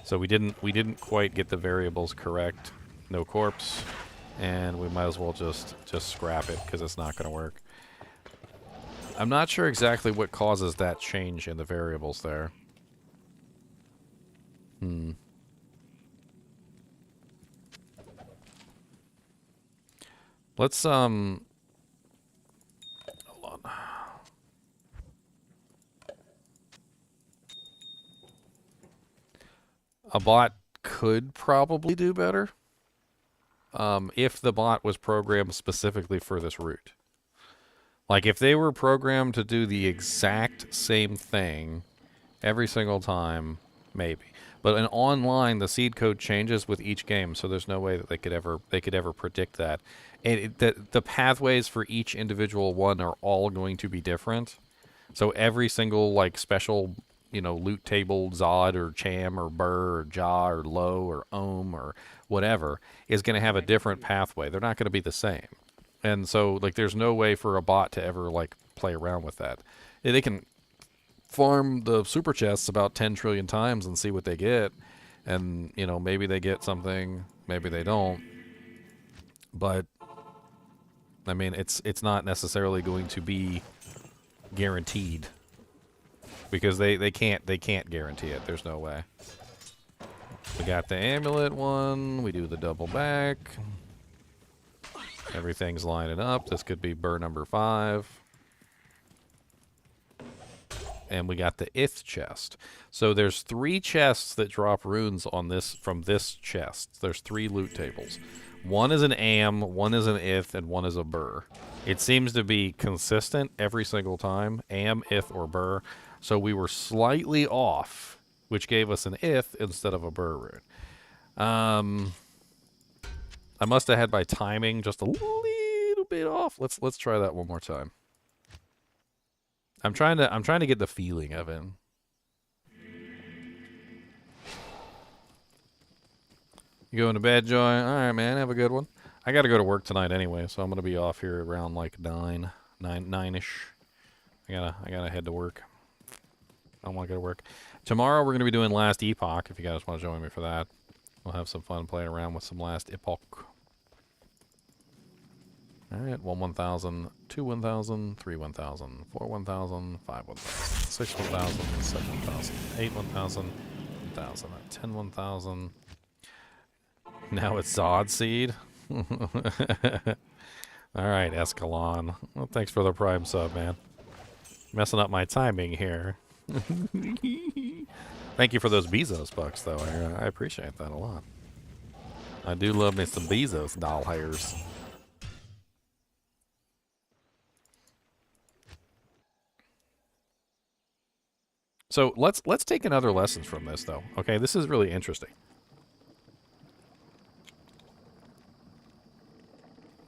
So we didn't quite get the variables correct. No corpse, and we might as well just scrap it because it's not going to work. I'm not sure exactly what causes that change in the variables there. Let's, hold on. A bot could probably do better if the bot was programmed specifically for this route. Like, if they were programmed to do the exact same thing every single time, maybe. But in online, the seed code changes with each game, so there's no way that they could ever predict that. And the pathways for each individual one are all going to be different. So every single, like, special, you know, loot table, Zod or Cham or Burr or Ja or Lo or Ohm or whatever is going to have a different pathway. They're not going to be the same. And so, like, there's no way for a bot to ever, like, play around with that. They can farm the super chests about 10 trillion times and see what they get. And, you know, maybe they get something, maybe they don't. But, I mean, it's not necessarily going to be guaranteed. Because they can't guarantee it. There's no way. We got the amulet one. We do the double back. Everything's lining up. This could be burr number 5. And we got the ith chest. So there's 3 chests that drop runes on this from this chest. There's 3 loot tables. One is an am, one is an ith, and one is a burr. It seems to be consistent every single time. Am, ith, or burr. So we were slightly off, which gave us an ith instead of a burr rune. I must have had my timing just a little bit off. Let's try that one more time. I'm trying to get the feeling of it. You going to bed, Joy? All right, man. Have a good one. I got to go to work tonight anyway, so I'm gonna be off here around like 9-ish. I gotta head to work. I don't want to go to work. Tomorrow we're gonna be doing Last Epoch. If you guys want to join me for that. We'll have some fun playing around with some Last Epoch. Alright, 1 1,000, 2 1,000, 3 1,000, 4 1,000, 5 1,000, 6 1,000, 7 1,000, 8 1,000, 1,000, 10 1,000. Now it's Zod Seed. Alright, Escalon. Well, thanks for the Prime sub, man. Messing up my timing here. Thank you for those Bezos bucks, though. I appreciate that a lot. I do love me some Bezos doll hairs. So let's take another lesson from this, though. Okay, this is really interesting.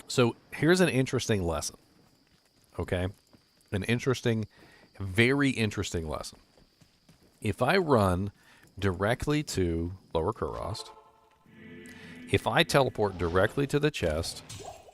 So here's an interesting lesson. Okay, an interesting Very interesting lesson. If I run directly to Lower Kurost, if I teleport directly to the chest,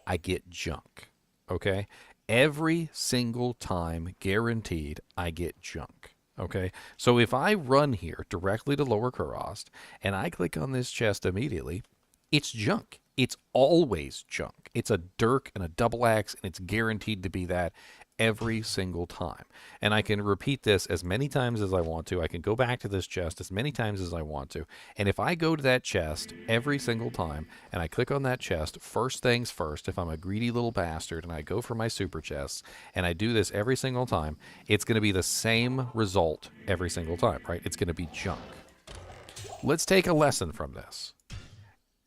I get junk. Okay? Every single time, guaranteed, I get junk. Okay? So if I run here directly to Lower Kurost and I click on this chest immediately, it's junk. It's always junk. It's a dirk and a double axe, and it's guaranteed to be that every single time. And I can repeat this as many times as I want to. I can go back to this chest as many times as I want to. And if I go to that chest every single time and I click on that chest, first things first, if I'm a greedy little bastard and I go for my super chests and I do this every single time, it's going to be the same result every single time, right? It's going to be junk. Let's take a lesson from this.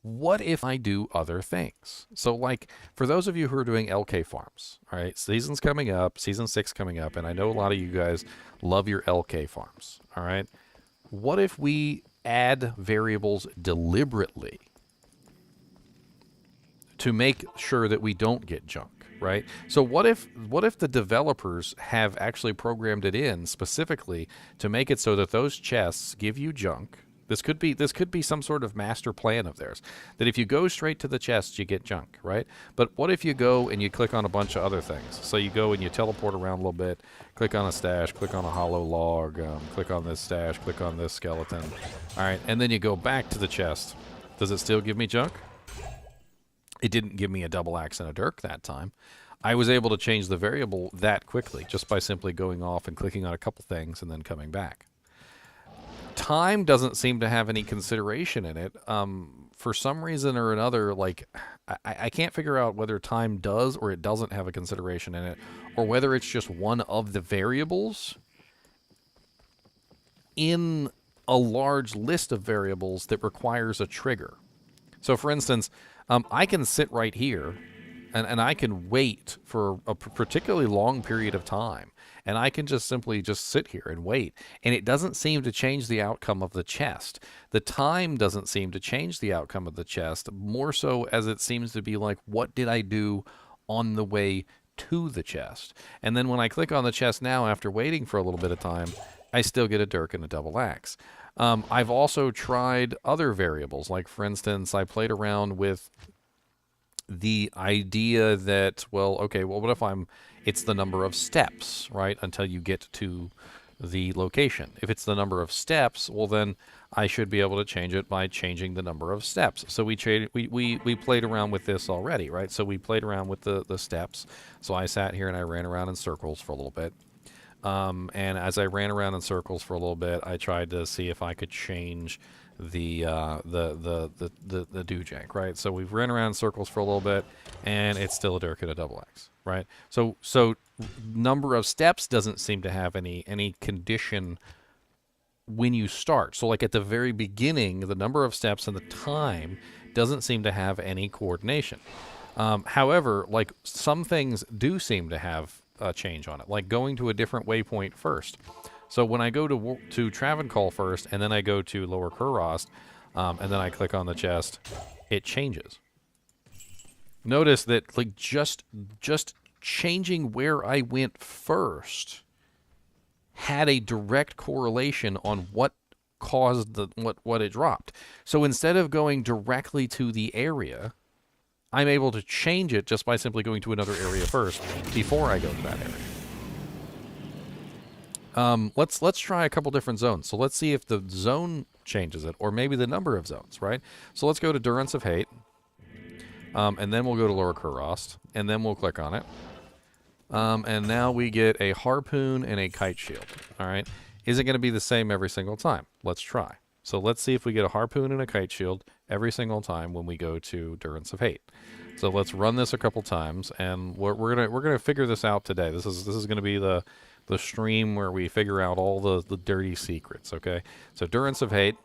What if I do other things? So, like, for those of you who are doing LK farms, all right, season's coming up, season 6 coming up, and I know a lot of you guys love your LK farms, all right? What if we add variables deliberately to make sure that we don't get junk, right? So what if the developers have actually programmed it in specifically to make it so that those chests give you junk? This could be some sort of master plan of theirs, that if you go straight to the chest, you get junk, right? But what if you go and you click on a bunch of other things? So you go and you teleport around a little bit, click on a stash, click on a hollow log, click on this stash, click on this skeleton. All right, and then you go back to the chest. Does it still give me junk? It didn't give me a double axe and a dirk that time. I was able to change the variable that quickly just by simply going off and clicking on a couple things and then coming back. Time doesn't seem to have any consideration in it. For some reason or another, like, I can't figure out whether time does or it doesn't have a consideration in it, or whether it's just one of the variables in a large list of variables that requires a trigger. So, for instance, I can sit right here, and I can wait for a particularly long period of time. And I can just simply sit here and wait. And it doesn't seem to change the outcome of the chest. The time doesn't seem to change the outcome of the chest, more so as it seems to be like, what did I do on the way to the chest? And then when I click on the chest now, after waiting for a little bit of time, I still get a dirk and a double axe. I've also tried other variables. Like, for instance, I played around with the idea that, well, okay, well, what if it's the number of steps, right, until you get to the location. If it's the number of steps, well, then I should be able to change it by changing the number of steps. So we played around with this already, right? So we played around with the steps. So I sat here and I ran around in circles for a little bit. And as I ran around in circles for a little bit, I tried to see if I could change the doojank, right? So we've ran around in circles for a little bit, and it's still a dirk and a double axe, right? So number of steps doesn't seem to have any condition when you start. So like at the very beginning, the number of steps and the time doesn't seem to have any coordination. However, like some things do seem to have a change on it, like going to a different waypoint first. So when I go to Travancore first, and then I go to Lower Kurost, and then I click on the chest, it changes. Notice that like just changing where I went first had a direct correlation on what caused what it dropped. So instead of going directly to the area, I'm able to change it just by simply going to another area first before I go to that area. Let's try a couple different zones. So let's see if the zone changes it, or maybe the number of zones, right? So let's go to Durance of Hate, and then we'll go to Lower Kurost, and then we'll click on it. And now we get a harpoon and a kite shield, all right? Is it going to be the same every single time? Let's try. So let's see if we get a harpoon and a kite shield every single time when we go to Durance of Hate. So let's run this a couple times, and we're gonna figure this out today. This is gonna be the stream where we figure out all the dirty secrets, okay? So Durance of Hate,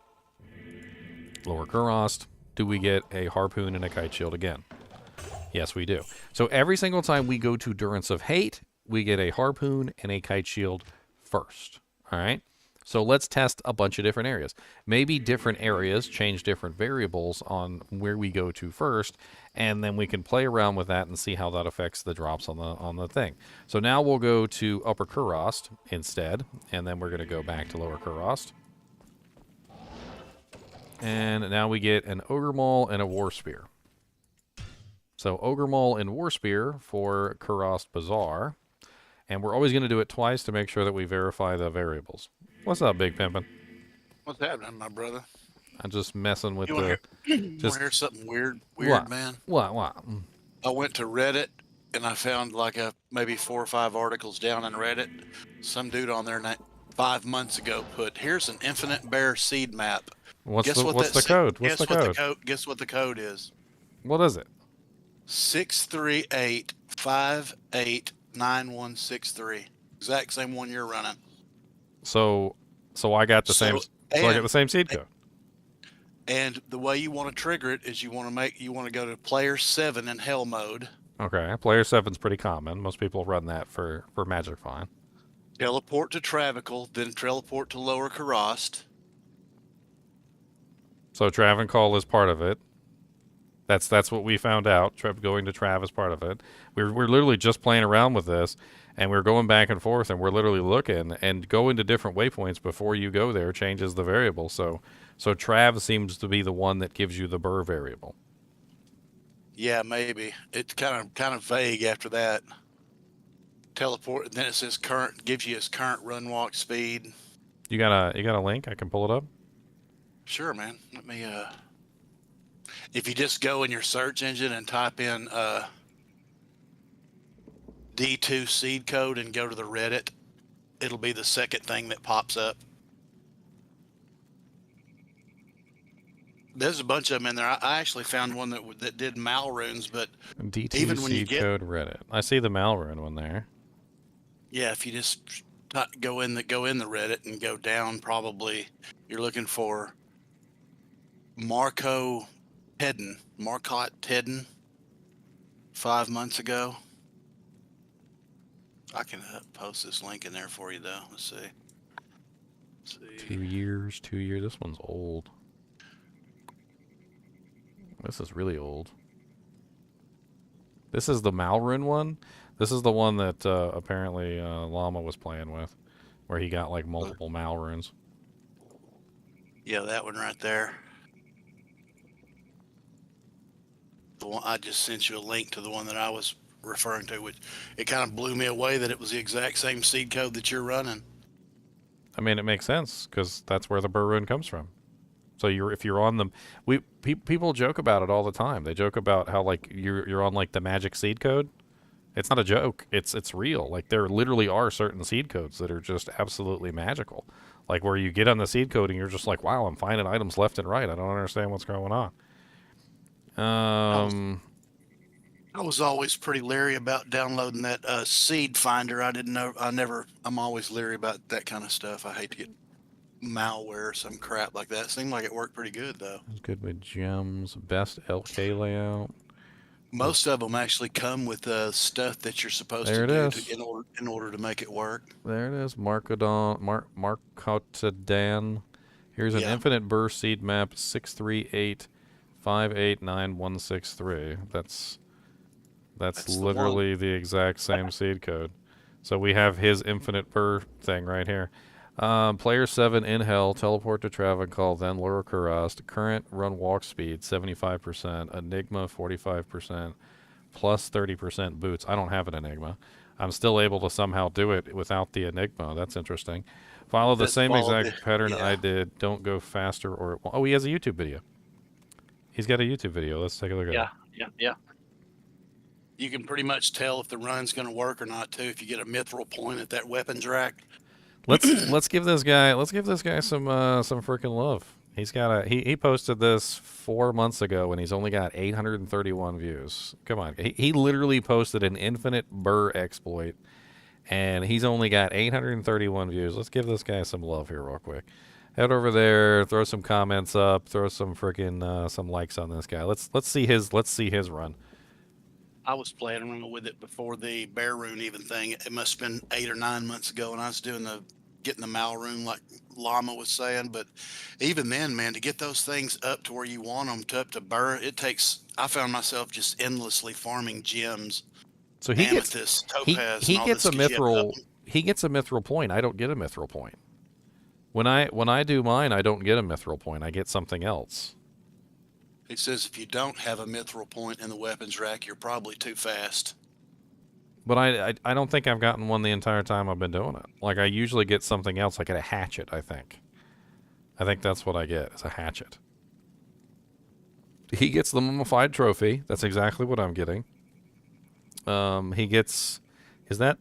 Lower Kurost, do we get a harpoon and a kite shield again? Yes, we do. So every single time we go to Durance of Hate, we get a harpoon and a kite shield first, all right? So let's test a bunch of different areas. Maybe different areas change different variables on where we go to first, and then we can play around with that and see how that affects the drops on the thing. So now we'll go to Upper Kurost instead, and then we're going to go back to Lower Kurost. And now we get an Ogre Maul and a War Spear. So Ogre Maul and War Spear for Kurost Bazaar. And we're always going to do it twice to make sure that we verify the variables. What's up, Big Pimpin'? What's happening, my brother? I'm just messing with You the... want to just hear something weird, what? man? What? I went to Reddit and I found like maybe 4 or 5 articles down in Reddit. Some dude on there 5 months ago put, "Here's an infinite bear seed map." What's Guess the what what's the code? What's the code? Guess what the code is? What is it? 638589163. Exact same one you're running. So I got the same. So I got the same seed code. And the way you want to trigger it is you want to go to player 7 in hell mode. Okay, player 7's pretty common. Most people run that for Magic Fine. Teleport to Travical, then teleport to Lower Kurost. So Travancore is part of it. That's what we found out. Going to Trav is part of it. We're literally just playing around with this, and we're going back and forth, and we're literally looking and going to different waypoints before you go there changes the variable. So Trav seems to be the one that gives you the burr variable. Yeah, maybe. It's kind of vague after that. Teleport, and then it says gives you his current run walk speed. You got a link? I can pull it up. Sure, man. Let me if you just go in your search engine and type in D2 seed code and go to the Reddit, it'll be the second thing that pops up. There's a bunch of them in there. I actually found one that did mal runes, but D2 even when you seed code Reddit. I see the Malrune one there. yeah, if you just go in the Reddit and go down, probably you're looking for Marcot Tedden 5 months ago. I can post this link in there for you though. Let's see. 2 years. This one's old. This is really old. This is the Malrune one. This is the one that apparently Llama was playing with, where he got like multiple Malrunes. Yeah, that one right there. The one I just sent you a link to the one that I was referring to, which it kind of blew me away that it was the exact same seed code that you're running. I mean, it makes sense because that's where the burr rune comes from. So if you're on them, people joke about it all the time. They joke about how like you're on like the magic seed code. It's not a joke. It's real. Like there literally are certain seed codes that are just absolutely magical. Like where you get on the seed code and you're just like, wow, I'm finding items left and right. I don't understand what's going on. I was always pretty leery about downloading that seed finder. I'm always leery about that kind of stuff. I hate to get malware or some crap like that. Seemed like it worked pretty good though. It's good with gems. Best LK layout. Most of them actually come with stuff that you're supposed There to it do is. in order to make it work. There it is. Marcotadan. Here's an Yeah. infinite burst seed map 638589163. That's That's the literally the exact same seed code. So we have his infinite burr thing right here. Player 7 in hell, teleport to Travancore, then Lower Kurost. Current run walk speed 75%, Enigma 45%, plus 30% boots. I don't have an Enigma. I'm still able to somehow do it without the Enigma. That's interesting. Follow the same exact pattern I did. Don't go faster or it won't. Oh, he has a YouTube video. He's got a YouTube video. Let's take a look at it. Yeah. You can pretty much tell if the run's going to work or not too if you get a mithril point at that weapons rack. Let's give this guy some freaking love. He's got he posted this 4 months ago and he's only got 831 views. Come on, he literally posted an infinite burr exploit and he's only got 831 views. Let's give this guy some love here real quick. Head over there, throw some comments up, throw some freaking some likes on this guy. Let's see his run. I was playing around with it before the bear rune even thing. It must have been 8 or 9 months ago when I was doing the getting the mal rune like Llama was saying. But even then, man, to get those things up to where you want them to up to burn, it takes. I found myself just endlessly farming gems, So amethyst, topaz, and he all gets this a because you have it up. mithril point. I don't get a mithril point. When I do mine, I don't get a mithril point. I get something else. It says if you don't have a mithril point in the weapons rack, you're probably too fast. But I don't think I've gotten one the entire time I've been doing it. Like, I usually get something else. I get a hatchet, I think. I think that's what I get, is a hatchet. He gets the mummified trophy. That's exactly what I'm getting. He gets... Is that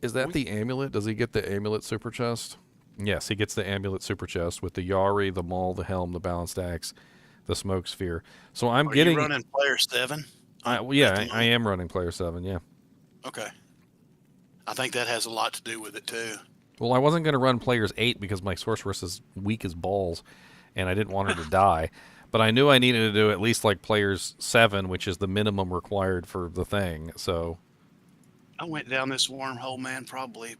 the amulet? Does he get the amulet super chest? Yes, he gets the amulet super chest with the Yari, the maul, the helm, the balanced axe, the smoke sphere. So I'm Are getting... you running player 7? Yeah, I am running player 7, yeah. Okay. I think that has a lot to do with it too. Well, I wasn't going to run players 8 because my sorceress is weak as balls, and I didn't want her to die. But I knew I needed to do at least like players 7, which is the minimum required for the thing. So I went down this wormhole, man, probably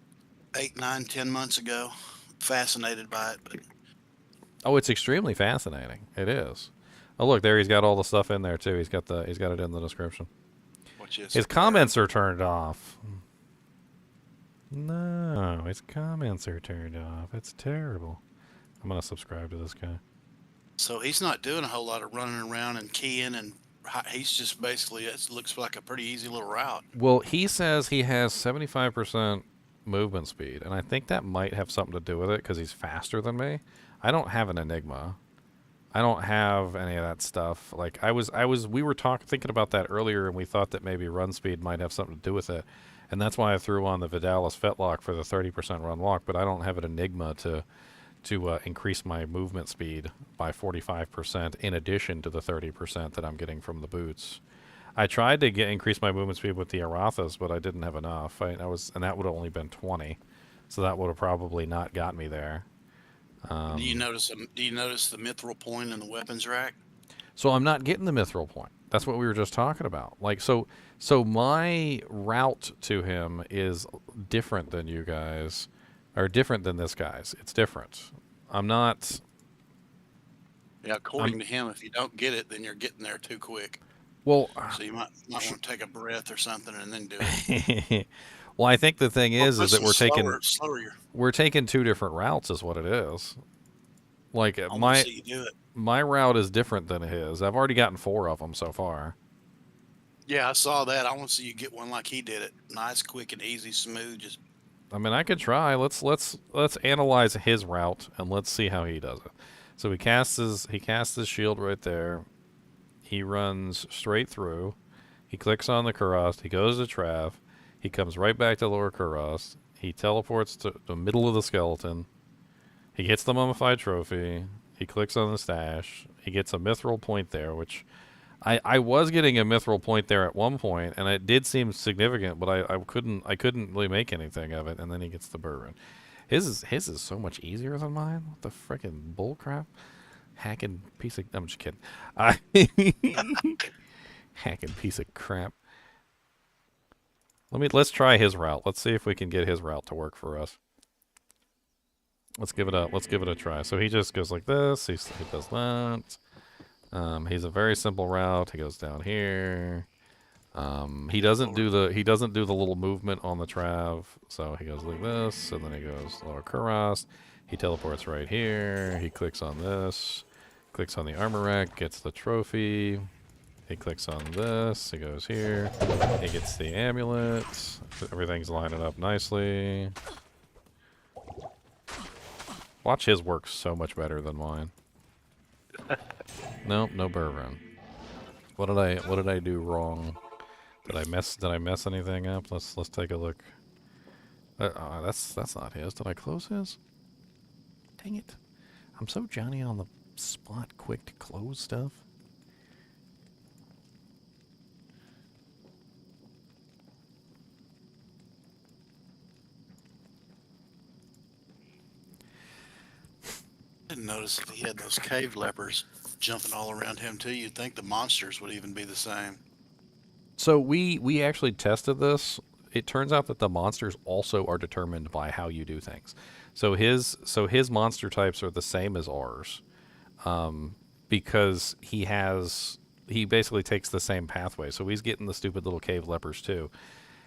8, 9, 10 months ago. Fascinated by it, but oh, it's extremely fascinating. It is. Oh, look, there he's got all the stuff in there too. He's got it in the description. His comments are turned off. No, his comments are turned off. It's terrible. I'm gonna subscribe to this guy. So he's not doing a whole lot of running around and keying, and he's just basically, it looks like a pretty easy little route. Well, he says he has 75% movement speed, and I think that might have something to do with it because he's faster than me. I don't have an Enigma. I don't have any of that stuff. Like we were thinking about that earlier, and we thought that maybe run speed might have something to do with it, and that's why I threw on the Vidalis Fetlock for the 30% run lock. But I don't have an Enigma to increase my movement speed by 45% in addition to the 30% that I'm getting from the boots. I tried to increase my movement speed with the Arathas, but I didn't have enough. And that would have only been 20, so that would have probably not got me there. Do you notice the mithril point in the weapons rack? So I'm not getting the mithril point. That's what we were just talking about. Like, so my route to him is different than you guys, or different than this guy's. It's different. I'm not... Yeah, according to him, if you don't get it, then you're getting there too quick. Well... So you might want to take a breath or something and then do it. Well, I think the thing is that we're taking two different routes is what it is. Like, my route is different than his. I've already gotten 4 of them so far. Yeah, I saw that. I want to see you get one like he did it. Nice, quick, and easy, smooth. Just. I mean, I could try. Let's analyze his route and let's see how he does it. So he casts his shield right there. He runs straight through. He clicks on the Kurast. He goes to Trav. He comes right back to Lower Kurast. He teleports to the middle of the skeleton. He gets the mummified trophy. He clicks on the stash. He gets a mithril point there, which I was getting a mithril point there at one point, and it did seem significant, but I couldn't really make anything of it. And then he gets the bourbon. His is so much easier than mine. What the frickin' bullcrap? Hacking piece of... I'm just kidding. Hacking piece of crap. Let's try his route. Let's see if we can get his route to work for us. Let's give it a try. So he just goes like this. He does that. He's a very simple route. He goes down here. He doesn't do the little movement on the Trav. So he goes like this, and then he goes Lower Kurast. He teleports right here. He clicks on this. Clicks on the armor rack. Gets the trophy. He clicks on this. He goes here. He gets the amulet. Everything's lining up nicely. Watch his work so much better than mine. Nope, no bourbon. What did I do wrong? Did I mess anything up? Let's take a look. That's not his. Did I close his? Dang it. I'm so Johnny on the spot quick to close stuff. I didn't notice that he had those cave lepers jumping all around him too. You'd think the monsters would even be the same. So we actually tested this it turns out that the monsters also are determined by how you do things. So his monster types are the same as ours, because he basically takes the same pathway. So he's getting the stupid little cave lepers too.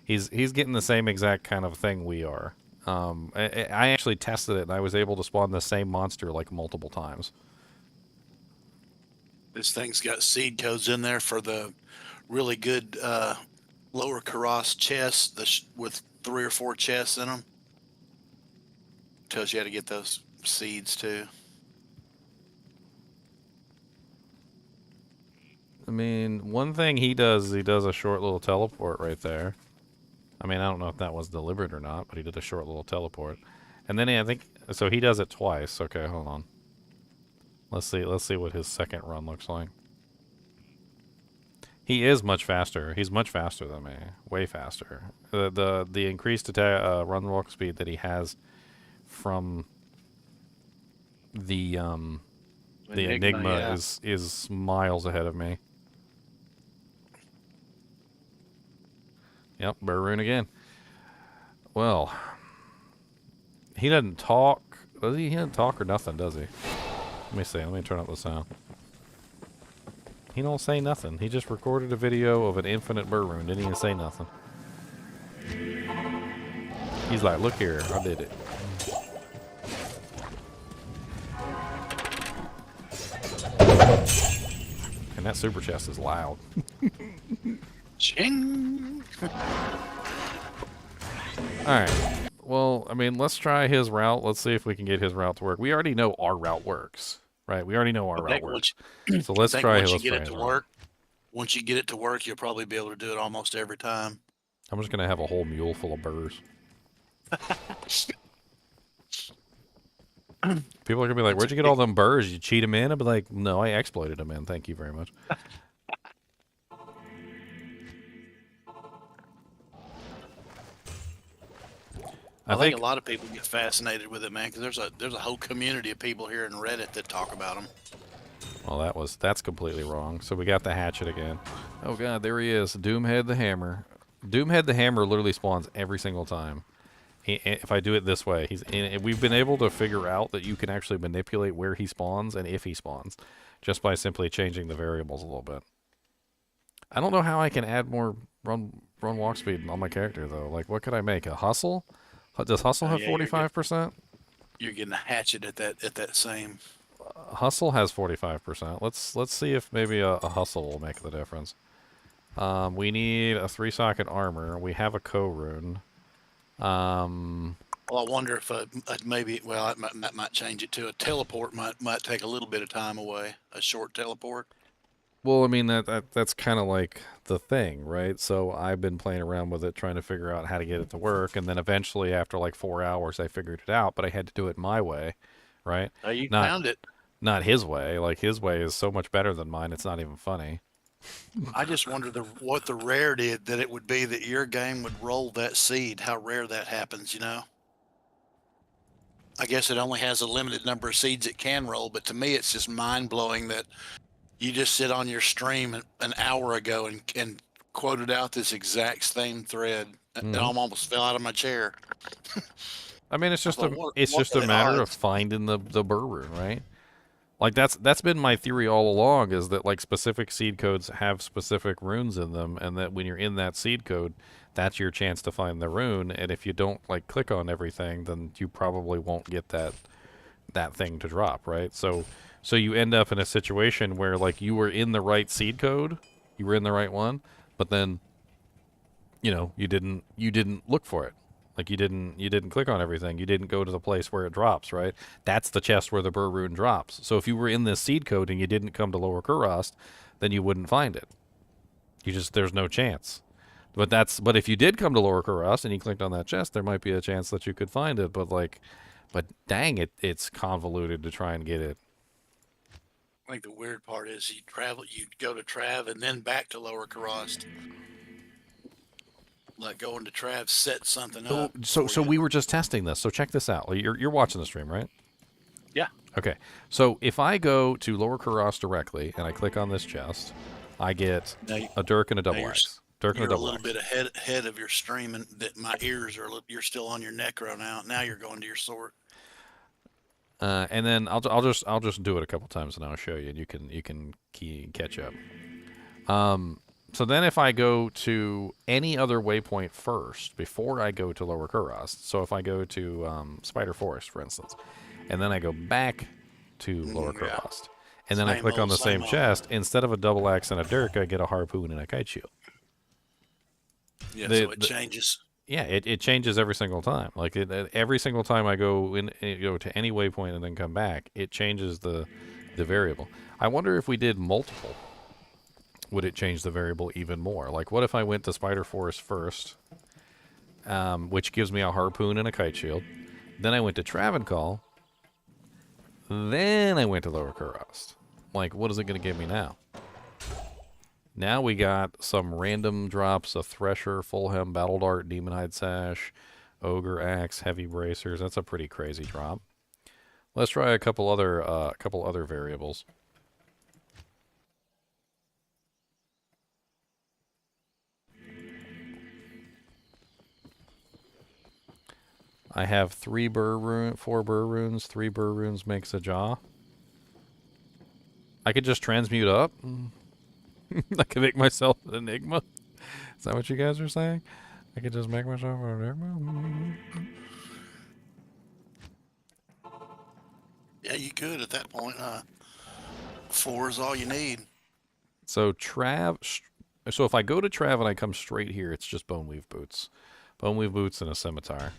He's getting the same exact kind of thing we are. I actually tested it, and I was able to spawn the same monster like multiple times. This thing's got seed codes in there for the really good lower Karas chests with 3 or 4 chests in them. Tells you how to get those seeds too. I mean, one thing he does is he does a short little teleport right there. I mean, I don't know if that was deliberate or not, but he did a short little teleport. And then I think, so he does it twice. Okay, hold on. Let's see what his second run looks like. He is much faster. He's much faster than me. Way faster. The increased attack, run walk speed that he has from the Enigma yeah. is miles ahead of me. Yep, Burr Rune again. Well, he doesn't talk. Does he? He doesn't talk or nothing, does he? Let me see. Let me turn up the sound. He don't say nothing. He just recorded a video of an infinite Burr Rune. Didn't even say nothing. He's like, look here, I did it. And that super chest is loud. Ching! Alright. Well, I mean, let's try his route. Let's see if we can get his route to work. We already know our route works. Right? We already know our route works. So let's try Once you his get it to route. work, once you get it to work, you'll probably be able to do it almost every time. I'm just going to have a whole mule full of burrs. People are going to be like, where'd you get all them burrs? You cheat them in? I'll be like, no, I exploited them in. Thank you very much. I think a lot of people get fascinated with it, man, because there's a whole community of people here in Reddit that talk about them. Well, that's completely wrong. So we got the hatchet again. Oh god, there he is. Doomhead the Hammer. Doomhead the Hammer literally spawns every single time. If I do it this way, we've been able to figure out that you can actually manipulate where he spawns and if he spawns, just by simply changing the variables a little bit. I don't know how I can add more run walk speed on my character though. Like, what could I make? A hustle? Does hustle have 45%? You're getting a hatchet at that same. Hustle has 45%. Let's see if maybe a hustle will make the difference. We need a 3-socket armor. We have a co-rune. Well, I wonder if maybe, well, that might change it to a teleport. Might take a little bit of time away. A short teleport. Well, I mean that's kind of like the thing, right? So I've been playing around with it, trying to figure out how to get it to work, and then eventually, after like 4 hours, I figured it out. But I had to do it my way, right? Oh, you found it. Not his way. Like, his way is so much better than mine. It's not even funny. I just wonder what the rarity that it would be that your game would roll that seed. How rare that happens, you know? I guess it only has a limited number of seeds it can roll, but to me, it's just mind-blowing that you just sit on your stream an hour ago and quoted out this exact same thread. And I almost fell out of my chair. I mean, it's just a matter of finding the Burr Rune, right? Like, that's been my theory all along, is that like specific seed codes have specific runes in them, and that when you're in that seed code, that's your chance to find the rune. And if you don't like click on everything, then you probably won't get that thing to drop, right? So you end up in a situation where like you were in the right seed code, you were in the right one, but then you didn't look for it. Like, you didn't click on everything. You didn't go to the place where it drops, right? That's the chest where the Burr Rune drops. So if you were in this seed code and you didn't come to Lower Kurast, then you wouldn't find it. There's no chance. But if you did come to Lower Kurast and you clicked on that chest, there might be a chance that you could find it. But dang it, it's convoluted to try and get it. I think the weird part is you go to Trav and then back to Lower Kurast. Like going to Trav, set something up. So we were just testing this. So check this out. You're watching the stream, right? Yeah. Okay. So if I go to Lower Kurast directly and I click on this chest, I get a dirk and a double axe. Dirk and a You're a double little axe. bit ahead of your stream, and that my ears are. You're still on your necro now. Now you're going to your sword. And then I'll just do it a couple times and I'll show you, and you can catch up. So then if I go to any other waypoint first before I go to Lower Kurast, so if I go to Spider Forest, for instance, and then I go back to Lower Yeah. Kurast, and then I Same click on old, the same same old. chest, instead of a double axe and a dirk, I get a harpoon and a kite shield. Yeah, The- so it the- changes. Yeah, it changes every single time. Like every single time I go to any waypoint and then come back, it changes the variable. I wonder if we did multiple, would it change the variable even more? Like, what if I went to Spider Forest first, which gives me a harpoon and a kite shield. Then I went to Travancore. Then I went to Lower Kurast. Like, what is it going to give me now? Now we got some random drops of Thresher, Fullhem, Battle Dart, Demonhide Sash, Ogre Axe, Heavy Bracers. That's a pretty crazy drop. Let's try a couple other variables. I have 4 burr runes. 3 burr runes makes a jaw. I could just transmute up. I could make myself an enigma. Is that what you guys are saying? I could just make myself an enigma. Yeah, you could at that point. 4 is all you need. So so if I go to Trav and I come straight here, it's just Boneweave boots. Boneweave boots and a scimitar.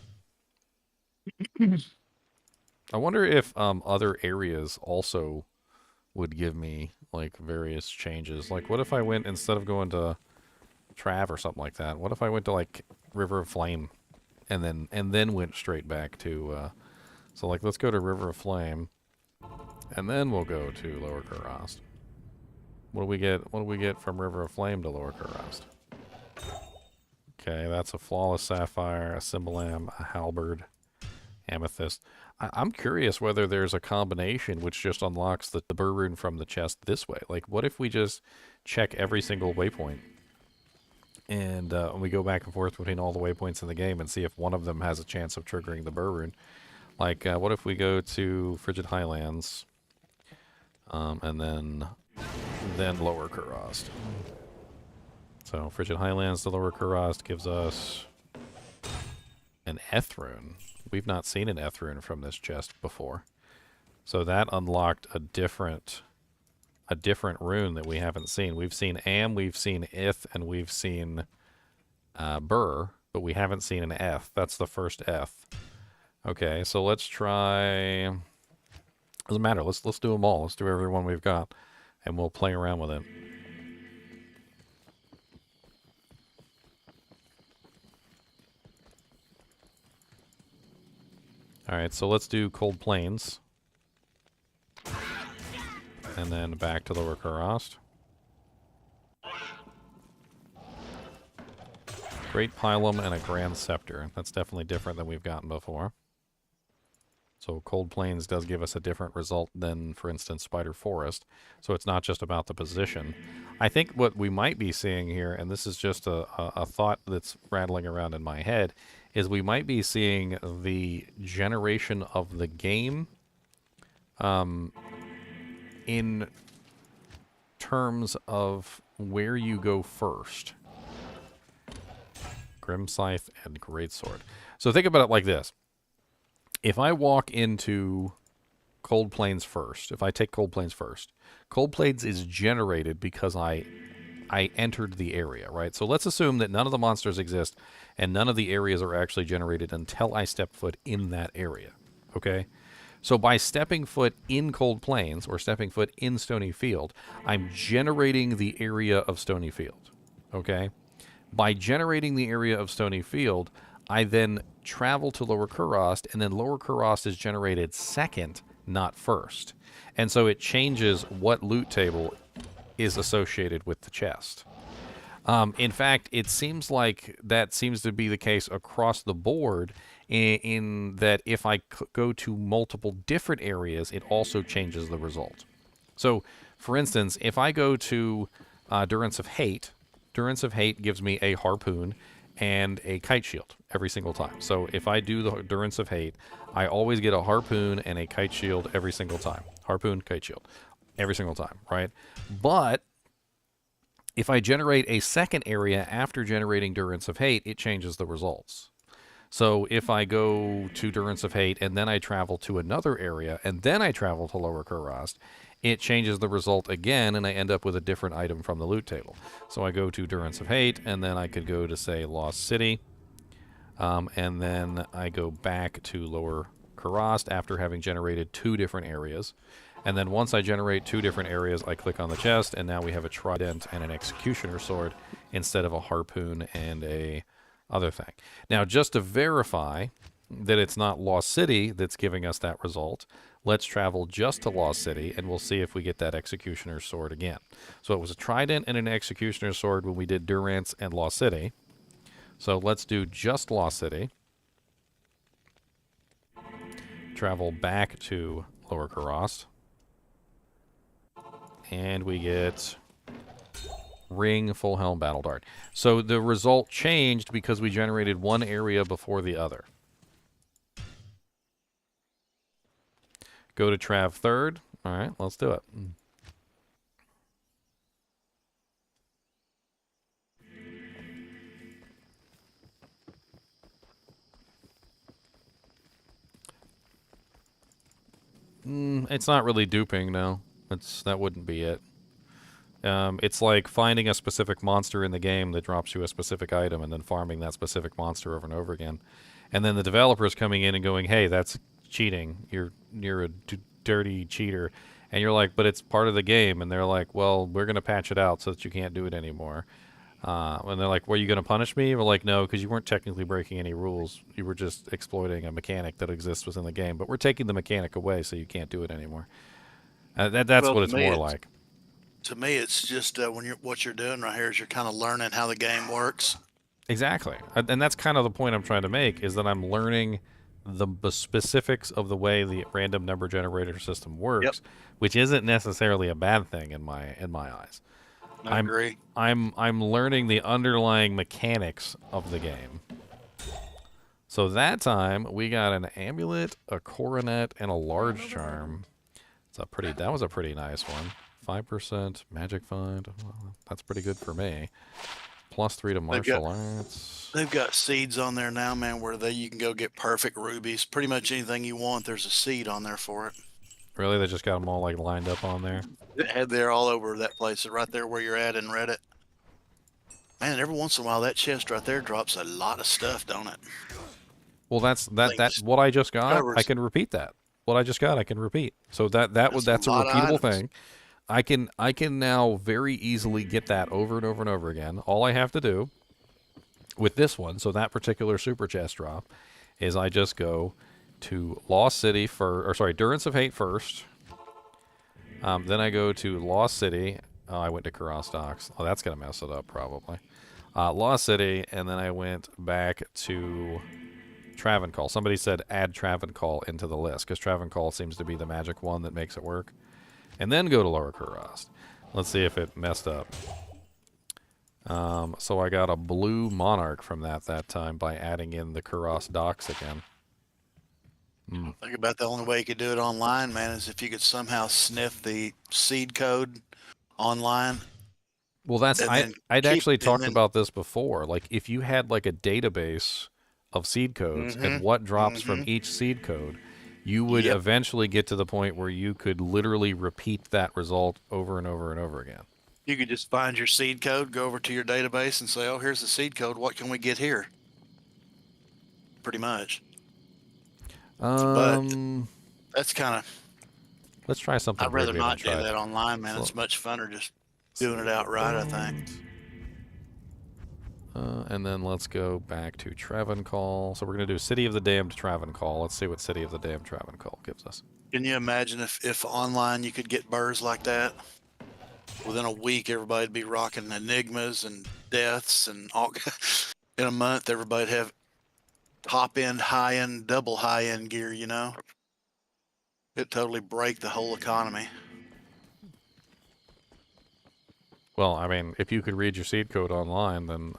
I wonder if other areas also would give me like various changes. Like, what if I went, instead of going to Trav or something like that, what if I went to like River of Flame and then went straight back to so like let's go to River of Flame and then we'll go to Lower Kurast. What do we get from River of Flame to Lower Kurast? Okay, that's a Flawless Sapphire, a Cymbalam, a Halberd, Amethyst. I'm curious whether there's a combination which just unlocks the burr rune from the chest this way. Like, what if we just check every single waypoint and we go back and forth between all the waypoints in the game and see if one of them has a chance of triggering the burr rune? Like, what if we go to Frigid Highlands and then Lower Kurast? So Frigid Highlands to Lower Kurast gives us an Eth rune. We've not seen an Eth rune from this chest before. So that unlocked a different rune that we haven't seen. We've seen Am, we've seen Ith, and we've seen Burr, but we haven't seen an Eth. That's the first Eth. Okay, so let's try... Doesn't matter. Let's do them all. Let's do every one we've got, and we'll play around with it. Alright, so let's do Cold Plains. And then back to Lower Kurast. Great Pilum and a Grand Scepter. That's definitely different than we've gotten before. So Cold Plains does give us a different result than, for instance, Spider Forest. So it's not just about the position. I think what we might be seeing here, and this is just a thought that's rattling around in my head, is we might be seeing the generation of the game in terms of where you go first. Grim Scythe and Greatsword. So think about it like this. If I walk into Cold Plains first, if I take Cold Plains first, Cold Plains is generated because I entered the area, right? So let's assume that none of the monsters exist and none of the areas are actually generated until I step foot in that area, okay? So by stepping foot in Cold Plains or stepping foot in Stony Field, I'm generating the area of Stony Field, okay? By generating the area of Stony Field, I then travel to Lower Kurast, and then Lower Kurast is generated second, not first. And so it changes what loot table is associated with the chest. In fact, it seems like that seems to be the case across the board in that if I go to multiple different areas, it also changes the result. So, for instance, if I go to Durance of Hate, Durance of Hate gives me a harpoon and a kite shield every single time. So if I do the Durance of Hate, I always get a harpoon and a kite shield every single time. Harpoon, kite shield, every single time, right? But if I generate a second area after generating Durance of Hate, it changes the results. So if I go to Durance of Hate and then I travel to another area and then I travel to Lower Kurast, it changes the result again and I end up with a different item from the loot table. So I go to Durance of Hate and then I could go to, say, Lost City. And then I go back to Lower Kurast after having generated 2 different areas. And then once I generate 2 different areas, I click on the chest, and now we have a trident and an executioner sword instead of a harpoon and a other thing. Now, just to verify that it's not Lost City that's giving us that result, let's travel just to Lost City, and we'll see if we get that executioner sword again. So it was a trident and an executioner sword when we did Durance and Lost City. So let's do just Lost City. Travel back to Lower Kurast. And we get Ring, Full Helm, Battle Dart. So the result changed because we generated one area before the other. Go to Trav third. All right, let's do it. It's not really duping, no. That wouldn't be it. It's like finding a specific monster in the game that drops you a specific item and then farming that specific monster over and over again. And then the developers coming in and going, hey, that's cheating. You're a dirty cheater. And you're like, but it's part of the game. And they're like, well, we're going to patch it out so that you can't do it anymore. And they're like, were you going to punish me? We're like, no, because you weren't technically breaking any rules. You were just exploiting a mechanic that exists within the game. But we're taking the mechanic away so you can't do it anymore. That's Well, what to it's me, more like. To me, it's just what you're doing right here is you're kind of learning how the game works. Exactly. And that's kind of the point I'm trying to make, is that I'm learning the specifics of the way the random number generator system works, which isn't necessarily a bad thing in my eyes. I agree. I'm learning the underlying mechanics of the game. So that time we got an amulet, a coronet, and a large charm. That was a pretty nice one. 5% magic find. Well, that's pretty good for me. +3 to martial arts. They've got seeds on there now, man, where you can go get perfect rubies. Pretty much anything you want, there's a seed on there for it. Really? They just got them all like lined up on there? They're all over that place, right there where you're at in Reddit. Man, every once in a while that chest right there drops a lot of stuff, don't it? Well, that's what I just got. Covers. I can repeat that. What I just got, I can repeat. So that's a repeatable thing. I can now very easily get that over and over and over again. All I have to do with this one, so that particular super chest drop, is I just go to Lost City Durance of Hate first. Then I go to Lost City. Oh, I went to Kurast Docks. Oh, that's gonna mess it up probably. Lost City, and then I went back to Travancore. Somebody said add Travancore into the list because Travancore seems to be the magic one that makes it work. And then go to Lower Kurast. Let's see if it messed up. So I got a blue monarch from that time by adding in the Kurast docks again. Think about the only way you could do it online, man, is if you could somehow sniff the seed code online. Well, I'd actually talked about this before. Like, if you had like a database of seed codes and what drops from each seed code, you would eventually get to the point where you could literally repeat that result over and over and over again. You could just find your seed code, go over to your database and say, oh, here's the seed code. What can we get here? Pretty much. But that's kind of... Let's try something. I'd rather not do that online, man. It's much funner just doing it outright, I think. And then let's go back to Travancore. So we're going to do City of the Damned Travancore. Let's see what City of the Damned Travancore gives us. Can you imagine if online you could get birds like that? Within a week, everybody'd be rocking enigmas and deaths, and all. In a month, everybody'd have top-end, high-end, double high-end gear, you know? It'd totally break the whole economy. Well, I mean, if you could read your seed code online, then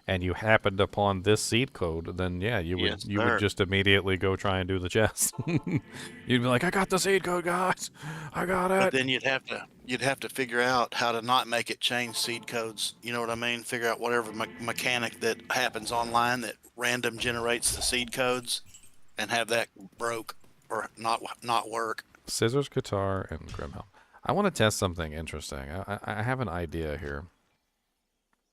and you happened upon this seed code, then yeah, you would Yes, you would sir. just immediately go try and do the chest. You'd be like, I got the seed code, guys. I got But it. then you'd have to figure out how to not make it change seed codes. You know what I mean? Figure out whatever mechanic that happens online that random generates the seed codes, and have that broke or not work. Scissors, guitar, and Grimhelm. I want to test something interesting. I have an idea here.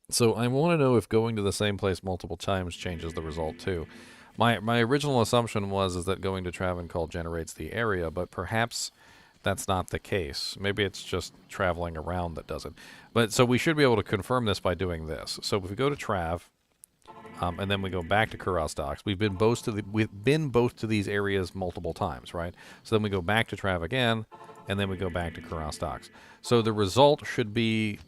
So I want to know if going to the same place multiple times changes the result too. My original assumption is that going to Travancore generates the area, but perhaps that's not the case. Maybe it's just traveling around that does it. But so we should be able to confirm this by doing this. So if we go to Trav, and then we go back to Kuros Docks. We've been both to these areas multiple times, right? So then we go back to Trav again, and then we go back to Kuros Docks. So the result should be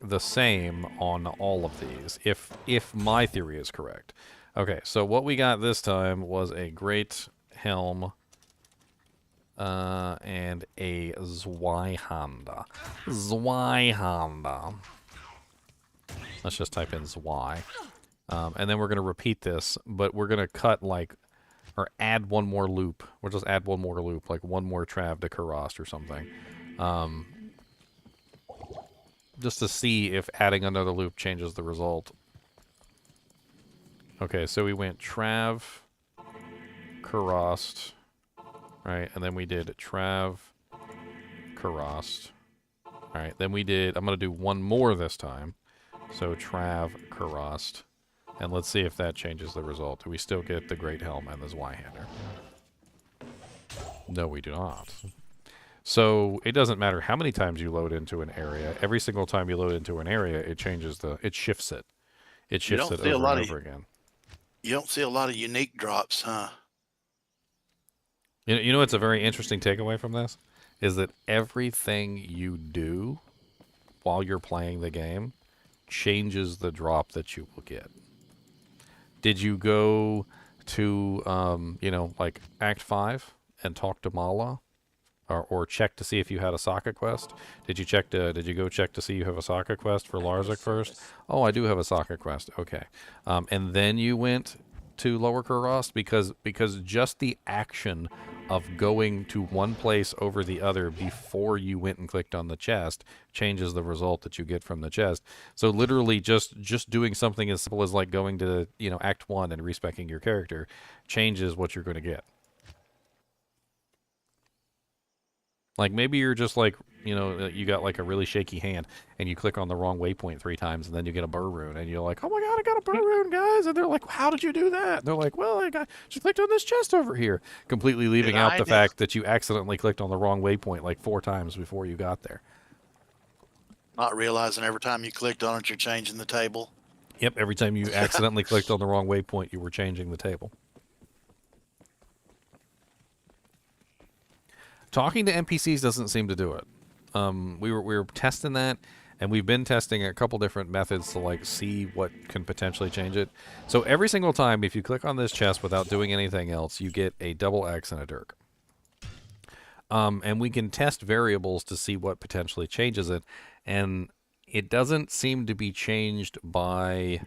the same on all of these, if my theory is correct. Okay, so what we got this time was a great helm and a Zweihander. Zweihander. Let's just type in Zwei. And then we're going to repeat this, but we're going to cut or add one more loop. We'll just add one more loop, like one more Trav to Kurost or something. Just to see if adding another loop changes the result. Okay, so we went Trav, Kurost, right? And then we did Trav, Kurost. Alright, then we did, I'm going to do one more this time. So Trav, Kurost. And let's see if that changes the result. Do we still get the Great Helm and the Zweihander? No, we do not. So it doesn't matter how many times you load into an area. Every single time you load into an area, it shifts it. It shifts it over and over again. You don't see a lot of unique drops, huh? You know what's a very interesting takeaway from this? Is that everything you do while you're playing the game changes the drop that you will get. Did you go to, like Act 5 and talk to Mala? Or check to see if you had a Sokka quest? Did you go check to see you have a Sokka quest for Larzik first? Oh, I do have a Sokka quest. Okay. And then you went to Lower Kurost because just the action of going to one place over the other before you went and clicked on the chest changes the result that you get from the chest. So literally just doing something as simple as like going to, Act 1 and respecing your character changes what you're going to get. Like maybe you're just like, you got like a really shaky hand and you click on the wrong waypoint 3 times and then you get a burr rune and you're like, oh my god, I got a burr rune, guys. And they're like, how did you do that? And they're like, well, just clicked on this chest over here. Completely leaving out the fact that you accidentally clicked on the wrong waypoint like 4 times before you got there. Not realizing every time you clicked on it, you're changing the table. Yep, every time you accidentally clicked on the wrong waypoint, you were changing the table. Talking to NPCs doesn't seem to do it. We were testing that, and we've been testing a couple different methods to like see what can potentially change it. So every single time, if you click on this chest without doing anything else, you get a double X and a dirk. And we can test variables to see what potentially changes it, and it doesn't seem to be changed by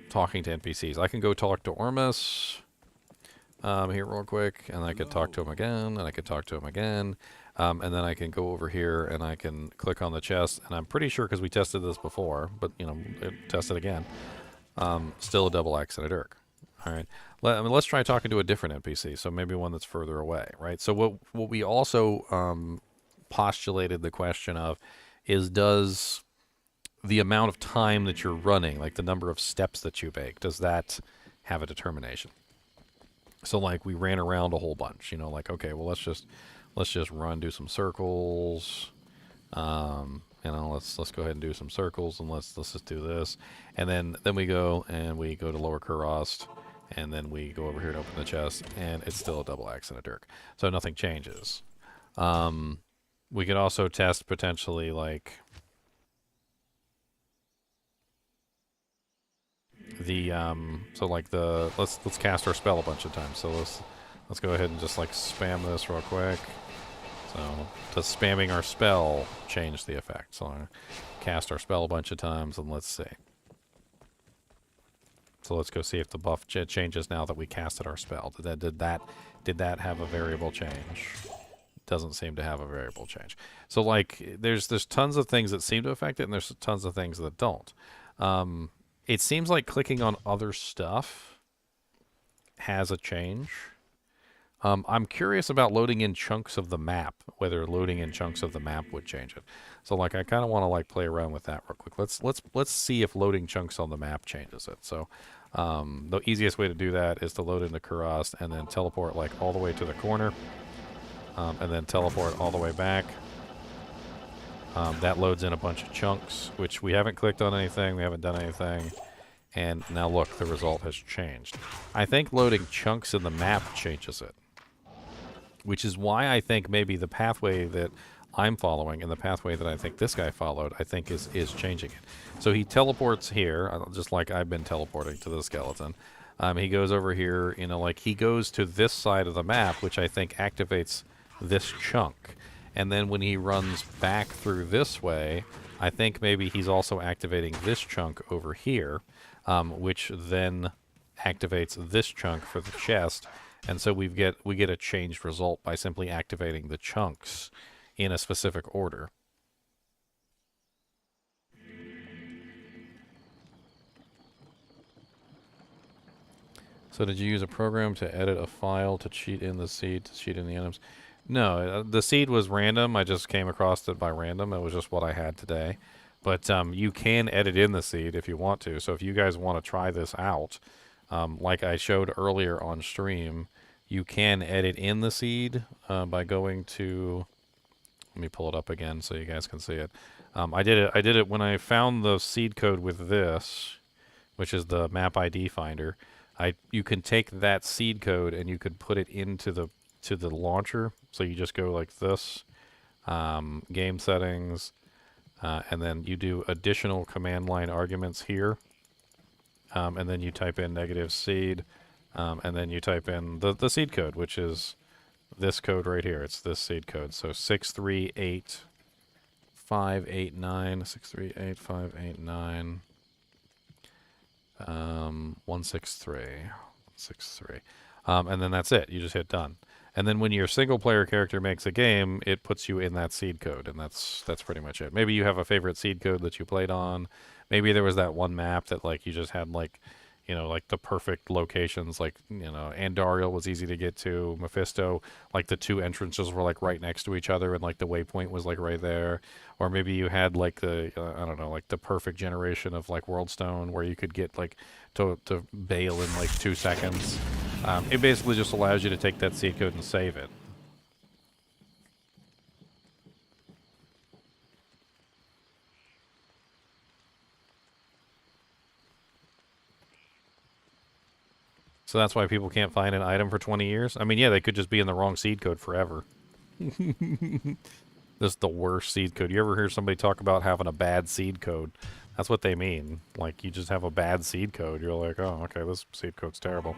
talking to NPCs. I can go talk to Ormus. Here real quick, and I could talk to him again, and I could talk to him again, and then I can go over here and I can click on the chest, and I'm pretty sure because we tested this before, but test it again. Still a double X and a dirk. All right, let's try talking to a different NPC, so maybe one that's further away, right? So what we also postulated the question of is, does the amount of time that you're running, like the number of steps that you make, does that have a determination? So like we ran around a whole bunch, like, okay, well let's just run, do some circles, let's go ahead and do some circles, and let's just do this, and then we go to Lower Kurost, and then we go over here to open the chest, and it's still a double X and a dirk, so nothing changes. We could also test potentially like the let's cast our spell a bunch of times. So let's go ahead and just like spam this real quick. So So does spamming our spell change the effect? So I cast our spell a bunch of times, and let's see. So let's go see if the buff changes now that we casted our spell. Did that have a variable change? Doesn't seem to have a variable change. So like there's tons of things that seem to affect it, and there's tons of things that don't. It seems like clicking on other stuff has a change. I'm curious about loading in chunks of the map, whether loading in chunks of the map would change it. So like I kind of want to like play around with that real quick. Let's see if loading chunks on the map changes it. So the easiest way to do that is to load into Kurast and then teleport like all the way to the corner, and then teleport all the way back. That loads in a bunch of chunks, which we haven't clicked on anything, we haven't done anything. And now look, the result has changed. I think loading chunks in the map changes it, which is why I think maybe the pathway that I'm following and the pathway that I think this guy followed, I think is changing it. So he teleports here, just like I've been teleporting to the skeleton. He goes over here, you know, like he goes to this side of the map, which I think activates this chunk. And then when he runs back through this way, I think maybe he's also activating this chunk over here, which then activates this chunk for the chest. And so we get a changed result by simply activating the chunks in a specific order. So did you use a program to edit a file to cheat in the seed, to cheat in the items? No, the seed was random. I just came across it by random. It was just what I had today. But you can edit in the seed if you want to. So if you guys want to try this out, like I showed earlier on stream, you can edit in the seed by going to... Let me pull it up again so you guys can see it. I did it when I found the seed code with this, which is the map ID finder. You can take that seed code and you could put it into the launcher. So you just go like this, game settings, and then you do additional command line arguments here, and then you type in negative seed, and then you type in the seed code, which is this code right here. It's this seed code. So 638589, 638589, 163. And then that's it. You just hit done. And then when your single player character makes a game, it puts you in that seed code, and that's pretty much it. Maybe you have a favorite seed code that you played on. Maybe there was that one map that like you just had like, you know, like the perfect locations, like, you know, Andariel was easy to get to, Mephisto, like the two entrances were like right next to each other and like the waypoint was like right there. Or maybe you had like the, I don't know, like the perfect generation of like Worldstone where you could get like to bail in like 2 seconds. It basically just allows you to take that seed code and save it. So that's why people can't find an item for 20 years? I mean, yeah, they could just be in the wrong seed code forever. This is the worst seed code. You ever hear somebody talk about having a bad seed code? That's what they mean. Like, you just have a bad seed code. You're like, oh, okay, this seed code's terrible.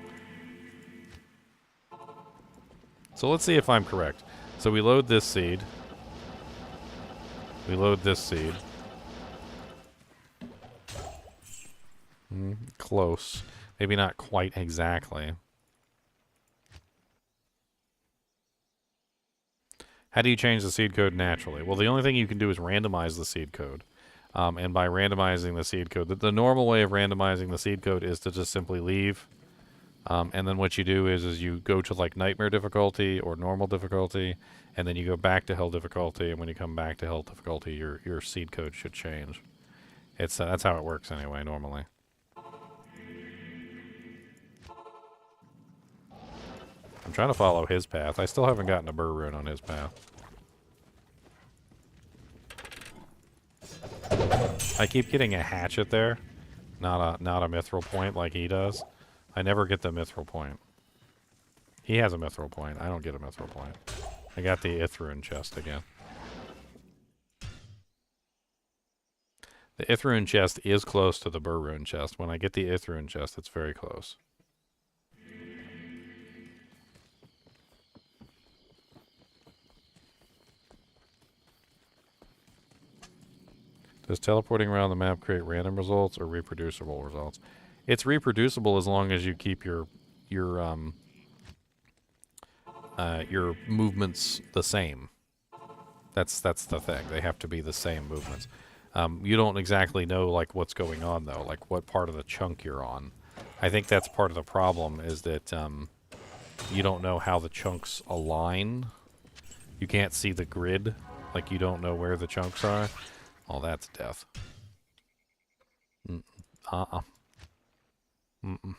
So let's see if I'm correct. So we load this seed. We load this seed. Close. Maybe not quite exactly. How do you change the seed code naturally? Well, the only thing you can do is randomize the seed code. And by randomizing the seed code, the normal way of randomizing the seed code is to just simply leave. And then what you do is you go to like nightmare difficulty or normal difficulty, and then you go back to hell difficulty, and when you come back to hell difficulty, your seed code should change. It's that's how it works anyway, normally. I'm trying to follow his path. I still haven't gotten a burr rune on his path. I keep getting a hatchet there, not a mithril point like he does. I never get the mithril point. He has a mithril point. I don't get a mithril point. I got the Ith-rune chest again. The Ith-rune chest is close to the burr rune chest. When I get the Ith-rune chest, it's very close. Does teleporting around the map create random results or reproducible results? It's reproducible as long as you keep your movements the same. That's the thing. They have to be the same movements. You don't exactly know like what's going on though, like what part of the chunk you're on. I think that's part of the problem is that you don't know how the chunks align. You can't see the grid, like you don't know where the chunks are. Oh, that's death. Uh-uh. Mm-mm.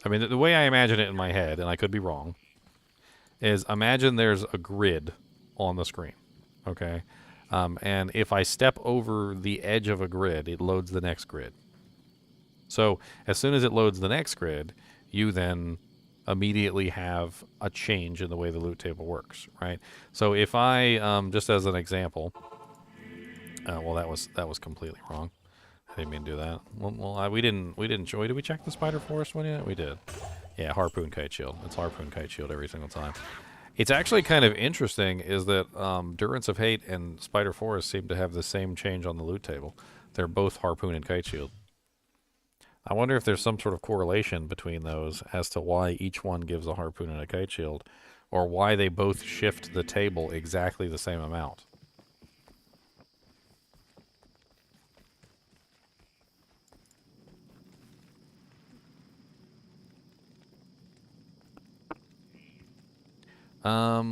I mean, the way I imagine it in my head, and I could be wrong, is imagine there's a grid on the screen, okay? And if I step over the edge of a grid, it loads the next grid. So as soon as it loads the next grid, you then immediately have a change in the way the loot table works, right? So if I, just as an example, well, that was completely wrong. I didn't mean to do that. Well, we didn't enjoy. Did we check the spider forest one yet? We did. Yeah, harpoon kite shield. It's harpoon kite shield every single time. It's actually kind of interesting is that Durance of Hate and Spider Forest seem to have the same change on the loot table. They're both harpoon and kite shield. I wonder if there's some sort of correlation between those as to why each one gives a harpoon and a kite shield, or why they both shift the table exactly the same amount.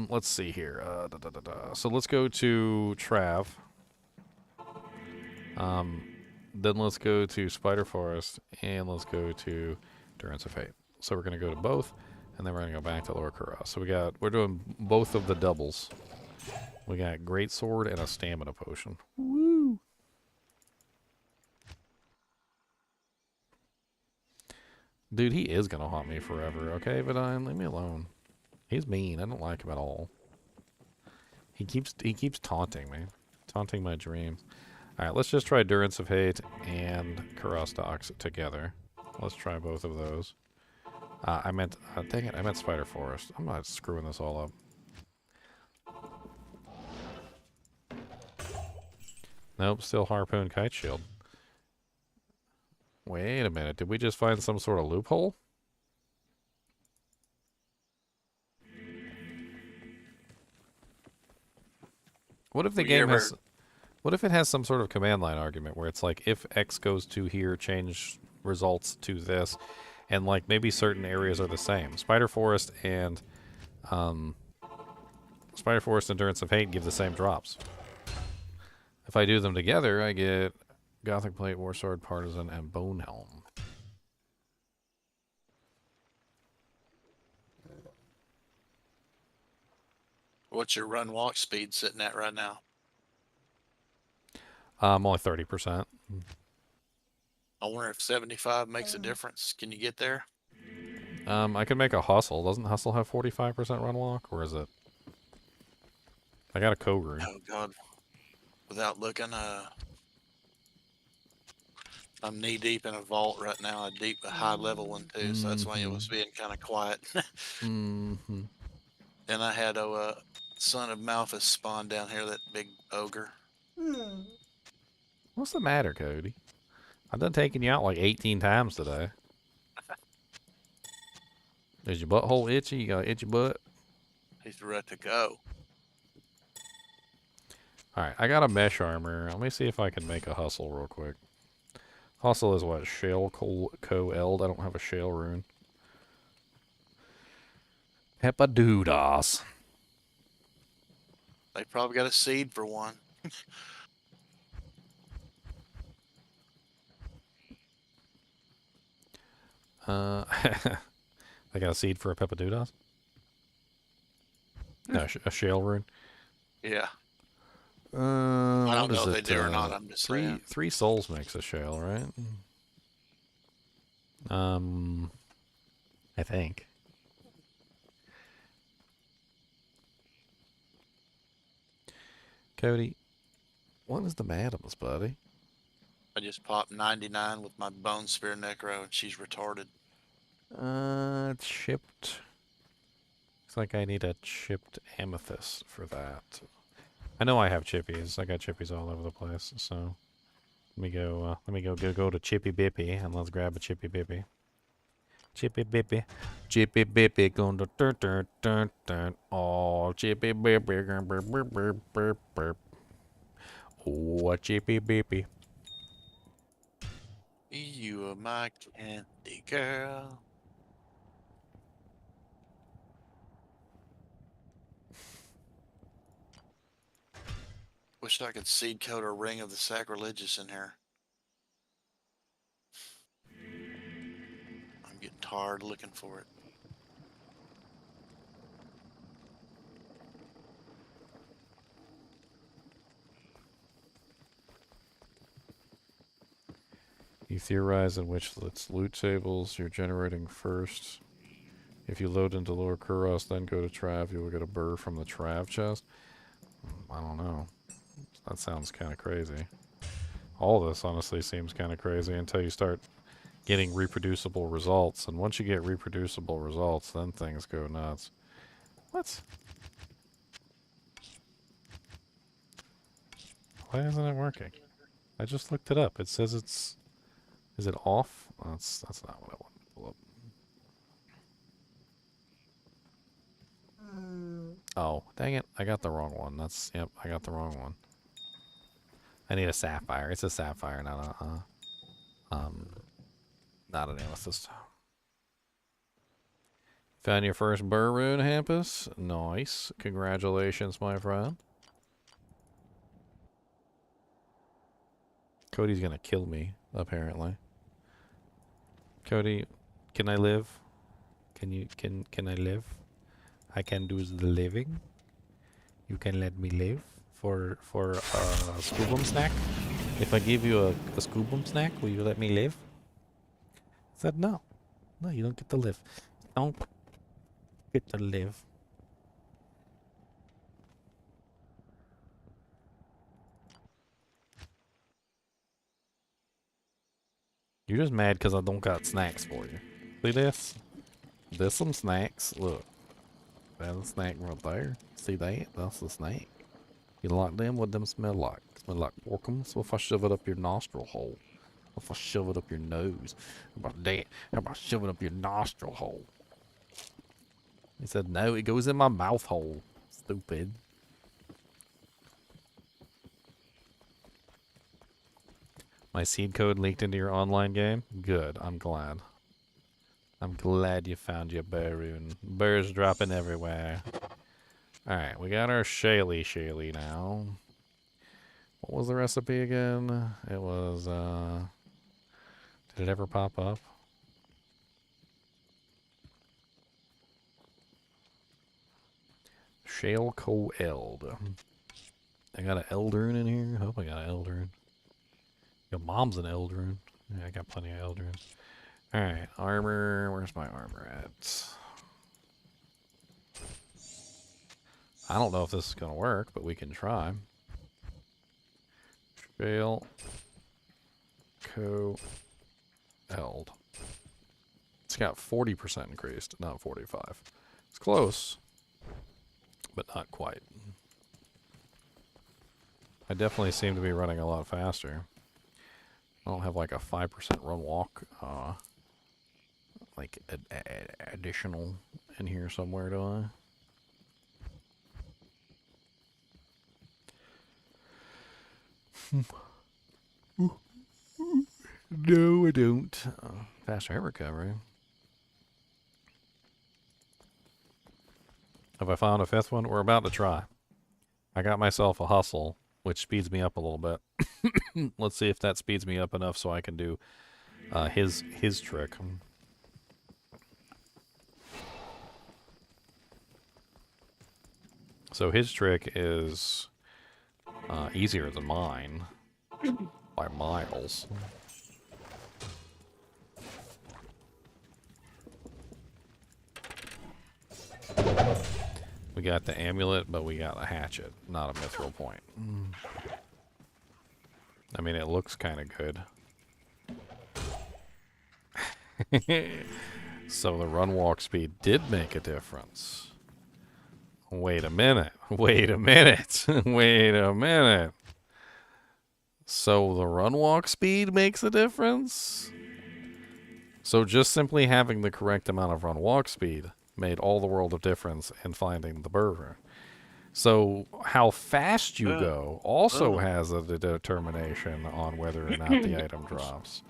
Let's see here. So let's go to Trav. Then let's go to Spider Forest, and let's go to Durance of Fate. So we're gonna go to both, and then we're gonna go back to Lower Kuras. So we're doing both of the doubles. We got Great Sword and a Stamina Potion. Woo! Dude, he is gonna haunt me forever. Okay, but leave me alone. He's mean. I don't like him at all. He keeps taunting me. Taunting my dreams. Alright, let's just try Durance of Hate and Karastox together. Let's try both of those. I meant... dang it, I meant Spider Forest. I'm not screwing this all up. Nope, still Harpoon Kite Shield. Wait a minute, did we just find some sort of loophole? What if the game has... What if it has some sort of command line argument where it's like, if X goes to here, change results to this, and like maybe certain areas are the same. Spider Forest and Durance of Hate give the same drops. If I do them together, I get Gothic Plate, War Sword, Partisan, and Bone Helm. What's your run walk speed sitting at right now? Only 30%. I wonder if 75 makes a difference. Can you get there? I could make a Hustle. Doesn't Hustle have 45% run walk, or is it? I got a co-rune. Oh God! Without looking, I'm knee deep in a vault right now. A high level one too, so that's why it was being kind of quiet. Mm-hmm. And I had a son of Malthus spawn down here, that big ogre. What's the matter, Cody? I've done taking you out like 18 times today. Is your butthole itchy? You got an itchy butt? He's ready to go. Alright, I got a mesh armor. Let me see if I can make a Hustle real quick. Hustle is what? Shale co-eld? I don't have a shale rune. Pepadoodas. They probably got a seed for one. I got a seed for a Pepadoodas? No, a shale rune. Yeah. I don't know if they do or not. I'm just saying. Three souls makes a shale, right? I think. Cody, what is the madams, buddy? I just popped 99 with my Bone Spear Necro, and she's retarded. It's shipped. Looks like I need a chipped amethyst for that. I know I have chippies. I got chippies all over the place. So let me go. Go to Chippy Bippy and let's grab a Chippy Bippy. Chippy Bippy, Chippy Bippy, going to turn turn turn turn. Oh, Chippy Bippy, burp burp burp burp burp. Oh, a Chippy Bippy. You are my candy girl. Wish I could seed code a ring of the sacrilegious in here. I'm getting tired looking for it. You theorize in which its loot tables you're generating first. If you load into Lower Kuros, then go to Trav, you will get a burr from the Trav chest. I don't know. That sounds kind of crazy. All this honestly seems kind of crazy until you start getting reproducible results. And once you get reproducible results, then things go nuts. What? Why isn't it working? I just looked it up. It says it's... Is it off? That's not what I want to pull up. Oh, dang it. I got the wrong one. Yep, I got the wrong one. I need a sapphire. It's a sapphire, not an amethyst. Found your first burr rune, Hampus? Nice. Congratulations, my friend. Cody's gonna kill me, apparently. Cody, can I live? Can I live? I can do the living. You can let me live for a scoobum snack. If I give you a scoobum snack, will you let me live? I said no. No, you don't get to live. You don't get to live. You're just mad because I don't got snacks for you. See this? There's some snacks. Look. That's a snack right there. See that? That's the snack. You like them? What them smell like? Smell like porkums? What if I shove it up your nostril hole? What if I shove it up your nose? How about that? How about shove it up your nostril hole? He said, no, it goes in my mouth hole. Stupid. My seed code leaked into your online game? Good, I'm glad. I'm glad you found your burr rune. Burrs dropping everywhere. Alright, we got our Shaley now. What was the recipe again? It was, did it ever pop up? Shale co-eld. I got an Eldrune in here. I hope I got an Eldrune. Your mom's an Eldrune. Yeah, I got plenty of Eldrunes. Alright, armor. Where's my armor at? I don't know if this is going to work, but we can try. Shale co-eld. It's got 40% increased, not 45. It's close, but not quite. I definitely seem to be running a lot faster. I don't have like a 5% run walk, like additional in here somewhere, do I? No, I don't. Faster hit recovery. Have I found a fifth one? We're about to try. I got myself a hustle, which speeds me up a little bit. Let's see if that speeds me up enough so I can do his trick. So his trick is easier than mine by miles. We got the amulet, but we got a hatchet, not a mithril point. I mean, it looks kind of good. So the run walk speed did make a difference. Wait a minute. Wait a minute. Wait a minute. So the run walk speed makes a difference? So just simply having the correct amount of run walk speed made all the world of difference in finding the burr rune. So how fast you go also has a determination on whether or not the item drops.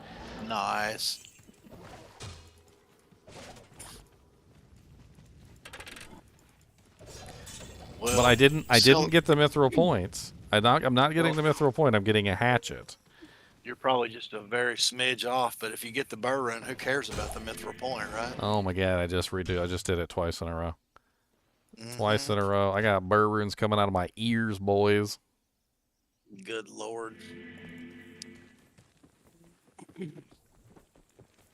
Nice. Well, But I didn't get the mithril points. I'm not getting the mithril point. I'm getting a hatchet. You're probably just a very smidge off, but if you get the burr rune, who cares about the mithril point, right? Oh my god! I just did it twice in a row. Twice in a row. I got burr runes coming out of my ears, boys. Good lord.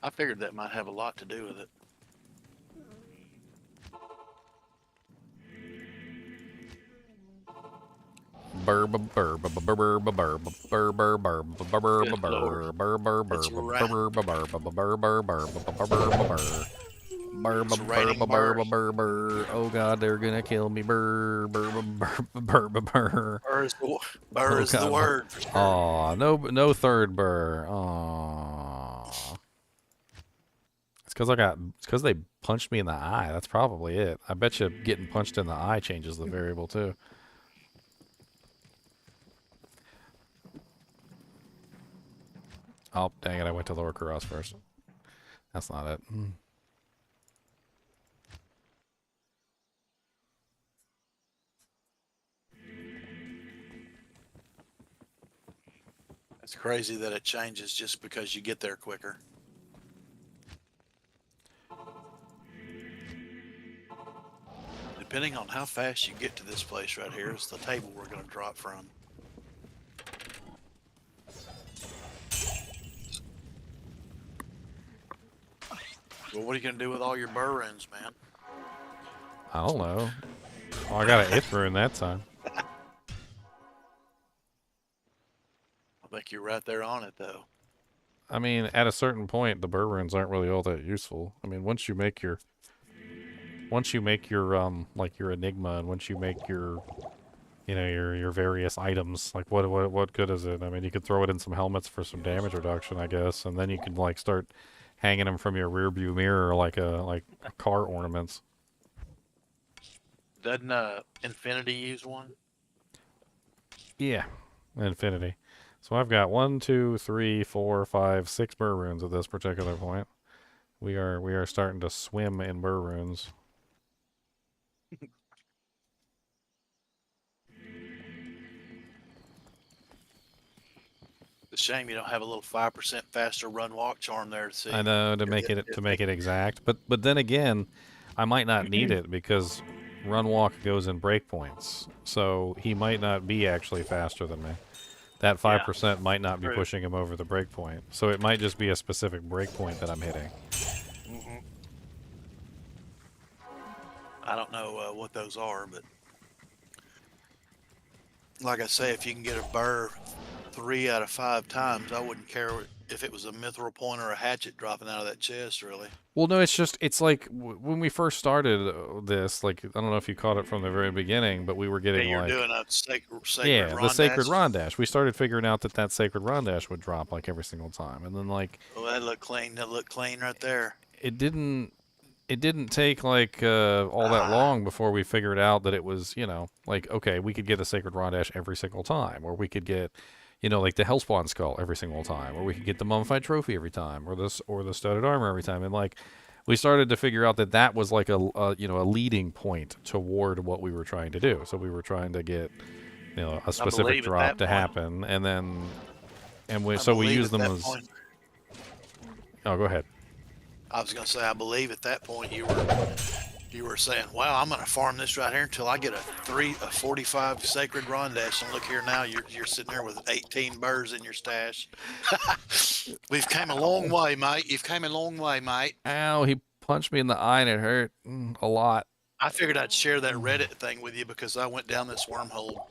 I figured that might have a lot to do with it. Burr burr burr burr burr burr burr burr burr burr burr burr burr burr burr It's burr burr burr burr burr burr burr burr. Oh god, they're gonna kill me. Burr burr burr burr burr. Burr is the word. Aw, no third burr. Aw. It's because they punched me in the eye. That's probably it. I bet you getting punched in the eye changes the variable too. Oh, dang it, I went to lower Kuros first. That's not it. It's crazy that it changes just because you get there quicker. Depending on how fast you get to this place right here is the table we're going to drop from. Well, what are you going to do with all your burr runes, man? I don't know. Oh, I got an ith rune that time. I think you're right there on it, though. I mean, at a certain point, the burr runes aren't really all that useful. I mean, once you make your like your enigma, and once you make your, you know, your various items, like what good is it? I mean, you could throw it in some helmets for some damage reduction, I guess, and then you can like start hanging them from your rear view mirror like car ornaments. Doesn't Infinity use one? Yeah, Infinity. So I've got 1, 2, 3, 4, 5, 6 burr runes at this particular point. We are starting to swim in burr runes. It's a shame you don't have a little 5% faster run walk charm there to see. I know, to make it exact, but then again, I might not need it because run walk goes in breakpoints, so he might not be actually faster than me. That 5% might not be pushing him over the breakpoint, so it might just be a specific breakpoint that I'm hitting. I don't know what those are, but like I say, if you can get a burr 3 out of 5 times, I wouldn't care if it was a mithril point or a hatchet dropping out of that chest, really. Well, no, it's like when we first started this, like, I don't know if you caught it from the very beginning, but we were getting you're like... doing a sacred the sacred Rondash. We started figuring out that sacred Rondash would drop like every single time, and then like... Well, that looked clean. That looked clean right there. It didn't take like all that long before we figured out that it was, you know, like, okay, we could get a sacred Rondash every single time, or we could get, you know, like the Hellspawn skull every single time, or we could get the mummified trophy every time, or the studded armor every time, and like we started to figure out that was like a leading point toward what we were trying to do. So we were trying to get, you know, a specific drop to happen, and then we use them as... Oh, go ahead. I was going to say, I believe at that point you were saying, wow, I'm going to farm this right here until I get a 45 sacred Rondash. And look here now, you're sitting there with 18 burrs in your stash. We've came a long way, mate. You've came a long way, mate. Ow, he punched me in the eye and it hurt a lot. I figured I'd share that Reddit thing with you because I went down this wormhole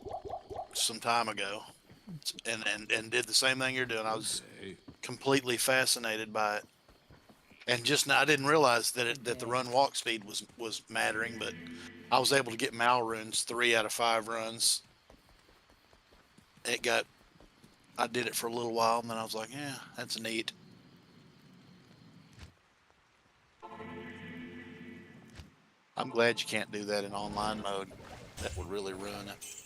some time ago and did the same thing you're doing. I was completely fascinated by it. And just now, I didn't realize that the run walk speed was mattering, but I was able to get mal runes 3 out of 5 runs. I did it for a little while, and then I was like, yeah, that's neat. I'm glad you can't do that in online mode. That would really ruin it.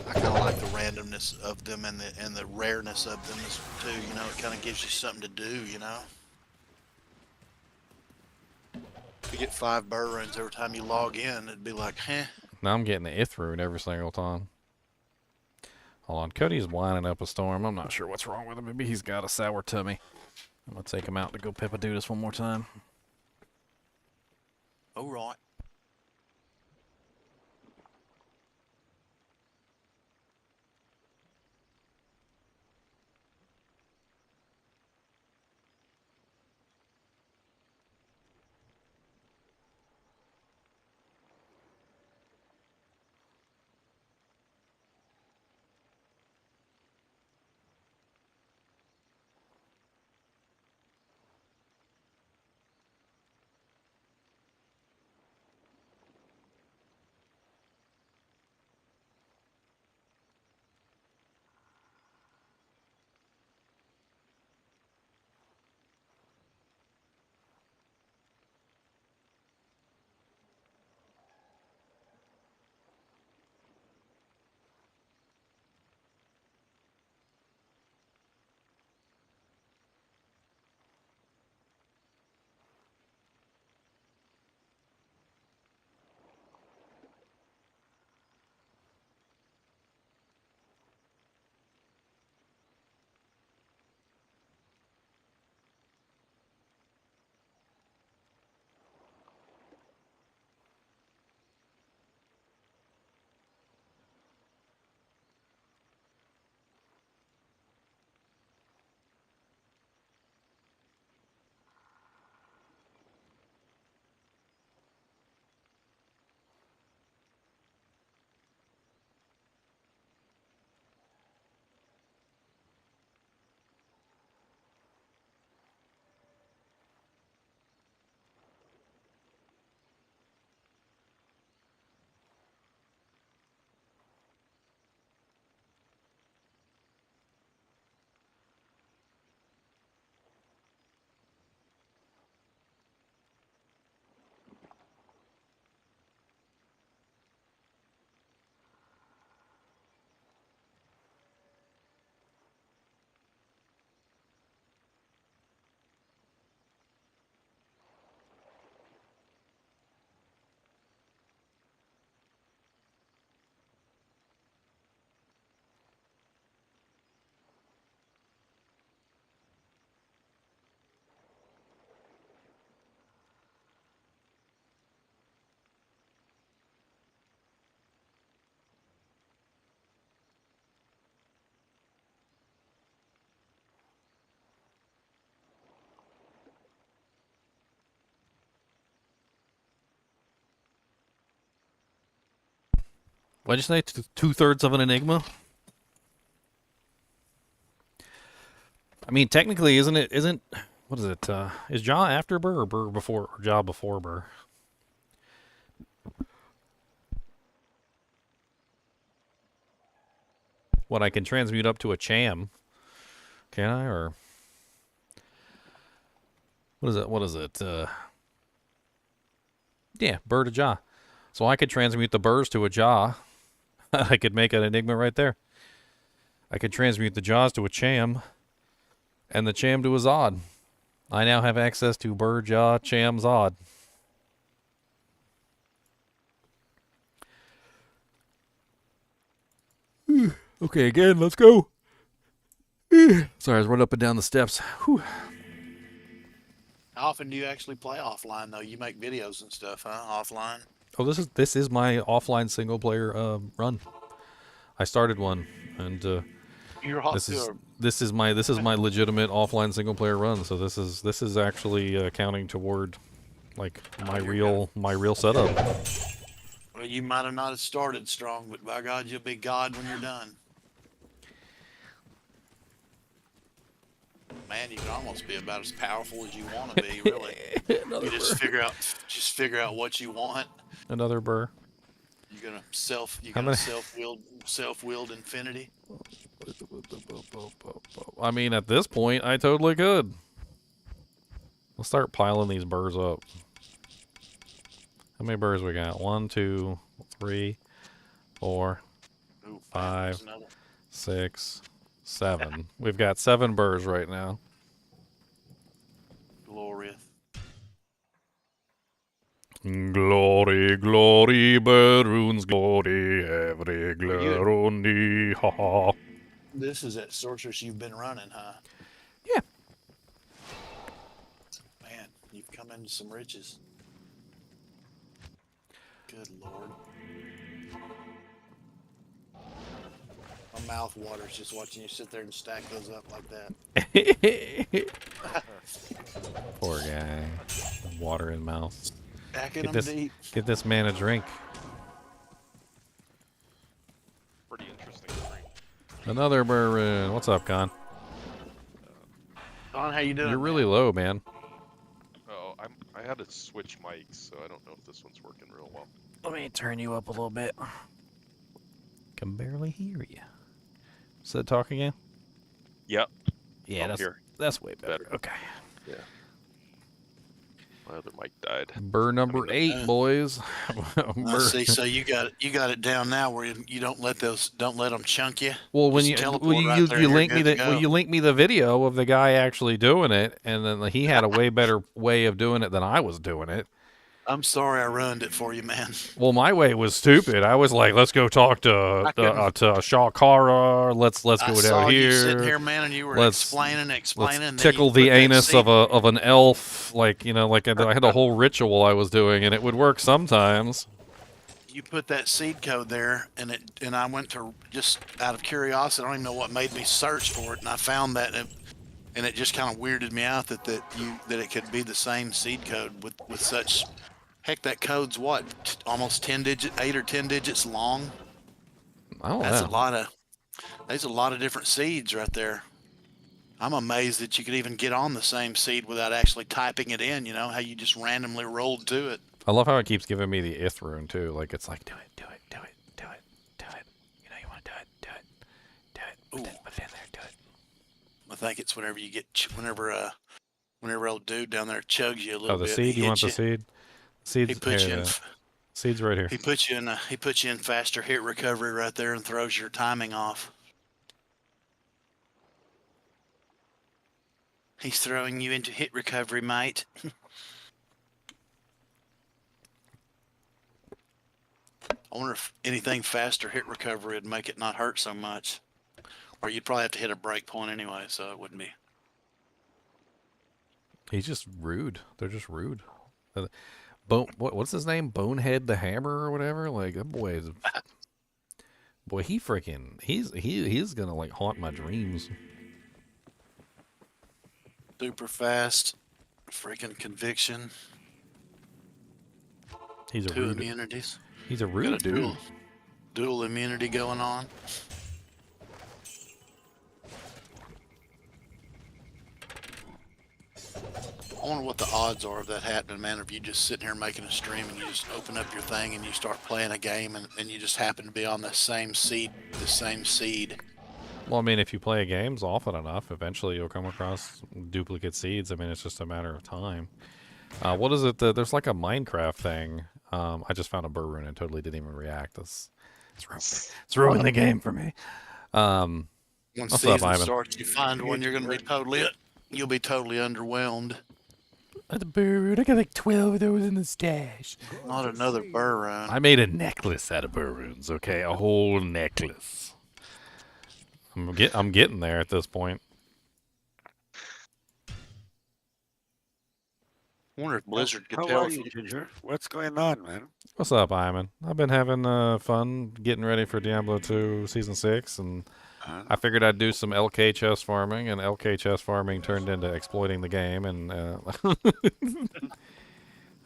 I kind of like the randomness of them and the rareness of them too. You know, it kind of gives you something to do. You know, if you get 5 burr runes every time you log in, it'd be like, heh. Now I'm getting the ith rune every single time. Hold on, Cody's winding up a storm. I'm not sure what's wrong with him. Maybe he's got a sour tummy. I'm gonna take him out to go peppa-do this one more time. All right. What'd you say? Two-thirds of an enigma? I mean, technically, isn't it? Isn't what is it? Is jaw after burr or burr before? Or jaw before burr? What, I can transmute up to a cham? Can I? Or what is it? What is it? Yeah, burr to jaw. So I could transmute the burrs to a jaw. I could make an enigma right there. I could transmute the jaws to a cham, and the cham to a zod. I now have access to burr, jaw, cham, zod. Okay, again, let's go. Sorry, I was running up and down the steps. Whew. How often do you actually play offline though? You make videos and stuff, huh? Offline. Oh, this is my offline single player run. I started one, and You're hot. this is my legitimate offline single player run. So this is actually counting toward like my real setup. Well, you might have not have started strong, but by God, you'll be God when you're done. man, you can almost be about as powerful as you want to be, really. You just figure out what you want. Another burr. You're gonna How many- self-willed infinity. I mean, at this point, I totally could. Let's start piling these burrs up. How many burrs we got? 1, 2, 3, 4, Ooh, 5, there's another. 6, 7. We've got 7 burrs right now. Glorious. Glory, glory, Baroons, glory, every glory, ha ha. This is that sorceress you've been running, huh? Yeah. Man, you've come into some riches. Good Lord. My mouth waters just watching you sit there and stack those up like that. Poor guy. Water in mouth. Stacking Get them this, deep. get this man a drink. Pretty interesting drink. Another burr. What's up, Con? Don, how you doing? You're really low, man. Oh, I had to switch mics, so I don't know if this one's working real well. Let me turn you up a little bit. Can barely hear you. So talk again? Yep. Yeah, I'm here. that's way better. Better. Okay. Yeah. My other mic died. Burr number 8, boys. I Burr. see. So you got it down now where you don't let them chunk you. Well, when Just you teleport right you there and link you're me good the to go. you link me the video of the guy actually doing it, and then he had a way better way of doing it than I was doing it. I'm sorry I ruined it for you, man. Well, my way was stupid. I was like, let's go talk to Shawkara. Let's I go saw down you sitting here. here, man, and you were Let's- explaining. Let's and then tickle you the put that anus seed- of an elf, like I had a whole ritual I was doing, and it would work sometimes. You put that seed code there, and I went to, just out of curiosity, I don't even know what made me search for it, and I found that, and it just kind of weirded me out that it could be the same seed code with such. Heck, that code's what, almost 8 or 10 digits long. Oh, That's wow. there's a lot of different seeds right there. I'm amazed that you could even get on the same seed without actually typing it in. You know how you just randomly rolled to it. I love how it keeps giving me the ith rune too. Like it's like, do it, do it, do it, do it, do it. You know you want to do it, do it, do it. Put it in there, do it. I think it's whenever old dude down there chugs you a little Oh, the bit. seed. he You want hits the seed? Seeds. He puts you here, in. seeds right here. He puts you in faster hit recovery right there and throws your timing off. He's throwing you into hit recovery, mate. I wonder if anything faster hit recovery would make it not hurt so much. Or you'd probably have to hit a break point anyway, so it wouldn't be. He's just rude. They're just rude. What's his name? Bonehead the Hammer or whatever. Like that boy is. Boy, he's gonna like haunt my dreams. Super fast. Freaking conviction. He's a 2 rude. immunities. He's a Got rude a dude. dual immunity going on. I wonder what the odds are of that happening, man. If you just sitting here making a stream and you just open up your thing and you start playing a game and you just happen to be on the same seed. Well, I mean, if you play games often enough, eventually you'll come across duplicate seeds. I mean, it's just a matter of time. What is it? There's like a Minecraft thing. I just found a burr rune and totally didn't even react. It's ruining the game for me. When What's up, season Ivan? starts, you find one, you'll be totally underwhelmed. The burr rune. I got like 12 of those in the stash. Not another burr rune. I made a necklace out of burr runes. Okay, a whole necklace. I'm getting there at this point. I wonder if Blizzard could How tell are if you, Ginger? What's going on, man? What's up, Iman? I've been having fun getting ready for Diablo 2 Season 6, and I figured I'd do some LK chest farming, and LK chest farming turned into exploiting the game, and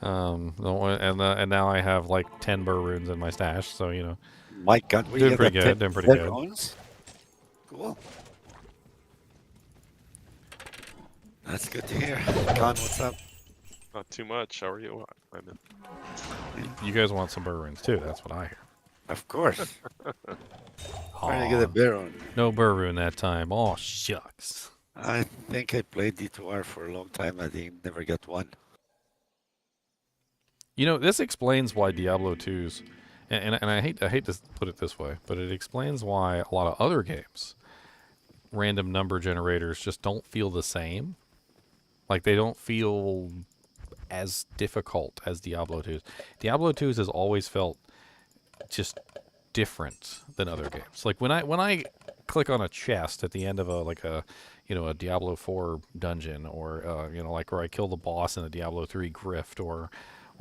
and now I have like 10 burr runes in my stash, so you know, My God, we doing get pretty the good, doing pretty good. runes? Cool. That's good to hear. Con, what's up? Not too much. How are you? I'm in. You guys want some burr runes too? That's what I hear. Of course. Trying to get Aw, a beer on. no burr rune that time. Oh shucks. I think I played D2R for a long time. I think never got one. You know, this explains why Diablo 2's, and I hate to put it this way, but it explains why a lot of other games, random number generators just don't feel the same. Like they don't feel as difficult as Diablo 2's. Diablo 2's has always felt just different than other games. Like when I click on a chest at the end of a Diablo 4 dungeon, or like where I kill the boss in a Diablo 3 grift, or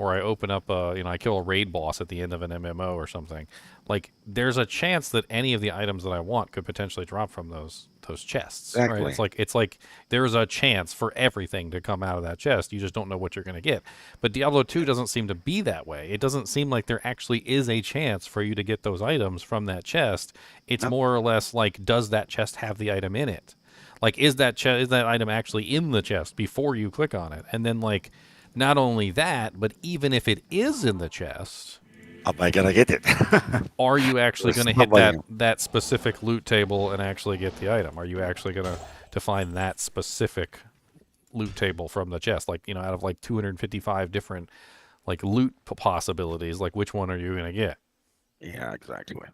I open up I kill a raid boss at the end of an MMO or something. Like there's a chance that any of the items that I want could potentially drop from those chests. Exactly. Right? It's like there's a chance for everything to come out of that chest. You just don't know what you're going to get. But Diablo 2 doesn't seem to be that way. It doesn't seem like there actually is a chance for you to get those items from that chest. It's more or less like, does that chest have the item in it? Like, is that item actually in the chest before you click on it? And then, like, not only that, but even if it is in the chest, Am I gonna get it? are you actually There's going to hit nobody. that specific loot table and actually get the item? Are you actually going to find that specific loot table from the chest? Like, out of like 255 different like loot possibilities, like which one are you going to get? Yeah, exactly.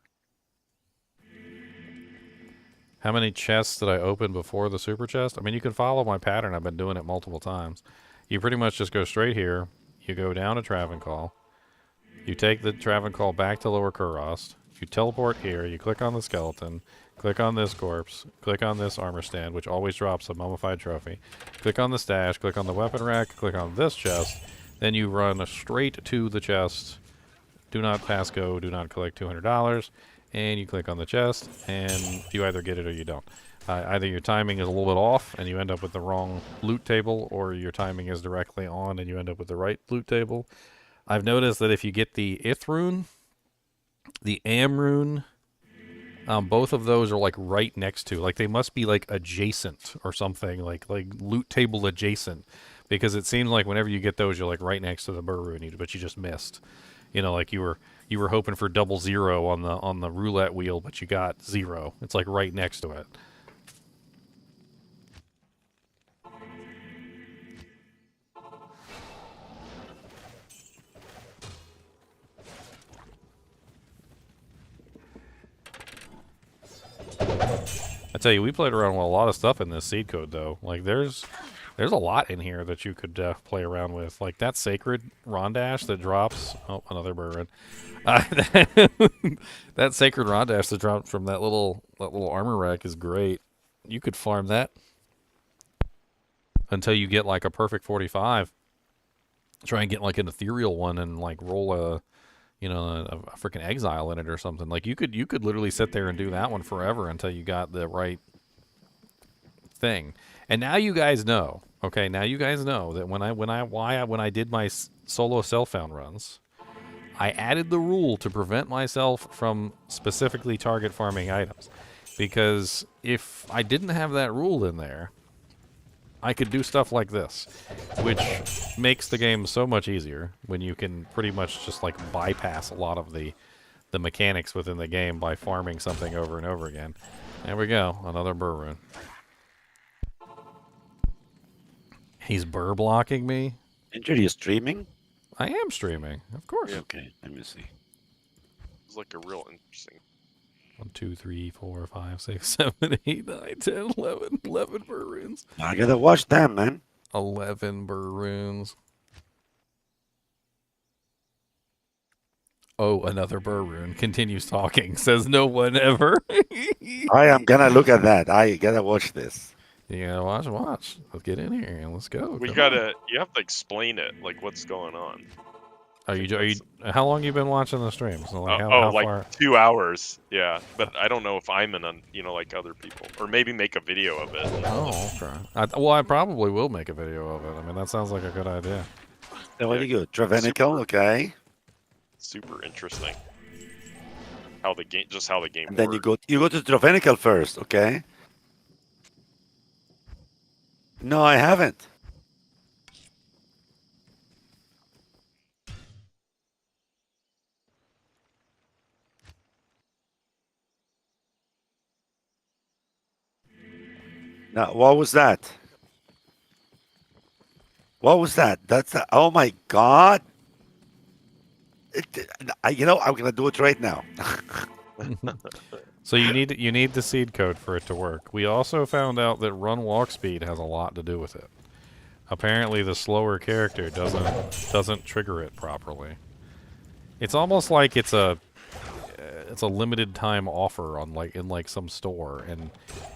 How many chests did I open before the super chest? I mean, you can follow my pattern. I've been doing it multiple times. You pretty much just go straight here. You go down to Travancore. You take the Travancore back to Lower Kurost. You teleport here. You click on the skeleton. Click on this corpse. Click on this armor stand, which always drops a mummified trophy. Click on the stash. Click on the weapon rack. Click on this chest. Then you run straight to the chest. Do not pass go. Do not collect $200. And you click on the chest, and you either get it or you don't. Either your timing is a little bit off, and you end up with the wrong loot table, or your timing is directly on, and you end up with the right loot table. I've noticed that if you get the Ith rune, the Am rune, both of those are like right next to, like they must be like adjacent or something, like loot table adjacent, because it seems like whenever you get those, you're like right next to the burr rune, but you just missed. Like you were hoping for 00 on the roulette wheel, but you got 0. It's like right next to it. I tell you, we played around with a lot of stuff in this seed code, though. Like, there's a lot in here that you could play around with. Like, that sacred Rondash that drops... Oh, another burr rune. That sacred Rondash that dropped from that little armor rack is great. You could farm that until you get, like, a perfect 45. Try and get, like, an ethereal one and, like, roll a freaking exile in it or something. Like you could literally sit there and do that one forever until you got the right thing. And now you guys know. Okay, now you guys know that when I did my solo self-found runs, I added the rule to prevent myself from specifically target farming items, because if I didn't have that rule in there, I could do stuff like this, which makes the game so much easier when you can pretty much just like bypass a lot of the mechanics within the game by farming something over and over again. There we go, another burr rune. He's burr blocking me? Are you streaming? I am streaming, of course. Okay, let me see. It's like a real interesting. 1, 2, 3, 4, 5, 6, 7, 8, 9, 10, 11 burr runes. I gotta watch them, man. 11 burr runes. Oh, another burr rune. Continues talking. Says no one ever. I am gonna look at that. I gotta watch this. You gotta watch. Let's get in here and let's go. You have to explain it, like what's going on. Are you? How long you been watching the stream? So like, how like far? 2 hours. Yeah, but I don't know if I'm like other people, or maybe make a video of it. Oh, okay. I probably will make a video of it. I mean, that sounds like a good idea. So where do you go? Travanical, okay. Super interesting. How the game And then works. you go to Travanical first, okay? No, I haven't. Now, what was that? What was that? Oh my God. You know, I'm gonna do it right now. So you need the seed code for it to work. We also found out that run walk speed has a lot to do with it. Apparently, the slower character doesn't trigger it properly. It's almost like it's a limited time offer on in some store. And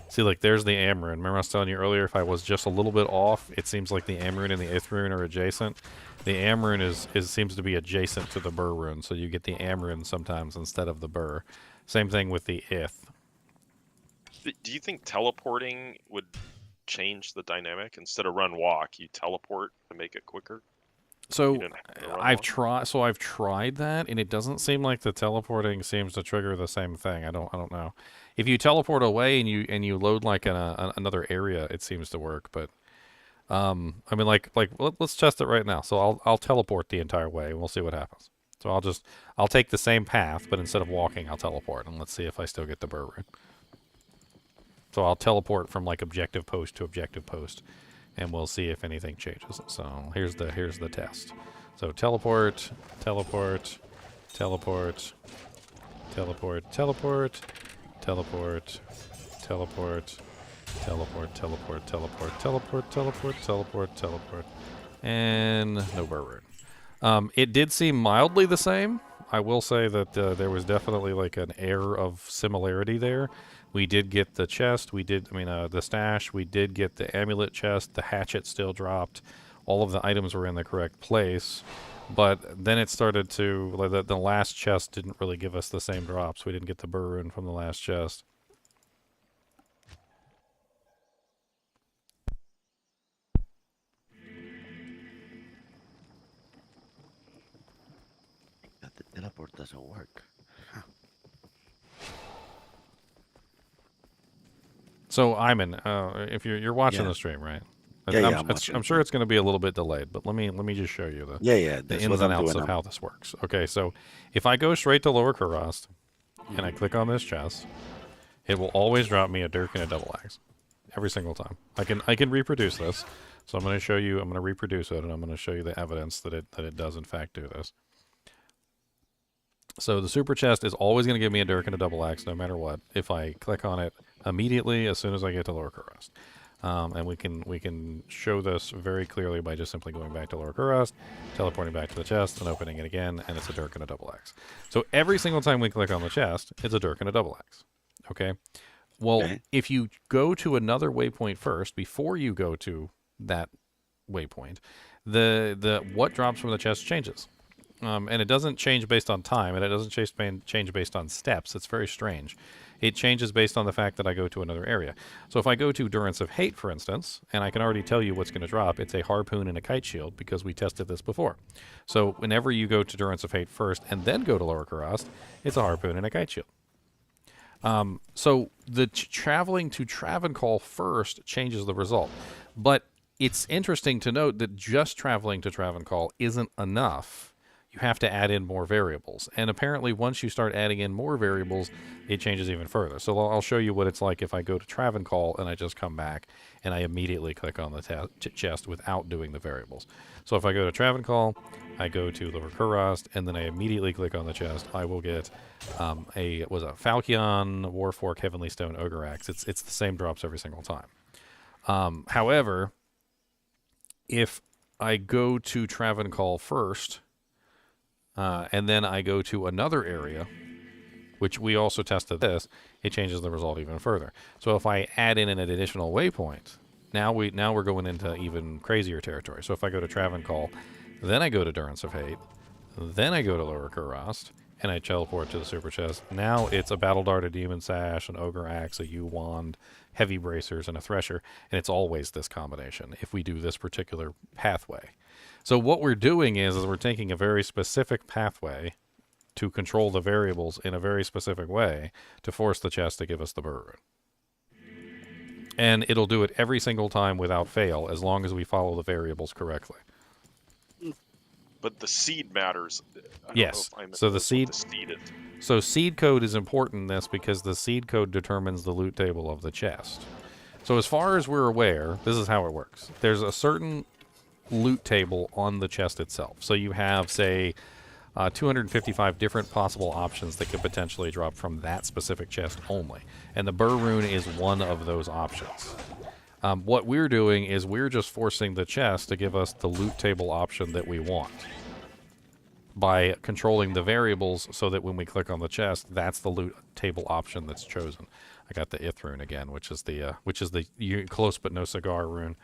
see, like there's the Amrune. Remember I was telling you earlier, if I was just a little bit off, it seems like the Amrune and the Ith rune are adjacent. The Amrune seems to be adjacent to the Burr rune, so you get the Amrune sometimes instead of the Burr. Same thing with the Ith. Do you think teleporting would change the dynamic? Instead of run walk, you teleport to make it quicker? So You didn't have to run I've walk? tried. So I've tried that, and it doesn't seem like the teleporting seems to trigger the same thing. I don't know. If you teleport away and you load like another area, it seems to work. But I mean, let's test it right now. So I'll teleport the entire way, and we'll see what happens. So I'll take the same path, but instead of walking, I'll teleport, and let's see if I still get the burr rune. So I'll teleport from like objective post to objective post, and we'll see if anything changes. So here's the test. So teleport, teleport, teleport, teleport, teleport, teleport, teleport, teleport, teleport, teleport, teleport, teleport, teleport, teleport, and no burr rune. It did seem mildly the same. I will say that there was definitely like an air of similarity there. We did get the chest. The stash. We did get the amulet chest. The hatchet still dropped. All of the items were in the correct place. But then it started to, like, the last chest didn't really give us the same drops. We didn't get the burr rune from the last chest. That the teleport doesn't work. So, Iman, if you're watching Yeah. the stream, right? Yeah, I'm, I'm watching. I'm sure it's going to be a little bit delayed, but let me just show you Yeah, the that's ins what and I'm outs doing. of how this works. Okay, so if I go straight to Lower Kurast and I click on this chest, it will always drop me a dirk and a double axe every single time. I can reproduce this, so I'm going to show you. I'm going to reproduce it, and I'm going to show you the evidence that it does in fact do this. So the super chest is always going to give me a dirk and a double axe no matter what if I click on it immediately as soon as I get to Lower Kurast. And we can show this very clearly by just simply going back to Lower Kurast, teleporting back to the chest, and opening it again, and it's a dirk and a double axe. So every single time we click on the chest, it's a dirk and a double axe. Okay? Well, Okay. if you go to another waypoint first, before you go to that waypoint, the what drops from the chest changes. And it doesn't change based on time, and it doesn't change based on steps. It's very strange. It changes based on the fact that I go to another area. So if I go to Durance of Hate, for instance, and I can already tell you what's going to drop, it's a harpoon and a kite shield because we tested this before. So whenever you go to Durance of Hate first and then go to Lower Kurast, it's a harpoon and a kite shield. So the traveling to Travancore first changes the result. But it's interesting to note that just traveling to Travancore isn't enough. You have to add in more variables. And apparently once you start adding in more variables, it changes even further. So I'll show you what it's like if I go to Travancore and I just come back and I immediately click on the chest without doing the variables. So if I go to Travancore, I go to Lower Kurast, and then I immediately click on the chest, I will get a Falchion, Warfork, Heavenly Stone, Ogre Axe. It's the same drops every single time. However, if I go to Travancore first, and then I go to another area, which we also tested this, it changes the result even further. So if I add in an additional waypoint, now we're going into even crazier territory. So if I go to Travancore, then I go to Durance of Hate, then I go to Lower Kurast, and I teleport to the super chest. Now it's a Battle Dart, a Demon Sash, an Ogre Axe, a U-Wand, Heavy Bracers, and a Thresher, and it's always this combination if we do this particular pathway. So what we're doing is we're taking a very specific pathway to control the variables in a very specific way to force the chest to give us the burr rune. And it'll do it every single time without fail, as long as we follow the variables correctly. But the seed matters. I don't Yes. know if I'm So the knows what seed- the seed is. So seed code is important in this because the seed code determines the loot table of the chest. So as far as we're aware, this is how it works. There's a certain loot table on the chest itself. So you have, say, 255 different possible options that could potentially drop from that specific chest only. And the burr rune is one of those options. What we're doing is we're just forcing the chest to give us the loot table option that we want by controlling the variables so that when we click on the chest, that's the loot table option that's chosen. I got the ith rune again, which is the close but no cigar rune.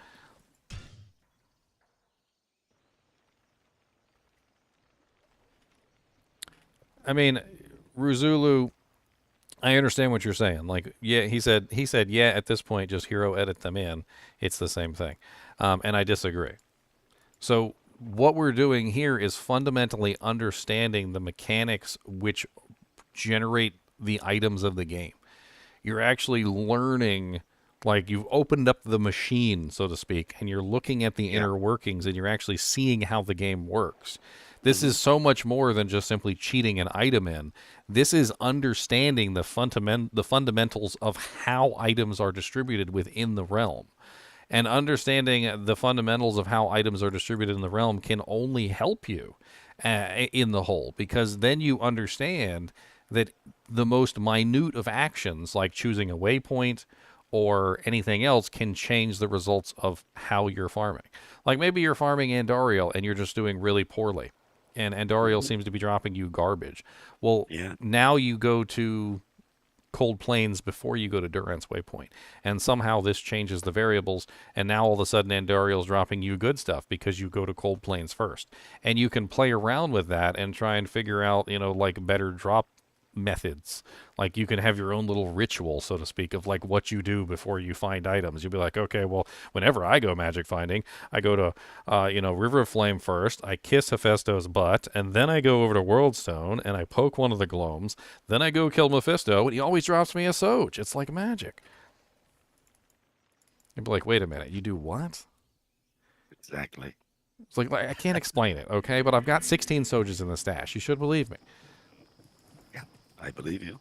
I mean, Ruzulu, I understand what you're saying. Like, yeah, he said, yeah, at this point, just hero edit them in. It's the same thing. And I disagree. So what we're doing here is fundamentally understanding the mechanics which generate the items of the game. You're actually learning, like you've opened up the machine, so to speak, and you're looking at the inner workings and you're actually seeing how the game works. This is so much more than just simply cheating an item in. This is understanding the fundamentals of how items are distributed within the realm. And understanding the fundamentals of how items are distributed in the realm can only help you in the whole, because then you understand that the most minute of actions, like choosing a waypoint or anything else, can change the results of how you're farming. Like maybe you're farming Andariel and you're just doing really poorly, and Andariel seems to be dropping you garbage. Well, now you go to Cold Plains before you go to Durant's Waypoint, and somehow this changes the variables, and now all of a sudden Andariel's dropping you good stuff because you go to Cold Plains first. And you can play around with that and try and figure out, like better drop methods. Like you can have your own little ritual, so to speak, of like what you do before you find items. You'll be like, okay, well, whenever I go magic finding, I go to River of Flame first, I kiss Hephaestus' butt, and then I go over to Worldstone and I poke one of the gloams, then I go kill Mephisto, and he always drops me a Soj. It's like magic. You'd be like, wait a minute, you do what? Exactly. It's like I can't explain it, okay? But I've got 16 Sojas in the stash. You should believe me. I believe you.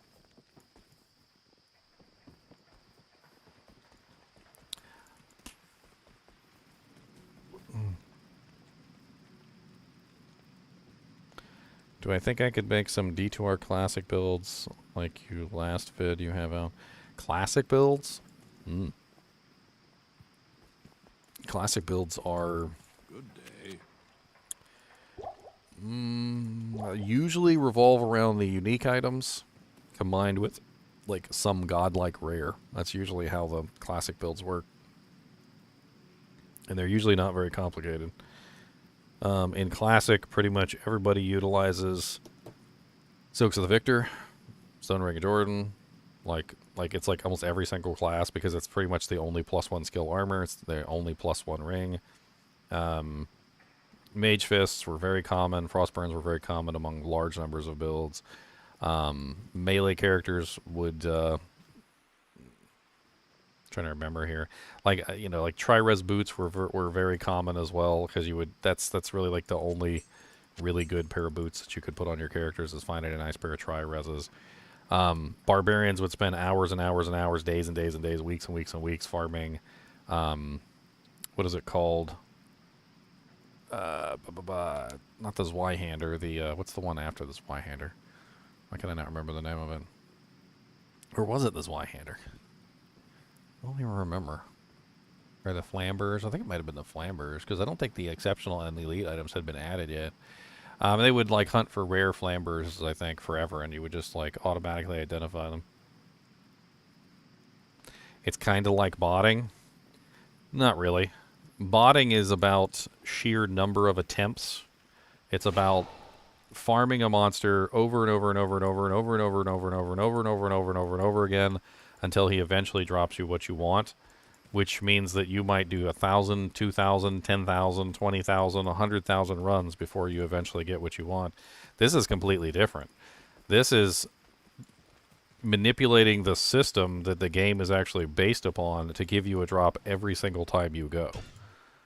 Do I think I could make some D2R classic builds like you last vid you have out? Classic builds? Classic builds are usually revolve around the unique items combined with like some godlike rare. That's usually how the classic builds work. And they're usually not very complicated. In classic, pretty much everybody utilizes Silks of the Victor, Stone Ring of Jordan, like it's like almost every single class, because it's pretty much the only +1 skill armor. It's the only +1 ring. Mage Fists were very common. Frostburns were very common among large numbers of builds. Melee characters would trying to remember here, like like tri-res boots were very common as well, because you would that's really like the only really good pair of boots that you could put on your characters, is finding a nice pair of tri-reses. Barbarians would spend hours and hours and hours, days and days and days, weeks and weeks and weeks farming what is it called, not the Zweihander, the what's the one after the Zweihander? Why can I not remember the name of it? Or was it the Zweihander? I don't even remember. Or the Flambers. I think it might have been the Flambers, because I don't think the exceptional and the elite items had been added yet. They would like hunt for rare Flambers, I think, forever, and you would just like automatically identify them. It's kind of like botting. Not really. Botting is about sheer number of attempts. It's about farming a monster over and over and over and over and over and over and over and over and over and over and over and over and over again until he eventually drops you what you want, which means that you might do 1,000, 2,000, 10,000, 20,000, 100,000 runs before you eventually get what you want. This is completely different. This is manipulating the system that the game is actually based upon to give you a drop every single time you go.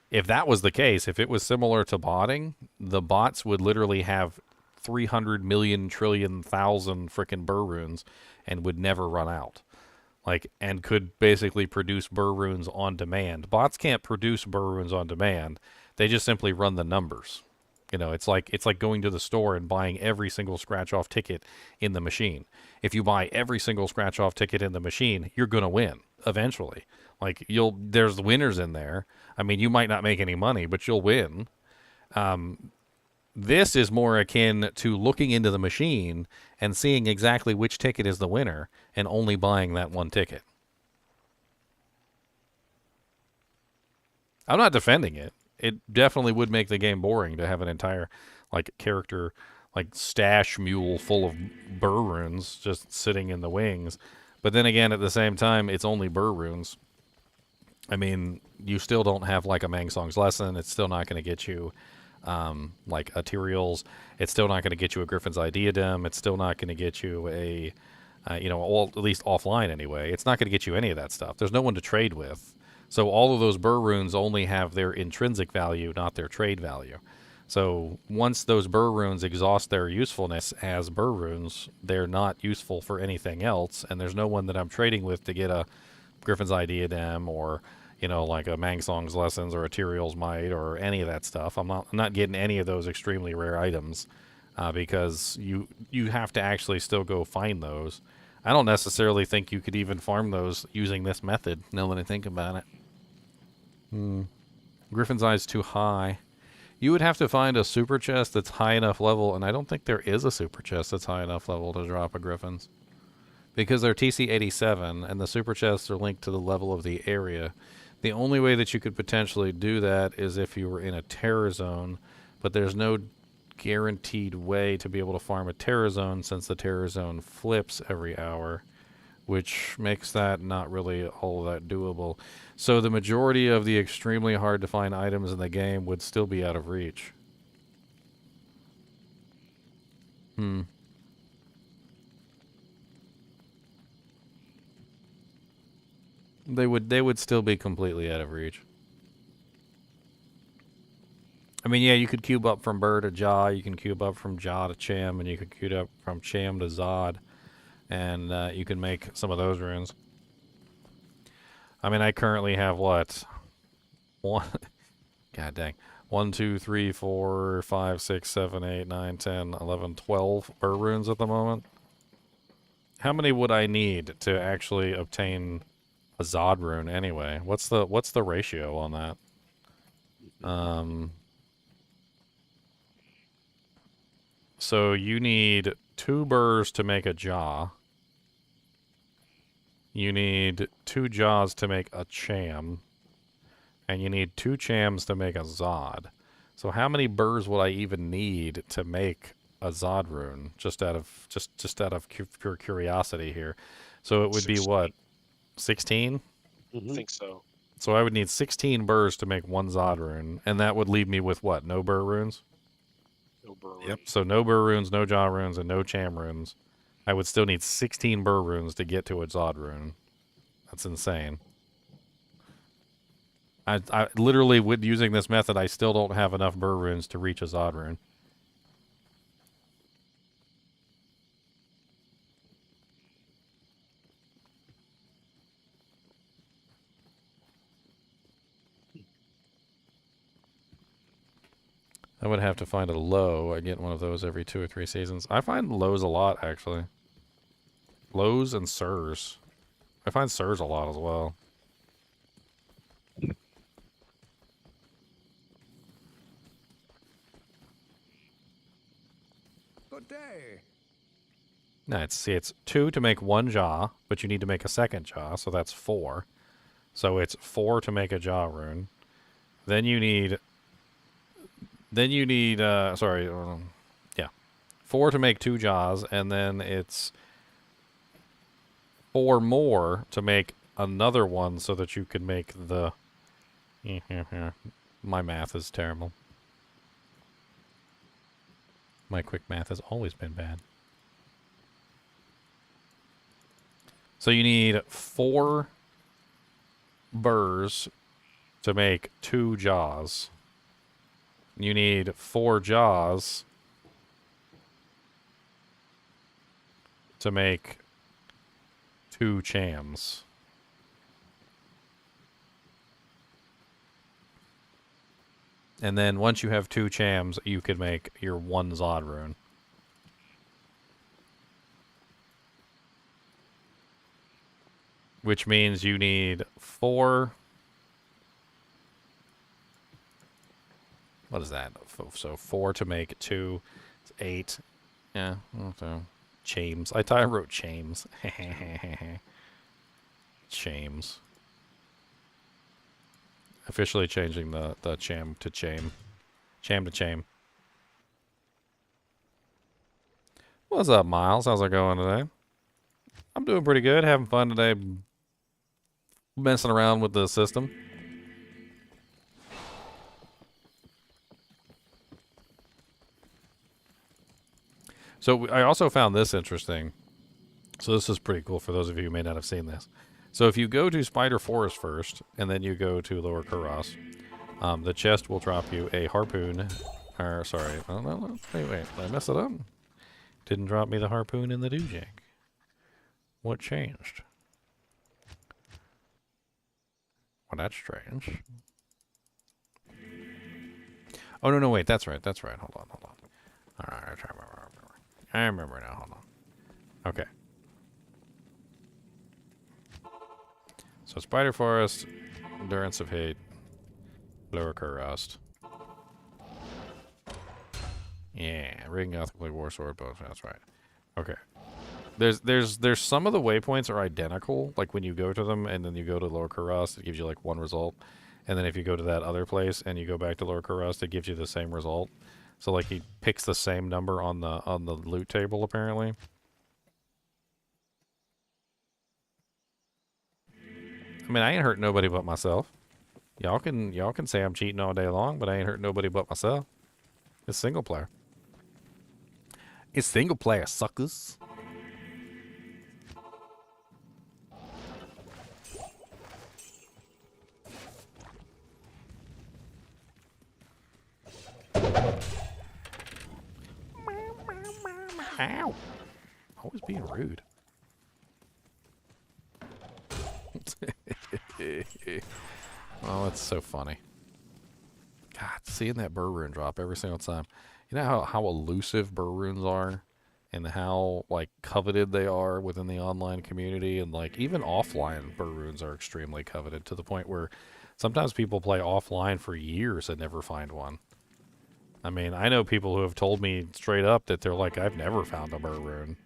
If that was the case, if it was similar to botting, the bots would literally have 300 million trillion thousand frickin' burr runes and would never run out. Like, and could basically produce burr runes on demand. Bots can't produce burr runes on demand. They just simply run the numbers. You know, it's like going to the store and buying every single scratch-off ticket in the machine. If you buy every single scratch-off ticket in the machine, you're going to win eventually. Like, there's winners in there. I mean, you might not make any money, but you'll win. This is more akin to looking into the machine and seeing exactly which ticket is the winner and only buying that one ticket. I'm not defending it. It definitely would make the game boring to have an entire, like, character, like, stash mule full of burr runes just sitting in the wings. But then again, at the same time, it's only burr runes. I mean, you still don't have, like, a Mangsong's Lesson. It's still not going to get you, like, Ethereals. It's still not going to get you a Griffin's Diadem. It's still not going to get you a, you know, at least offline anyway. It's not going to get you any of that stuff. There's no one to trade with. So all of those burr runes only have their intrinsic value, not their trade value. So once those burr runes exhaust their usefulness as burr runes, they're not useful for anything else, and there's no one that I'm trading with to get a Griffin's Diadem or, you know, like a Mangsong's Lessons or a Tyrael's Might or any of that stuff. I'm not getting any of those extremely rare items because you have to actually still go find those. I don't necessarily think you could even farm those using this method, now that I think about it. Griffin's Eye's too high. You would have to find a super chest that's high enough level, and I don't think there is a super chest that's high enough level to drop a Griffin's. Because they're TC 87, and the super chests are linked to the level of the area. The only way that you could potentially do that is if you were in a terror zone, but there's no guaranteed way to be able to farm a terror zone since the terror zone flips every hour, which makes that not really all that doable. So the majority of the extremely hard to find items in the game would still be out of reach. They would still be completely out of reach. I mean, yeah, you could cube up from Burr to Jaw, you can cube up from Jaw to Cham, and you could cube up from Cham to Zod, and you can make some of those runes. I mean, I currently have what? One, god dang. 1, 2, 3, 4, 5, 6, 7, 8, 9, 10, 11, 12 Burr runes at the moment. How many would I need to actually obtain a Zod rune anyway? What's the ratio on that? So you need 2 burrs to make a jaw. You need 2 jaws to make a cham. And you need 2 chams to make a Zod. So how many burrs would I even need to make a Zod rune? Just out of pure curiosity here. So it would 16. Be what? 16? I think so. So I would need 16 burrs to make 1 Zod rune, and that would leave me with what? No burr runes? No burr runes. Yep. So no burr runes, no jaw runes, and no cham runes. I would still need 16 burr runes to get to a Zod rune. That's insane. I literally, with using this method, I still don't have enough burr runes to reach a Zod rune. I would have to find a low. I get one of those every 2 or 3 seasons. I find lows a lot, actually. Lows and sirs. I find sirs a lot as well. Good day. No, it's 2 to make 1 jaw, but you need to make a second jaw, so that's 4. So it's 4 to make a jaw rune. Then you need... sorry, yeah. 4 to make 2 jaws, and then it's 4 more to make another one so that you can make the... My math is terrible. My quick math has always been bad. So you need 4 burrs to make 2 jaws. You need 4 jaws to make 2 chams. And then once you have 2 chams, you could make your 1 Zod rune. Which means you need 4... What is that? So 4 to make 2. It's 8. Yeah, so chams. I wrote chams. Chams. Officially changing the cham to cham. Cham to cham. What's up, Miles? How's it going today? I'm doing pretty good. Having fun today. Messing around with the system. So I also found this interesting. So this is pretty cool for those of you who may not have seen this. So if you go to Spider Forest first, and then you go to Lower Kuros, the chest will drop you a harpoon. Or, sorry. Oh, no. Wait. Did I mess it up? Didn't drop me the harpoon in the dewjack. What changed? Well, that's strange. Oh, no, wait. That's right. Hold on. All right. I remember now. Hold on. Okay. So Spider Forest, Endurance of Hate, Lower Kuros. Yeah, Ring Gothic War Sword both. That's right. Okay. There's some of the waypoints are identical. Like when you go to them and then you go to Lower Kuros, it gives you like 1 result. And then if you go to that other place and you go back to Lower Kuros, it gives you the same result. So like he picks the same number on the loot table apparently. I mean, I ain't hurt nobody but myself. Y'all can say I'm cheating all day long, but I ain't hurt nobody but myself. It's single player. It's single player, suckers. Ow! Always being rude. Oh, it's so funny. God, seeing that burr rune drop every single time. You know how elusive burr runes are? And how, like, coveted they are within the online community? And, like, even offline burr runes are extremely coveted to the point where sometimes people play offline for years and never find one. I mean, I know people who have told me straight up that they're like, I've never found a burr rune.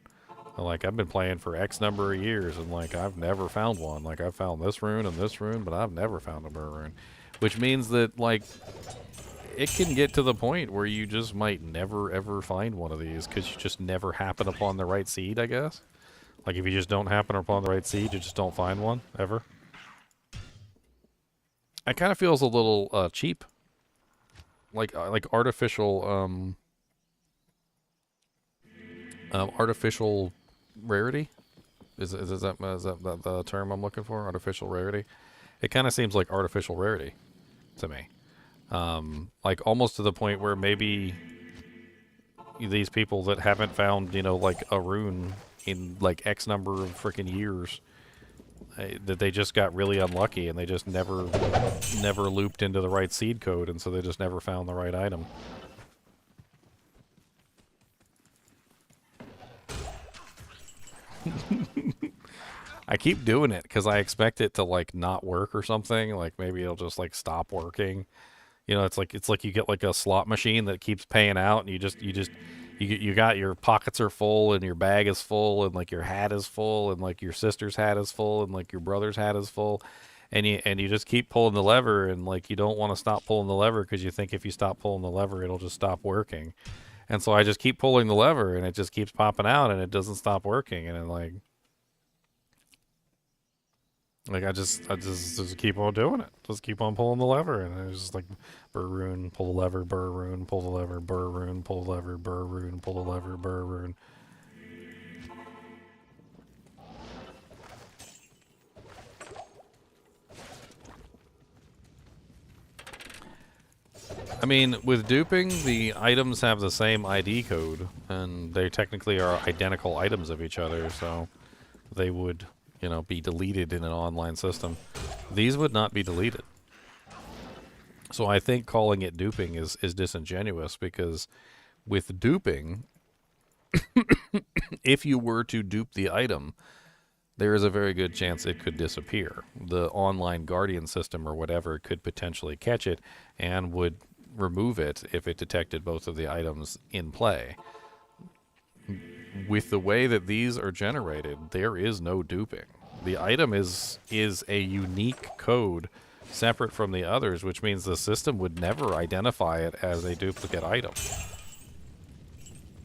Like, I've been playing for X number of years, and, like, I've never found one. Like, I've found this rune and this rune, but I've never found a burr rune. Which means that, like, it can get to the point where you just might never, ever find one of these because you just never happen upon the right seed, I guess. Like, if you just don't happen upon the right seed, you just don't find one, ever. It kind of feels a little cheap. Like artificial, artificial rarity? Is that the term I'm looking for? Artificial rarity? It kind of seems like artificial rarity to me. Like almost to the point where maybe these people that haven't found, you know, like a rune in like X number of freaking years, that they just got really unlucky and they just never looped into the right seed code, and so they just never found the right item. I keep doing it because I expect it to like not work or something. Like maybe it'll just like stop working. You know, it's like you get like a slot machine that keeps paying out, and you got your pockets are full and your bag is full and like your hat is full and like your sister's hat is full and like your brother's hat is full, and you just keep pulling the lever, and like you don't want to stop pulling the lever because you think if you stop pulling the lever it'll just stop working. And so I just keep pulling the lever and it just keeps popping out and it doesn't stop working, and then like I just keep on doing it. Just keep on pulling the lever, and it's just like burr rune, pull the lever, burr rune, pull the lever, burr rune, pull the lever, burr rune, pull the lever, burr rune. I mean, with duping, the items have the same ID code, and they technically are identical items of each other, so they would, you know, be deleted in an online system. These would not be deleted. So I think calling it duping is disingenuous, because with duping, if you were to dupe the item, there is a very good chance it could disappear. The online guardian system or whatever could potentially catch it and would remove it if it detected both of the items in play. With the way that these are generated, there is no duping. The item is a unique code separate from the others, which means the system would never identify it as a duplicate item.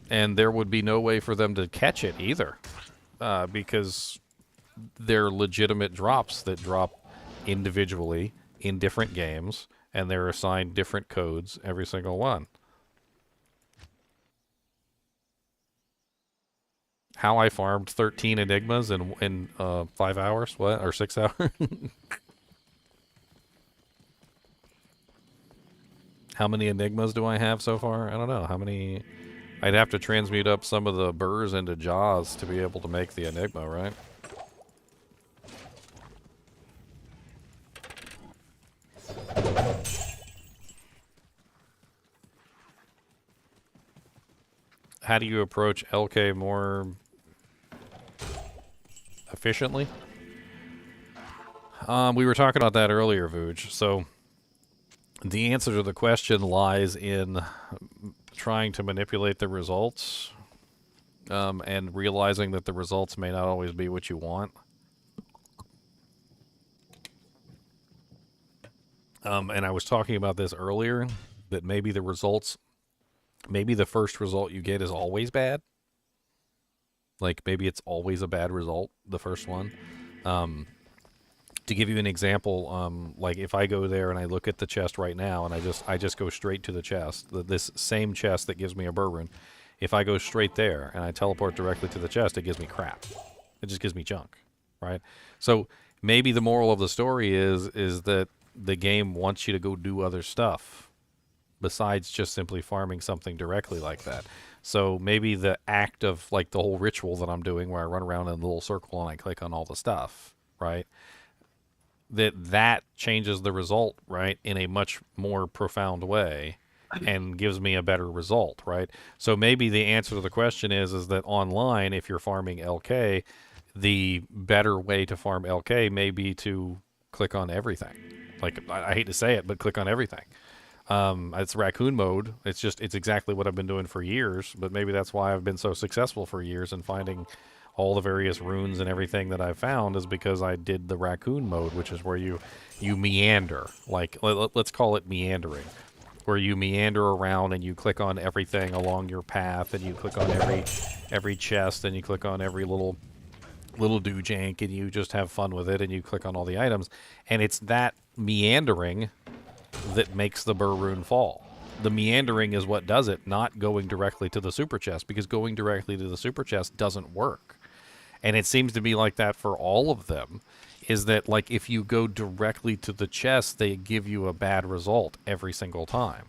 And there would be no way for them to catch it either, because they're legitimate drops that drop individually in different games, and they're assigned different codes every single one. How I farmed 13 enigmas in 5 hours? What? Or 6 hours? How many enigmas do I have so far? I don't know. How many? I'd have to transmute up some of the burrs into jaws to be able to make the enigma, right? How do you approach LK more efficiently? We were talking about that earlier, Vooj. So the answer to the question lies in trying to manipulate the results, and realizing that the results may not always be what you want. And I was talking about this earlier, that maybe the results, maybe the first result you get is always bad. Like, maybe it's always a bad result, the first one. To give you an example, like if I go there and I look at the chest right now, and I just go straight to the chest, this same chest that gives me a burr rune, if I go straight there and I teleport directly to the chest, it gives me crap. It just gives me junk, right? So maybe the moral of the story is that the game wants you to go do other stuff besides just simply farming something directly like that. So maybe the act of, like, the whole ritual that I'm doing where I run around in a little circle and I click on all the stuff, right? That changes the result, right, in a much more profound way and gives me a better result, right? So maybe the answer to the question is that online, if you're farming LK, the better way to farm LK may be to click on everything. Like, I hate to say it, but click on everything. It's raccoon mode. It's exactly what I've been doing for years, but maybe that's why I've been so successful for years in finding all the various runes and everything that I've found, is because I did the raccoon mode, which is where you meander. Like, let's call it meandering, where you meander around and you click on everything along your path, and you click on every chest, and you click on every little doojank, and you just have fun with it, and you click on all the items. And it's that meandering that makes the burr rune fall. The meandering is what does it, not going directly to the super chest, because going directly to the super chest doesn't work. And it seems to be like that for all of them, is that, like, if you go directly to the chest, they give you a bad result every single time.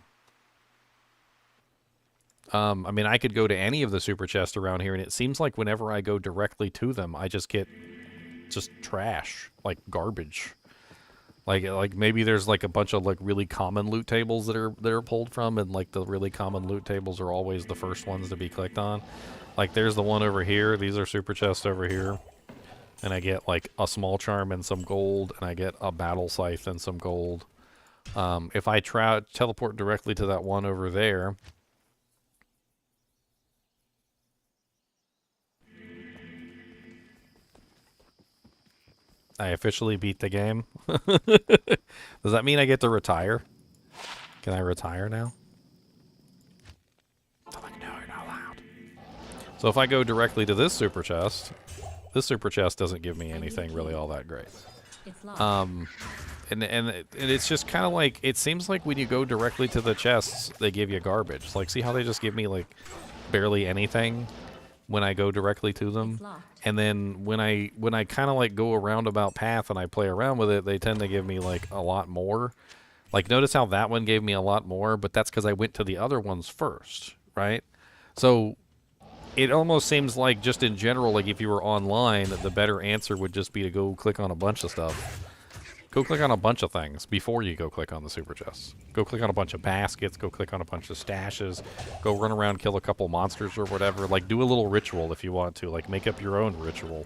I mean, I could go to any of the super chests around here, and it seems like whenever I go directly to them, I just get trash, like garbage. Like maybe there's like a bunch of like really common loot tables that are pulled from, and like the really common loot tables are always the first ones to be clicked on. Like there's the one over here. These are super chests over here, and I get like a small charm and some gold, and I get a battle scythe and some gold. If I teleport directly to that one over there, I officially beat the game. Does that mean I get to retire? Can I retire now? I'm like, no, you're not allowed. So if I go directly to this super chest doesn't give me anything really all that great. It's locked. And it's just kind of like, it seems like when you go directly to the chests, they give you garbage. Like, see how they just give me like barely anything when I go directly to them? It's locked. And then when I kind of like go a roundabout path and I play around with it, they tend to give me like a lot more. Like, notice how that one gave me a lot more, but that's because I went to the other ones first, right? So it almost seems like, just in general, like if you were online, the better answer would just be to go click on a bunch of stuff. Go click on a bunch of things before you go click on the super chests. Go click on a bunch of baskets, go click on a bunch of stashes, go run around, kill a couple monsters or whatever. Like, do a little ritual if you want to. Like, make up your own ritual.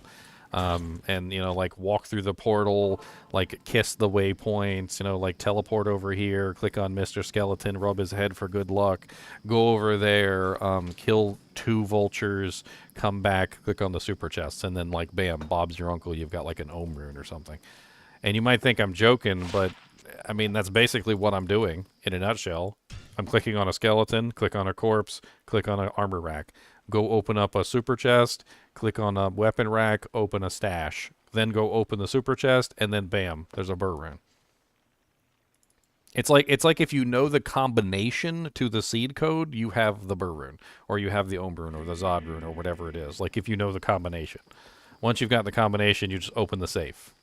And, you know, like, walk through the portal, like, kiss the waypoints, you know, like, teleport over here, click on Mr. Skeleton, rub his head for good luck, go over there, kill 2 vultures, come back, click on the super chests, and then, like, bam, Bob's your uncle, you've got, like, an ohm rune or something. And you might think I'm joking, but, I mean, that's basically what I'm doing, in a nutshell. I'm clicking on a skeleton, click on a corpse, click on an armor rack. Go open up a super chest, click on a weapon rack, open a stash. Then go open the super chest, and then bam, there's a burr rune. It's like if you know the combination to the seed code, you have the burr rune, or you have the ohm rune, or the Zod rune, or whatever it is. Like, if you know the combination. Once you've got the combination, you just open the safe.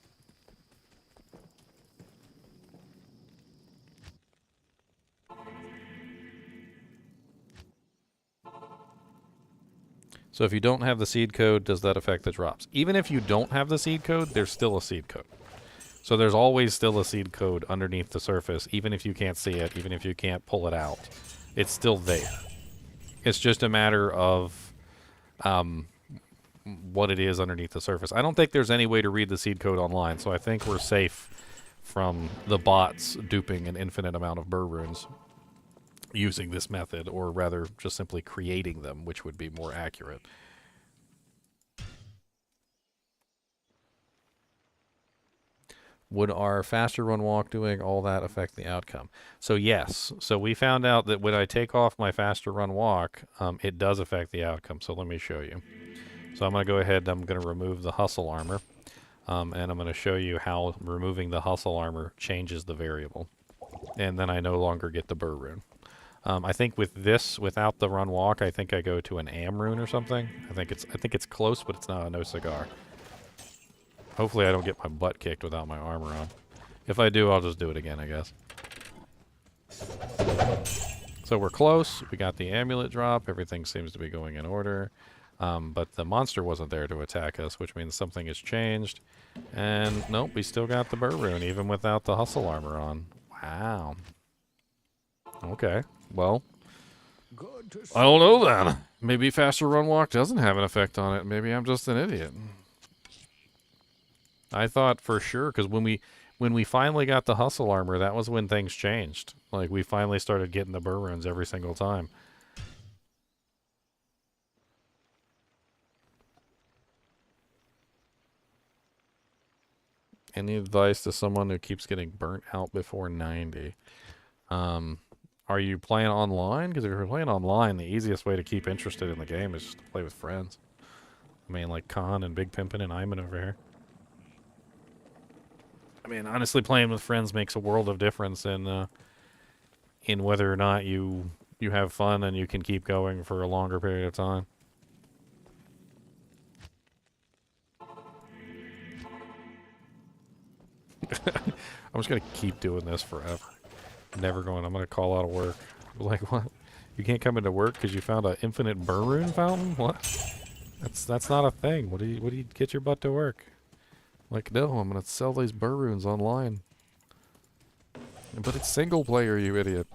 So if you don't have the seed code, does that affect the drops? Even if you don't have the seed code, there's still a seed code. So there's always still a seed code underneath the surface, even if you can't see it, even if you can't pull it out. It's still there. It's just a matter of what it is underneath the surface. I don't think there's any way to read the seed code online, so I think we're safe from the bots duping an infinite amount of burr runes using this method, or rather just simply creating them, which would be more accurate. Would our faster run walk doing all that affect the outcome? So yes. So we found out that when I take off my faster run walk, it does affect the outcome. So let me show you. So I'm going to go ahead and I'm going to remove the hustle armor. And I'm going to show you how removing the hustle armor changes the variable. And then I no longer get the burr rune. I think with this, without the run walk, I think I go to an am rune or something. I think it's close, but it's not a no cigar. Hopefully I don't get my butt kicked without my armor on. If I do, I'll just do it again, I guess. So we're close. We got the amulet drop. Everything seems to be going in order. But the monster wasn't there to attack us, which means something has changed. And nope, we still got the burr rune, even without the hustle armor on. Wow. Okay. Well, I don't know then. Maybe faster run walk doesn't have an effect on it. Maybe I'm just an idiot. I thought for sure, because when we finally got the hustle armor, that was when things changed. Like, we finally started getting the burr runes every single time. Any advice to someone who keeps getting burnt out before 90? Are you playing online? Because if you're playing online, the easiest way to keep interested in the game is just to play with friends. I mean, like Khan and Big Pimpin' and Iman over here. I mean, honestly, playing with friends makes a world of difference in whether or not you have fun and you can keep going for a longer period of time. I'm just gonna keep doing this forever. Never going. I'm gonna call out of work. Like, what? You can't come into work because you found an infinite burr rune fountain? What? That's not a thing. What do you get your butt to work? Like, no, I'm gonna sell these burr runes online. But it's single player, you idiot.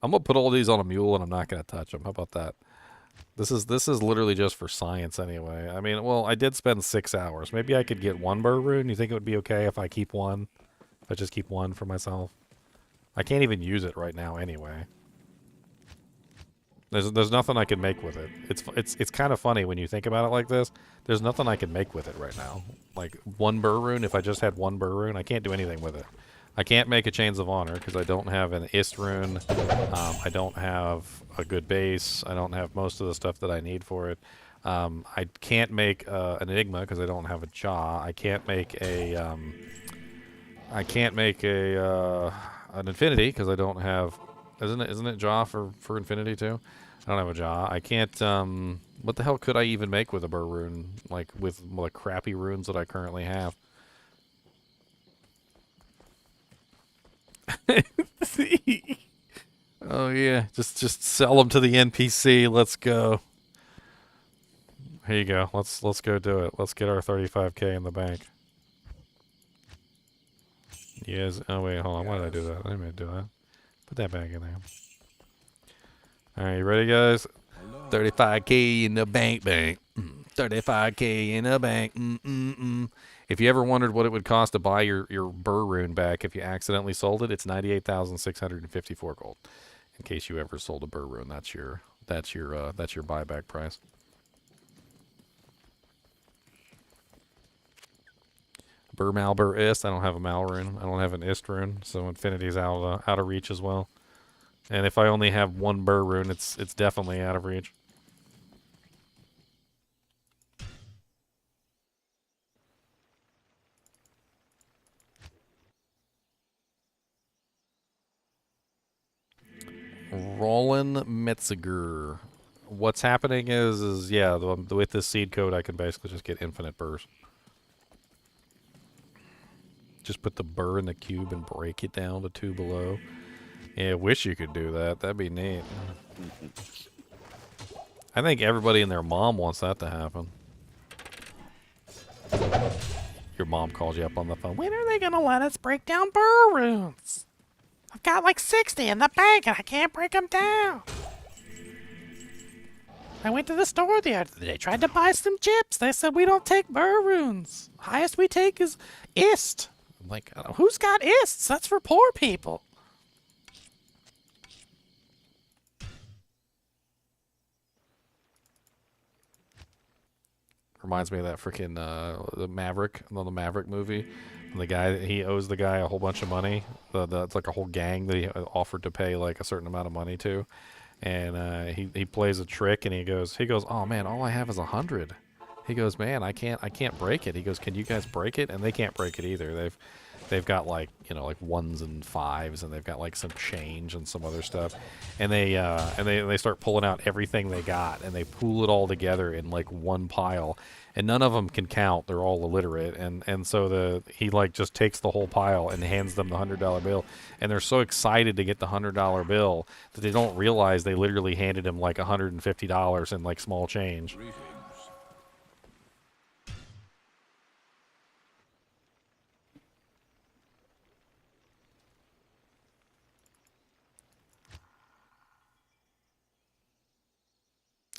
I'm gonna put all these on a mule and I'm not gonna touch them. How about that? This is literally just for science anyway. I mean, well, I did spend 6 hours. Maybe I could get 1 burr rune. You think it would be okay if I keep 1? If I just keep 1 for myself? I can't even use it right now anyway. There's nothing I can make with it. It's kind of funny when you think about it like this. There's nothing I can make with it right now. Like 1 burr rune, if I just had 1 burr rune, I can't do anything with it. I can't make a Chains of Honor because I don't have an Ist rune. I don't have a good base. I don't have most of the stuff that I need for it. I can't make an Enigma because I don't have a Jaw. I can't make a an Infinity because I don't have Isn't it jaw for infinity too? I don't have a jaw. I can't. What the hell could I even make with a burr rune? Like with the crappy runes that I currently have. Oh yeah, just sell them to the NPC. Let's go. Here you go. Let's go do it. Let's get our 35K in the bank. Yes. Oh wait, hold on. Why did I do that? I didn't mean to do that. Put that back in there. All right, you ready, guys? 35K in the bank. 35K in the bank. If you ever wondered what it would cost to buy your burr rune back if you accidentally sold it, it's 98,654 gold. In case you ever sold a burr rune, that's your buyback price. Burr mal burr ist. I don't have a mal rune. I don't have an ist rune, so infinity's out of reach as well. And if I only have one burr rune, it's definitely out of reach. Roland Metziger. What's happening is yeah, with this seed code, I can basically just get infinite burrs. Just put the burr in the cube and break it down to 2 below. Yeah, I wish you could do that. That'd be neat. I think everybody and their mom wants that to happen. Your mom calls you up on the phone. When are they gonna let us break down burr runes? I've got like 60 in the bank and I can't break them down. I went to the store the other day, tried to buy some chips. They said we don't take burr runes. Highest we take is ist. I'm like, who's got ists? That's for poor people. Reminds me of that freaking the Maverick movie. And the guy, he owes the guy a whole bunch of money. It's like a whole gang that he offered to pay like a certain amount of money to, and he plays a trick and he goes, oh man, all I have is 100. He goes, man, I can't break it. He goes, can you guys break it? And they can't break it either. They've got like, you know, like 1s and 5s, and they've got like some change and some other stuff, and they start pulling out everything they got, and they pool it all together in like one pile, and none of them can count. They're all illiterate, and so he like just takes the whole pile and hands them the $100 bill, and they're so excited to get the $100 bill that they don't realize they literally handed him like $150 in like small change.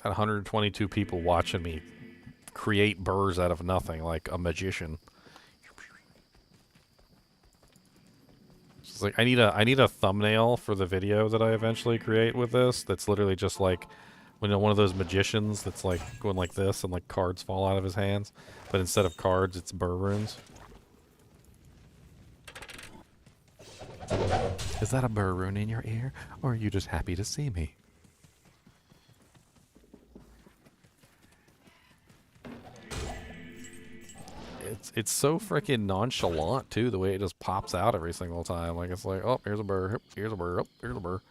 Got 122 people watching me create burrs out of nothing, like a magician. It's like I need a thumbnail for the video that I eventually create with this. That's literally just like one of those magicians that's like going like this and like cards fall out of his hands, but instead of cards, it's burr runes. Is that a burr rune in your ear, or are you just happy to see me? It's so freaking nonchalant too, the way it just pops out every single time. Like it's like, oh, here's a burr, here's a burr, oh, here's a burr.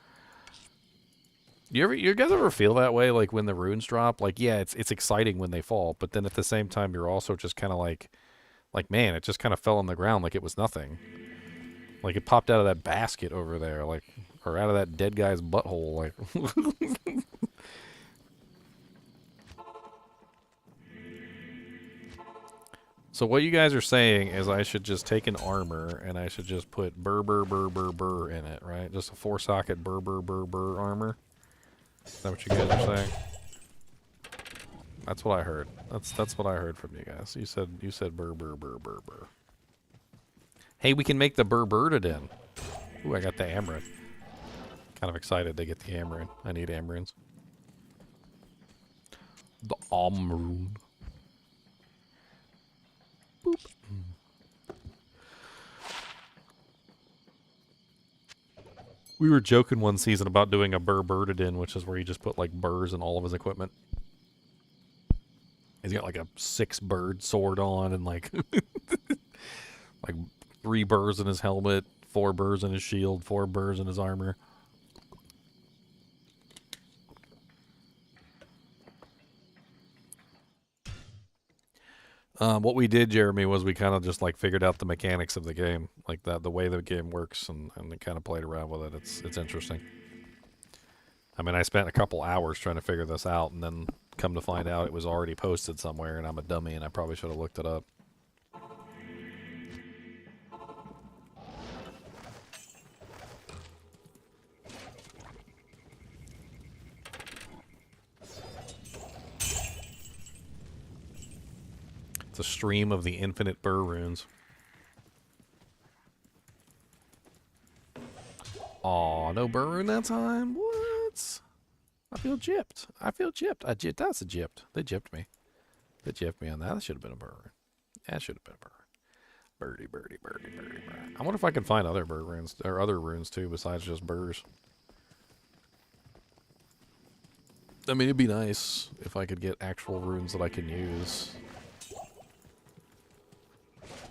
You guys ever feel that way, like when the runes drop? Like, yeah, it's exciting when they fall, but then at the same time, you're also just kind of like, man, it just kind of fell on the ground like it was nothing. Like it popped out of that basket over there, like, or out of that dead guy's butthole, like. So what you guys are saying is I should just take an armor and I should just put burr in it, right? Just a 4-socket burr armor. Is that what you guys are saying? That's what I heard. That's what I heard from you guys. You said burr. Hey, we can make the burr in. Ooh, I got the amaranth. Kind of excited to get the amaranth. I need amaranths. The amaranth. Boop. We were joking one season about doing a burr-in, which is where you just put like burrs in all of his equipment. He's got like a 6-bird sword on and like like 3 burrs in his helmet, 4 burrs in his shield, 4 burrs in his armor. What we did, Jeremy, was we kind of just like figured out the mechanics of the game, like the way the game works, and kind of played around with it. It's interesting. I mean, I spent a couple hours trying to figure this out, and then come to find out it was already posted somewhere, and I'm a dummy, and I probably should have looked it up. It's a stream of the infinite burr runes. Aw, no burr rune that time? What? I feel gypped. I feel gypped. That's a gypped. They gypped me. They gypped me on that. That should have been a burr rune. That should have been a burr rune. Birdie, birdie, birdie, birdie, birdie. I wonder if I can find other burr runes, or other runes too, besides just burrs. I mean, it'd be nice if I could get actual runes that I can use.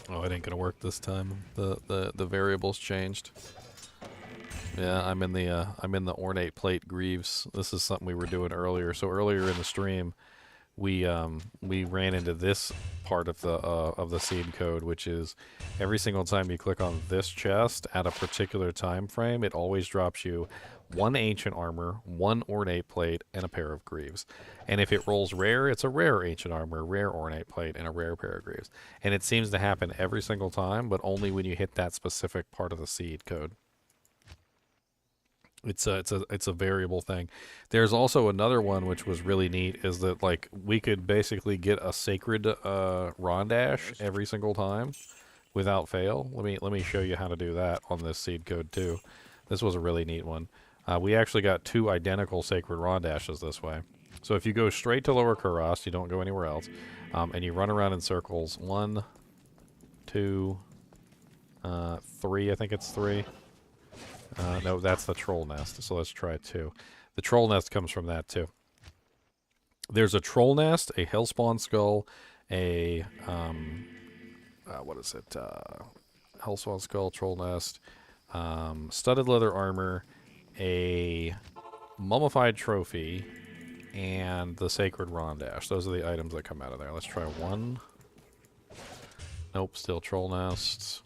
Oh, it ain't gonna work this time. The variables changed. Yeah, I'm in the ornate plate greaves. This is something we were doing earlier. So earlier in the stream, we ran into this part of the seed code, which is every single time you click on this chest at a particular time frame, it always drops you 1 ancient armor, 1 ornate plate, and a pair of greaves. And if it rolls rare, it's a rare ancient armor, rare ornate plate, and a rare pair of greaves. And it seems to happen every single time, but only when you hit that specific part of the seed code. It's a variable thing. There's also another one which was really neat, is that like we could basically get a sacred rondash every single time without fail. Let me show you how to do that on this seed code too. This was a really neat one. We actually got 2 identical sacred rondashes this way. So if you go straight to Lower Kurast, you don't go anywhere else, and you run around in circles. 1, 2, 3. I think it's 3. No, that's the troll nest, so let's try 2. The troll nest comes from that, too. There's a troll nest, a hellspawn skull, a, what is it? Hellspawn skull, troll nest, studded leather armor, a mummified trophy, and the sacred rondash. Those are the items that come out of there. Let's try 1. Nope, still troll nests.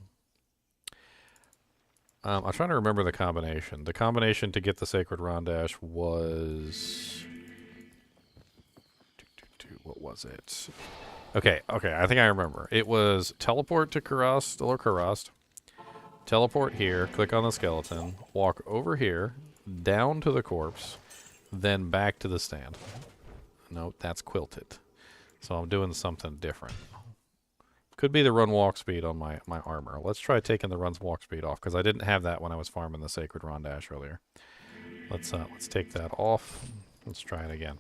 I'm trying to remember the combination. The combination to get the sacred rondash was... What was it? Okay, I think I remember. It was teleport to Kurast, or Kurast. Teleport here, click on the skeleton, walk over here, down to the corpse, then back to the stand. No, that's quilted. So I'm doing something different. Could be the run walk speed on my armor. Let's try taking the run walk speed off, because I didn't have that when I was farming the sacred rondash earlier. Let's take that off. Let's try it again.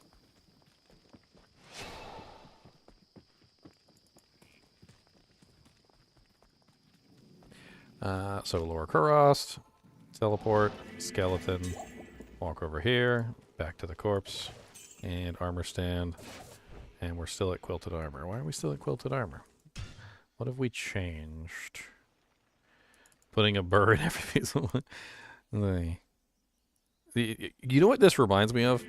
So Lower Kurast, teleport, skeleton, walk over here, back to the corpse, and armor stand, and we're still at quilted armor. Why are we still at quilted armor? What have we changed? Putting a burr in every piece of wood. You know what this reminds me of?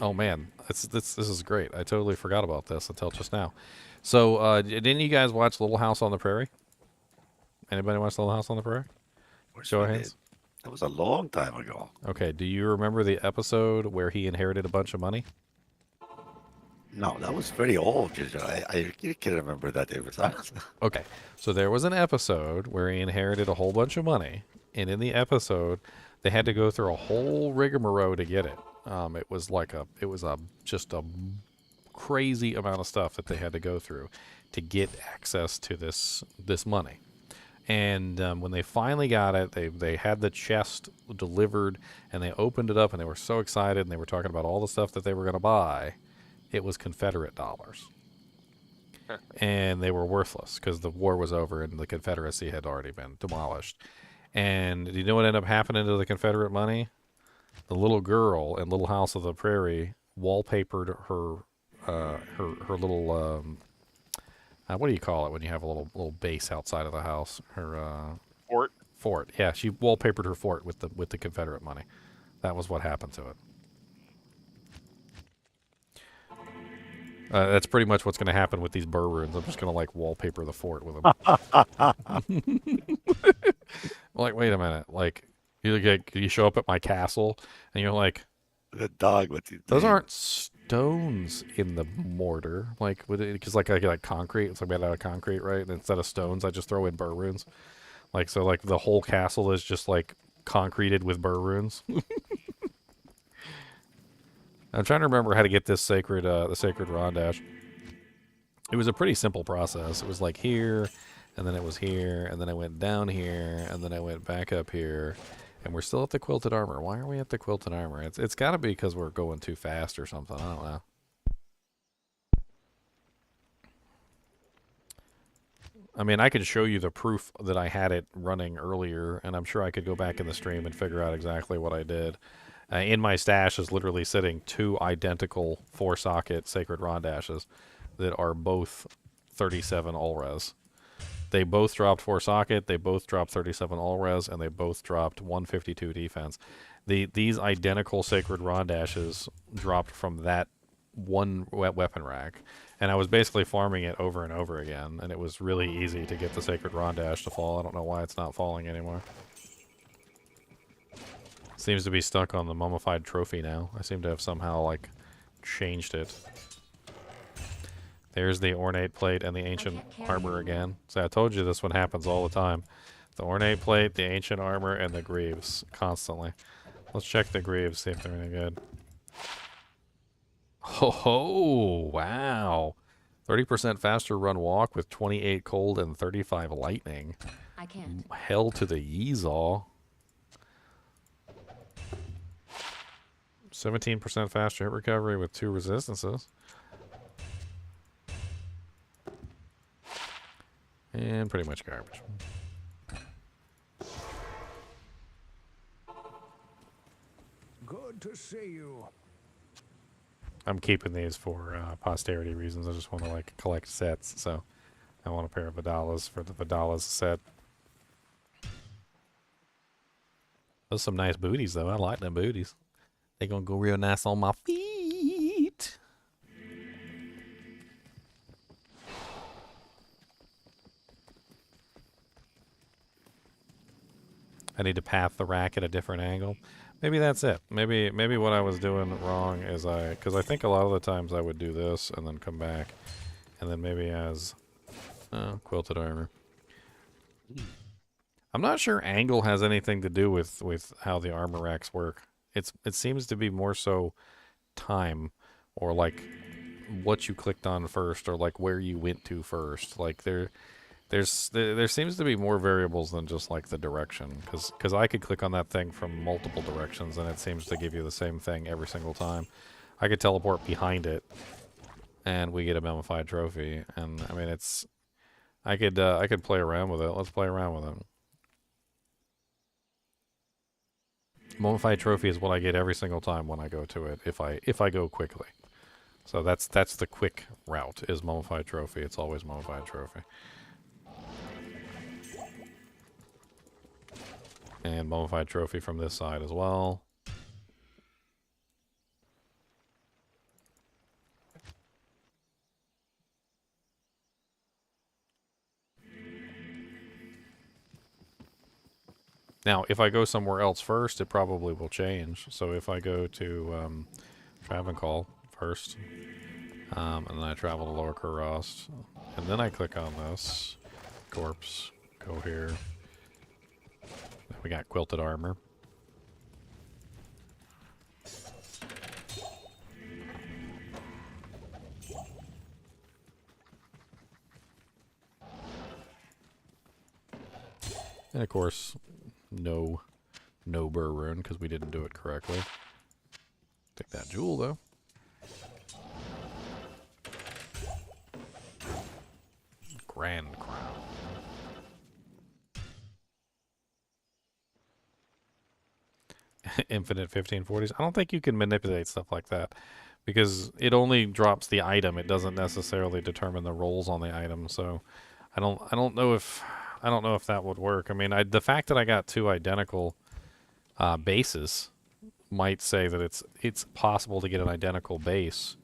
Oh man, this is great. I totally forgot about this until just now. So, didn't you guys watch Little House on the Prairie? Anybody watch Little House on the Prairie? Show of hands. That was a long time ago. Okay, do you remember the episode where he inherited a bunch of money? No, that was very old. I can remember that it was. Okay, so there was an episode where he inherited a whole bunch of money, and in the episode, they had to go through a whole rigmarole to get it. It was just a crazy amount of stuff that they had to go through to get access to this money. And when they finally got it, they had the chest delivered, and they opened it up, and they were so excited, and they were talking about all the stuff that they were going to buy. It was Confederate dollars. And they were worthless because the war was over and the Confederacy had already been demolished. And do you know what ended up happening to the Confederate money? The little girl in Little House of the Prairie wallpapered her little what do you call it when you have a little base outside of the house? Her Fort. Fort. Yeah, she wallpapered her fort with the Confederate money. That was what happened to it. That's pretty much what's going to happen with these burr runes. I'm just going to like wallpaper the fort with them. Like, wait a minute. Like, you show up at my castle and you're like, The dog with these those names. aren't stones in the mortar. Like, because like I get like concrete. It's like made out of concrete, right? And instead of stones, I just throw in burr runes. Like, so like the whole castle is just like concreted with burr runes. I'm trying to remember how to get this sacred, the sacred Rondash. It was a pretty simple process. It was like here, and then it was here, and then I went down here, and then I went back up here, and we're still at the quilted armor. Why are we at the quilted armor? It's got to be because we're going too fast or something. I don't know. I mean, I could show you the proof that I had it running earlier, and I'm sure I could go back in the stream and figure out exactly what I did. In my stash is literally sitting 2 identical 4-socket Sacred Rondashes that are both 37 all-res. They both dropped 4-socket, they both dropped 37 all-res, and they both dropped 152 defense. These identical Sacred Rondashes dropped from that one weapon rack, and I was basically farming it over and over again, and it was really easy to get the Sacred Rondash to fall. I don't know why it's not falling anymore. Seems to be stuck on the mummified trophy now. I seem to have somehow, like, changed it. There's the ornate plate and the ancient armor again. So I told you this one happens all the time. The ornate plate, the ancient armor, and the greaves. Constantly. Let's check the greaves, see if they're any good. Oh, wow. 30% faster run walk with 28 cold and 35 lightning. I can't. Hell to the yeezaw. 17% faster hit recovery with 2 resistances. And pretty much garbage. Good to see you. I'm keeping these for posterity reasons. I just want to like collect sets, so I want a pair of Vidalas for the Vidalas set. Those are some nice booties, though. I like them booties. They're gonna go real nice on my feet. I need to path the rack at a different angle. Maybe that's it. Maybe what I was doing wrong is because I think a lot of the times I would do this and then come back, and then maybe as quilted armor. I'm not sure angle has anything to do with how the armor racks work. It seems to be more so time, or like what you clicked on first, or like where you went to first. Like there seems to be more variables than just like the direction, because I could click on that thing from multiple directions and it seems to give you the same thing every single time. I could teleport behind it and we get a mummified trophy, and I mean I could play around with it. Let's play around with it. Mummified trophy is what I get every single time when I go to it, if I go quickly. So that's the quick route, is mummified trophy. It's always mummified trophy. And mummified trophy from this side as well. Now, if I go somewhere else first, it probably will change. So if I go to Travancore first, and then I travel to Lower Kurost, and then I click on this corpse, go here. Then we got quilted armor. And of course, no burr rune, because we didn't do it correctly. Take that jewel, though. Grand Crown. Infinite 1540s. I don't think you can manipulate stuff like that, because it only drops the item. It doesn't necessarily determine the rolls on the item. So I don't know if that would work. I mean, the fact that I got 2 identical bases might say that it's possible to get an identical base,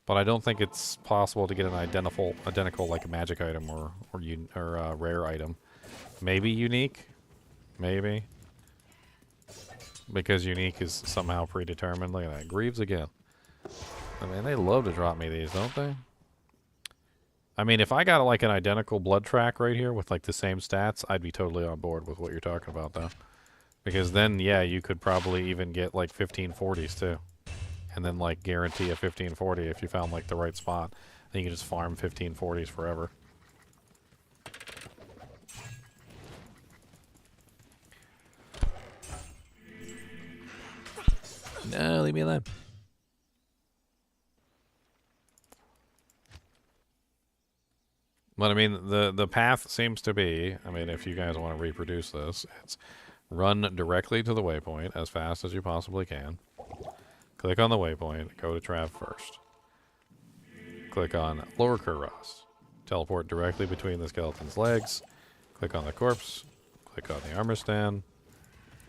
But I don't think it's possible to get an identical like a magic item or a rare item. Maybe unique, maybe, because unique is somehow predetermined. Look at that, Greaves again. I mean, they love to drop me these, don't they? I mean, if I got like an identical blood track right here with like the same stats, I'd be totally on board with what you're talking about, though. Because then, yeah, you could probably even get like 1540s too. And then like guarantee a 1540 if you found like the right spot. Then you can just farm 1540s forever. No, leave me alone. But I mean, the path seems to be, I mean, if you guys want to reproduce this, it's run directly to the waypoint as fast as you possibly can. Click on the waypoint, go to Trav first. Click on Lower Kuros. Teleport directly between the skeleton's legs. Click on the corpse. Click on the armor stand.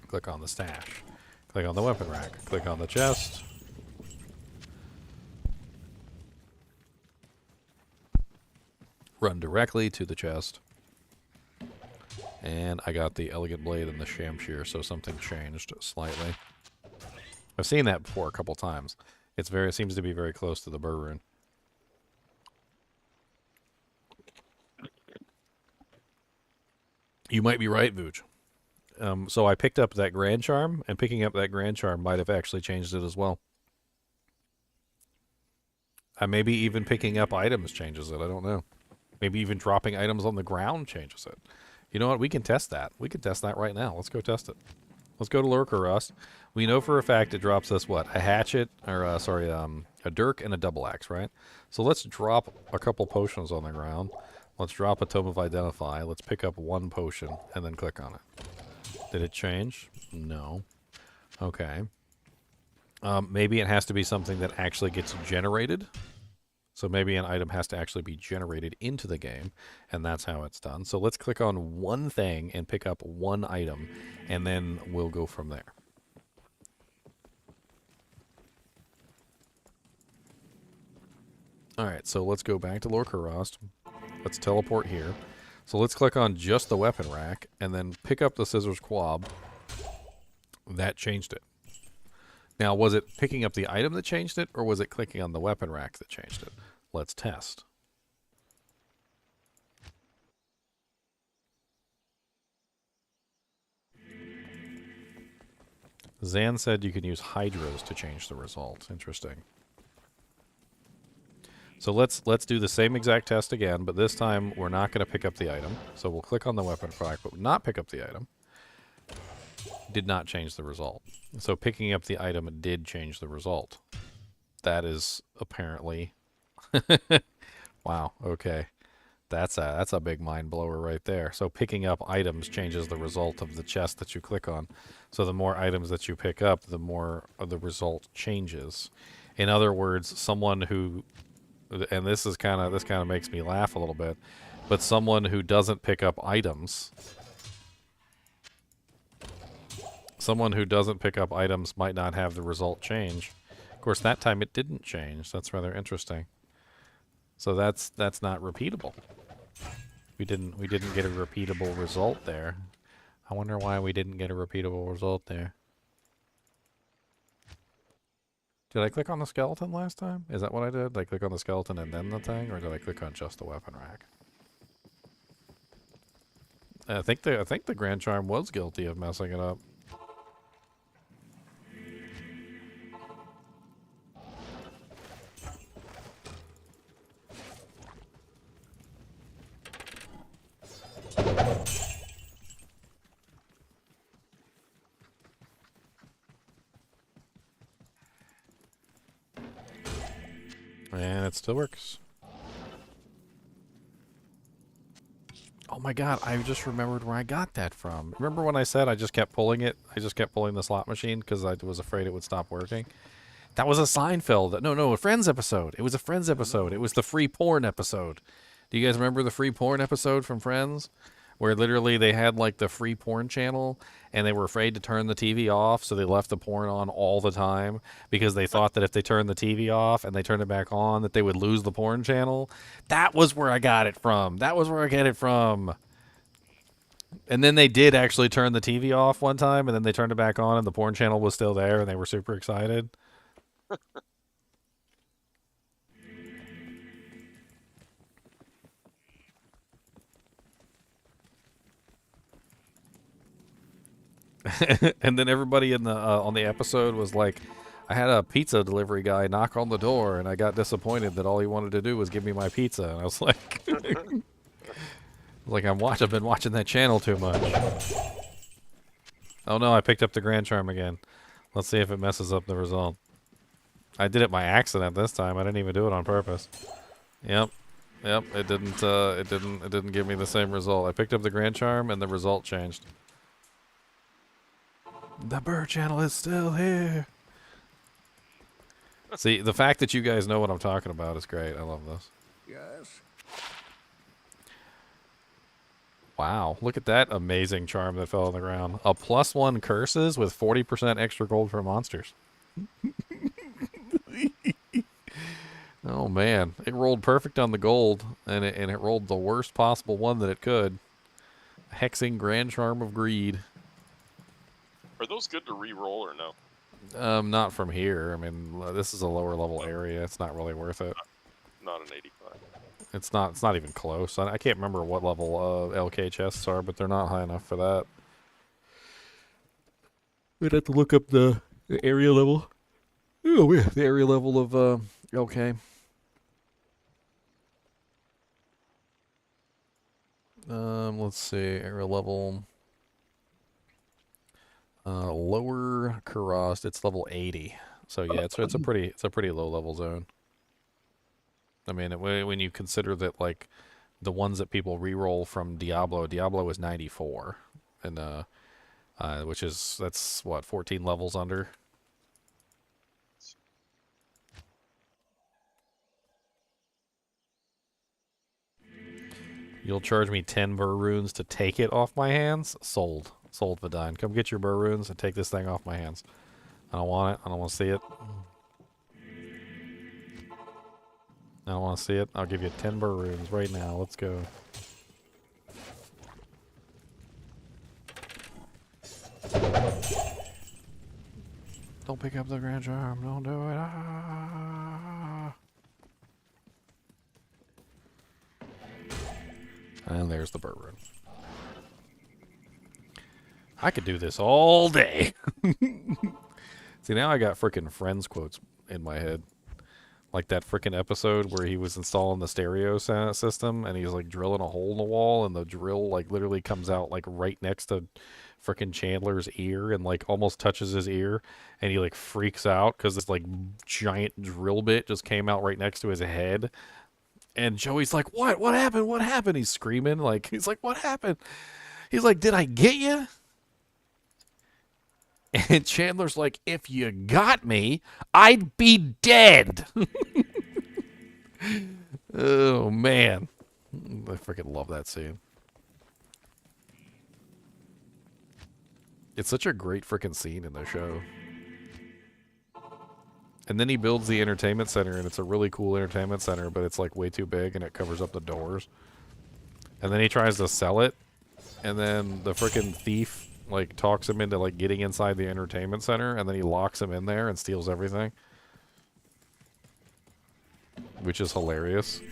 Click on the stash. Click on the weapon rack. Click on the chest. Run directly to the chest. And I got the elegant blade and the shamshear, so something changed slightly. I've seen that before a couple times. It seems to be very close to the burr rune. You might be right, Vooch. So I picked up that Grand Charm, and picking up that Grand Charm might have actually changed it as well. Maybe even picking up items changes it. I don't know. Maybe even dropping items on the ground changes it. You know what? We can test that. We can test that right now. Let's go test it. Let's go to Lurker Rust. We know for a fact it drops us, what? A hatchet, or a dirk and a double axe, right? So let's drop a couple potions on the ground. Let's drop a Tome of Identify. Let's pick up one potion and then click on it. Did it change? No. Okay. Maybe it has to be something that actually gets generated. So maybe an item has to actually be generated into the game, and that's how it's done. So let's click on one thing and pick up one item, and then we'll go from there. Alright, so let's go back to Lord Kurost. Let's teleport here. So let's click on just the weapon rack, and then pick up the scissors quab. That changed it. Now, was it picking up the item that changed it, or was it clicking on the weapon rack that changed it? Let's test. Zan said you can use hydras to change the result. Interesting. So let's do the same exact test again, but this time we're not going to pick up the item. So we'll click on the weapon rack, but not pick up the item. Did not change the result. So picking up the item did change the result. That is apparently... Wow, okay. That's a big mind blower right there. So picking up items changes the result of the chest that you click on. So the more items that you pick up, the more of the result changes. In other words, someone who, and this kind of makes me laugh a little bit, but someone who doesn't pick up items, might not have the result change. Of course, that time it didn't change. That's rather interesting. So that's not repeatable. We didn't get a repeatable result there. I wonder why we didn't get a repeatable result there. Did I click on the skeleton last time? Is that what I did? Did I click on the skeleton and then the thing, or did I click on just the weapon rack? I think the Grand Charm was guilty of messing it up. And it still works. Oh my god, I just remembered where I got that from. Remember when I said I just kept pulling it? I just kept pulling the slot machine because I was afraid it would stop working. That was a Seinfeld. No, a Friends episode. It was a Friends episode. It was the free porn episode. Do you guys remember the free porn episode from Friends? where literally they had like the free porn channel and they were afraid to turn the TV off, so they left the porn on all the time because they thought that if they turned the TV off and they turned it back on that they would lose the porn channel. That was where I got it from. That was where I get it from. And then they did actually turn the TV off one time and then they turned it back on and the porn channel was still there and they were super excited. And then everybody in the on the episode was like, I had a pizza delivery guy knock on the door, and I got disappointed that all he wanted to do was give me my pizza. And I was like, I've been watching that channel too much. Oh no, I picked up the Grand Charm again. Let's see if it messes up the result. I did it by accident this time. I didn't even do it on purpose. Yep. It didn't give me the same result. I picked up the Grand Charm, and the result changed. The bird channel is still here. See, the fact that you guys know what I'm talking about is great. I love this. Yes. Wow, look at that amazing charm that fell on the ground. A +1 curses with 40% extra gold for monsters. Oh man, it rolled perfect on the gold, and it rolled the worst possible one that it could. Hexing Grand Charm of Greed. Are those good to re-roll or no? Not from here. I mean, this is a lower level area. It's not really worth it. Not an 85. It's not even close. I can't remember what level LK chests are, but they're not high enough for that. We'd have to look up the area level. Oh, yeah, the area level of LK. Let's see, area level. Lower Kurast, it's level 80. So yeah, it's a pretty low level zone. I mean, when you consider that like the ones that people reroll from Diablo is 94, and that's what 14 levels under. You'll charge me 10 burr runes to take it off my hands? Sold. Sold, Vidine. Come get your burr runes and take this thing off my hands. I don't want it. I don't want to see it. I don't want to see it. I'll give you 10 burr runes right now. Let's go. Don't pick up the Grand Charm. Don't do it. Ah. And there's the burr rune. I could do this all day. See, now I got frickin' Friends quotes in my head. Like that frickin' episode where he was installing the stereo system and he's like drilling a hole in the wall and the drill like literally comes out like right next to frickin' Chandler's ear and like almost touches his ear and he like freaks out because this like giant drill bit just came out right next to his head. And Joey's like, what? What happened? What happened? He's screaming. Like, he's like, what happened? He's like, did I get you? And Chandler's like, if you got me, I'd be dead. Oh, man. I freaking love that scene. It's such a great freaking scene in the show. And then he builds the entertainment center, and it's a really cool entertainment center, but it's like way too big, and it covers up the doors. And then he tries to sell it, and then the freaking thief like talks him into like getting inside the entertainment center, and then he locks him in there and steals everything, which is hilarious.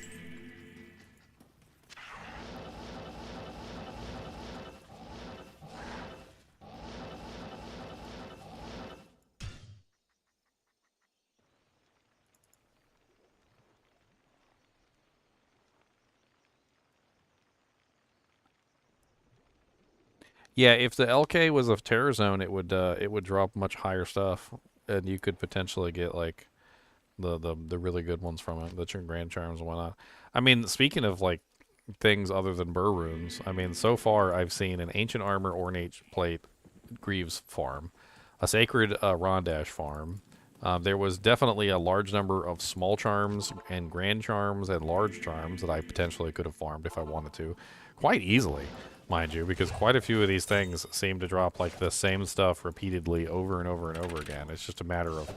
Yeah, if the LK was a terror zone, it would drop much higher stuff, and you could potentially get like the really good ones from it, the Grand Charms and whatnot. I mean, speaking of like things other than burr runes, I mean, so far I've seen an ancient armor ornate plate Greaves farm, a sacred Rondash farm. There was definitely a large number of small charms and grand charms and large charms that I potentially could have farmed if I wanted to, quite easily. mind you, because quite a few of these things seem to drop like the same stuff repeatedly over and over and over again. It's just a matter of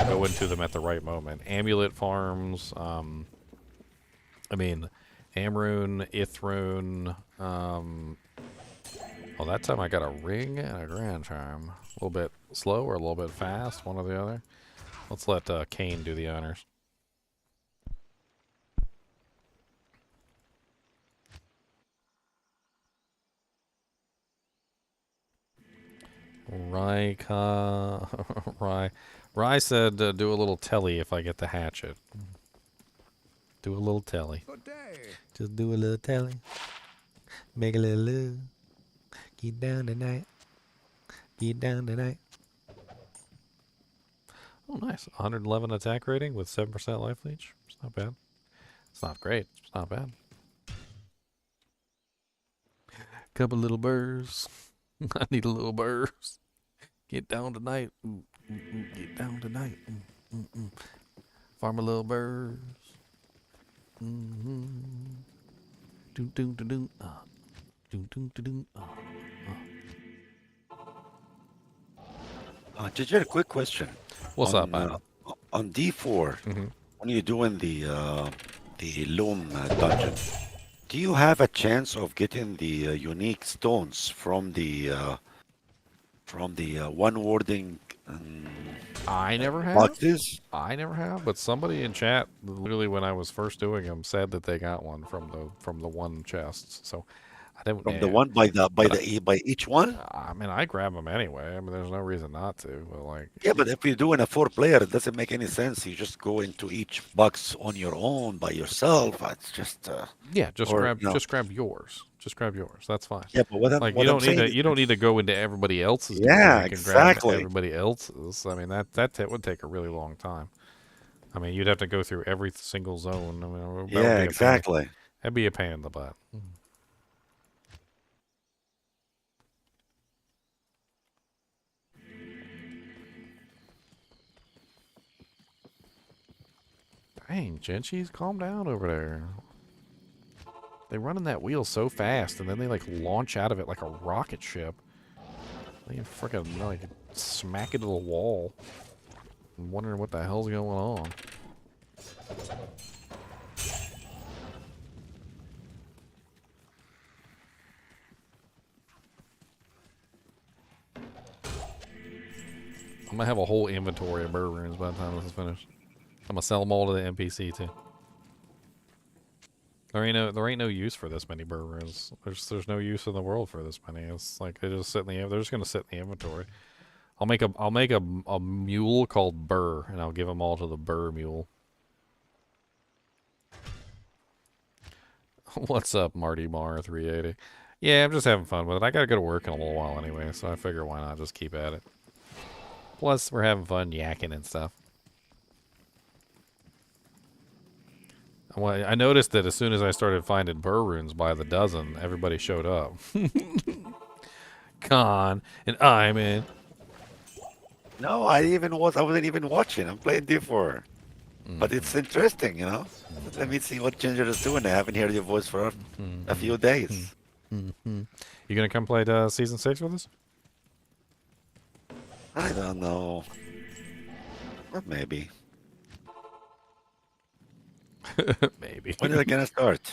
going to them at the right moment. Amulet farms, I mean, Amrune, Ithrune, well, that time I got a ring and a grand charm. A little bit slow or a little bit fast, one or the other. Let's let Kane do the honors. Rye said do a little telly if I get the hatchet. Do a little telly. Good day. Just do a little telly. Make a little love. Get down tonight. Get down tonight. Oh, nice. 111 attack rating with 7% life leech. It's not bad. It's not great. It's not bad. Couple little burrs. I need a little burrs. Get down tonight. Ooh, ooh, ooh. Get down tonight. Ooh, ooh, ooh. Farm a little burrs. Mm-hmm. Doom, doom, doom, doom. Doom, doom, doom, doom. Just a quick question. What's up, man? On D4, when you're doing the loom dungeon, do you have a chance of getting the unique stones from the one warding I never have. boxes? I never have, but somebody in chat, literally when I was first doing them, said that they got one from the one chests. So I don't. From the one by each one? I mean, I grab them anyway. I mean, there's no reason not to. But like, Yeah, but if you're doing a 4-player, it doesn't make any sense. You just go into each box on your own by yourself. It's just yeah, just or, grab no. just grab yours. Just grab yours. That's fine. Yeah, but Like what you I'm don't need saying you don't need to go into everybody else's. Yeah, you can exactly. grab everybody else's. I mean, that would take a really long time. I mean, you'd have to go through every single zone. I mean, that would be yeah, a pain. exactly. That'd be a pain in the butt. Dang, Genchis, calm down over there. They run in that wheel so fast, and then they like launch out of it like a rocket ship. They freaking like smack into the wall. I'm wondering what the hell's going on. I'm gonna have a whole inventory of bird runes by the time this is finished. I'm gonna sell them all to the NPC too. There ain't no use for this many bird runes. There's no use in the world for this many. It's like they just sit in the they're just gonna sit in the inventory. I'll make a mule called Burr, and I'll give them all to the Burr mule. What's up, Marty Mar 380? Yeah, I'm just having fun with it. I gotta go to work in a little while anyway, so I figure why not just keep at it. Plus, we're having fun yakking and stuff. Well, I noticed that as soon as I started finding burr runes by the dozen, everybody showed up. Con and I'm in. No, I wasn't even watching. I'm playing D4. But it's interesting, you know. Let me see what Ginger is doing. I haven't heard your voice for a few days. You gonna come play season 6 with us? I don't know. Or maybe. Maybe. When is it gonna start?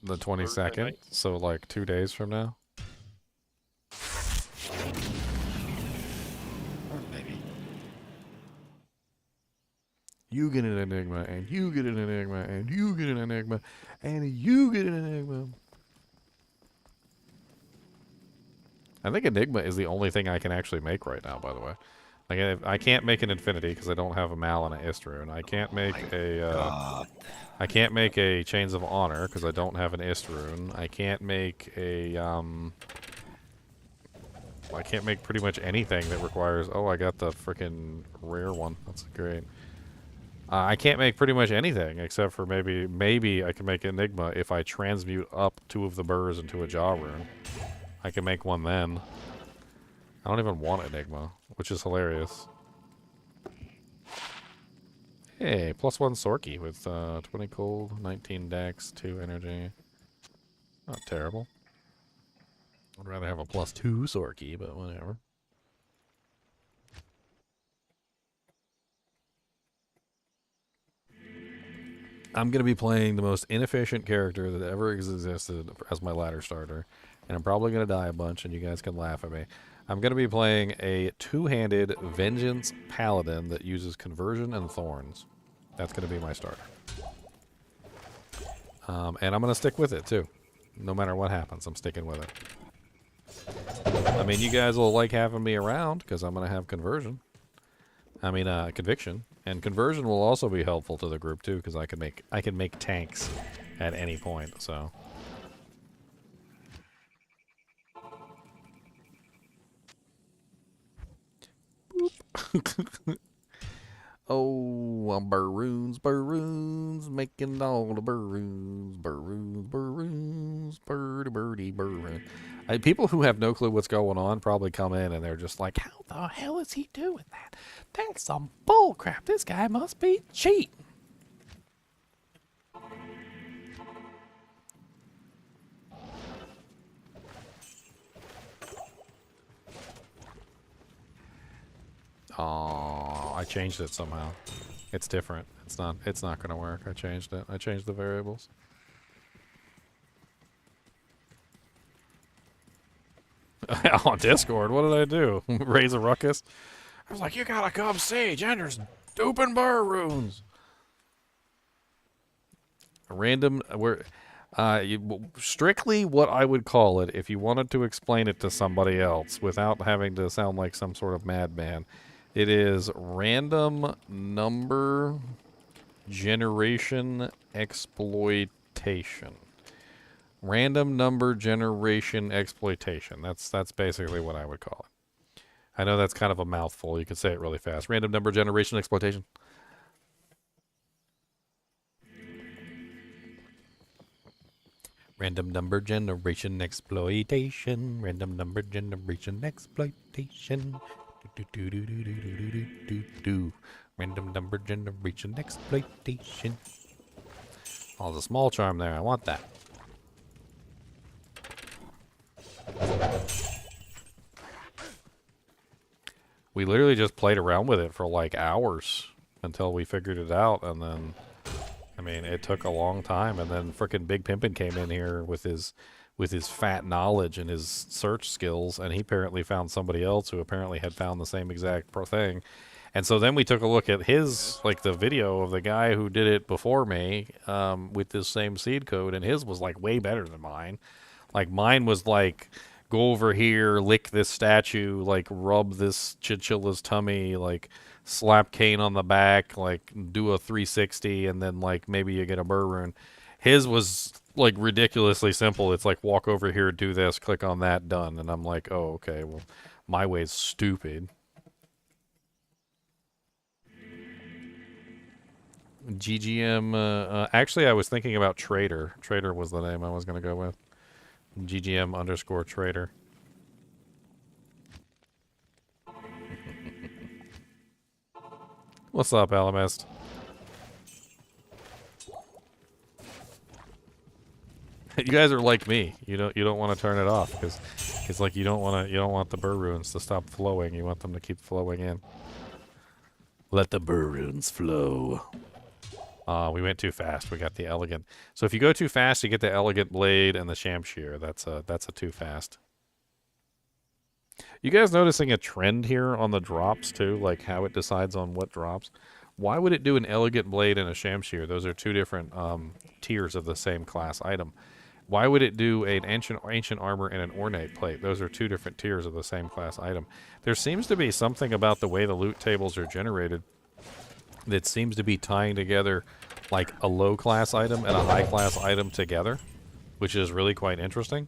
The 22nd, night. so like 2 days from now. Or maybe. You get an enigma, and you get an enigma, and you get an enigma, and you get an enigma. I think enigma is the only thing I can actually make right now, by the way. Like I can't make an infinity because I don't have a mal and an ist rune. I can't make I can't make a chains of honor because I don't have an ist rune. I can't make a I can't make pretty much anything that requires. Oh, I got the freaking rare one. That's great. I can't make pretty much anything except for maybe I can make enigma if I transmute up 2 of the burrs into a jaw rune. I can make one then. I don't even want enigma, which is hilarious. Hey, +1 Sorky with 20 cold, 19 dex, 2 energy. Not terrible. I'd rather have a +2 sword key, but whatever. I'm going to be playing the most inefficient character that ever existed as my ladder starter. And I'm probably going to die a bunch, and you guys can laugh at me. I'm going to be playing a two-handed Vengeance Paladin that uses Conversion and Thorns. That's going to be my starter. And I'm going to stick with it, too. No matter what happens, I'm sticking with it. I mean, you guys will like having me around, because I'm going to have Conversion. I mean, Conviction. And Conversion will also be helpful to the group, too, because I can make tanks at any point, so... Oh, Baroons, making all the Baroons, birdie. People who have no clue what's going on probably come in and they're just like, how the hell is he doing that? That's some bull crap. This guy must be cheating. Oh, I changed it somehow. It's different. It's not gonna work. I changed it. I changed the variables. On Discord, what did I do? Raise a ruckus? I was like, you gotta come see Jender's duping Baroons. Random, strictly what I would call it, if you wanted to explain it to somebody else without having to sound like some sort of madman, it is random number generation exploitation. Random number generation exploitation. That's basically what I would call it. I know that's kind of a mouthful. You can say it really fast. Random number generation exploitation. Random number generation exploitation. Random number generation exploitation. Do. Random number generation exploitation. Oh, there's a small charm there. I want that. We literally just played around with it for like hours until we figured it out, and then, I mean, it took a long time, and then frickin' Big Pimpin' came in here with his fat knowledge and his search skills, and he apparently found somebody else who apparently had found the same exact thing. And so then we took a look at his, like the video of the guy who did it before me with this same seed code, and his was like way better than mine. Like mine was like, go over here, lick this statue, like rub this chinchilla's tummy, like slap Kane on the back, like do a 360, and then like maybe you get a burr rune. His was like ridiculously simple. It's like walk over here, do this, click on that, done. And I'm like, oh, okay, well, my way's stupid. GGM, actually I was thinking about Trader. Trader was the name I was going to go with. GGM_Trader. What's up, Alamist? You guys are like me. You don't want to turn it off because it's like you don't want the burr runes to stop flowing. You want them to keep flowing in. Let the burr runes flow. We went too fast. We got the elegant. So if you go too fast, you get the elegant blade and the shamshear. That's a too fast. You guys noticing a trend here on the drops too, like how it decides on what drops? Why would it do an elegant blade and a shamshear? Those are two different tiers of the same class item. Why would it do an ancient armor and an ornate plate? Those are two different tiers of the same class item. There seems to be something about the way the loot tables are generated that seems to be tying together like a low class item and a high class item together, which is really quite interesting.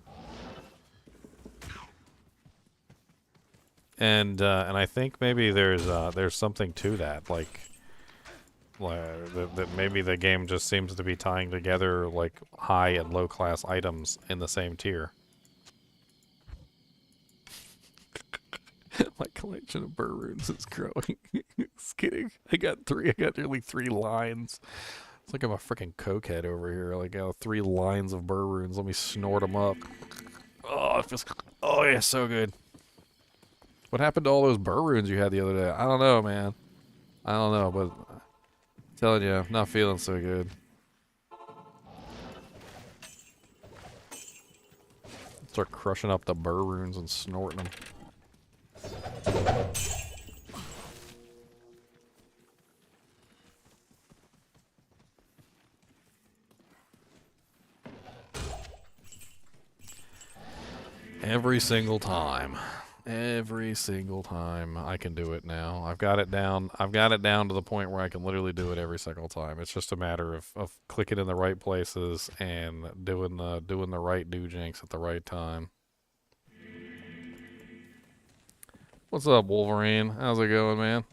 And I think maybe there's something to that, like that maybe the game just seems to be tying together like high and low class items in the same tier. My collection of burr runes is growing. Just kidding. I got nearly 3 lines. It's like I'm a freaking cokehead over here. Like, I got 3 lines of burr runes. Let me snort them up. Oh, it feels Oh yeah, so good. What happened to all those burr runes you had the other day? I don't know, man. I don't know, but I'm telling you, I'm not feeling so good. Start crushing up the burr runes and snorting them. Every single time. Every single time I can do it now. I've got it down to the point where I can literally do it every single time. It's just a matter of clicking in the right places and doing the right do-jinks at the right time. What's up, Wolverine? How's it going, man?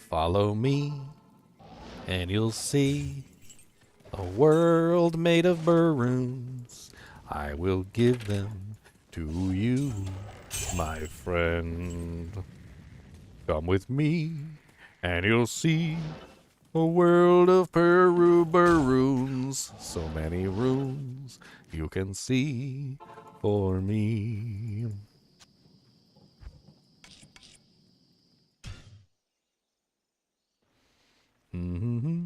Follow me, and you'll see a world made of burr runes. I will give them to you, my friend. Come with me, and you'll see a world of burr runes. So many runes you can see for me. Mm-hmm.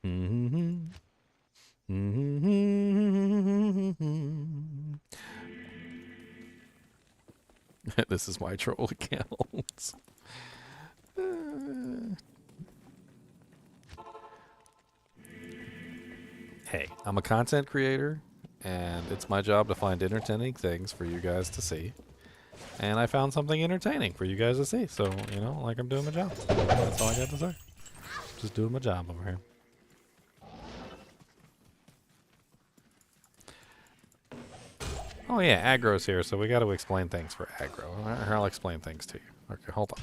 Mm-hmm. Mm-hmm. This is my troll account. Hey, I'm a content creator, and it's my job to find entertaining things for you guys to see. And I found something entertaining for you guys to see, so, you know, like I'm doing my job. That's all I got to say. Just doing my job over here. Oh yeah, aggro's here, so we got to explain things for aggro. I'll explain things to you. Okay, hold on.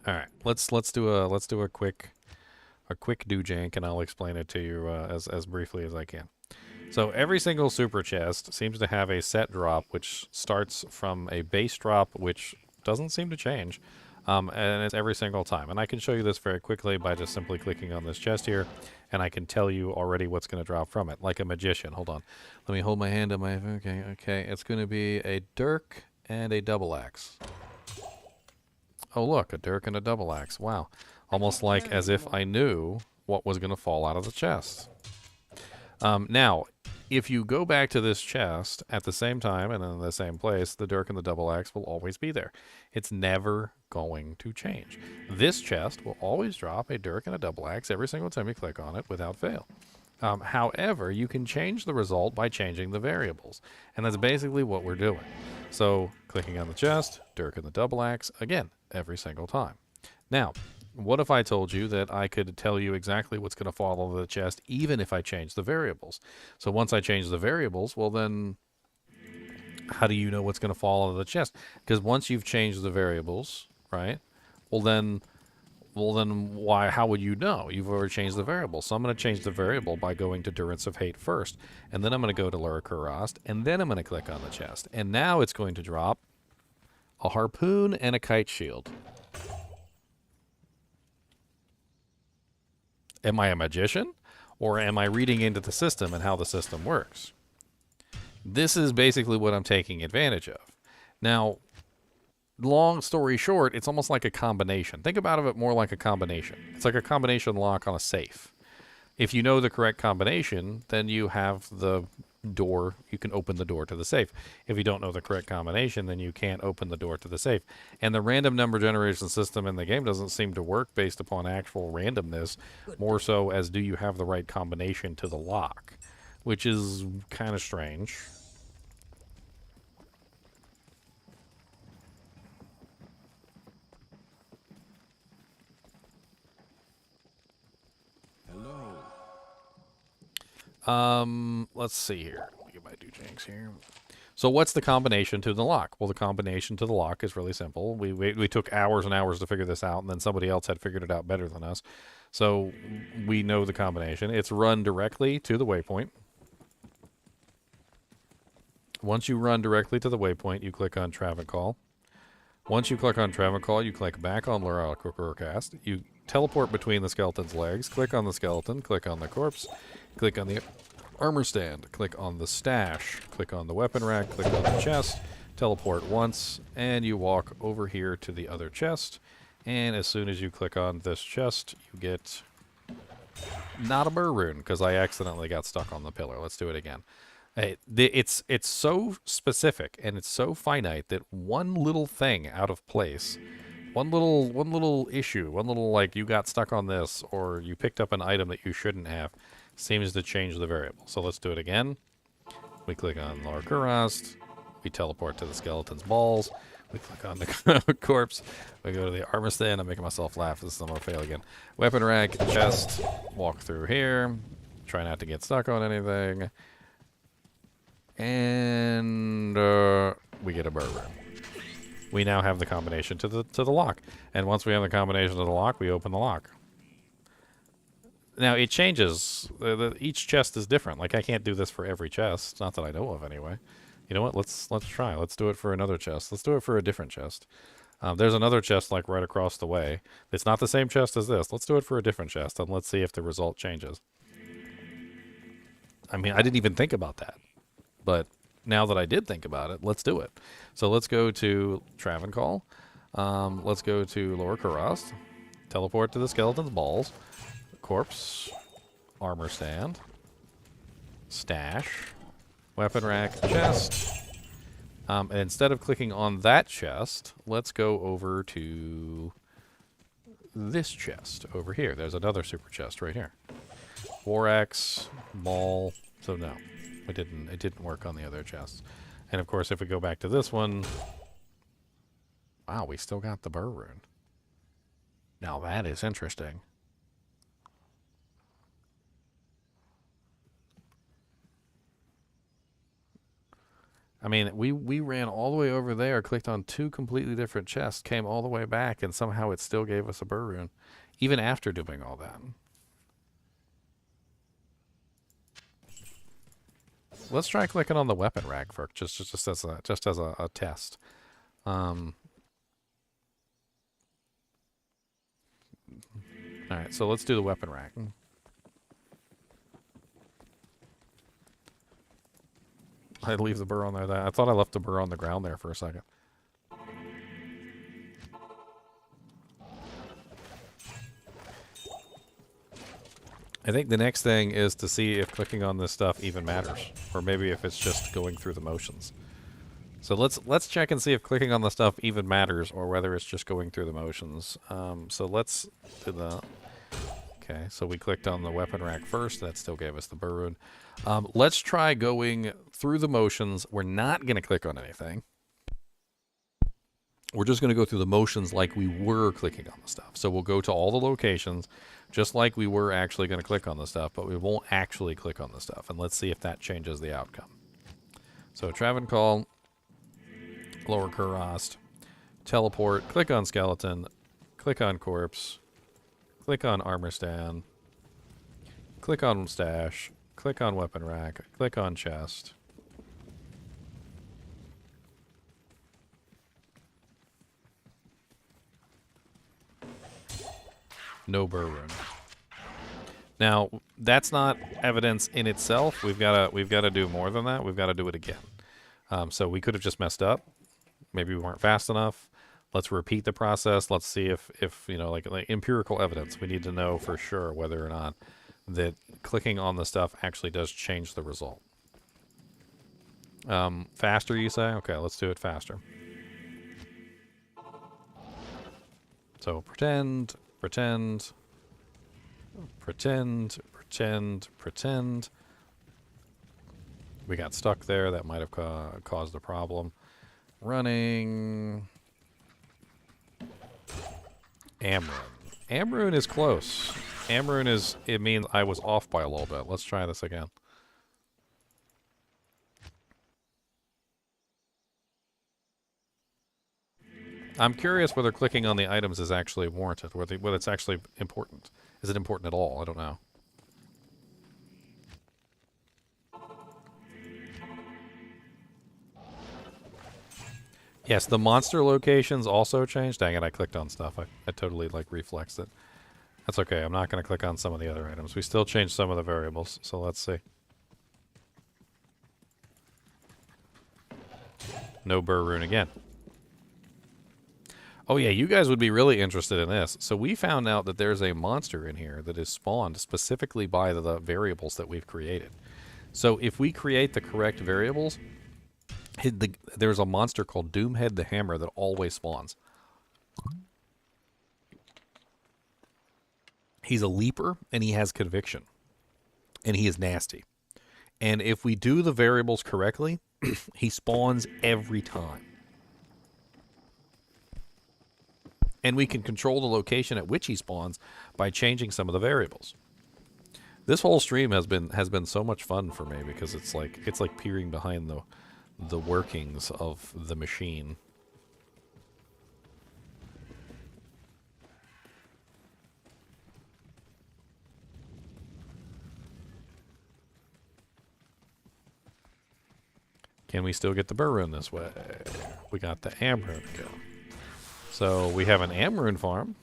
All right, let's do a quick do-jank, and I'll explain it to you as briefly as I can. So every single super chest seems to have a set drop, which starts from a base drop, which doesn't seem to change, and it's every single time. And I can show you this very quickly by just simply clicking on this chest here, and I can tell you already what's going to drop from it, like a magician. Hold on. Let me hold my hand on my... Okay. It's going to be a dirk and a double axe. Oh, look, a dirk and a double axe. Wow. Almost like as if I knew what was going to fall out of the chest. Now, if you go back to this chest at the same time and in the same place, the dirk and the double axe will always be there. It's never going to change. This chest will always drop a dirk and a double axe every single time you click on it without fail. However, you can change the result by changing the variables, and that's basically what we're doing. So, clicking on the chest, dirk and the double axe, again, every single time. Now, what if I told you that I could tell you exactly what's going to fall out of the chest even if I change the variables? So once I change the variables, well then, how do you know what's going to fall out of the chest? Because once you've changed the variables, right, well then why? How would you know? You've already changed the variable. So I'm going to change the variable by going to Durance of Hate first, and then I'm going to go to Lurikurast, and then I'm going to click on the chest. And now it's going to drop a harpoon and a kite shield. Am I a magician, or am I reading into the system and how the system works? This is basically what I'm taking advantage of. Now, long story short, it's almost like a combination. Think about it more like a combination. It's like a combination lock on a safe. If you know the correct combination, then you have the door, you can open the door to the safe. If you don't know the correct combination, then you can't open the door to the safe. And the random number generation system in the game doesn't seem to work based upon actual randomness, more so as do you have the right combination to the lock, which is kind of strange. Let's see here. Let me get my do-janks here. So what's the combination to the lock? Well, the combination to the lock is really simple. We took hours and hours to figure this out, and then somebody else had figured it out better than us. So we know the combination. It's run directly to the waypoint. Once you run directly to the waypoint, you click on Traffic Call. Once you click on Traffic Call, you click back on Lurikurast. You teleport between the skeleton's legs, click on the skeleton, click on the corpse, click on the armor stand, click on the stash, click on the weapon rack, click on the chest, teleport once, and you walk over here to the other chest. And as soon as you click on this chest, you get not a burr rune, because I accidentally got stuck on the pillar. Let's do it again. Hey, it's so specific and it's so finite that one little thing out of place, one little issue, one little like you got stuck on this or you picked up an item that you shouldn't have, seems to change the variable. So let's do it again. We click on Lower Kurast. We teleport to the skeleton's balls. We click on the corpse. We go to the armor stand. I'm making myself laugh. This is I'm gonna fail again. Weapon rack, chest. Walk through here. Try not to get stuck on anything. And we get a burr rune. We now have the combination to the lock. And once we have the combination to the lock, we open the lock. Now it changes. Each chest is different. Like I can't do this for every chest. Not that I know of anyway. You know what? Let's try. Let's do it for another chest. Let's do it for a different chest. There's another chest like right across the way. It's not the same chest as this. Let's do it for a different chest and let's see if the result changes. I mean, I didn't even think about that. But now that I did think about it, let's do it. So let's go to Travancore. Let's go to Lower Kurast. Teleport to the skeleton's balls. Corpse. Armor stand. Stash. Weapon rack. Chest. And instead of clicking on that chest, let's go over to this chest over here. There's another super chest right here. War axe. Ball. So no. It didn't work on the other chests. And of course, if we go back to this one, wow, we still got the burr rune. Now that is interesting. I mean, we ran all the way over there, clicked on two completely different chests, came all the way back, and somehow it still gave us a burr rune, even after doing all that. Let's try clicking on the weapon rack for just as a test. All right, so let's do the weapon rack. I'd leave the burr on there. I thought I left the burr on the ground there for a second. I think the next thing is to see if clicking on this stuff even matters, or maybe if it's just going through the motions. So let's check and see if clicking on the stuff even matters, or whether it's just going through the motions. So let's do the. Okay, so we clicked on the weapon rack first. That still gave us the burr rune. Let's try going through the motions. We're not going to click on anything. We're just going to go through the motions like we were clicking on the stuff. So we'll go to all the locations just like we were actually going to click on the stuff, but we won't actually click on the stuff. And let's see if that changes the outcome. So Travancore, Lower Kurast, teleport, click on skeleton, click on corpse, click on armor stand, click on stash, click on weapon rack, click on chest. No burr rune. Now, that's not evidence in itself. We've got to do more than that. We've got to do it again. So we could have just messed up. Maybe we weren't fast enough. Let's repeat the process. Let's see if you know, like empirical evidence. We need to know for sure whether or not that clicking on the stuff actually does change the result. Faster, you say? Okay, let's do it faster. So pretend. Pretend. We got stuck there. That might have caused a problem. Running. Amrune. Amrune is close. Amrune is, it means I was off by a little bit. Let's try this again. I'm curious whether clicking on the items is actually warranted, whether it's actually important. Is it important at all? I don't know. Yes, the monster locations also changed. Dang it, I clicked on stuff. I totally, like, reflexed it. That's okay. I'm not going to click on some of the other items. We still changed some of the variables, so let's see. No burr rune again. Oh yeah, you guys would be really interested in this. So we found out that there's a monster in here that is spawned specifically by the variables that we've created. So if we create the correct variables, there's a monster called Doomhead the Hammer that always spawns. He's a leaper, and he has conviction. And he is nasty. And if we do the variables correctly, he spawns every time. And we can control the location at which he spawns by changing some of the variables. This whole stream has been so much fun for me because it's like peering behind the workings of the machine. Can we still get the burr rune this way? We got the am rune to go. So we have an am rune farm.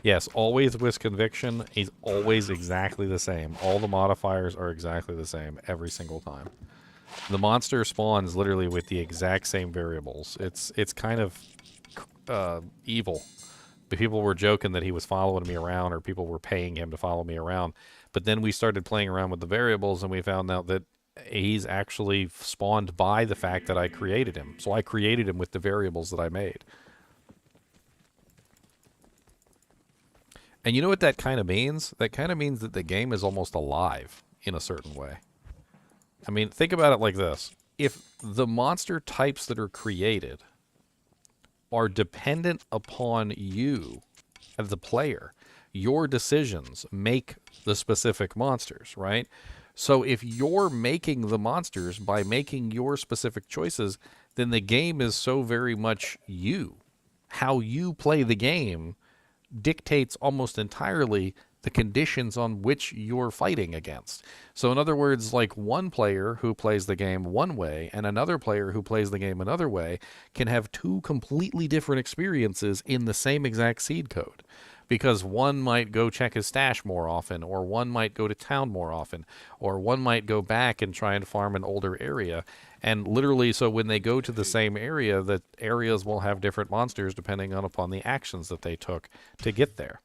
Yes, always with conviction. He's always exactly the same. All the modifiers are exactly the same every single time. The monster spawns literally with the exact same variables. It's kind of evil. But people were joking that he was following me around, or people were paying him to follow me around. But then we started playing around with the variables, and we found out that he's actually spawned by the fact that I created him. So I created him with the variables that I made. And you know what that kind of means? That kind of means that the game is almost alive in a certain way. I mean, think about it like this. If the monster types that are created are dependent upon you as the player, your decisions make the specific monsters, right? So if you're making the monsters by making your specific choices, then the game is so very much you. How you play the game dictates almost entirely the conditions on which you're fighting against. So in other words, like one player who plays the game one way and another player who plays the game another way can have two completely different experiences in the same exact seed code. Because one might go check his stash more often, or one might go to town more often, or one might go back and try and farm an older area. And literally, so when they go to the same area, the areas will have different monsters depending on upon the actions that they took to get there.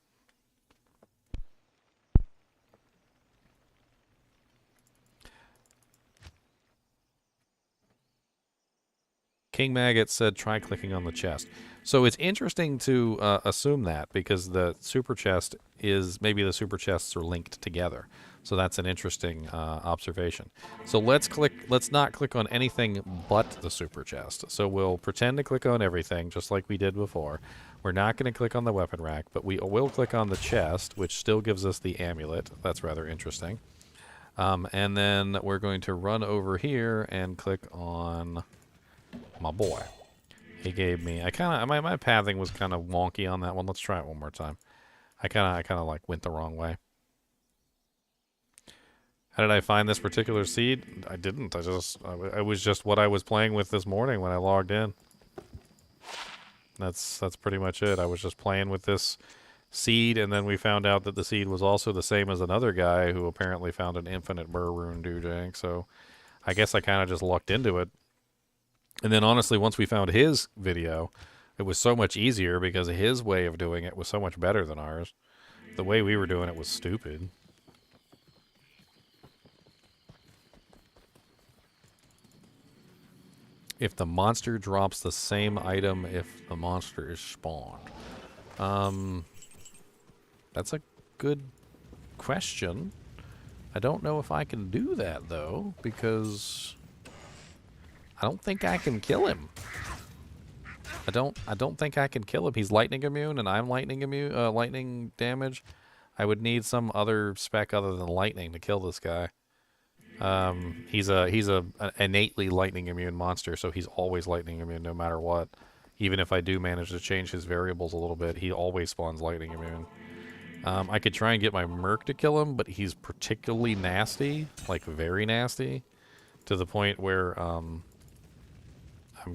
King Maggot said, try clicking on the chest. So it's interesting to assume that, because the super chest is, maybe the super chests are linked together. So that's an interesting observation. So let's not click on anything but the super chest. So we'll pretend to click on everything, just like we did before. We're not going to click on the weapon rack, but we will click on the chest, which still gives us the amulet. That's rather interesting. And then we're going to run over here and click on my boy. He gave me, my pathing was kind of wonky on that one. Let's try it one more time. I kind of like went the wrong way. How did I find this particular seed? I didn't. I was just what I was playing with this morning when I logged in. That's pretty much it. I was just playing with this seed, and then we found out that the seed was also the same as another guy who apparently found an infinite burr rune doojank. So I guess I kind of just lucked into it. And then honestly, once we found his video, it was so much easier because his way of doing it was so much better than ours. The way we were doing it was stupid. If the monster drops the same item if the monster is spawned. That's a good question. I don't know if I can do that, though, because I don't think I can kill him. I don't think I can kill him. He's lightning immune, and I'm lightning immune. Lightning damage. I would need some other spec other than lightning to kill this guy. He's a innately lightning immune monster, so he's always lightning immune no matter what. Even if I do manage to change his variables a little bit, he always spawns lightning immune. I could try and get my merc to kill him, but he's particularly nasty, like very nasty, to the point where I'm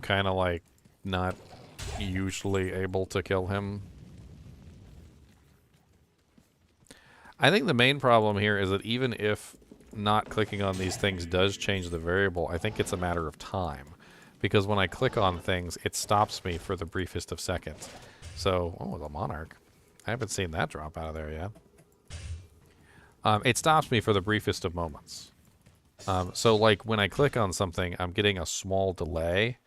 kind of like not usually able to kill him. I think the main problem here is that even if not clicking on these things does change the variable, I think it's a matter of time. Because when I click on things, it stops me for the briefest of seconds. So, oh, the monarch. I haven't seen that drop out of there yet. It stops me for the briefest of moments. So, like, when I click on something, I'm getting a small delay.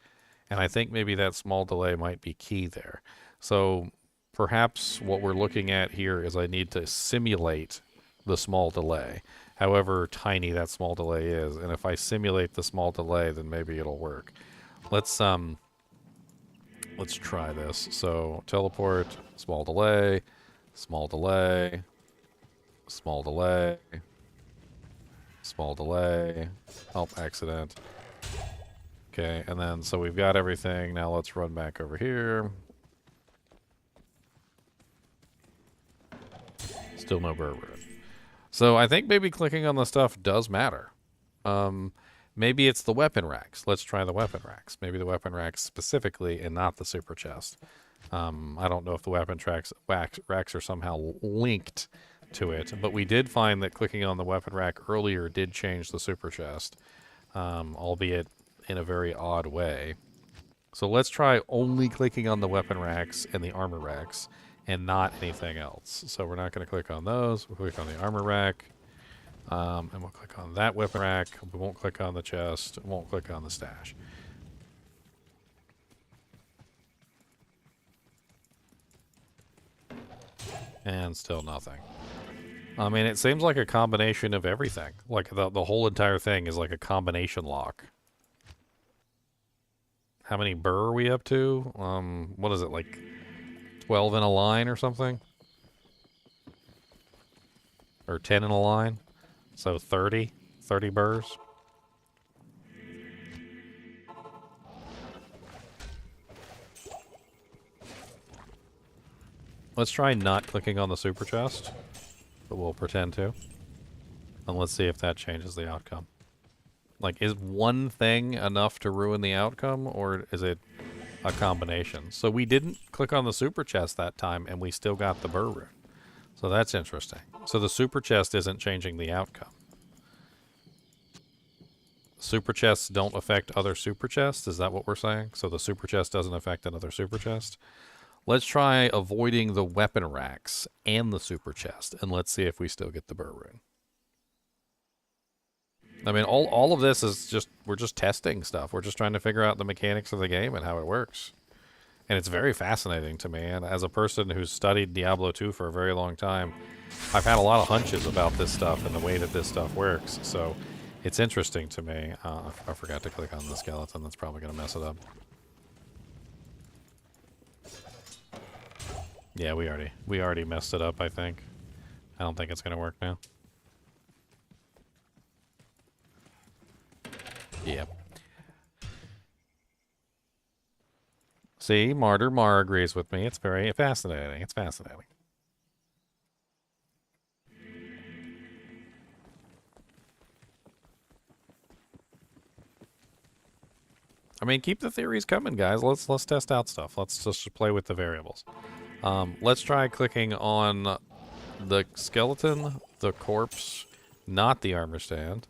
And I think maybe that small delay might be key there. So, perhaps what we're looking at here is I need to simulate the small delay. However tiny that small delay is. And if I simulate the small delay, then maybe it'll work. Let's try this. So, teleport, small delay, small delay, small delay, small delay, help accident. Okay, and then, so we've got everything. Now let's run back over here. Still no burr rune. So I think maybe clicking on the stuff does matter. Maybe it's the weapon racks. Let's try the weapon racks. Maybe the weapon racks specifically and not the super chest. I don't know if the weapon racks are somehow linked to it, but we did find that clicking on the weapon rack earlier did change the super chest, albeit in a very odd way. So let's try only clicking on the weapon racks and the armor racks and not anything else. So we're not going to click on those. We'll click on the armor rack, and we'll click on that weapon rack. We won't click on the chest. We won't click on the stash. And still nothing. I mean, it seems like a combination of everything. Like the whole entire thing is like a combination lock. How many burr are we up to? What is it, like 12 in a line or something? Or 10 in a line? So 30 burrs. Let's try not clicking on the super chest, but we'll pretend to. And let's see if that changes the outcome. Like, is one thing enough to ruin the outcome, or is it a combination? So we didn't click on the super chest that time, and we still got the burr rune. So that's interesting. So the super chest isn't changing the outcome. Super chests don't affect other super chests? Is that what we're saying? So the super chest doesn't affect another super chest? Let's try avoiding the weapon racks and the super chest, and let's see if we still get the burr rune. I mean, all of this is just, we're just testing stuff. We're just trying to figure out the mechanics of the game and how it works. And it's very fascinating to me. And as a person who's studied Diablo 2 for a very long time, I've had a lot of hunches about this stuff and the way that this stuff works. So it's interesting to me. I forgot to click on the skeleton. That's probably going to mess it up. Yeah, we already messed it up, I think. I don't think it's going to work now. Yep. See, Martyr Mar agrees with me. It's very fascinating. It's fascinating. I mean, keep the theories coming, guys. Let's test out stuff. Let's just play with the variables. Let's try clicking on the skeleton, the corpse, not the armor stand,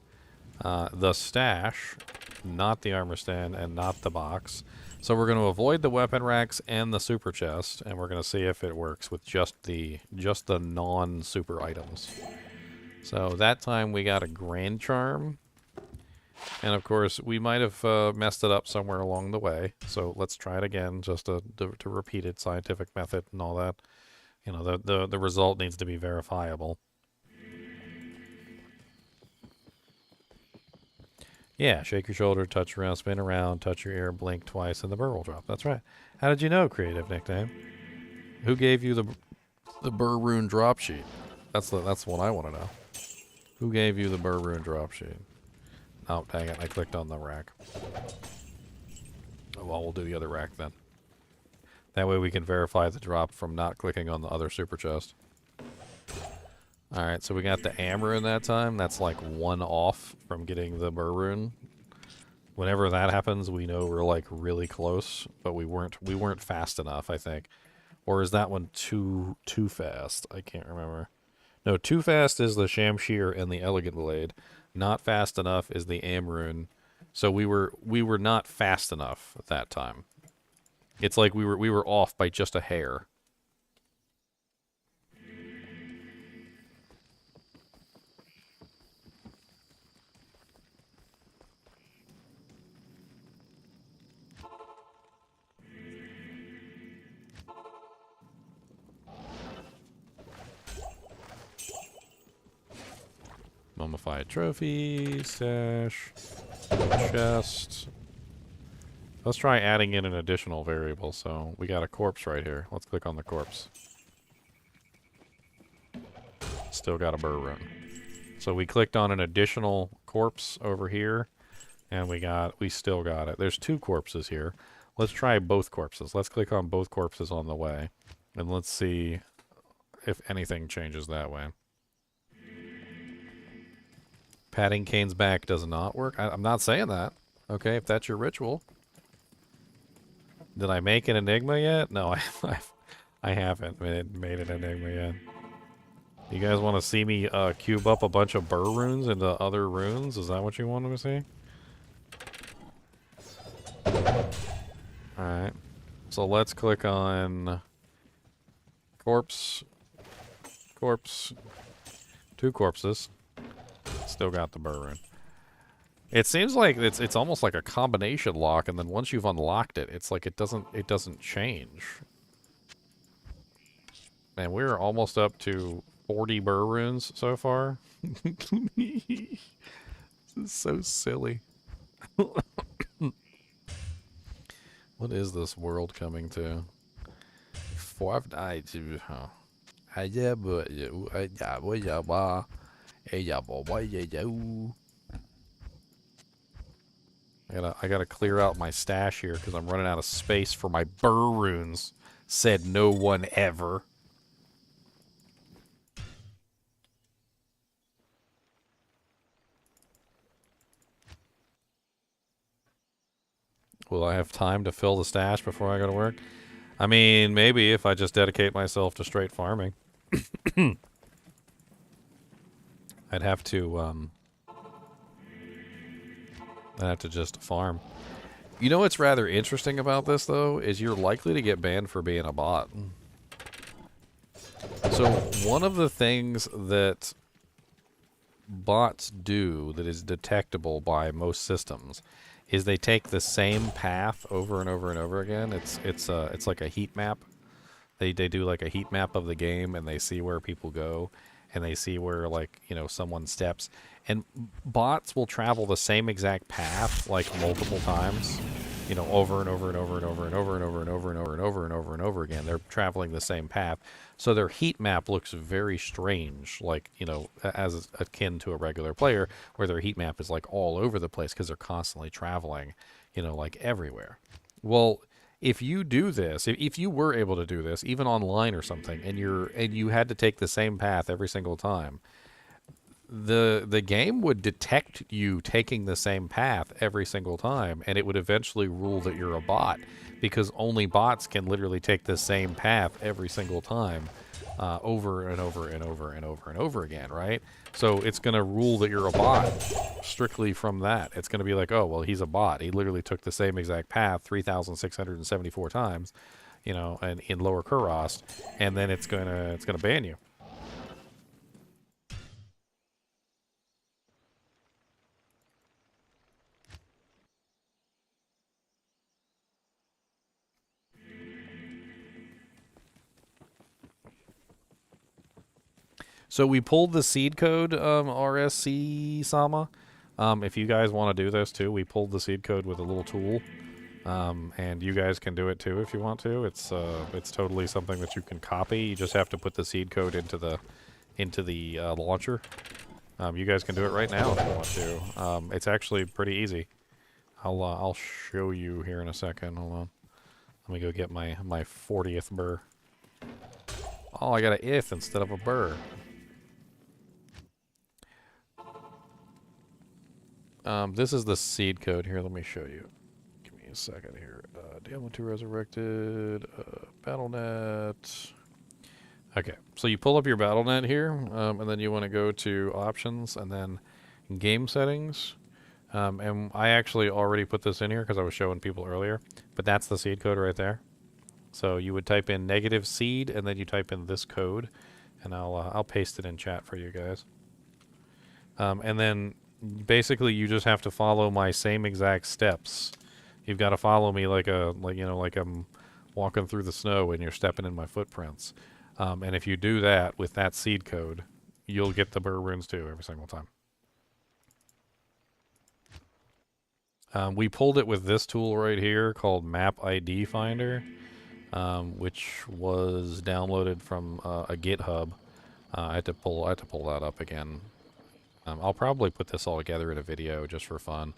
the stash, not the armor stand, and not the box. So we're going to avoid the weapon racks and the super chest, and we're going to see if it works with just the non-super items. So that time we got a grand charm. And of course, we might have messed it up somewhere along the way. So let's try it again, just to repeat it, scientific method and all that. You know, the result needs to be verifiable. Yeah, shake your shoulder, touch around, spin around, touch your ear, blink twice, and the burr will drop. That's right. How did you know, creative nickname? Who gave you the burr rune drop sheet? That's what I want to know. Who gave you the burr rune drop sheet? Oh, dang it, I clicked on the rack. Oh, well, we'll do the other rack then. That way we can verify the drop from not clicking on the other super chest. Alright, so we got the Amber in that time. That's like one off from getting the burr rune. Whenever that happens, we know we're like really close, but we weren't fast enough, I think. Or is that one too fast? I can't remember. No, too fast is the Shamshir and the Elegant Blade. Not fast enough is the Amrune. So we were not fast enough at that time. It's like we were off by just a hair. Mummified trophy, stash, chest. Let's try adding in an additional variable. So we got a corpse right here. Let's click on the corpse. Still got a burr rune. So we clicked on an additional corpse over here, and we still got it. There's 2 corpses here. Let's try both corpses. Let's click on both corpses on the way, and let's see if anything changes that way. Patting Kane's back does not work. I'm not saying that. Okay, if that's your ritual. Did I make an enigma yet? No, I haven't made an enigma yet. You guys want to see me cube up a bunch of burr runes into other runes? Is that what you want to see? Alright. So let's click on corpse. Corpse. 2 corpses. Still got the burr rune. It seems like it's almost like a combination lock, and then once you've unlocked it, it's like it doesn't change. And we're almost up to 40 burr runes so far. This is so silly. What is this world coming to? I gotta clear out my stash here because I'm running out of space for my burr runes. Said no one ever. Will I have time to fill the stash before I go to work? I mean, maybe if I just dedicate myself to straight farming. I'd have to just farm. You know what's rather interesting about this, though, is you're likely to get banned for being a bot. So one of the things that bots do that is detectable by most systems is they take the same path over and over and over again. It's like a heat map. They do like a heat map of the game, and they see where people go, and they see where, like, you know, someone steps. And bots will travel the same exact path like multiple times, you know, over and over and over and over and over and over and over and over and over and over and over again. They're traveling the same path. So their heat map looks very strange, like, you know, as akin to a regular player, where their heat map is like all over the place because they're constantly traveling, you know, like everywhere. Well, if you do this, if you were able to do this, even online or something, and you had to take the same path every single time, the game would detect you taking the same path every single time, and it would eventually rule that you're a bot, because only bots can literally take the same path every single time, over and over and over and over and over again, right? So it's going to rule that you're a bot strictly from that. It's going to be like, oh, well, he's a bot. He literally took the same exact path 3,674 times, you know, and in Lower Kurast, and then it's gonna ban you. So we pulled the seed code, RSC Sama. If you guys want to do this too, we pulled the seed code with a little tool, and you guys can do it too if you want to. It's totally something that you can copy. You just have to put the seed code into the launcher. You guys can do it right now if you want to. It's actually pretty easy. I'll show you here in a second. Hold on. Let me go get my 40th burr. Oh, I got an if instead of a burr. This is the seed code here. Let me show you. Give me a second here. Diablo 2 Resurrected, BattleNet. Okay, so you pull up your BattleNet here, and then you want to go to options and then game settings. And I actually already put this in here because I was showing people earlier, but that's the seed code right there. So you would type in -seed and then you type in this code, and I'll paste it in chat for you guys. And then basically you just have to follow my same exact steps. You've got to follow me like I'm walking through the snow and you're stepping in my footprints. And if you do that with that seed code, you'll get the burr runes too every single time. We pulled it with this tool right here called Map ID Finder, which was downloaded from a GitHub. I had to pull that up again. I'll probably put this all together in a video just for fun.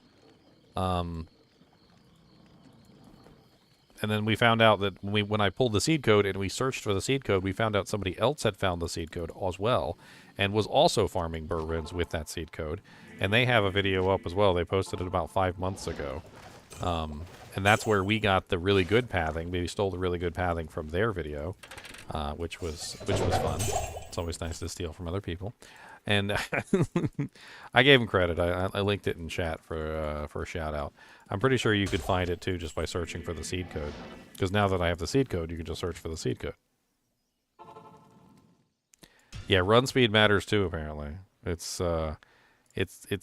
And then we found out that when I pulled the seed code and we searched for the seed code, we found out somebody else had found the seed code as well and was also farming burr runes with that seed code. And they have a video up as well. They posted it about 5 months ago. And that's where we got the really good pathing. We stole the really good pathing from their video, which was fun. It's always nice to steal from other people. And I gave him credit. I linked it in chat for a shout out. I'm pretty sure you could find it too just by searching for the seed code. Because now that I have the seed code, you can just search for the seed code. Yeah, run speed matters too. Apparently, it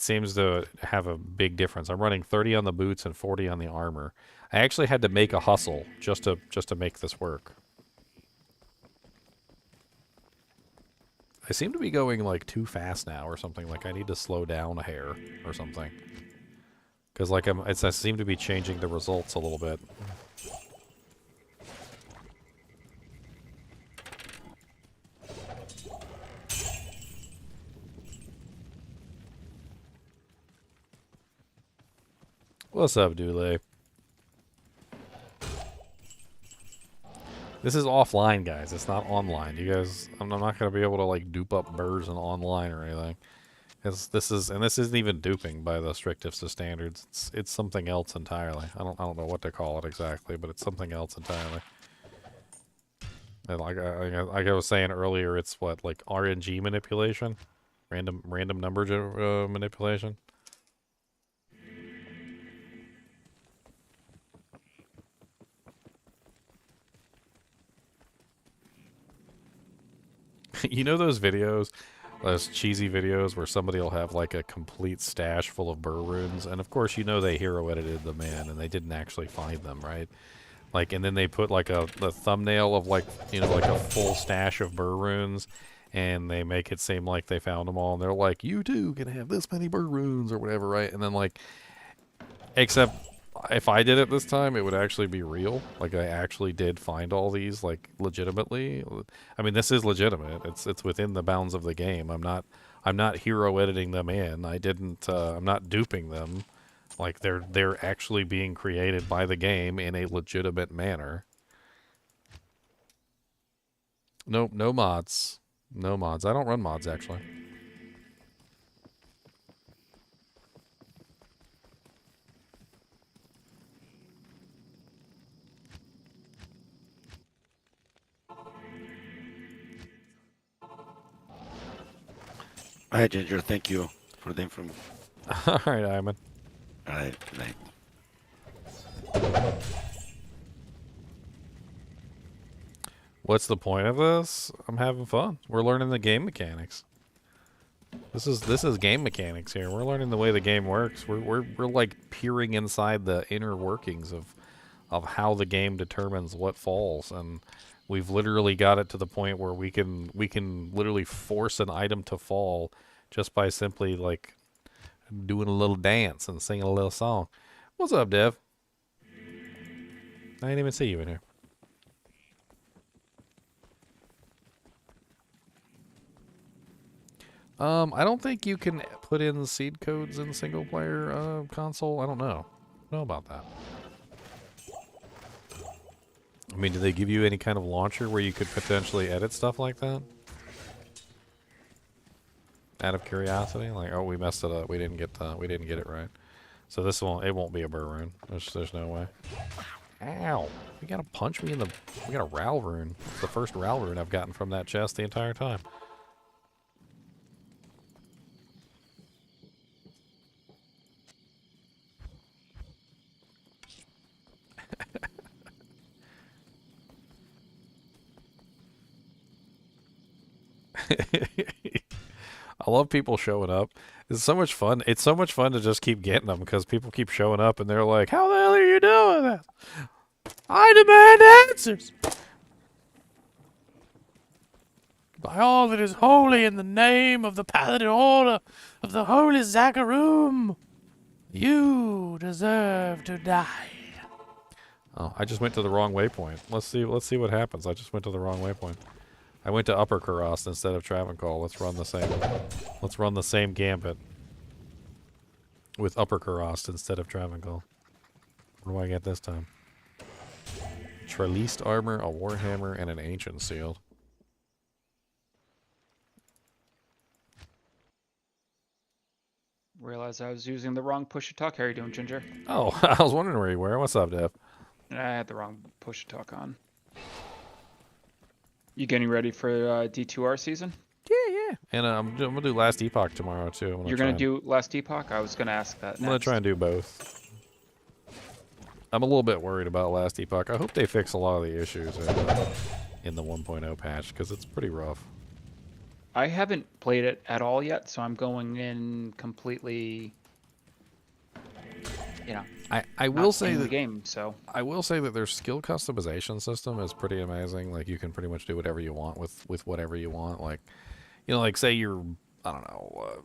seems to have a big difference. I'm running 30 on the boots and 40 on the armor. I actually had to make a hustle just to make this work. I seem to be going like too fast now or something. Like I need to slow down a hair or something. Because like I seem to be changing the results a little bit. What's up, Dule? This is offline, guys. It's not online. You guys, I'm not going to be able to like dupe up birds in online or anything. This isn't even duping by the strictest of standards. It's something else entirely. I don't know what to call it exactly, but it's something else entirely. And like I was saying earlier, it's what, like RNG manipulation, random number manipulation. You know those videos, those cheesy videos where somebody will have like a complete stash full of burr runes, and of course you know they hero edited them in and they didn't actually find them, right? Like, and then they put like the thumbnail of like, you know, like a full stash of burr runes, and they make it seem like they found them all, and they're like, you too can have this many burr runes or whatever, right? And then like, except if I did it this time, it would actually be real. Like I actually did find all these, like, legitimately. I mean, this is legitimate. It's within the bounds of the game. I'm not hero editing them in. I'm not duping them. Like they're actually being created by the game in a legitimate manner. Nope, no mods. No mods. I don't run mods actually. Hi, Ginger. Thank you for the information. All right, Iman. All right, good night. What's the point of this? I'm having fun. We're learning the game mechanics. This is game mechanics here. We're learning the way the game works. We're like peering inside the inner workings of how the game determines what falls, and we've literally got it to the point where we can literally force an item to fall just by simply like doing a little dance and singing a little song. What's up, Dev? I didn't even see you in here. I don't think you can put in seed codes in single player console. I don't know about that. I mean, do they give you any kind of launcher where you could potentially edit stuff like that? Out of curiosity, like, oh, we messed it up. We didn't get it right. So it won't be a burr rune. There's no way. Ow. You gotta punch me in the... We got a Ral rune. It's the first Ral rune I've gotten from that chest the entire time. I love people showing up. It's so much fun. It's so much fun to just keep getting them because people keep showing up and they're like, "How the hell are you doing that? I demand answers. By all that is holy in the name of the Paladin Order of the Holy Zacharium, you deserve to die." Oh, I just went to the wrong waypoint. Let's see what happens. I just went to the wrong waypoint. I went to Upper Karast instead of Travancore. Let's run the same gambit with Upper Karast instead of Travancore. What do I get this time? Treleased armor, a warhammer, and an ancient seal. Realized I was using the wrong push-to-talk. How are you doing, Ginger? Oh, I was wondering where you were. What's up, Dev? I had the wrong push-to-talk on. You getting ready for D2R season? Yeah. And I'm gonna do Last Epoch tomorrow too. You're gonna do Last Epoch? I was gonna ask that. I'm gonna try and do both. I'm a little bit worried about Last Epoch. I hope they fix a lot of the issues in the 1.0 patch because it's pretty rough. I haven't played it at all yet, so I'm going in completely. You know. I will say that that the game. So I will say that their skill customization system is pretty amazing. Like you can pretty much do whatever you want with whatever you want. Like, you know, like say you're I don't know,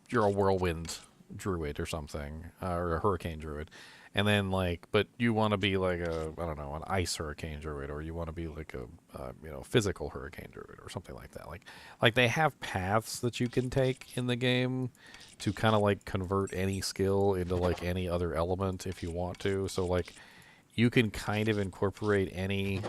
you're a whirlwind druid or something, or a hurricane druid, and then like, but you want to be like a I don't know, an ice hurricane druid, or you want to be like a you know, physical hurricane druid or something like that. Like they have paths that you can take in the game to kind of like convert any skill into like any other element if you want to. So like you can kind of incorporate anything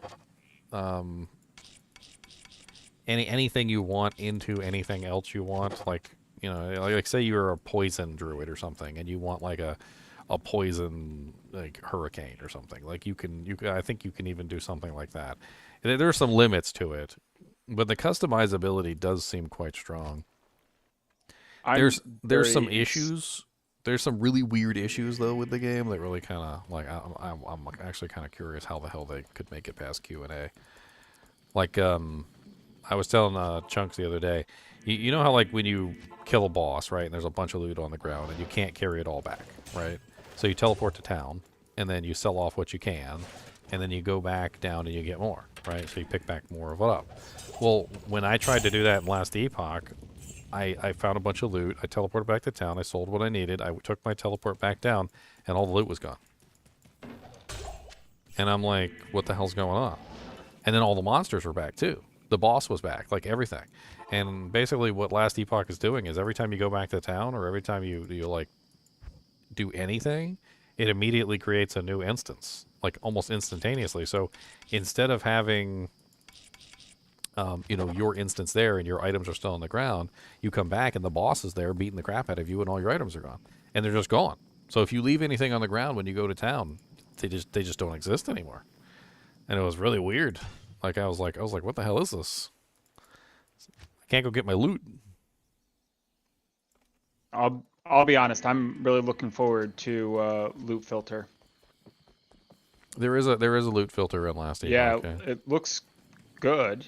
you want into anything else you want. Like, you know, like say you're a poison druid or something and you want like a poison like hurricane or something. Like you can I think you can even do something like that. There are some limits to it, but the customizability does seem quite strong. There's some issues. There's some really weird issues though with the game that really kind of like I'm actually kind of curious how the hell they could make it past Q&A. Like I was telling Chunks the other day, you know how like when you kill a boss, right, and there's a bunch of loot on the ground and you can't carry it all back, right? So you teleport to town and then you sell off what you can, and then you go back down and you get more, right? So you pick back more of it up. Well, when I tried to do that in Last Epoch, I found a bunch of loot. I teleported back to town. I sold what I needed. I took my teleport back down, and all the loot was gone. And I'm like, what the hell's going on? And then all the monsters were back, too. The boss was back, like everything. And basically what Last Epoch is doing is every time you go back to town or every time you like, do anything, it immediately creates a new instance, like almost instantaneously. So instead of having... you know, your instance there and your items are still on the ground, you come back and the boss is there beating the crap out of you and all your items are gone. And they're just gone. So if you leave anything on the ground when you go to town, they just don't exist anymore. And it was really weird. Like I was like, what the hell is this? I can't go get my loot. I'll be honest. I'm really looking forward to loot filter. There is a loot filter in Last Epoch. Yeah, Okay. it looks good.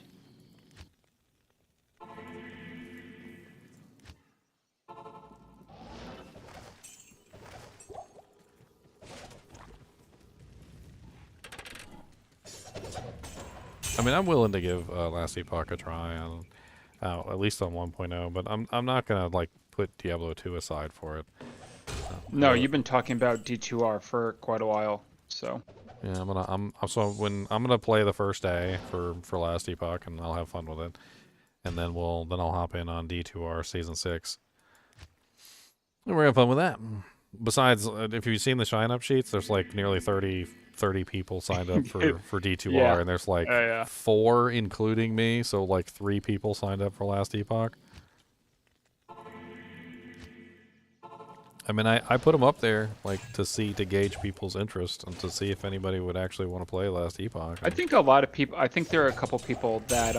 I mean, I'm willing to give Last Epoch a try on, at least on 1.0, but I'm not gonna like put Diablo 2 aside for it. No, you've been talking about D2R for quite a while, so. Yeah, I'm gonna play the first day for Last Epoch, and I'll have fun with it, and then I'll hop in on D2R Season 6. And we're gonna have fun with that. Besides, if you've seen the sign up sheets, there's like nearly 30 people signed up for D2R, Yeah. and there's like Yeah. 4 including me, so like 3 people signed up for Last Epoch. I mean, I put them up there like to gauge people's interest and to see if anybody would actually want to play Last Epoch. I think a lot of people. I think there are a couple people that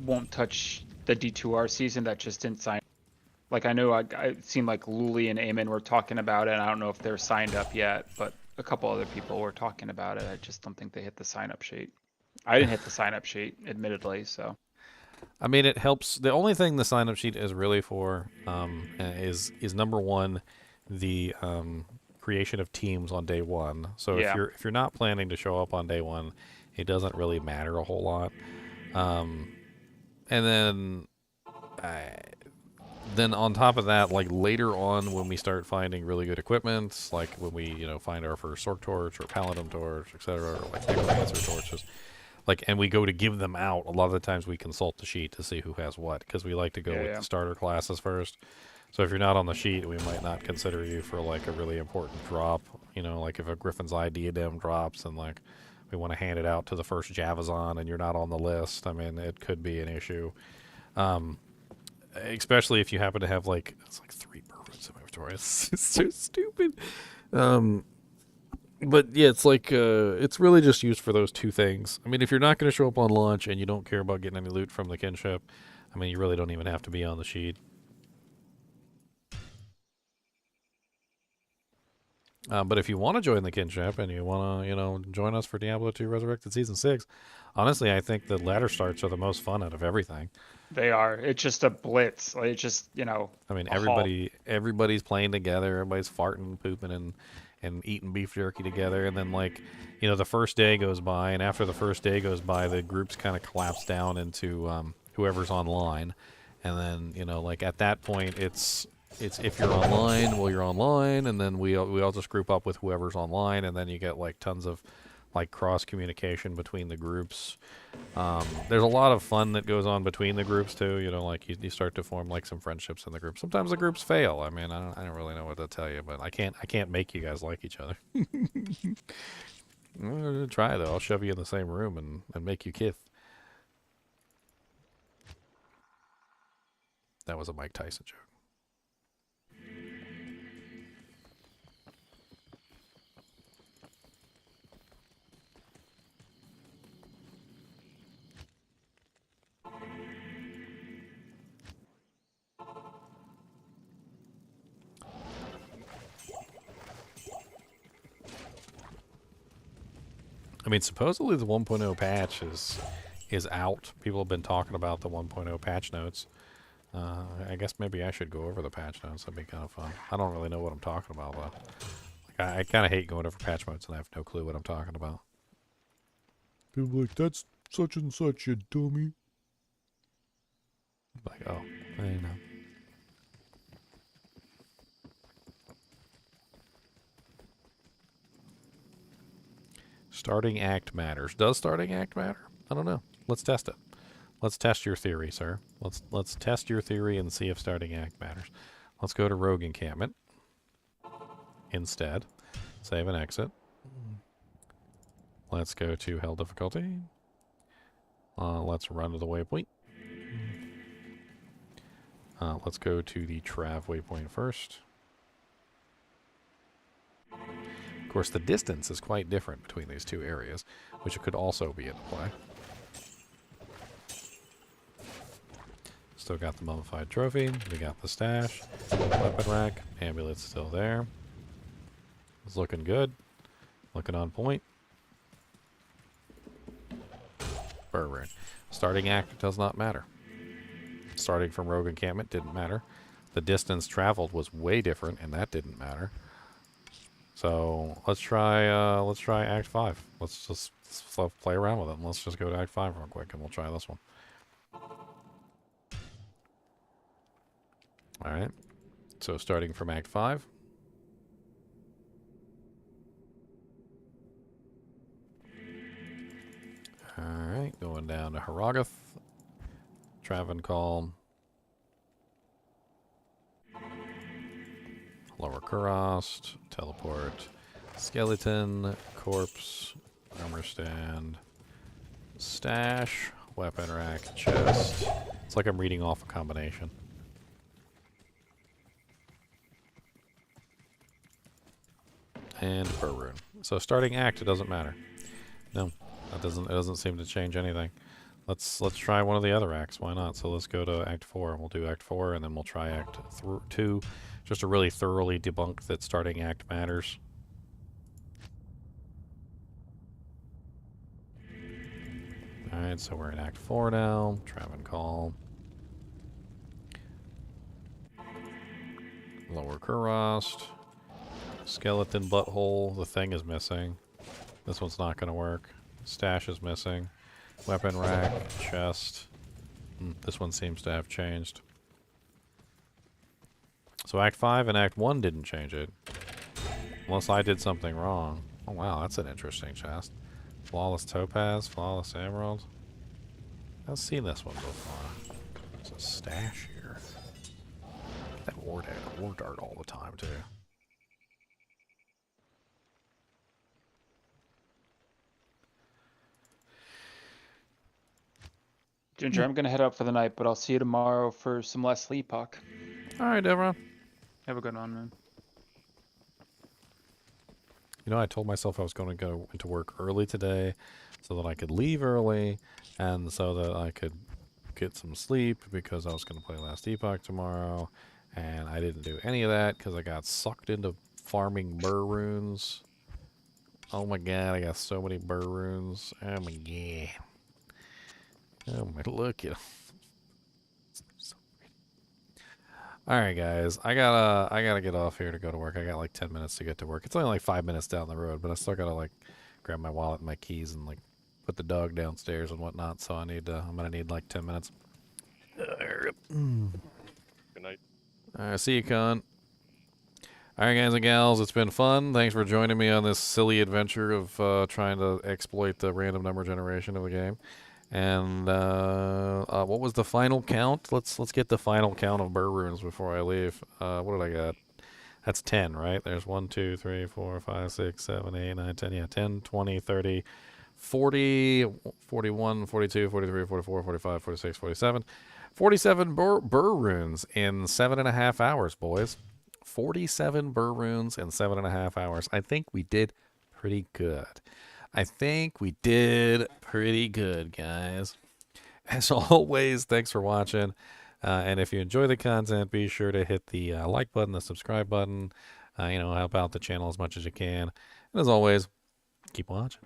won't touch the D2R season that just didn't sign. Like I know it seemed like Luli and Eamon were talking about it. And I don't know if they're signed up yet, but a couple other people were talking about it. I just don't think they hit the sign up sheet. I didn't hit the sign up sheet, admittedly. So. I mean, it helps. The only thing the sign up sheet is really for is number one, the creation of teams on day one. So Yeah. if you're not planning to show up on day one, it doesn't really matter a whole lot. And then on top of that, like later on when we start finding really good equipment, like when we find our first Sork torch or Paladin torch, etc., or like Necromancer torches, like and we go to give them out, a lot of the times we consult the sheet to see who has what, because we like to go with the starter classes first. So if you're not on the sheet, we might not consider you for like a really important drop. Like if a Griffin's Eye diadem drops and like we want to hand it out to the first Javazon and you're not on the list, I mean, it could be an issue. Especially if you happen to have like, it's like 3 perfects in my inventory. It's so stupid. But yeah, it's like, it's really just used for those two things. I mean, if you're not going to show up on launch and you don't care about getting any loot from the kinship, I mean, you really don't even have to be on the sheet. But if you want to join the kinship and you want to, join us for Diablo 2 Resurrected Season 6, honestly, I think the ladder starts are the most fun out of everything. They are. It's just a blitz. Like, it's just, I mean, a everybody's playing together. Everybody's farting, pooping, and eating beef jerky together. And then, like, the first day goes by, and after the first day goes by, the groups kind of collapse down into whoever's online. And then, like, at that point, it's if you're online, well, you're online, and then we all just group up with whoever's online, and then you get, like, tons of, like, cross-communication between the groups. There's a lot of fun that goes on between the groups, too. Like, you start to form, like, some friendships in the group. Sometimes the groups fail. I mean, I don't really know what to tell you, but I can't make you guys like each other. Try, though. I'll shove you in the same room and make you kiss. That was a Mike Tyson joke. I mean, supposedly the 1.0 patch is out. People have been talking about the 1.0 patch notes. I guess maybe I should go over the patch notes. That'd be kind of fun. I don't really know what I'm talking about, though. Like, I kind of hate going over patch notes and I have no clue what I'm talking about. People like, that's such and such, you dummy. Like, oh, I know. Starting act matters. Does starting act matter? I don't know. Let's test it. Let's test your theory, sir. Let's test your theory and see if starting act matters. Let's go to rogue encampment instead. Save and exit. Let's go to hell difficulty. Let's run to the waypoint. Let's go to the Trav waypoint first. Of course, the distance is quite different between these two areas, which could also be into play. Still got the mummified trophy. We got the stash. Weapon rack. Amulet's still there. It's looking good. Looking on point. Burr rune. Starting act does not matter. Starting from rogue encampment didn't matter. The distance traveled was way different, and that didn't matter. So let's try Act 5. Let's just play around with it. And let's just go to Act 5 real quick, and we'll try this one. All right. So starting from Act 5. All right, going down to Haragath, Travancore, Lower Kurast, Teleport, Skeleton, Corpse, Armor Stand, Stash, Weapon Rack, Chest. It's like I'm reading off a combination. and burr rune. So starting act, it doesn't matter. No, it doesn't seem to change anything. Let's try one of the other acts. Why not? So let's go to Act 4. We'll do Act 4, and then we'll try Act 2, just to really thoroughly debunk that starting act matters. Alright, so we're in Act 4 now. Traven Call. Lower Kurost. Skeleton Butthole. The thing is missing. This one's not going to work. Stash is missing. Weapon rack. Chest. This one seems to have changed. So Act 5 and Act 1 didn't change it. Unless I did something wrong. Oh wow, that's an interesting chest. Flawless Topaz, Flawless Emerald. I've seen this one before. There's a stash here. Get that war dart all the time too. Ginger, I'm gonna head out for the night, but I'll see you tomorrow for some less sleep-hawk. Alright, everyone. Have a good one, man. You know, I told myself I was going to go into work early today so that I could leave early and so that I could get some sleep because I was going to play Last Epoch tomorrow. And I didn't do any of that because I got sucked into farming burr runes. Oh my god, I got so many burr runes. Oh my god. Oh my, look at Alright guys, I gotta get off here to go to work. I got like 10 minutes to get to work. It's only like 5 minutes down the road, but I still gotta like grab my wallet and my keys and like put the dog downstairs and whatnot, so I'm gonna need like 10 minutes. Good night. Alright, see you, Con. Alright guys and gals, it's been fun. Thanks for joining me on this silly adventure of trying to exploit the random number generation of the game. And what was the final count? Let's get the final count of burr runes before I leave. What did I got? That's 10, right? There's 1, 2, 3, 4, 5, 6, 7, 8, 9, 10. Yeah, 10, 20, 30, 40, 41, 42, 43, 44, 45, 46, 47. 47 burr runes in 7.5 hours, boys. 47 burr runes in 7.5 hours. I think we did pretty good. I think we did pretty good, guys. As always, thanks for watching. And if you enjoy the content, be sure to hit the like button, the subscribe button. Help out the channel as much as you can. And as always, keep watching.